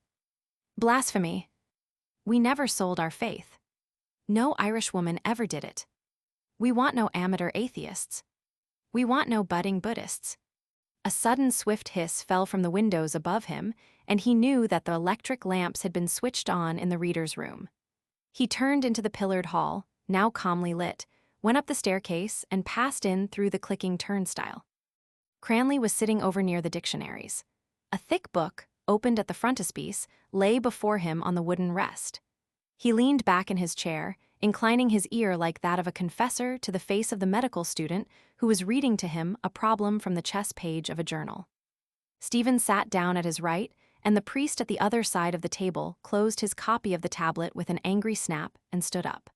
A: Blasphemy. We never sold our faith. No Irishwoman ever did it. We want no amateur atheists. We want no budding Buddhists. A sudden swift hiss fell from the windows above him, and he knew that the electric lamps had been switched on in the reader's room. He turned into the pillared hall, now calmly lit, went up the staircase, and passed in through the clicking turnstile. Cranley was sitting over near the dictionaries. A thick book, opened at the frontispiece, lay before him on the wooden rest. He leaned back in his chair, inclining his ear like that of a confessor to the face of the medical student who was reading to him a problem from the chess page of a journal. Stephen sat down at his right, and the priest at the other side of the table closed his copy of the tablet with an angry snap and stood up.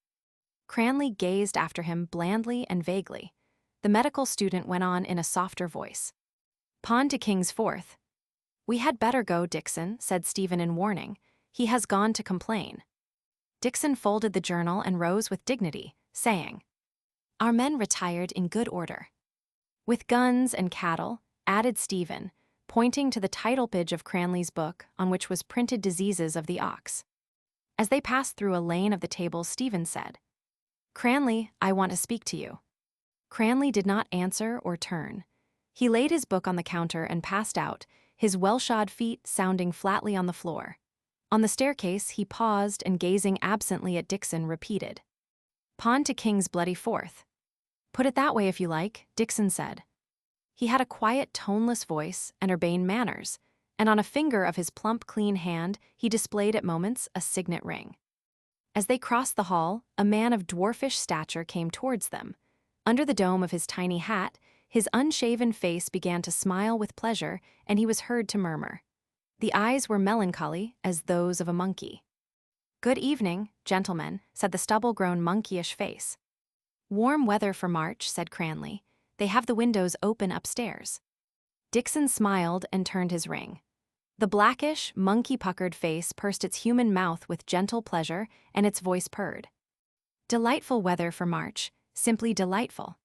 A: Cranley gazed after him blandly and vaguely. The medical student went on in a softer voice. Pawn to King's fourth. We had better go, Dixon, said Stephen in warning. He has gone to complain. Dixon folded the journal and rose with dignity, saying, Our men retired in good order. With guns and cattle, added Stephen, pointing to the title page of Cranley's book on which was printed diseases of the ox. As they passed through a lane of the table, Stephen said, "Cranley, I want to speak to you." Cranley did not answer or turn. He laid his book on the counter and passed out, his well-shod feet sounding flatly on the floor. On the staircase, he paused and, gazing absently at Dixon, repeated, "Pawn to King's bloody fourth." "Put it that way if you like," Dixon said. He had a quiet, toneless voice and urbane manners, and on a finger of his plump, clean hand he displayed at moments a signet ring. As they crossed the hall, a man of dwarfish stature came towards them. Under the dome of his tiny hat, his unshaven face began to smile with pleasure, and he was heard to murmur. The eyes were melancholy as those of a monkey. "Good evening, gentlemen," said the stubble-grown monkeyish face. "Warm weather for March," said Cranley. "They have the windows open upstairs." Dixon smiled and turned his ring. The blackish, monkey-puckered face pursed its human mouth with gentle pleasure, and its voice purred. "Delightful weather for March, simply delightful."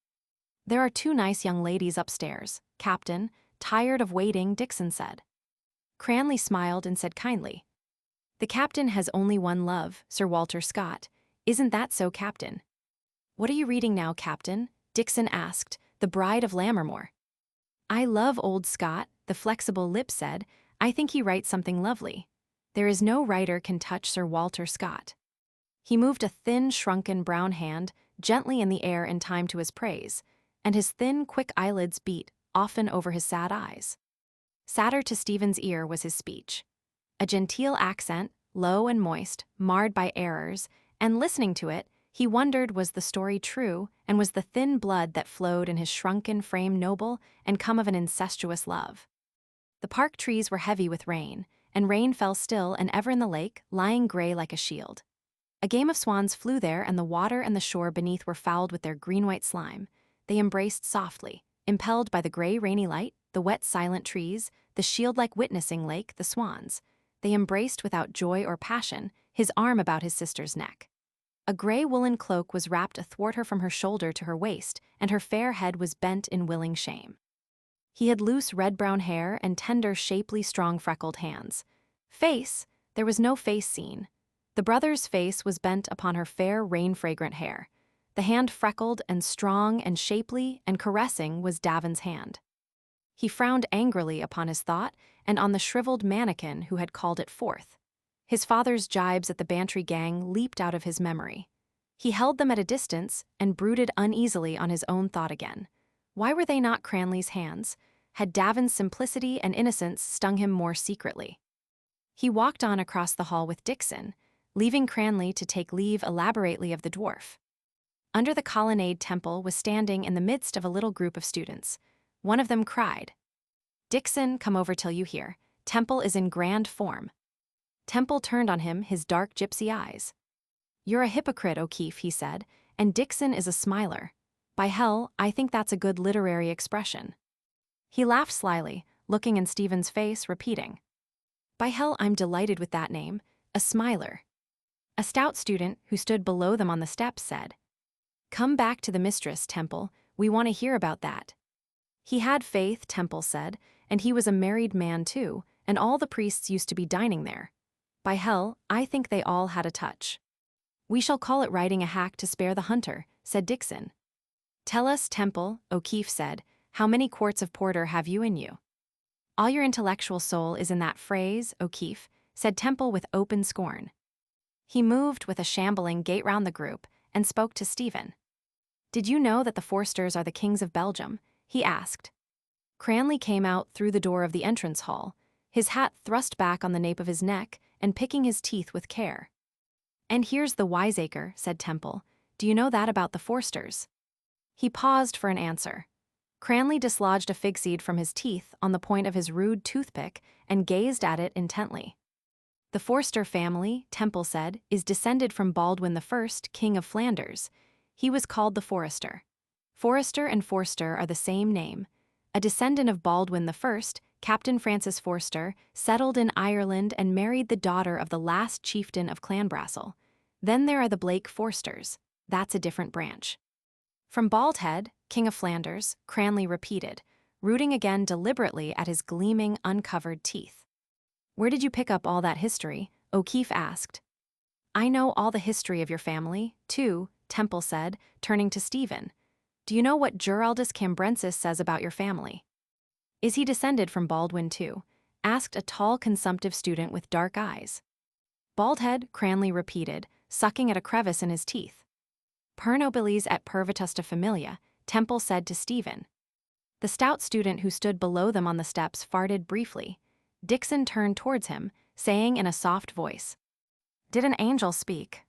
A: "There are two nice young ladies upstairs, Captain, tired of waiting," Dixon said. Cranley smiled and said kindly, "The captain has only one love, Sir Walter Scott. Isn't that so, Captain?" "What are you reading now, Captain?" Dixon asked, "The Bride of Lammermoor." "I love old Scott," the flexible lip said. "I think he writes something lovely. There is no writer can touch Sir Walter Scott." He moved a thin, shrunken brown hand gently in the air in time to his praise, and his thin, quick eyelids beat often over his sad eyes. Sadder to Stephen's ear was his speech. A genteel accent, low and moist, marred by errors, and listening to it, he wondered was the story true, and was the thin blood that flowed in his shrunken frame noble and come of an incestuous love. The park trees were heavy with rain, and rain fell still and ever in the lake, lying gray like a shield. A game of swans flew there, and the water and the shore beneath were fouled with their green-white slime. They embraced softly, impelled by the gray, rainy light, the wet, silent trees, the shield-like witnessing lake, the swans. They embraced without joy or passion, his arm about his sister's neck. A gray woolen cloak was wrapped athwart her from her shoulder to her waist, and her fair head was bent in willing shame. He had loose red-brown hair and tender, shapely, strong, freckled hands. Face, there was no face seen. The brother's face was bent upon her fair, rain-fragrant hair. The hand freckled and strong and shapely and caressing was Davin's hand. He frowned angrily upon his thought and on the shriveled mannequin who had called it forth. His father's jibes at the Bantry gang leaped out of his memory. He held them at a distance and brooded uneasily on his own thought again. Why were they not Cranley's hands? Had Davin's simplicity and innocence stung him more secretly? He walked on across the hall with Dixon, leaving Cranley to take leave elaborately of the dwarf. Under the colonnade, Temple was standing in the midst of a little group of students. One of them cried, "Dixon, come over till you hear. Temple is in grand form." Temple turned on him his dark gypsy eyes. "You're a hypocrite, O'Keefe," he said, "and Dixon is a smiler. By hell, I think that's a good literary expression." He laughed slyly, looking in Stephen's face, repeating, "By hell, I'm delighted with that name, a smiler." A stout student who stood below them on the steps said, "Come back to the mistress, Temple. We want to hear about that." He had faith, Temple said, and he was a married man too, and all the priests used to be dining there. By hell, I think they all had a touch. "We shall call it riding a hack to spare the hunter," said Dixon. "Tell us, Temple," O'Keefe said, "how many quarts of porter have you in you?" "All your intellectual soul is in that phrase, O'Keefe," said Temple with open scorn. He moved with a shambling gait round the group and spoke to Stephen. "Did you know that the Forsters are the kings of Belgium?" he asked. Cranley came out through the door of the entrance hall, his hat thrust back on the nape of his neck and picking his teeth with care. "And here's the wiseacre," said Temple. "Do you know that about the Forsters?" He paused for an answer. Cranley dislodged a fig seed from his teeth on the point of his rude toothpick and gazed at it intently. "The Forster family," Temple said, "is descended from Baldwin I, King of Flanders. He was called the Forester. Forester and Forster are the same name. A descendant of Baldwin I, Captain Francis Forster, settled in Ireland and married the daughter of the last chieftain of Clanbrassil. Then there are the Blake Forsters. That's a different branch." From Baldhead, King of Flanders, Cranley repeated, rooting again deliberately at his gleaming, uncovered teeth. Where did you pick up all that history? O'Keefe asked. I know all the history of your family, too, Temple said, turning to Stephen. Do you know what Giraldus Cambrensis says about your family? Is he descended from Baldwin too? Asked a tall consumptive student with dark eyes. Baldhead, Cranley repeated, sucking at a crevice in his teeth. Per nobilis et per vetusta familia, Temple said to Stephen. The stout student who stood below them on the steps farted briefly. Dixon turned towards him, saying in a soft voice, Did an angel speak?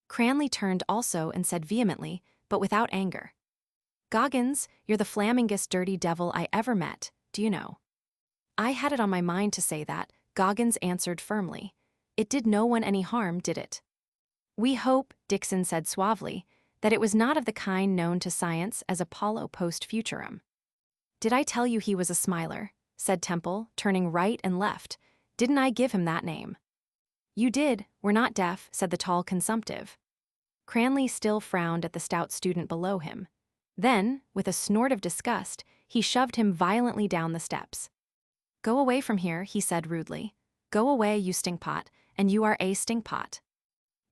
A: Cranley turned also and said vehemently, but without anger. Goggins, you're the flamingest dirty devil I ever met, do you know? I had it on my mind to say that, Goggins answered firmly. It did no one any harm, did it? We hope, Dixon said suavely, that it was not of the kind known to science as Apollo post futurum. Did I tell you he was a smiler? Said Temple, turning right and left. Didn't I give him that name? You did, we're not deaf, said the tall consumptive. Cranley still frowned at the stout student below him. Then, with a snort of disgust, he shoved him violently down the steps. Go away from here, he said rudely. Go away, you stinkpot, and you are a stinkpot.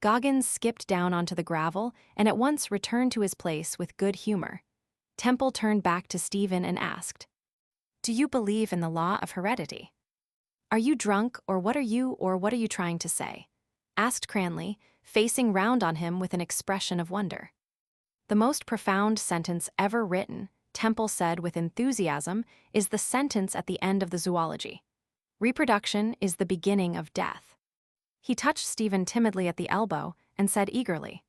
A: Goggins skipped down onto the gravel and at once returned to his place with good humor. Temple turned back to Stephen and asked, Do you believe in the law of heredity? Are you drunk, or what are you trying to say? Asked Cranley, facing round on him with an expression of wonder. The most profound sentence ever written, Temple said with enthusiasm, is the sentence at the end of the zoology. Reproduction is the beginning of death. He touched Stephen timidly at the elbow and said eagerly,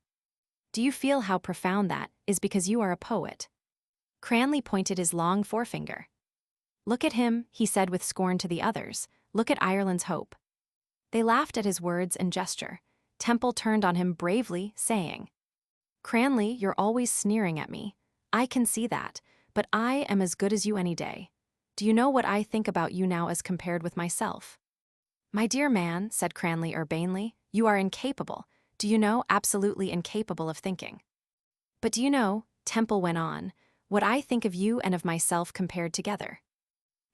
A: Do you feel how profound that is because you are a poet? Cranley pointed his long forefinger. Look at him, he said with scorn to the others. Look at Ireland's hope. They laughed at his words and gesture. Temple turned on him bravely, saying, Cranley, you're always sneering at me. I can see that, but I am as good as you any day. Do you know what I think about you now as compared with myself? My dear man, said Cranley urbanely, you are incapable, do you know, absolutely incapable of thinking. But do you know, Temple went on, what I think of you and of myself compared together?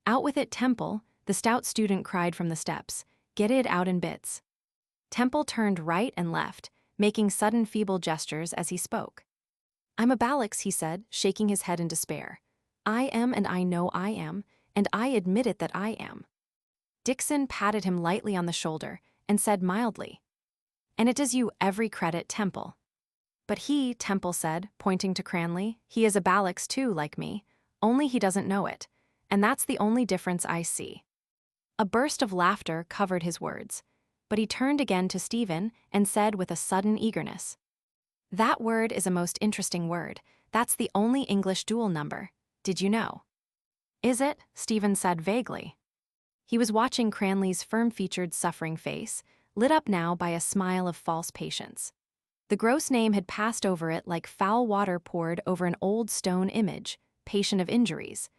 A: Out with it, Temple, the stout student cried from the steps. Get it out in bits. Temple turned right and left, making sudden feeble gestures as he spoke. I'm a Balax, he said, shaking his head in despair. I am and I know I am, and I admit it that I am. Dixon patted him lightly on the shoulder and said mildly, And it does you every credit, Temple. But he, Temple said, pointing to Cranley, he is a Balax too, like me, only he doesn't know it, and that's the only difference I see. A burst of laughter covered his words, but he turned again to Stephen and said with a sudden eagerness, That word is a most interesting word. That's the only English dual number. Did you know? Is it? Stephen said vaguely. He was watching Cranley's firm-featured, suffering face, lit up now by a smile of false patience. The gross name had passed over it like foul water poured over an old stone image, patient of injuries,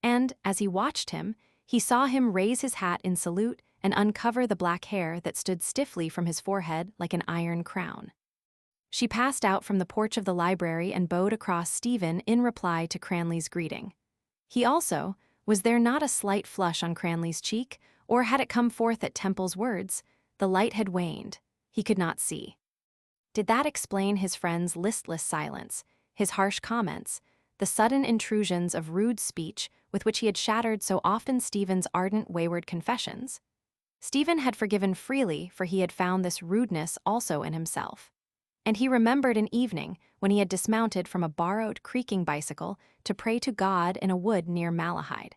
A: and, as he watched him, he saw him raise his hat in salute and uncover the black hair that stood stiffly from his forehead like an iron crown. She passed out from the porch of the library and bowed across Stephen in reply to Cranley's greeting. He also, was there not a slight flush on Cranley's cheek, or had it come forth at Temple's words? The light had waned. He could not see. Did that explain his friend's listless silence, his harsh comments, the sudden intrusions of rude speech with which he had shattered so often Stephen's ardent wayward confessions? Stephen had forgiven freely, for he had found this rudeness also in himself. And he remembered an evening when he had dismounted from a borrowed creaking bicycle to pray to God in a wood near Malahide.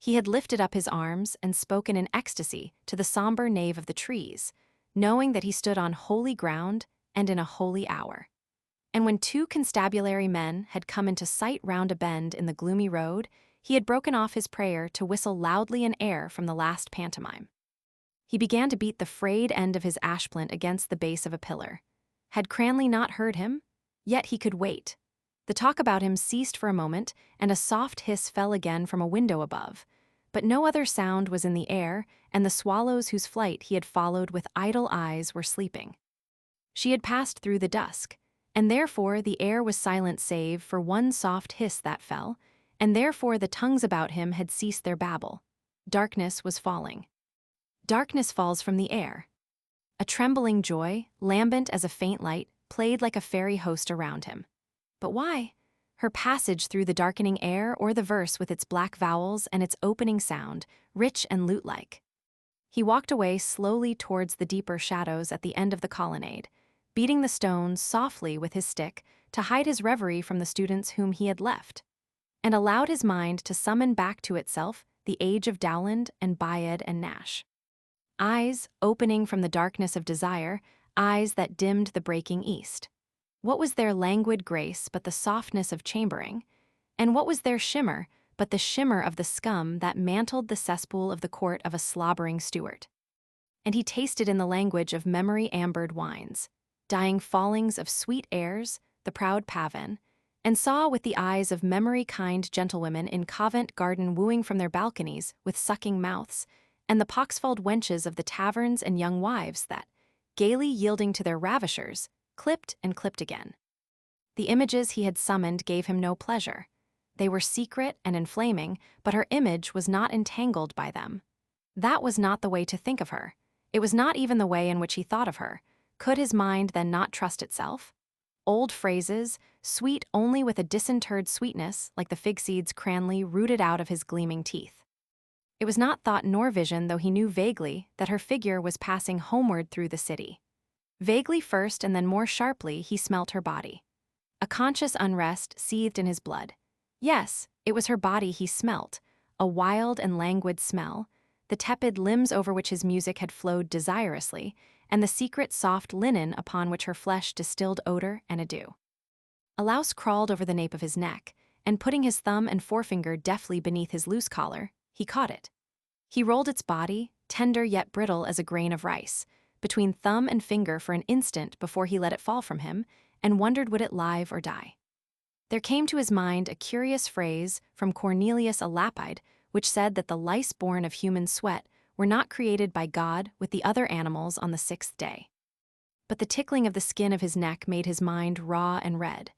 A: He had lifted up his arms and spoken in ecstasy to the somber nave of the trees, knowing that he stood on holy ground and in a holy hour. And when two constabulary men had come into sight round a bend in the gloomy road, he had broken off his prayer to whistle loudly an air from the last pantomime. He began to beat the frayed end of his ashplant against the base of a pillar. Had Cranley not heard him? Yet he could wait. The talk about him ceased for a moment, and a soft hiss fell again from a window above. But no other sound was in the air, and the swallows whose flight he had followed with idle eyes were sleeping. She had passed through the dusk, And therefore the air was silent save for one soft hiss that fell, and therefore the tongues about him had ceased their babble. Darkness was falling. Darkness falls from the air. A trembling joy, lambent as a faint light, played like a fairy host around him. But why? Her passage through the darkening air, or the verse with its black vowels and its opening sound, rich and lute-like? He walked away slowly towards the deeper shadows at the end of the colonnade, beating the stones softly with his stick to hide his reverie from the students whom he had left, and allowed his mind to summon back to itself the age of Dowland and Bayard and Nash. Eyes opening from the darkness of desire, eyes that dimmed the breaking east. What was their languid grace but the softness of chambering? And what was their shimmer but the shimmer of the scum that mantled the cesspool of the court of a slobbering Stuart? And he tasted in the language of memory-ambered wines, dying fallings of sweet airs, the proud pavan, and saw with the eyes of memory-kind gentlewomen in Covent Garden wooing from their balconies with sucking mouths, and the poxfold wenches of the taverns and young wives that, gaily yielding to their ravishers, clipped and clipped again. The images he had summoned gave him no pleasure. They were secret and inflaming, but her image was not entangled by them. That was not the way to think of her. It was not even the way in which he thought of her. Could his mind then not trust itself? Old phrases, sweet only with a disinterred sweetness, like the fig seeds Cranley rooted out of his gleaming teeth. It was not thought nor vision, though he knew vaguely that her figure was passing homeward through the city. Vaguely first, and then more sharply, he smelt her body. A conscious unrest seethed in his blood. Yes, it was her body he smelt, a wild and languid smell, the tepid limbs over which his music had flowed desirously, and the secret soft linen upon which her flesh distilled odor and a dew. A louse crawled over the nape of his neck, and putting his thumb and forefinger deftly beneath his loose collar, he caught it. He rolled its body, tender yet brittle as a grain of rice, between thumb and finger for an instant before he let it fall from him, and wondered would it live or die. There came to his mind a curious phrase from Cornelius a Lapide, which said that the lice born of human sweat were not created by God with the other animals on the sixth day. But the tickling of the skin of his neck made his mind raw and red.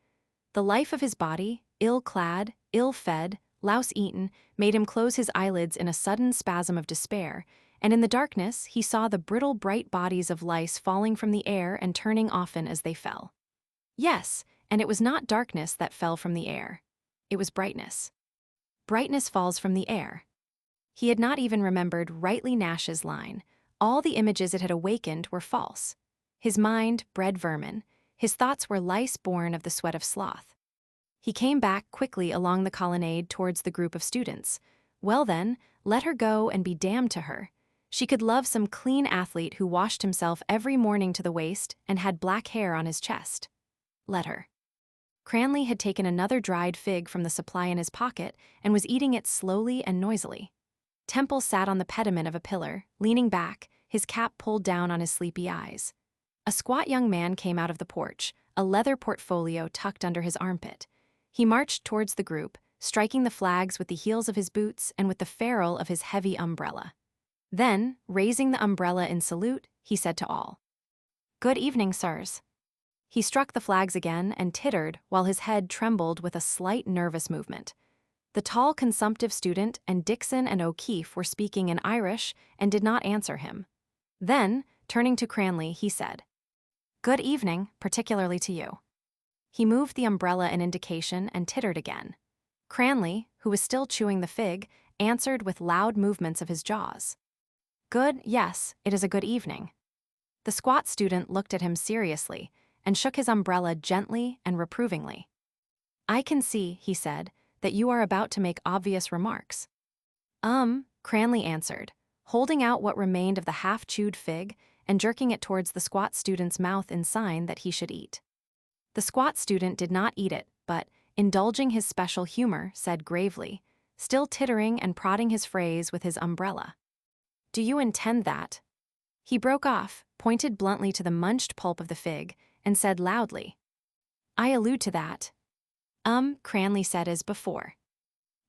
A: The life of his body, ill-clad, ill-fed, louse-eaten, made him close his eyelids in a sudden spasm of despair, and in the darkness he saw the brittle bright bodies of lice falling from the air and turning often as they fell. Yes, and it was not darkness that fell from the air. It was brightness. Brightness falls from the air. He had not even remembered rightly Nash's line. All the images it had awakened were false. His mind bred vermin. His thoughts were lice born of the sweat of sloth. He came back quickly along the colonnade towards the group of students. Well then, let her go and be damned to her. She could love some clean athlete who washed himself every morning to the waist and had black hair on his chest. Let her. Cranley had taken another dried fig from the supply in his pocket and was eating it slowly and noisily. Temple sat on the pediment of a pillar, leaning back, his cap pulled down on his sleepy eyes. A squat young man came out of the porch, a leather portfolio tucked under his armpit. He marched towards the group, striking the flags with the heels of his boots and with the ferrule of his heavy umbrella. Then, raising the umbrella in salute, he said to all, "Good evening, sirs." He struck the flags again and tittered while his head trembled with a slight nervous movement. The tall consumptive student and Dixon and O'Keefe were speaking in Irish and did not answer him. Then, turning to Cranley, he said, "Good evening, particularly to you." He moved the umbrella in indication and tittered again. Cranley, who was still chewing the fig, answered with loud movements of his jaws. "Good, yes, it is a good evening." The squat student looked at him seriously and shook his umbrella gently and reprovingly. "I can see," he said, "that you are about to make obvious remarks." Cranley answered, holding out what remained of the half-chewed fig and jerking it towards the squat student's mouth in sign that he should eat. The squat student did not eat it, but, indulging his special humor, said gravely, still tittering and prodding his phrase with his umbrella, "Do you intend that?" He broke off, pointed bluntly to the munched pulp of the fig, and said loudly, "I allude to that." Cranley said as before.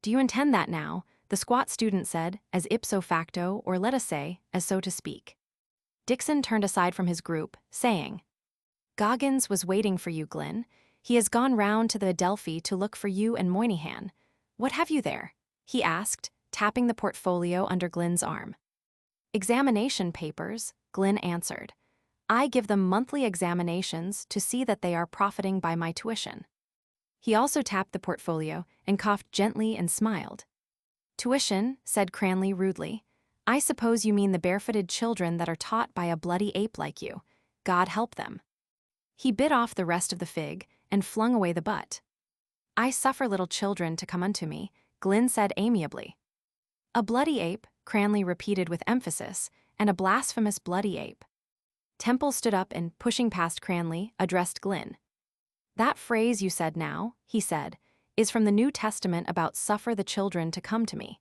A: "Do you intend that now?" the squat student said, as ipso facto, or let us say, as so to speak. Dixon turned aside from his group, saying, Goggins was waiting for you, Glyn. He has gone round to the Adelphi to look for you and Moynihan. What have you there? He asked, tapping the portfolio under Glyn's arm. Examination papers, Glyn answered. I give them monthly examinations to see that they are profiting by my tuition. He also tapped the portfolio and coughed gently and smiled. Tuition, said Cranley rudely. I suppose you mean the barefooted children that are taught by a bloody ape like you. God help them. He bit off the rest of the fig and flung away the butt. I suffer little children to come unto me, Glyn said amiably. A bloody ape, Cranley repeated with emphasis, and a blasphemous bloody ape. Temple stood up and, pushing past Cranley, addressed Glyn. That phrase you said now, he said, is from the New Testament about suffer the children to come to me.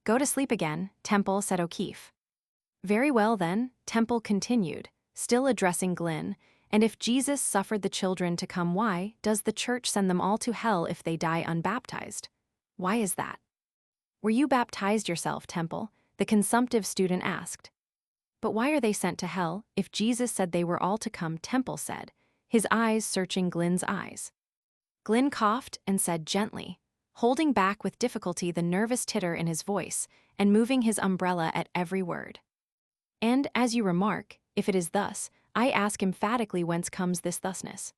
A: Go to sleep again, Temple, said O'Keefe. Very well then, Temple continued, still addressing Glyn, and if Jesus suffered the children to come, why does the church send them all to hell if they die unbaptized? Why is that? Were you baptized yourself, Temple? The consumptive student asked. But why are they sent to hell if Jesus said they were all to come? Temple said, his eyes searching Glyn's eyes. Glyn coughed and said gently, holding back with difficulty the nervous titter in his voice and moving his umbrella at every word. And, as you remark, if it is thus, I ask emphatically whence comes this thusness.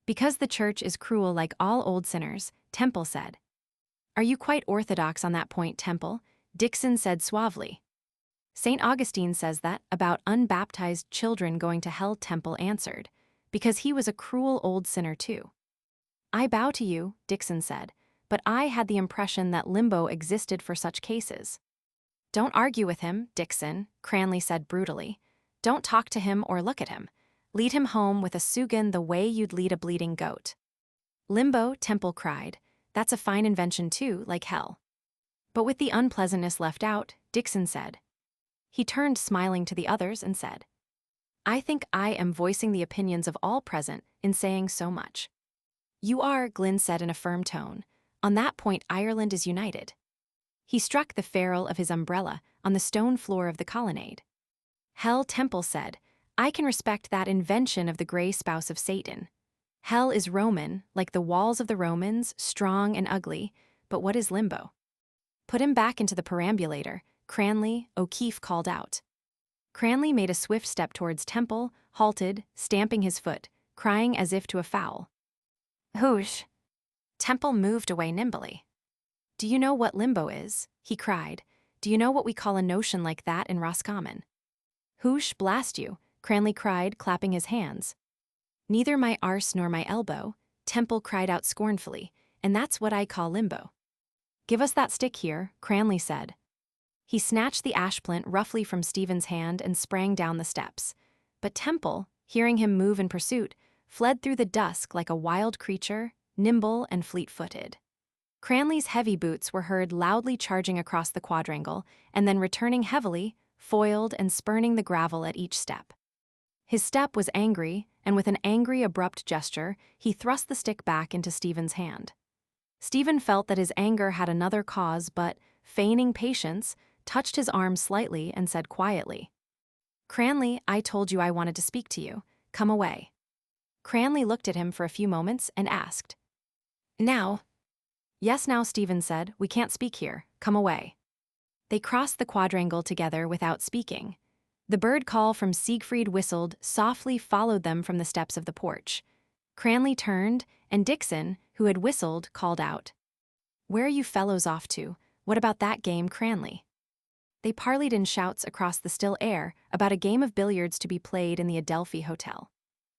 A: Because the church is cruel like all old sinners, Temple said. Are you quite orthodox on that point, Temple? Dixon said suavely. St. Augustine says that about unbaptized children going to hell, Temple answered, because he was a cruel old sinner too. I bow to you, Dixon said, but I had the impression that limbo existed for such cases. Don't argue with him, Dixon, Cranley said brutally. Don't talk to him or look at him. Lead him home with a sugan the way you'd lead a bleeding goat. Limbo, Temple cried. That's a fine invention too, like hell. But with the unpleasantness left out, Dixon said. He turned smiling to the others and said, I think I am voicing the opinions of all present in saying so much. You are, Glyn said in a firm tone. On that point Ireland is united. He struck the ferrule of his umbrella on the stone floor of the colonnade. Hell, Temple said, I can respect that invention of the grey spouse of Satan. Hell is Roman, like the walls of the Romans, strong and ugly, but what is limbo? Put him back into the perambulator, Cranley, O'Keefe called out. Cranley made a swift step towards Temple, halted, stamping his foot, crying as if to a fowl. Whoosh! Temple moved away nimbly. Do you know what limbo is? He cried. Do you know what we call a notion like that in Roscommon? Whoosh, blast you, Cranley cried, clapping his hands. Neither my arse nor my elbow, Temple cried out scornfully, and that's what I call limbo. Give us that stick here, Cranley said. He snatched the ashplant roughly from Stephen's hand and sprang down the steps. But Temple, hearing him move in pursuit, fled through the dusk like a wild creature, nimble and fleet-footed. Cranley's heavy boots were heard loudly charging across the quadrangle and then returning heavily, foiled and spurning the gravel at each step. His step was angry, and with an angry, abrupt gesture, he thrust the stick back into Stephen's hand. Stephen felt that his anger had another cause but, feigning patience, touched his arm slightly and said quietly, Cranley, I told you I wanted to speak to you. Come away. Cranley looked at him for a few moments and asked, Now? Yes, now, Stephen said, we can't speak here. Come away. They crossed the quadrangle together without speaking. The bird call from Siegfried whistled, softly followed them from the steps of the porch. Cranley turned, and Dixon, who had whistled, called out, Where are you fellows off to? What about that game, Cranley? They parleyed in shouts across the still air about a game of billiards to be played in the Adelphi Hotel.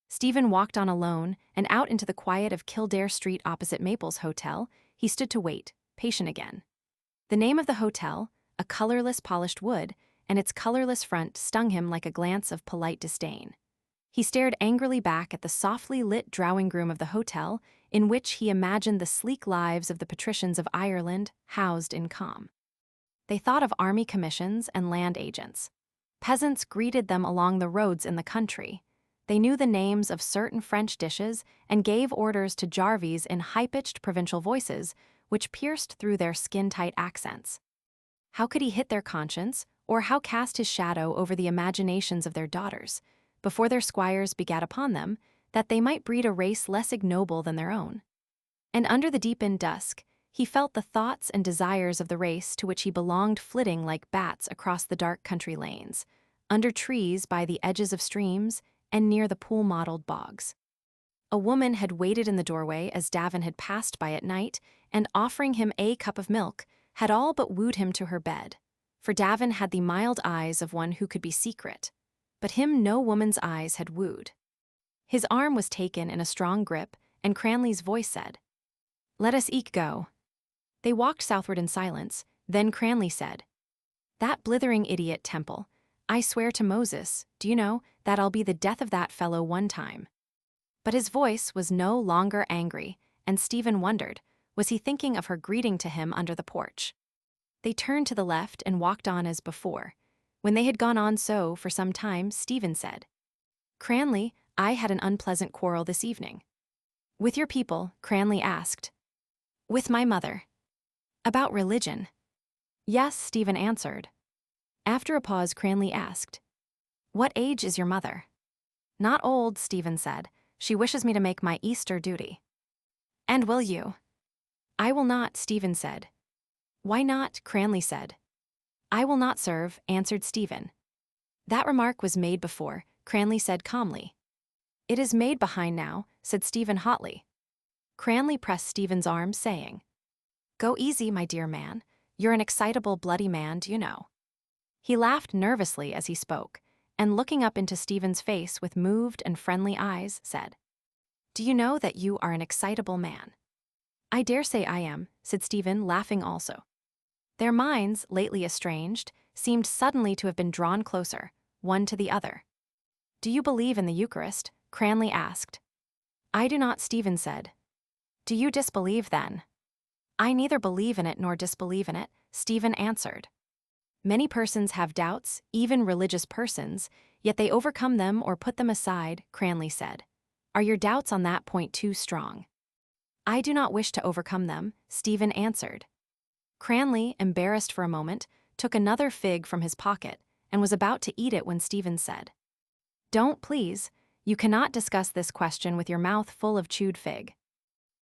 A: Stephen walked on alone, and out into the quiet of Kildare Street opposite Maple's Hotel, he stood to wait, patient again. The name of the hotel, a colorless polished wood, and its colorless front stung him like a glance of polite disdain. He stared angrily back at the softly lit drawing-room of the hotel, in which he imagined the sleek lives of the patricians of Ireland housed in calm. They thought of army commissions and land agents. Peasants greeted them along the roads in the country. They knew the names of certain French dishes and gave orders to jarvies in high-pitched provincial voices, which pierced through their skin-tight accents. How could he hit their conscience, or how cast his shadow over the imaginations of their daughters? before their squires begat upon them, that they might breed a race less ignoble than their own. And under the deepened dusk, he felt the thoughts and desires of the race to which he belonged flitting like bats across the dark country lanes, under trees by the edges of streams, and near the pool-mottled bogs. A woman had waited in the doorway as Davin had passed by at night, and offering him a cup of milk, had all but wooed him to her bed. For Davin had the mild eyes of one who could be secret, but him no woman's eyes had wooed. His arm was taken in a strong grip, and Cranley's voice said, "Let us eke go." They walked southward in silence, then Cranley said, "That blithering idiot Temple, I swear to Moses, do you know, that I'll be the death of that fellow one time." But his voice was no longer angry, and Stephen wondered, was he thinking of her greeting to him under the porch? They turned to the left and walked on as before. When they had gone on so for some time, Stephen said, "Cranley, I had an unpleasant quarrel this evening." "With your people?" Cranley asked. "With my mother." "About religion?" "Yes," Stephen answered. After a pause, Cranley asked, "What age is your mother?" "Not old," Stephen said. "She wishes me to make my Easter duty." "And will you?" "I will not," Stephen said. "Why not?" Cranley said. "I will not serve," answered Stephen. "That remark was made before," Cranley said calmly. "It is made behind now," said Stephen hotly. Cranley pressed Stephen's arm, saying, "Go easy, my dear man. You're an excitable, bloody man, do you know?" He laughed nervously as he spoke, and looking up into Stephen's face with moved and friendly eyes, said, "Do you know that you are an excitable man?" "I dare say I am," said Stephen, laughing also. Their minds, lately estranged, seemed suddenly to have been drawn closer, one to the other. "Do you believe in the Eucharist?" Cranley asked. "I do not," Stephen said. "Do you disbelieve, then?" "I neither believe in it nor disbelieve in it," Stephen answered. "Many persons have doubts, even religious persons, yet they overcome them or put them aside," Cranley said. "Are your doubts on that point too strong?" "I do not wish to overcome them," Stephen answered. Cranley, embarrassed for a moment, took another fig from his pocket and was about to eat it when Stephen said, "Don't, please. You cannot discuss this question with your mouth full of chewed fig."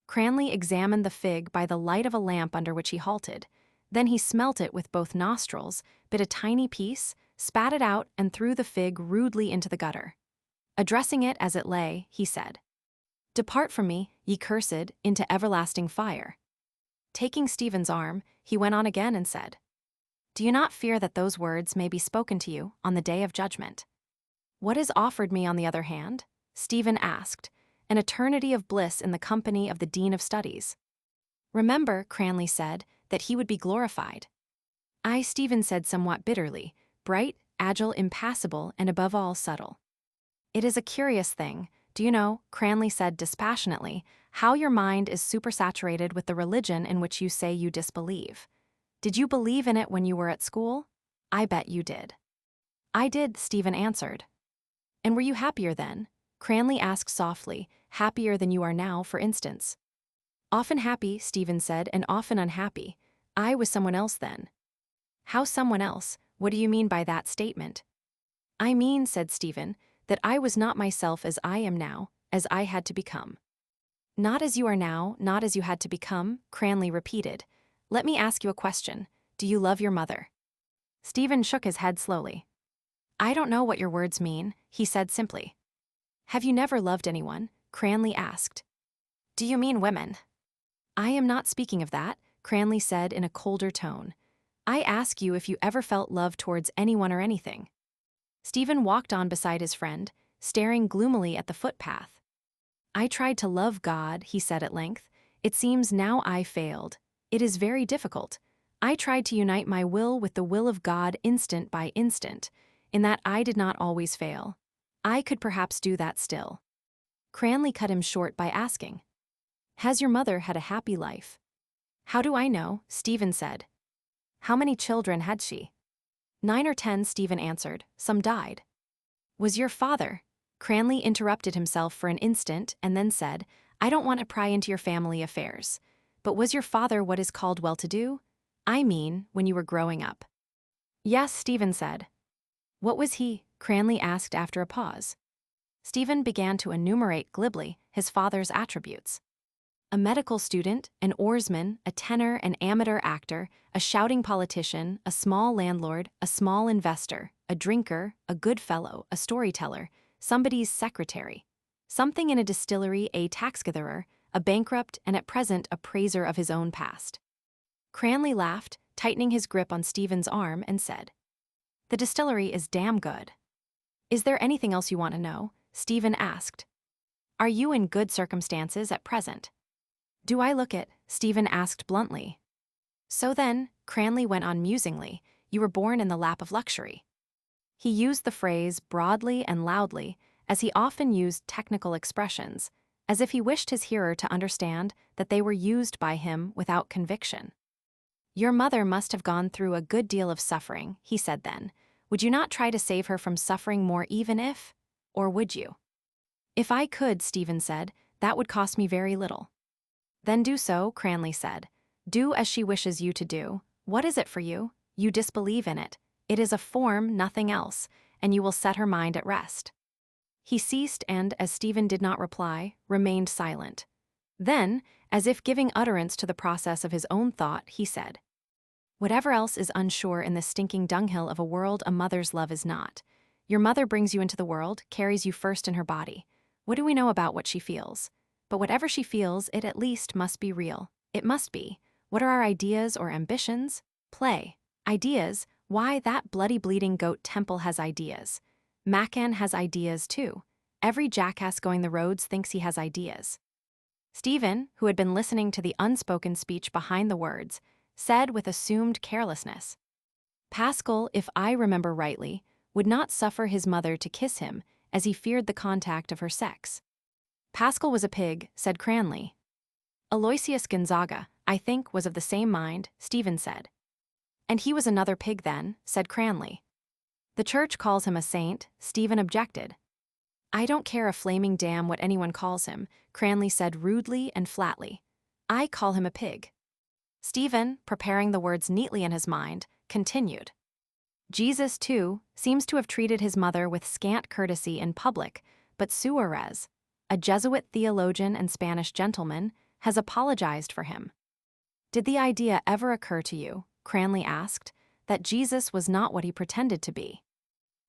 A: Cranley examined the fig by the light of a lamp under which he halted. Then he smelt it with both nostrils, bit a tiny piece, spat it out, and threw the fig rudely into the gutter. Addressing it as it lay, he said, "Depart from me, ye cursed, into everlasting fire." Taking Stephen's arm, he went on again and said, "Do you not fear that those words may be spoken to you on the day of judgment?" "What is offered me, on the other hand?" Stephen asked. "An eternity of bliss in the company of the Dean of Studies." "Remember," Cranley said, "that he would be glorified." "I," Stephen said somewhat bitterly, "bright, agile, impassible, and above all subtle." "It is a curious thing, do you know," Cranley said dispassionately, "how your mind is supersaturated with the religion in which you say you disbelieve. Did you believe in it when you were at school? I bet you did." "I did," Stephen answered. "And were you happier then?" Cranley asked softly, "Happier than you are now, for instance?" "Often happy," Stephen said, "and often unhappy. I was someone else then." "How someone else? What do you mean by that statement?" "I mean," said Stephen, "that I was not myself as I am now, as I had to become." "Not as you are now, not as you had to become," Cranley repeated. "Let me ask you a question. Do you love your mother?" Stephen shook his head slowly. "I don't know what your words mean," he said simply. "Have you never loved anyone?" Cranley asked. "Do you mean women?" "I am not speaking of that," Cranley said in a colder tone. "I ask you if you ever felt love towards anyone or anything." Stephen walked on beside his friend, staring gloomily at the footpath. "I tried to love God," he said at length. "It seems now I failed. It is very difficult. I tried to unite my will with the will of God instant by instant. In that I did not always fail. I could perhaps do that still." Cranley cut him short by asking, "Has your mother had a happy life?" "How do I know?" Stephen said. "How many children had she?" 9 or 10, Stephen answered. "Some died." "Was your father—" Cranley interrupted himself for an instant and then said, "I don't want to pry into your family affairs. But was your father what is called well-to-do? I mean, when you were growing up." "Yes," Stephen said. "What was he?" Cranley asked after a pause. Stephen began to enumerate glibly his father's attributes. A medical student, an oarsman, a tenor, an amateur actor, a shouting politician, a small landlord, a small investor, a drinker, a good fellow, a storyteller, somebody's secretary, something in a distillery, a tax-gatherer, a bankrupt, and at present a praiser of his own past. Cranley laughed, tightening his grip on Stephen's arm, and said, "The distillery is damn good." "Is there anything else you want to know?" Stephen asked. "Are you in good circumstances at present?" "Do I look it?" Stephen asked bluntly. "So then," Cranley went on musingly, "you were born in the lap of luxury." He used the phrase broadly and loudly, as he often used technical expressions, as if he wished his hearer to understand that they were used by him without conviction. "Your mother must have gone through a good deal of suffering," he said then. "Would you not try to save her from suffering more even if? Or would you?" "If I could," Stephen said, "that would cost me very little." "Then do so," Cranley said. "Do as she wishes you to do. What is it for you? You disbelieve in it. It is a form, nothing else, and you will set her mind at rest." He ceased and, as Stephen did not reply, remained silent. Then, as if giving utterance to the process of his own thought, he said, "Whatever else is unsure in the stinking dunghill of a world a mother's love is not. Your mother brings you into the world, carries you first in her body. What do we know about what she feels? But whatever she feels, it at least must be real. It must be. What are our ideas or ambitions? Play. Ideas? Why, that bloody bleeding goat Temple has ideas. Macan has ideas too. Every jackass going the roads thinks he has ideas." Stephen, who had been listening to the unspoken speech behind the words, said with assumed carelessness, "Pascal, if I remember rightly, would not suffer his mother to kiss him, as he feared the contact of her sex." "Pascal was a pig," said Cranley. "Aloysius Gonzaga, I think, was of the same mind," Stephen said. "And he was another pig then," said Cranley. "The church calls him a saint," Stephen objected. "I don't care a flaming damn what anyone calls him," Cranley said rudely and flatly. "I call him a pig." Stephen, preparing the words neatly in his mind, continued. "Jesus, too, seems to have treated his mother with scant courtesy in public, but Suarez, a Jesuit theologian and Spanish gentleman, has apologized for him." "Did the idea ever occur to you," Cranley asked, "that Jesus was not what he pretended to be?"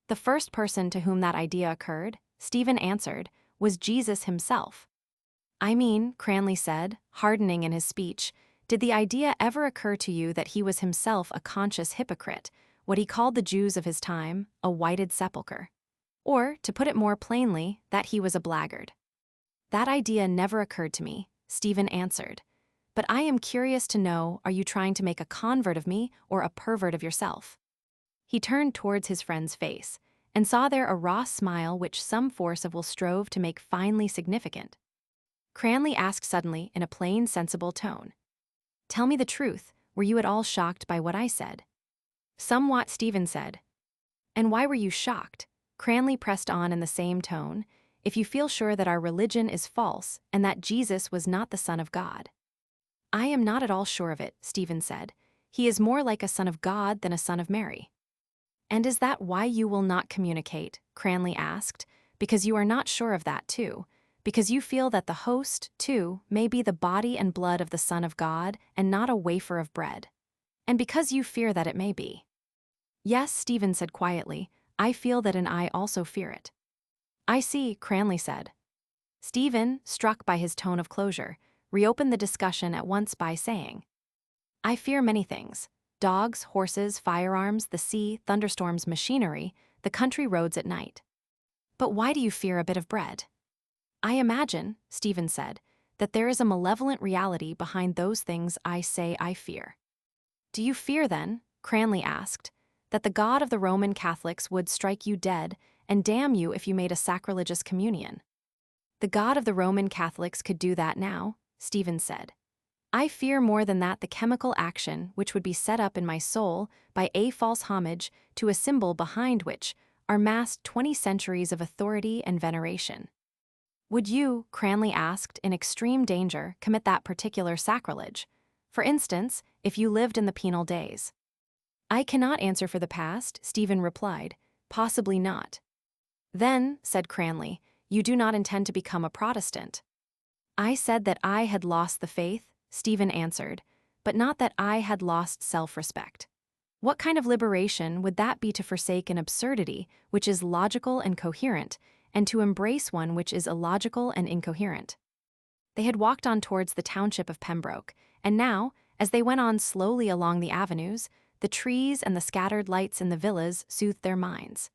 A: "The first person to whom that idea occurred," Stephen answered, "was Jesus himself." "I mean," Cranley said, hardening in his speech, "did the idea ever occur to you that he was himself a conscious hypocrite, what he called the Jews of his time, a whited sepulchre? Or, to put it more plainly, that he was a blackguard?" "That idea never occurred to me," Stephen answered. "But I am curious to know, are you trying to make a convert of me or a pervert of yourself?" He turned towards his friend's face, and saw there a raw smile which some force of will strove to make finely significant. Cranley asked suddenly in a plain, sensible tone, "Tell me the truth, were you at all shocked by what I said?" "Somewhat," Stephen said. "And why were you shocked?" Cranley pressed on in the same tone. "If you feel sure that our religion is false and that Jesus was not the Son of God." "I am not at all sure of it," Stephen said. "He is more like a son of God than a son of Mary." "And is that why you will not communicate?" Cranley asked. "Because you are not sure of that, too. Because you feel that the host, too, may be the body and blood of the Son of God and not a wafer of bread. And because you fear that it may be." "Yes," Stephen said quietly, "I feel that, and I also fear it." "I see," Cranley said. Stephen, struck by his tone of closure, reopened the discussion at once by saying, "I fear many things. Dogs, horses, firearms, the sea, thunderstorms, machinery, the country roads at night. But why do you fear a bit of bread?" "I imagine," Stephen said, "that there is a malevolent reality behind those things I say I fear." "Do you fear, then," Cranley asked, "that the God of the Roman Catholics would strike you dead and damn you if you made a sacrilegious communion?" "The God of the Roman Catholics could do that now," Stephen said. "I fear more than that the chemical action which would be set up in my soul by a false homage to a symbol behind which are massed 20 centuries of authority and veneration." "Would you," Cranley asked, "in extreme danger, commit that particular sacrilege? For instance, if you lived in the penal days?" "I cannot answer for the past," Stephen replied. "Possibly not." "Then," said Cranley, You do not intend to become a Protestant. I said that I had lost the faith, Stephen answered, but not that I had lost self-respect. What kind of liberation would that be to forsake an absurdity which is logical and coherent, and to embrace one which is illogical and incoherent? They had walked on towards the township of Pembroke, and now, as they went on slowly along the avenues, the trees and the scattered lights in the villas soothed their minds.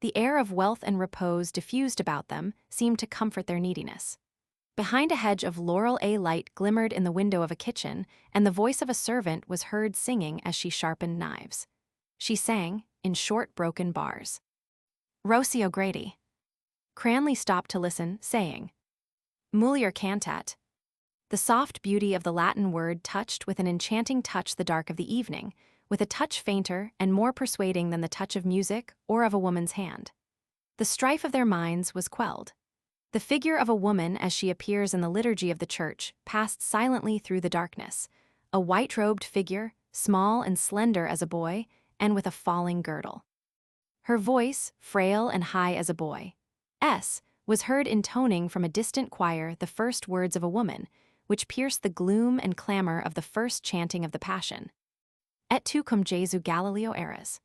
A: The air of wealth and repose diffused about them seemed to comfort their neediness. Behind a hedge of laurel a light glimmered in the window of a kitchen, and the voice of a servant was heard singing as she sharpened knives. She sang, in short broken bars. Rosie O'Grady. Cranley stopped to listen, saying, Mulier cantat. The soft beauty of the Latin word touched with an enchanting touch the dark of the evening, with a touch fainter and more persuading than the touch of music or of a woman's hand. The strife of their minds was quelled. The figure of a woman as she appears in the liturgy of the church passed silently through the darkness, a white-robed figure, small and slender as a boy, and with a falling girdle. Her voice, frail and high as a boy's, was heard intoning from a distant choir the first words of a woman, which pierced the gloom and clamor of the first chanting of the Passion. Et tu cum Jesu Galileo eras.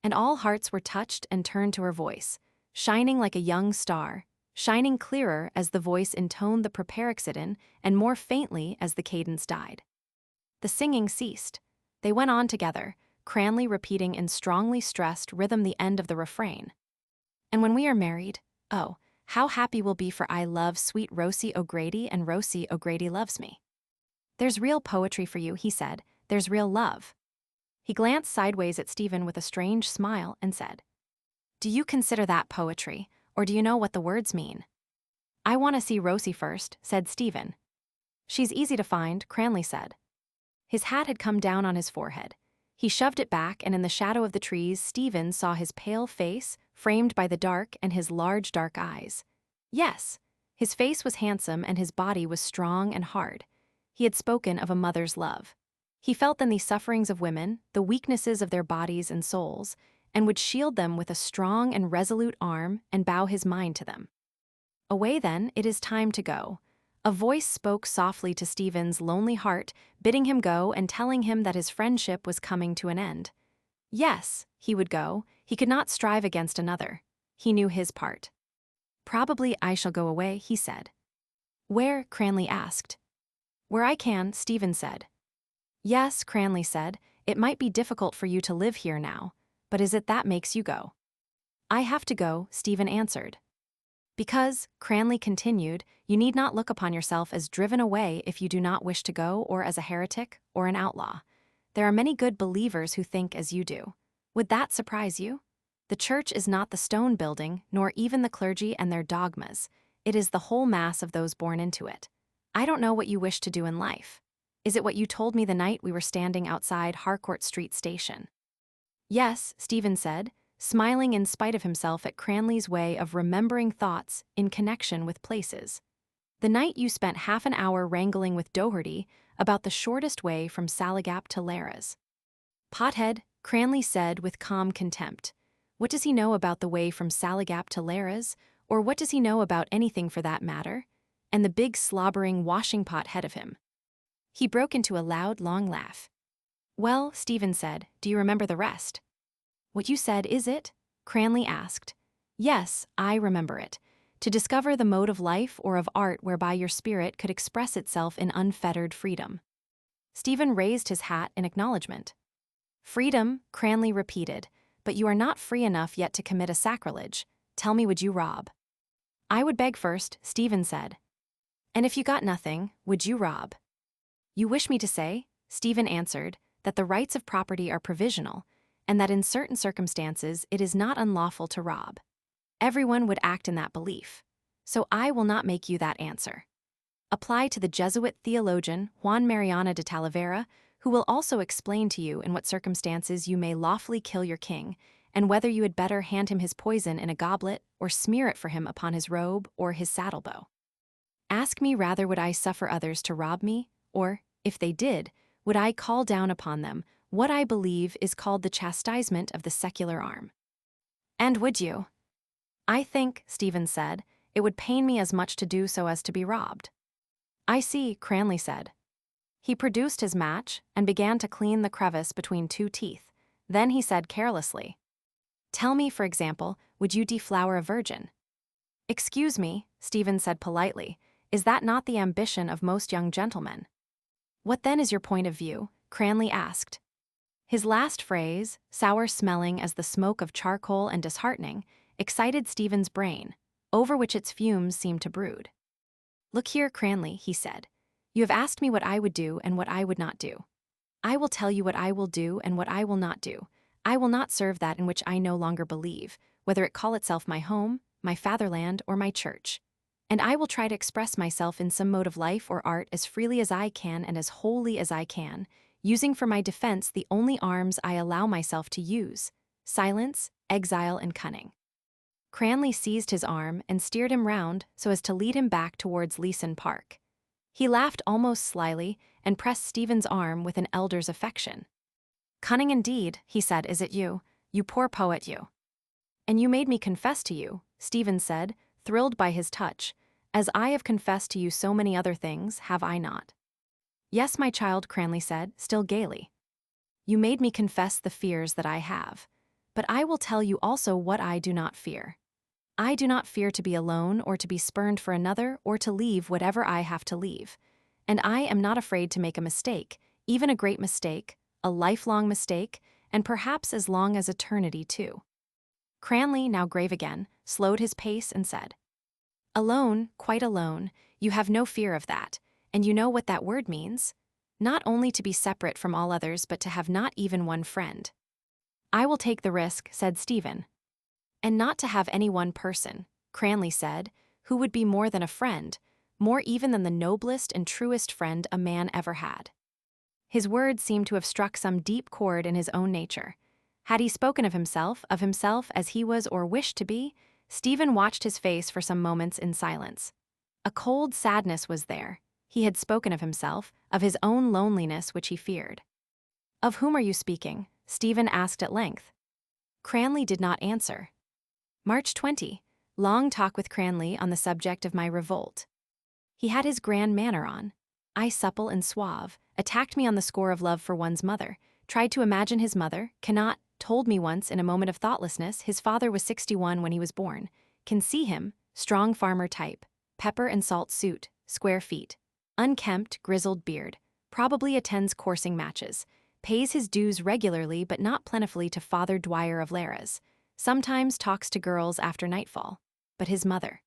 A: And all hearts were touched and turned to her voice, shining like a young star, shining clearer as the voice intoned the preparoxyton and more faintly as the cadence died. The singing ceased. They went on together, Cranley repeating in strongly stressed rhythm the end of the refrain. And when we are married, oh, how happy we'll be, for I love sweet Rosie O'Grady and Rosie O'Grady loves me. There's real poetry for you, he said. There's real love. He glanced sideways at Stephen with a strange smile and said, Do you consider that poetry, or do you know what the words mean? I want to see Rosie first, said Stephen. She's easy to find, Cranley said. His hat had come down on his forehead. He shoved it back, and in the shadow of the trees Stephen saw his pale face, framed by the dark, and his large dark eyes. Yes, his face was handsome and his body was strong and hard. He had spoken of a mother's love. He felt in the sufferings of women, the weaknesses of their bodies and souls, and would shield them with a strong and resolute arm and bow his mind to them. Away then, it is time to go. A voice spoke softly to Stephen's lonely heart, bidding him go and telling him that his friendship was coming to an end. Yes, he would go. He could not strive against another. He knew his part. Probably I shall go away, he said. Where? Cranley asked. Where I can, Stephen said. Yes, Cranley said, it might be difficult for you to live here now, but is it that makes you go? I have to go, Stephen answered. Because, Cranley continued, you need not look upon yourself as driven away if you do not wish to go, or as a heretic, or an outlaw. There are many good believers who think as you do. Would that surprise you? The church is not the stone building, nor even the clergy and their dogmas. It is the whole mass of those born into it. I don't know what you wish to do in life. Is it what you told me the night we were standing outside Harcourt Street Station? Yes, Stephen said, smiling in spite of himself at Cranley's way of remembering thoughts in connection with places. The night you spent half an hour wrangling with Doherty about the shortest way from Salagap to Lara's. Pothead, Cranley said with calm contempt. What does he know about the way from Salagap to Lara's, or what does he know about anything for that matter? And the big slobbering washing pot head of him. He broke into a loud, long laugh. Well, Stephen said, do you remember the rest? What you said, is it? Cranley asked. Yes, I remember it. To discover the mode of life or of art whereby your spirit could express itself in unfettered freedom. Stephen raised his hat in acknowledgement. Freedom, Cranley repeated, but you are not free enough yet to commit a sacrilege. Tell me, would you rob? I would beg first, Stephen said. And if you got nothing, would you rob? You wish me to say, Stephen answered, that the rights of property are provisional, and that in certain circumstances it is not unlawful to rob. Everyone would act in that belief. So I will not make you that answer. Apply to the Jesuit theologian Juan Mariana de Talavera, who will also explain to you in what circumstances you may lawfully kill your king, and whether you had better hand him his poison in a goblet or smear it for him upon his robe or his saddlebow. Ask me rather, would I suffer others to rob me, or, if they did, would I call down upon them what I believe is called the chastisement of the secular arm? And would you? I think, Stephen said, It would pain me as much to do so as to be robbed." "I see," Cranley said. He produced his match and began to clean the crevice between two teeth. Then he said carelessly, "Tell me, for example, would you deflower a virgin?" "Excuse me," Stephen said politely, "is that not the ambition of most young gentlemen?" "What then is your point of view?" Cranley asked. His last phrase, sour-smelling as the smoke of charcoal and disheartening, excited Stephen's brain, over which its fumes seemed to brood. "Look here, Cranley," he said. "You have asked me what I would do and what I would not do. I will tell you what I will do and what I will not do. I will not serve that in which I no longer believe, whether it call itself my home, my fatherland, or my church. And I will try to express myself in some mode of life or art as freely as I can and as wholly as I can, using for my defense the only arms I allow myself to use: silence, exile, and cunning." Cranley seized his arm and steered him round so as to lead him back towards Leeson Park. He laughed almost slyly and pressed Stephen's arm with an elder's affection. "Cunning indeed," he said, "is it you? You poor poet, you." "And you made me confess to you," Stephen said, thrilled by his touch, "as I have confessed to you so many other things, have I not?" "Yes, my child," Cranley said, still gaily. "You made me confess the fears that I have. But I will tell you also what I do not fear. I do not fear to be alone or to be spurned for another or to leave whatever I have to leave. And I am not afraid to make a mistake, even a great mistake, a lifelong mistake, and perhaps as long as eternity too." Cranley, now grave again, slowed his pace and said, "Alone, quite alone, you have no fear of that, and you know what that word means? Not only to be separate from all others but to have not even one friend." "I will take the risk," said Stephen. "And not to have any one person," Cranley said, "who would be more than a friend, more even than the noblest and truest friend a man ever had." His words seemed to have struck some deep chord in his own nature. Had he spoken of himself as he was or wished to be? Stephen watched his face for some moments in silence. A cold sadness was there. He had spoken of himself, of his own loneliness which he feared. "Of whom are you speaking?" Stephen asked at length. Cranley did not answer. March 20. Long talk with Cranley on the subject of my revolt. He had his grand manner on. I, supple and suave, attacked me on the score of love for one's mother, tried to imagine his mother, cannot, told me once in a moment of thoughtlessness his father was 61 when he was born, can see him, strong farmer type, pepper and salt suit, square feet, unkempt, grizzled beard, probably attends coursing matches, pays his dues regularly but not plentifully to Father Dwyer of Laras, sometimes talks to girls after nightfall. But his mother.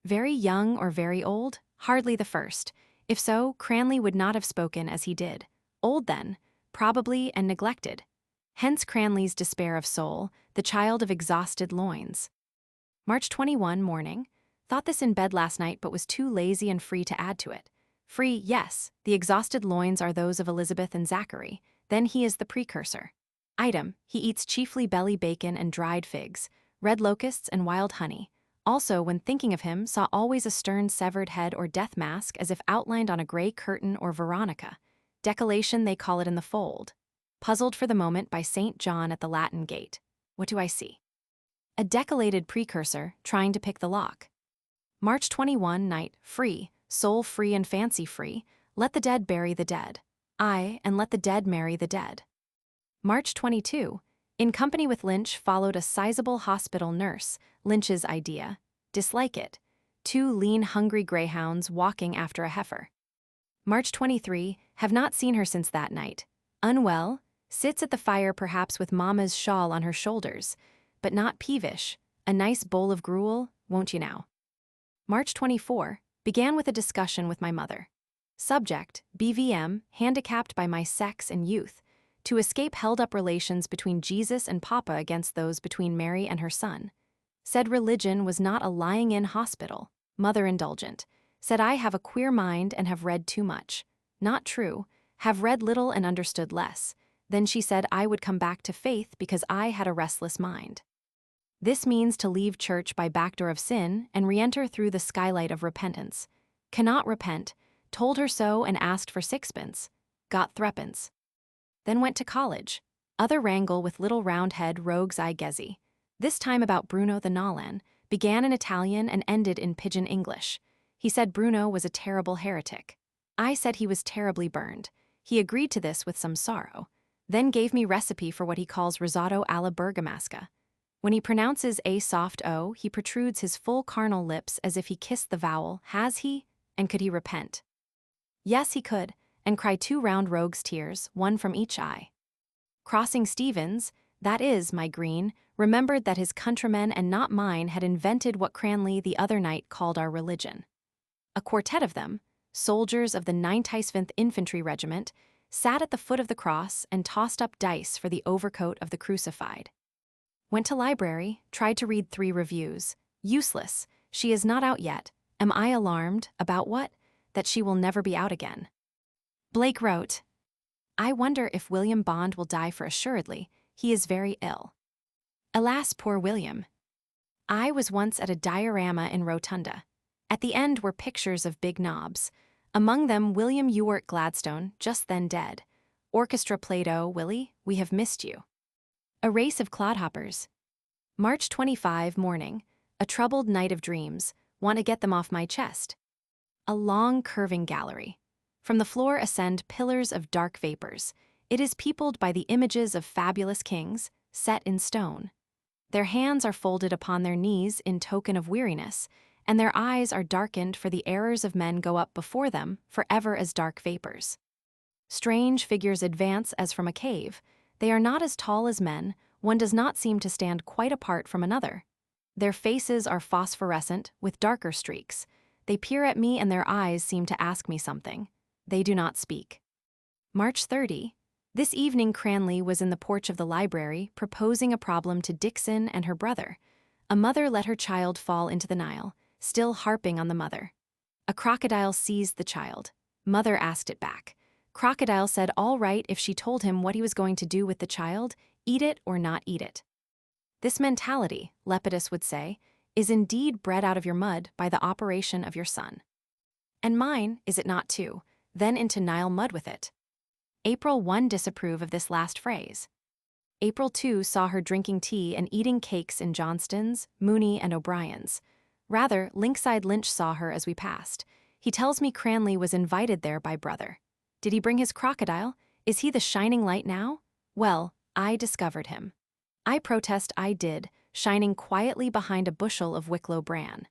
A: Very young or very old? Hardly the first. If so, Cranley would not have spoken as he did. Old then, probably, and neglected. Hence Cranley's despair of soul, the child of exhausted loins. March 21 morning. Thought this in bed last night but was too lazy and free to add to it. Free, yes, the exhausted loins are those of Elizabeth and Zachary, then he is the precursor. Item, he eats chiefly belly bacon and dried figs, red locusts and wild honey. Also, when thinking of him, saw always a stern severed head or death mask as if outlined on a grey curtain or veronica. Decolation they call it in the fold. Puzzled for the moment by St. John at the Latin gate. What do I see? A decollated precursor, trying to pick the lock. March 21 night, free, soul free and fancy free, let the dead bury the dead. Aye, and let the dead marry the dead. March 22, in company with Lynch followed a sizable hospital nurse, Lynch's idea. Dislike it. 2 lean hungry greyhounds walking after a heifer. March 23, have not seen her since that night. Unwell, sits at the fire perhaps with Mamma's shawl on her shoulders, but not peevish. A nice bowl of gruel, won't you now? March 24, began with a discussion with my mother. Subject, BVM, handicapped by my sex and youth, to escape held-up relations between Jesus and Papa against those between Mary and her son. Said religion was not a lying-in hospital, mother indulgent. Said I have a queer mind and have read too much. Not true, have read little and understood less. Then she said I would come back to faith because I had a restless mind. This means to leave church by backdoor of sin and re-enter through the skylight of repentance. Cannot repent, told her so and asked for sixpence. Got threepence. Then went to college. Other wrangle with little round-head rogues eye Gezi. This time about Bruno the Nolan, began in Italian and ended in pidgin English. He said Bruno was a terrible heretic. I said he was terribly burned. He agreed to this with some sorrow, then gave me recipe for what he calls risotto alla bergamasca. When he pronounces a soft O, he protrudes his full carnal lips as if he kissed the vowel. Has he? And could he repent? Yes, he could, and cry 2 round rogue's tears, 1 from each eye. Crossing Stevens, that is, my green, remembered that his countrymen and not mine had invented what Cranley the other night called our religion. A quartet of them, soldiers of the 99th Infantry Regiment, sat at the foot of the cross and tossed up dice for the overcoat of the crucified. Went to library, tried to read 3 reviews. Useless. She is not out yet. Am I alarmed? About what? That she will never be out again. Blake wrote, I wonder if William Bond will die, for assuredly, he is very ill. Alas, poor William. I was once at a diorama in Rotunda. At the end were pictures of big knobs. Among them William Ewart Gladstone, just then dead. Orchestra played Oh, Willie, we have missed you. A race of clodhoppers. March 25 morning. A troubled night of dreams. Want to get them off my chest. A long curving gallery. From the floor ascend pillars of dark vapors. It is peopled by the images of fabulous kings, set in stone. Their hands are folded upon their knees in token of weariness, and their eyes are darkened, for the errors of men go up before them, forever as dark vapors. Strange figures advance as from a cave. They are not as tall as men, one does not seem to stand quite apart from another. Their faces are phosphorescent, with darker streaks. They peer at me and their eyes seem to ask me something. They do not speak. March 30. This evening Cranley was in the porch of the library, proposing a problem to Dixon and her brother. A mother let her child fall into the Nile, still harping on the mother. A crocodile seized the child. Mother asked it back. Crocodile said all right if she told him what he was going to do with the child, eat it or not eat it. This mentality, Lepidus would say, is indeed bred out of your mud by the operation of your son. And mine, is it not too, then into Nile mud with it? April 1 disapprove of this last phrase. April 2 saw her drinking tea and eating cakes in Johnston's, Mooney, and O'Brien's. Rather, Linkside Lynch saw her as we passed. He tells me Cranley was invited there by brother. Did he bring his crocodile? Is he the shining light now? Well, I discovered him. I protest I did, shining quietly behind a bushel of Wicklow bran.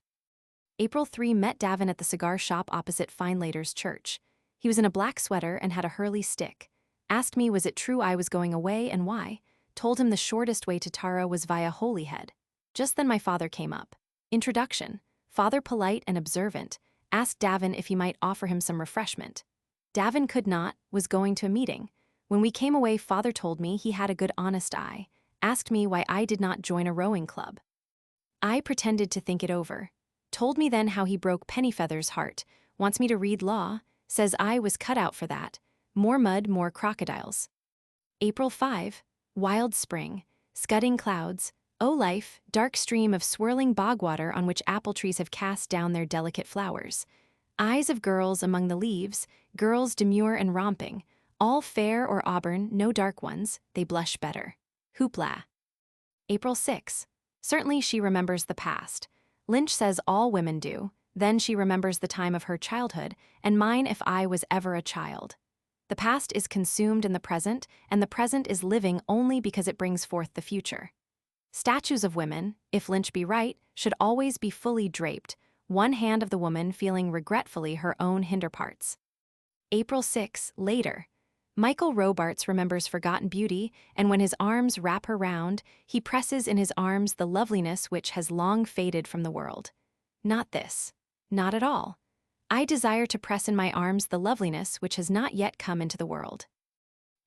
A: April 3 met Davin at the cigar shop opposite Finelater's church. He was in a black sweater and had a Hurley stick. Asked me was it true I was going away and why. Told him the shortest way to Tara was via Holyhead. Just then my father came up. Introduction. Father polite and observant. Asked Davin if he might offer him some refreshment. Davin could not, was going to a meeting. When we came away, father told me he had a good honest eye. Asked me why I did not join a rowing club. I pretended to think it over. Told me then how he broke Pennyfeather's heart. Wants me to read law. Says I was cut out for that. More mud, more crocodiles. April 5. Wild spring. Scudding clouds. O life, dark stream of swirling bogwater on which apple trees have cast down their delicate flowers. Eyes of girls among the leaves, girls demure and romping. All fair or auburn, no dark ones, they blush better. Hoopla. April 6. Certainly she remembers the past. Lynch says all women do. Then she remembers the time of her childhood, and mine if I was ever a child. The past is consumed in the present, and the present is living only because it brings forth the future. Statues of women, if Lynch be right, should always be fully draped, one hand of the woman feeling regretfully her own hinder parts. April 6, later. Michael Robarts remembers forgotten beauty, and when his arms wrap her round, he presses in his arms the loveliness which has long faded from the world. Not this. Not at all. I desire to press in my arms the loveliness which has not yet come into the world.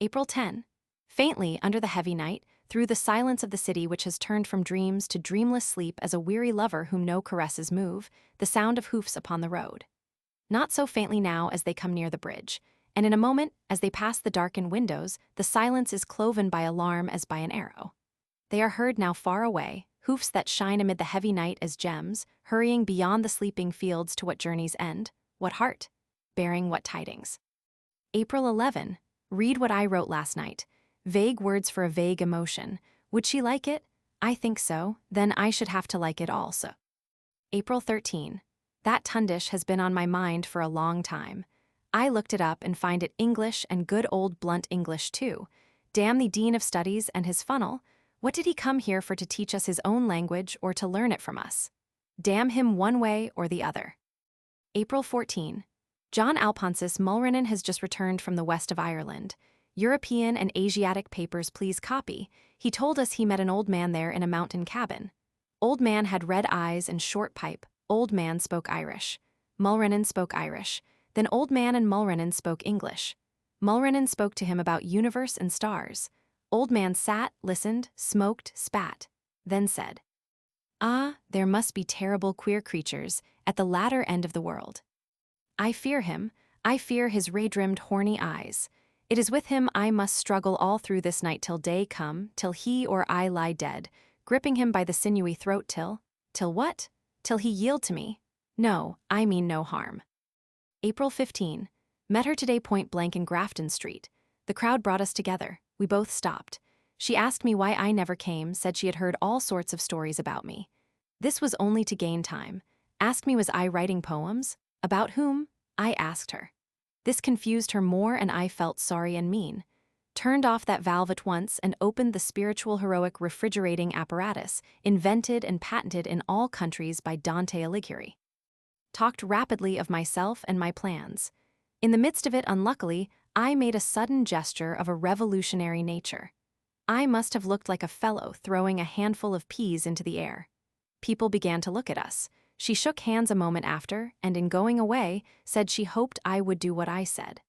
A: April 10. Faintly, under the heavy night, through the silence of the city which has turned from dreams to dreamless sleep as a weary lover whom no caresses move, the sound of hoofs upon the road. Not so faintly now as they come near the bridge, and in a moment, as they pass the darkened windows, the silence is cloven by alarm as by an arrow. They are heard now far away, hoofs that shine amid the heavy night as gems, hurrying beyond the sleeping fields to what journey's end, what heart, bearing what tidings. April 11. Read what I wrote last night. Vague words for a vague emotion. Would she like it? I think so. Then I should have to like it also. April 13. That tundish has been on my mind for a long time. I looked it up and find it English and good old blunt English too. Damn the Dean of Studies and his funnel. What did he come here for, to teach us his own language or to learn it from us? Damn him one way or the other. April 14. John Alphonsus Mulrennan has just returned from the west of Ireland. European and Asiatic papers please copy. He told us he met an old man there in a mountain cabin. Old man had red eyes and short pipe. Old man spoke Irish. Mulrennan spoke Irish. Then old man and Mulrennan spoke English. Mulrennan spoke to him about universe and stars. Old man sat, listened, smoked, spat, then said, "Ah, there must be terrible queer creatures at the latter end of the world. I fear him, I fear his ray-rimmed horny eyes. It is with him I must struggle all through this night till day come, till he or I lie dead, gripping him by the sinewy throat till what? Till he yield to me. No, I mean no harm." April 15. Met her today point blank in Grafton Street. The crowd brought us together. We both stopped. She asked me why I never came, said she had heard all sorts of stories about me. This was only to gain time. Asked me was I writing poems? About whom? I asked her. This confused her more and I felt sorry and mean. Turned off that valve at once and opened the spiritual heroic refrigerating apparatus, invented and patented in all countries by Dante Alighieri. Talked rapidly of myself and my plans. In the midst of it, unluckily, I made a sudden gesture of a revolutionary nature. I must have looked like a fellow throwing a handful of peas into the air. People began to look at us. She shook hands a moment after, and in going away, said she hoped I would do what I said.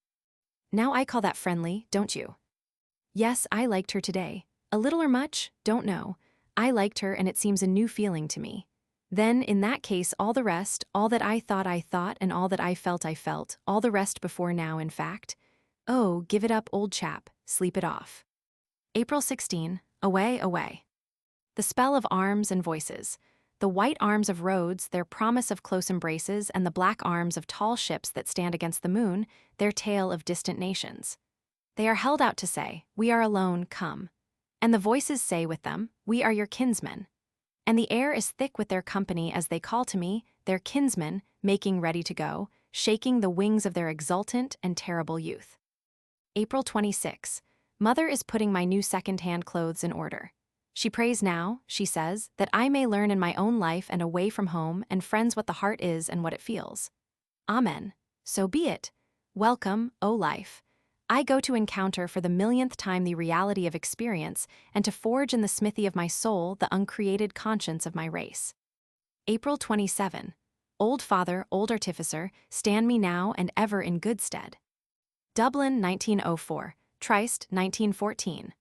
A: Now I call that friendly, don't you? Yes, I liked her today. A little or much, don't know. I liked her and it seems a new feeling to me. Then, in that case, all the rest, all that I thought, and all that I felt, all the rest before now, in fact. Oh, give it up, old chap, sleep it off. April 16, away, away. The spell of arms and voices. The white arms of roads, their promise of close embraces, and the black arms of tall ships that stand against the moon, their tale of distant nations. They are held out to say, "We are alone, come." And the voices say with them, "We are your kinsmen." And the air is thick with their company as they call to me, their kinsmen, making ready to go, shaking the wings of their exultant and terrible youth. April 26. Mother is putting my new second-hand clothes in order. She prays now, she says, that I may learn in my own life and away from home and friends what the heart is and what it feels. Amen. So be it. Welcome, O life. I go to encounter for the millionth time the reality of experience and to forge in the smithy of my soul the uncreated conscience of my race. April 27. Old father, old artificer, stand me now and ever in good stead. Dublin, 1904. Trist, 1914.